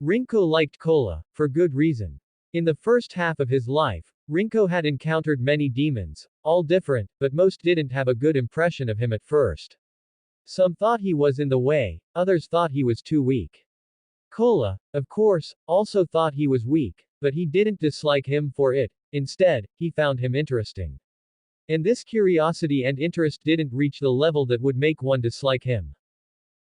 Rinko liked Kola, for good reason. In the first half of his life, Rinko had encountered many demons, all different, but most didn't have a good impression of him at first. Some thought he was in the way, others thought he was too weak. Kola, of course, also thought he was weak, but he didn't dislike him for it, instead, he found him interesting. And this curiosity and interest didn't reach the level that would make one dislike him.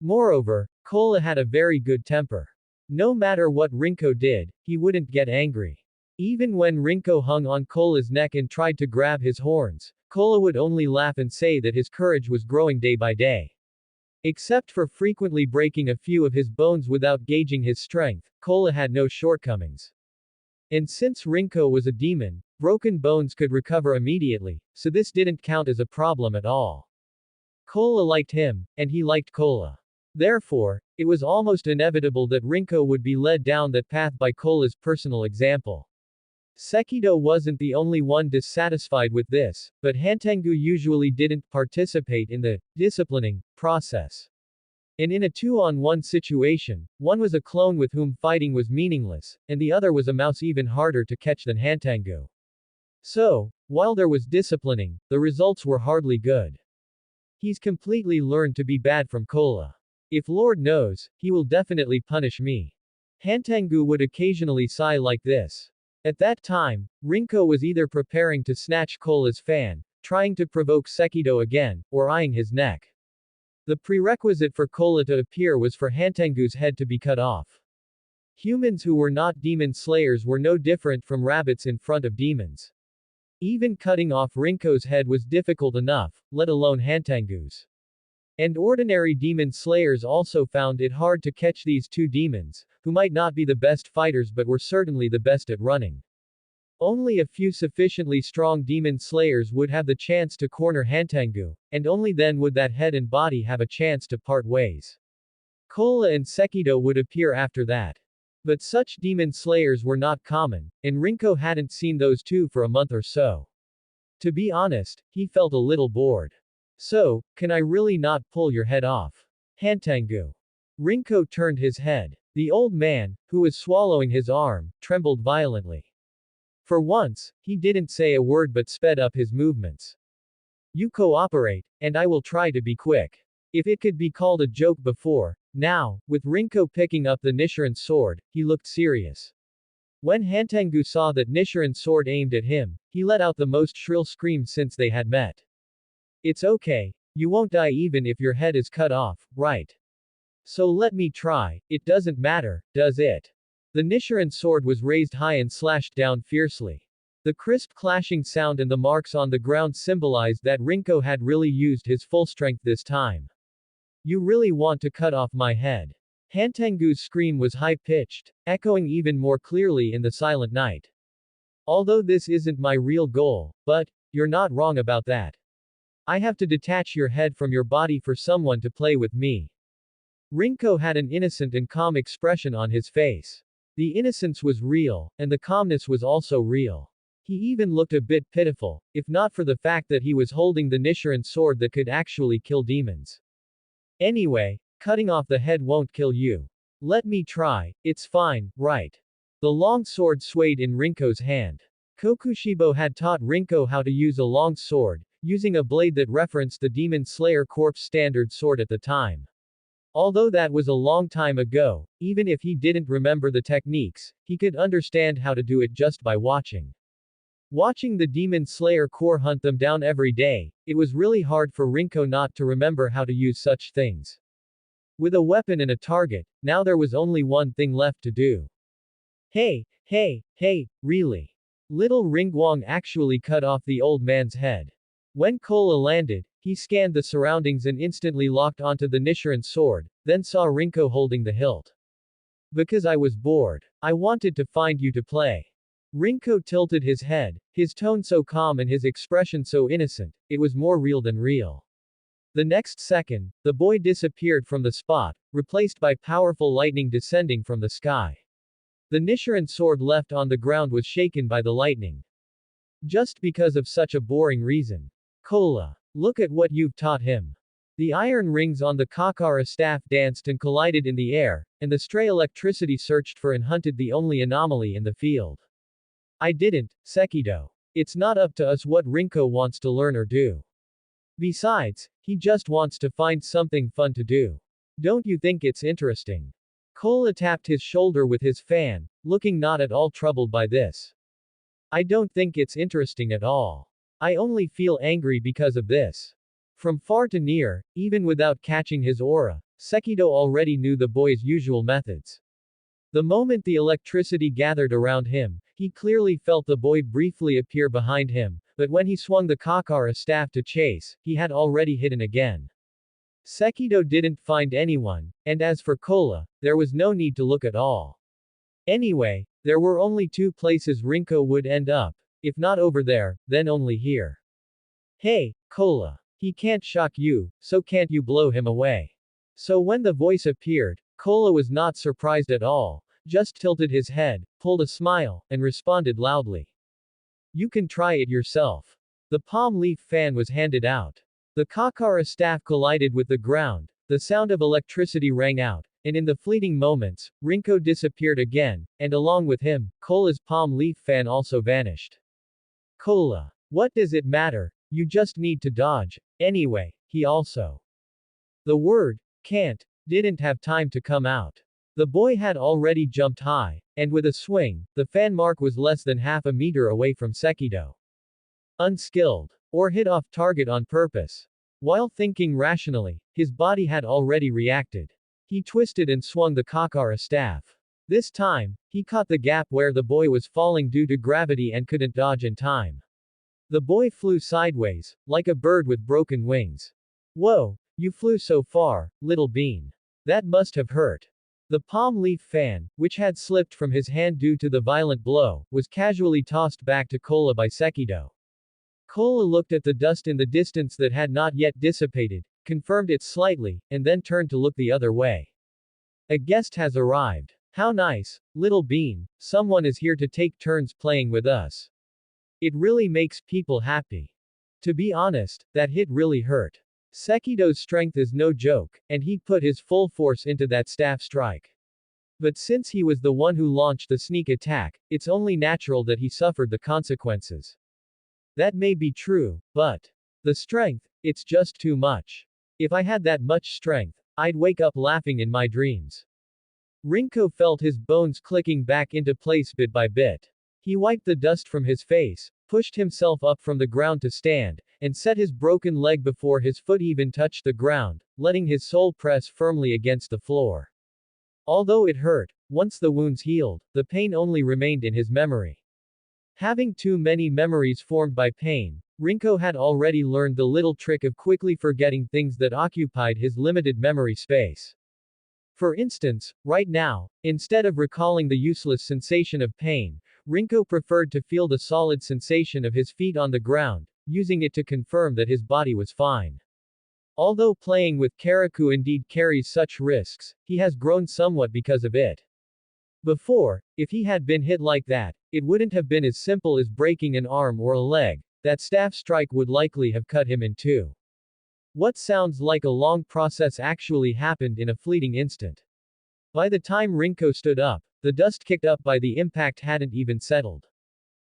Moreover, Kola had a very good temper. No matter what Rinko did, he wouldn't get angry. Even when Rinko hung on Kola's neck and tried to grab his horns, Kola would only laugh and say that his courage was growing day by day. Except for frequently breaking a few of his bones without gauging his strength, Kola had no shortcomings. And since Rinko was a demon, broken bones could recover immediately, so this didn't count as a problem at all. Kola liked him, and he liked Kola. Therefore, it was almost inevitable that Rinko would be led down that path by Kola's personal example. Sekido wasn't the only one dissatisfied with this, but Hantengu usually didn't participate in the disciplining process. And in a 2-on-1 situation, one was a clone with whom fighting was meaningless, and the other was a mouse even harder to catch than Hantengu. So, while there was disciplining, the results were hardly good. He's completely learned to be bad from Kola. If Lord knows, he will definitely punish me. Hantengu would occasionally sigh like this. At that time, Rinko was either preparing to snatch Kola's fan, trying to provoke Sekido again, or eyeing his neck. The prerequisite for Kola to appear was for Hantengu's head to be cut off. Humans who were not demon slayers were no different from rabbits in front of demons. Even cutting off Rinko's head was difficult enough, let alone Hantengu's. And ordinary demon slayers also found it hard to catch these two demons, who might not be the best fighters but were certainly the best at running. Only a few sufficiently strong demon slayers would have the chance to corner Hantengu, and only then would that head and body have a chance to part ways. Kola and Sekido would appear after that. But such demon slayers were not common, and Rinko hadn't seen those two for a month or so. To be honest, he felt a little bored. So, can I really not pull your head off? Hantengu. Rinko turned his head. The old man, who was swallowing his arm, trembled violently. For once, he didn't say a word but sped up his movements. You cooperate, and I will try to be quick. If it could be called a joke before, now, with Rinko picking up the Nichiren's sword, he looked serious. When Hantengu saw that Nichiren's sword aimed at him, he let out the most shrill scream since they had met. It's okay, you won't die even if your head is cut off, right? So let me try, it doesn't matter, does it? The Nichiren's sword was raised high and slashed down fiercely. The crisp clashing sound and the marks on the ground symbolized that Rinko had really used his full strength this time. You really want to cut off my head? Hantengu's scream was high-pitched, echoing even more clearly in the silent night. Although this isn't my real goal, but, you're not wrong about that. I have to detach your head from your body for someone to play with me. Rinko had an innocent and calm expression on his face. The innocence was real, and the calmness was also real. He even looked a bit pitiful, if not for the fact that he was holding the Nichiren sword that could actually kill demons. Anyway, cutting off the head won't kill you. Let me try, it's fine, right? The long sword swayed in Rinko's hand. Kokushibo had taught Rinko how to use a long sword, using a blade that referenced the Demon Slayer Corps standard sword at the time. Although that was a long time ago, even if he didn't remember the techniques, he could understand how to do it just by watching. Watching the Demon Slayer Corps hunt them down every day, it was really hard for Rinko not to remember how to use such things. With a weapon and a target, now there was only one thing left to do. Hey, really? Little Ringguang actually cut off the old man's head. When Kola landed, he scanned the surroundings and instantly locked onto the Nichiren sword, then saw Rinko holding the hilt. Because I was bored. I wanted to find you to play. Rinko tilted his head, his tone so calm and his expression so innocent, it was more real than real. The next second, the boy disappeared from the spot, replaced by powerful lightning descending from the sky. The Nichiren sword left on the ground was shaken by the lightning. Just because of such a boring reason. Kola. Look at what you've taught him. The iron rings on the Kakara staff danced and collided in the air, and the stray electricity searched for and hunted the only anomaly in the field. I didn't, Sekido. It's not up to us what Rinko wants to learn or do. Besides, he just wants to find something fun to do. Don't you think it's interesting? Kola tapped his shoulder with his fan, looking not at all troubled by this. I don't think it's interesting at all. I only feel angry because of this. From far to near, even without catching his aura, Sekido already knew the boy's usual methods. The moment the electricity gathered around him, he clearly felt the boy briefly appear behind him, but when he swung the Kakara staff to chase, he had already hidden again. Sekido didn't find anyone, and as for Kola, there was no need to look at all. Anyway, there were only two places Rinko would end up. If not over there, then only here. Hey, Kola. He can't shock you, so can't you blow him away? So when the voice appeared, Kola was not surprised at all, just tilted his head, pulled a smile, and responded loudly. You can try it yourself. The palm leaf fan was handed out. The Kakara staff collided with the ground, the sound of electricity rang out, and in the fleeting moments, Rinko disappeared again, and along with him, Kola's palm leaf fan also vanished. Kola. What does it matter? You just need to dodge. Anyway, he also. The word, can't, didn't have time to come out. The boy had already jumped high, and with a swing, the fan mark was less than half a meter away from Sekido. Unskilled. Or hit off target on purpose. While thinking rationally, his body had already reacted. He twisted and swung the Kakara staff. This time, he caught the gap where the boy was falling due to gravity and couldn't dodge in time. The boy flew sideways, like a bird with broken wings. Whoa, you flew so far, little bean. That must have hurt. The palm leaf fan, which had slipped from his hand due to the violent blow, was casually tossed back to Kola by Sekido. Kola looked at the dust in the distance that had not yet dissipated, confirmed it slightly, and then turned to look the other way. A guest has arrived. How nice, little bean, someone is here to take turns playing with us. It really makes people happy. To be honest, that hit really hurt. Sekido's strength is no joke, and he put his full force into that staff strike. But since he was the one who launched the sneak attack, it's only natural that he suffered the consequences. That may be true, but the strength, it's just too much. If I had that much strength, I'd wake up laughing in my dreams. Rinko felt his bones clicking back into place bit by bit. He wiped the dust from his face, pushed himself up from the ground to stand, and set his broken leg before his foot even touched the ground, letting his soul press firmly against the floor. Although it hurt, once the wounds healed, the pain only remained in his memory. Having too many memories formed by pain, Rinko had already learned the little trick of quickly forgetting things that occupied his limited memory space. For instance, right now, instead of recalling the useless sensation of pain, Rinko preferred to feel the solid sensation of his feet on the ground, using it to confirm that his body was fine. Although playing with Karaku indeed carries such risks, he has grown somewhat because of it. Before, if he had been hit like that, it wouldn't have been as simple as breaking an arm or a leg, that staff strike would likely have cut him in two. What sounds like a long process actually happened in a fleeting instant. By the time Rinko stood up, the dust kicked up by the impact hadn't even settled.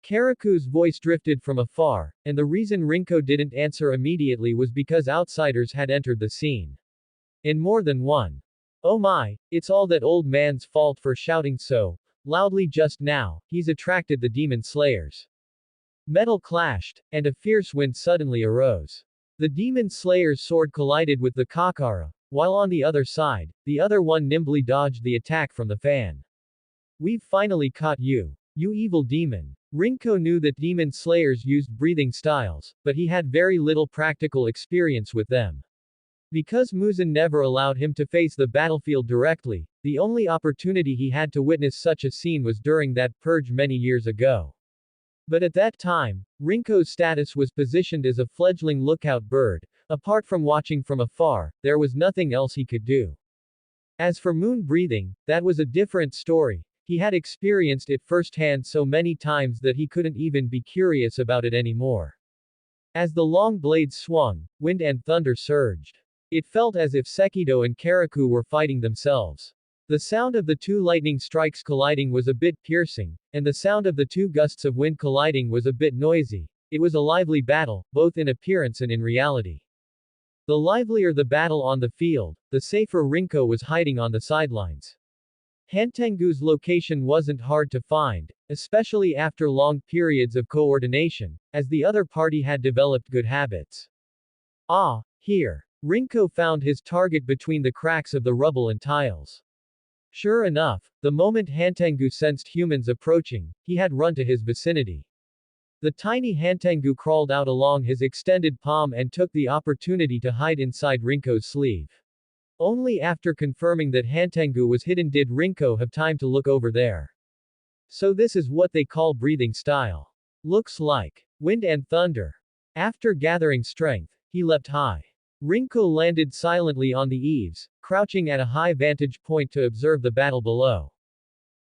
Karaku's voice drifted from afar, and the reason Rinko didn't answer immediately was because outsiders had entered the scene. In more than one. Oh my, it's all that old man's fault for shouting so loudly just now, he's attracted the demon slayers. Metal clashed, and a fierce wind suddenly arose. The demon slayer's sword collided with the Kakara, while on the other side, the other one nimbly dodged the attack from the fan. We've finally caught you. You evil demon. Rinko knew that demon slayers used breathing styles, but he had very little practical experience with them. Because Muzan never allowed him to face the battlefield directly, The only opportunity he had to witness such a scene was during that purge many years ago. But at that time, Rinko's status was positioned as a fledgling lookout bird. Apart from watching from afar, there was nothing else he could do. As for moon breathing, that was a different story. He had experienced it firsthand so many times that he couldn't even be curious about it anymore. As the long blades swung, wind and thunder surged. It felt as if Sekido and Karaku were fighting themselves. The sound of the two lightning strikes colliding was a bit piercing, and the sound of the two gusts of wind colliding was a bit noisy. It was a lively battle, both in appearance and in reality. The livelier the battle on the field, the safer Rinko was hiding on the sidelines. Hantengu's location wasn't hard to find, especially after long periods of coordination, as the other party had developed good habits. Ah, here. Rinko found his target between the cracks of the rubble and tiles. Sure enough, the moment Hantengu sensed humans approaching, he had run to his vicinity. The tiny Hantengu crawled out along his extended palm and took the opportunity to hide inside Rinko's sleeve. Only after confirming that Hantengu was hidden did Rinko have time to look over there. So this is what they call breathing style. Looks like wind and thunder. After gathering strength, he leapt high. Rinko landed silently on the eaves, crouching at a high vantage point to observe the battle below.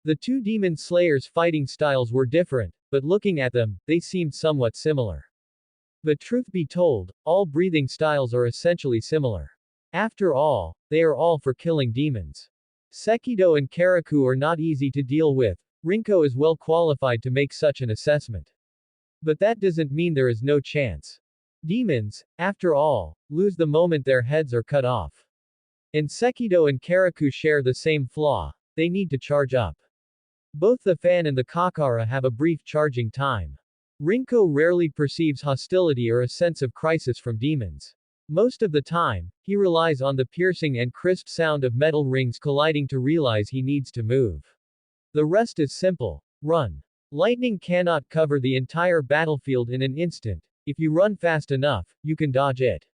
The two demon slayers' fighting styles were different, but looking at them, they seemed somewhat similar. But truth be told, all breathing styles are essentially similar. After all, they are all for killing demons. Sekido and Karaku are not easy to deal with. Rinko is well qualified to make such an assessment. But that doesn't mean there is no chance. Demons, after all, lose the moment their heads are cut off. And Sekido and Karaku share the same flaw. They need to charge up. Both the fan and the Kakara have a brief charging time. Rinko rarely perceives hostility or a sense of crisis from demons. Most of the time, he relies on the piercing and crisp sound of metal rings colliding to realize he needs to move. The rest is simple. Run. Lightning cannot cover the entire battlefield in an instant. If you run fast enough, you can dodge it.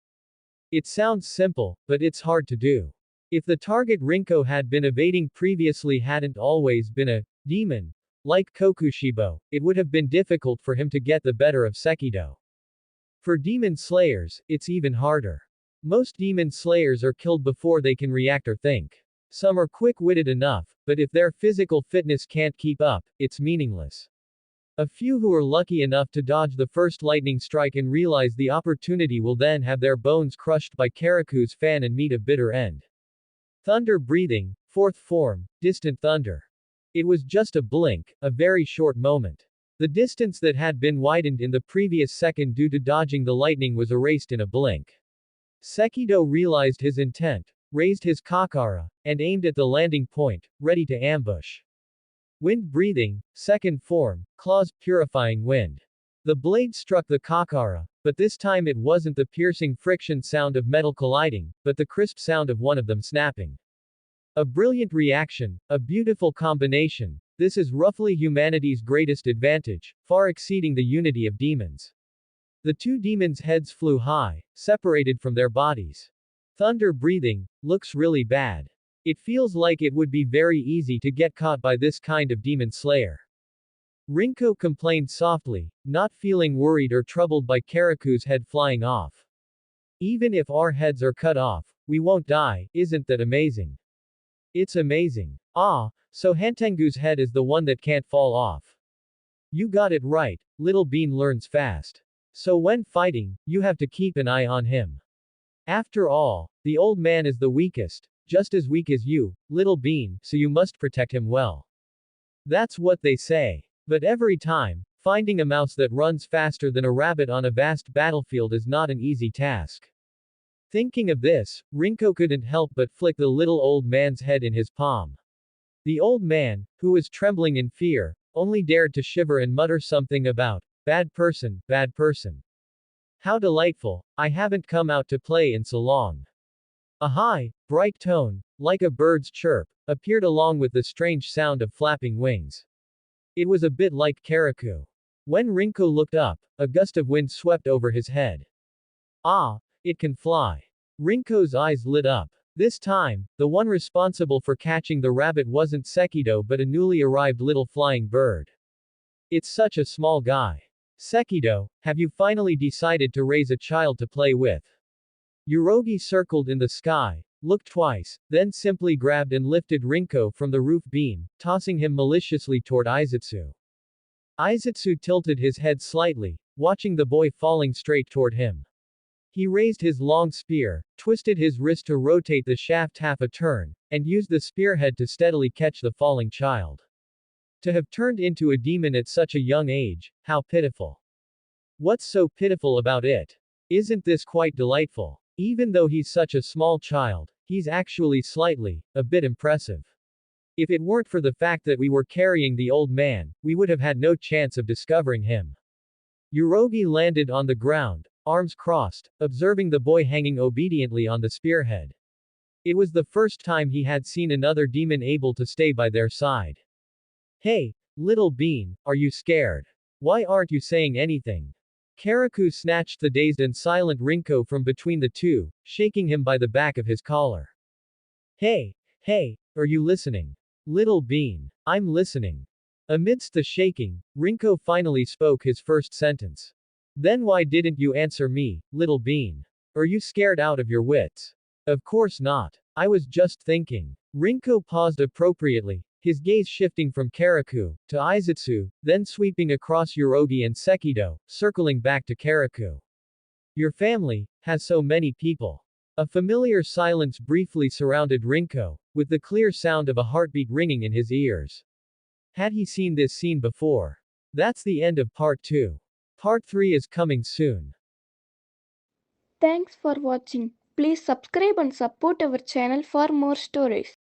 It sounds simple, but it's hard to do. If the target Rinko had been evading previously hadn't always been a demon, like Kokushibo, it would have been difficult for him to get the better of Sekido. For demon slayers, it's even harder. Most demon slayers are killed before they can react or think. Some are quick-witted enough, but if their physical fitness can't keep up, it's meaningless. A few who are lucky enough to dodge the first lightning strike and realize the opportunity will then have their bones crushed by Karaku's fan and meet a bitter end. Thunder breathing, fourth form, distant thunder. It was just a blink, a very short moment. The distance that had been widened in the previous second due to dodging the lightning was erased in a blink. Sekido realized his intent, raised his Kakara, and aimed at the landing point, ready to ambush. Wind breathing, second form, claws, purifying wind. The blade struck the Kakara, but this time it wasn't the piercing friction sound of metal colliding, but the crisp sound of one of them snapping. A brilliant reaction, a beautiful combination. This is roughly humanity's greatest advantage, far exceeding the unity of demons. The two demons' heads flew high, separated from their bodies. Thunder breathing, looks really bad. It feels like it would be very easy to get caught by this kind of demon slayer. Rinko complained softly, not feeling worried or troubled by Karaku's head flying off. Even if our heads are cut off, we won't die, isn't that amazing? It's amazing. Ah, so Hantengu's head is the one that can't fall off. You got it right, Little Bean learns fast. So when fighting, you have to keep an eye on him. After all, the old man is the weakest, just as weak as you, Little Bean, so you must protect him well. That's what they say. But every time, finding a mouse that runs faster than a rabbit on a vast battlefield is not an easy task. Thinking of this, Rinko couldn't help but flick the little old man's head in his palm. The old man, who was trembling in fear, only dared to shiver and mutter something about, bad person, bad person. How delightful, I haven't come out to play in so long. A high, bright tone, like a bird's chirp, appeared along with the strange sound of flapping wings. It was a bit like Karaku. When Rinko looked up, a gust of wind swept over his head. Ah, it can fly. Rinko's eyes lit up. This time, the one responsible for catching the rabbit wasn't Sekido but a newly arrived little flying bird. It's such a small guy. Sekido, have you finally decided to raise a child to play with? Yurogi circled in the sky, looked twice, then simply grabbed and lifted Rinko from the roof beam, tossing him maliciously toward Izutsu. Izutsu tilted his head slightly, watching the boy falling straight toward him. He raised his long spear, twisted his wrist to rotate the shaft half a turn, and used the spearhead to steadily catch the falling child. To have turned into a demon at such a young age, how pitiful. What's so pitiful about it? Isn't this quite delightful? Even though he's such a small child, he's actually a bit impressive. If it weren't for the fact that we were carrying the old man, we would have had no chance of discovering him. Yurogi landed on the ground, arms crossed, observing the boy hanging obediently on the spearhead. It was the first time he had seen another demon able to stay by their side. Hey, little bean, are you scared? Why aren't you saying anything? Karaku snatched the dazed and silent Rinko from between the two, shaking him by the back of his collar. Hey, are you listening? Little bean. I'm listening. Amidst the shaking, Rinko finally spoke his first sentence. Then why didn't you answer me, little bean? Are you scared out of your wits? Of course not. I was just thinking. Rinko paused appropriately, his gaze shifting from Karaku to Izutsu, then sweeping across Yurogi and Sekido, circling back to Karaku. Your family has so many people. A familiar silence briefly surrounded Rinko, with the clear sound of a heartbeat ringing in his ears. Had he seen this scene before? That's the end of part 2. Part 3 is coming soon. Thanks for watching. Please subscribe and support our channel for more stories.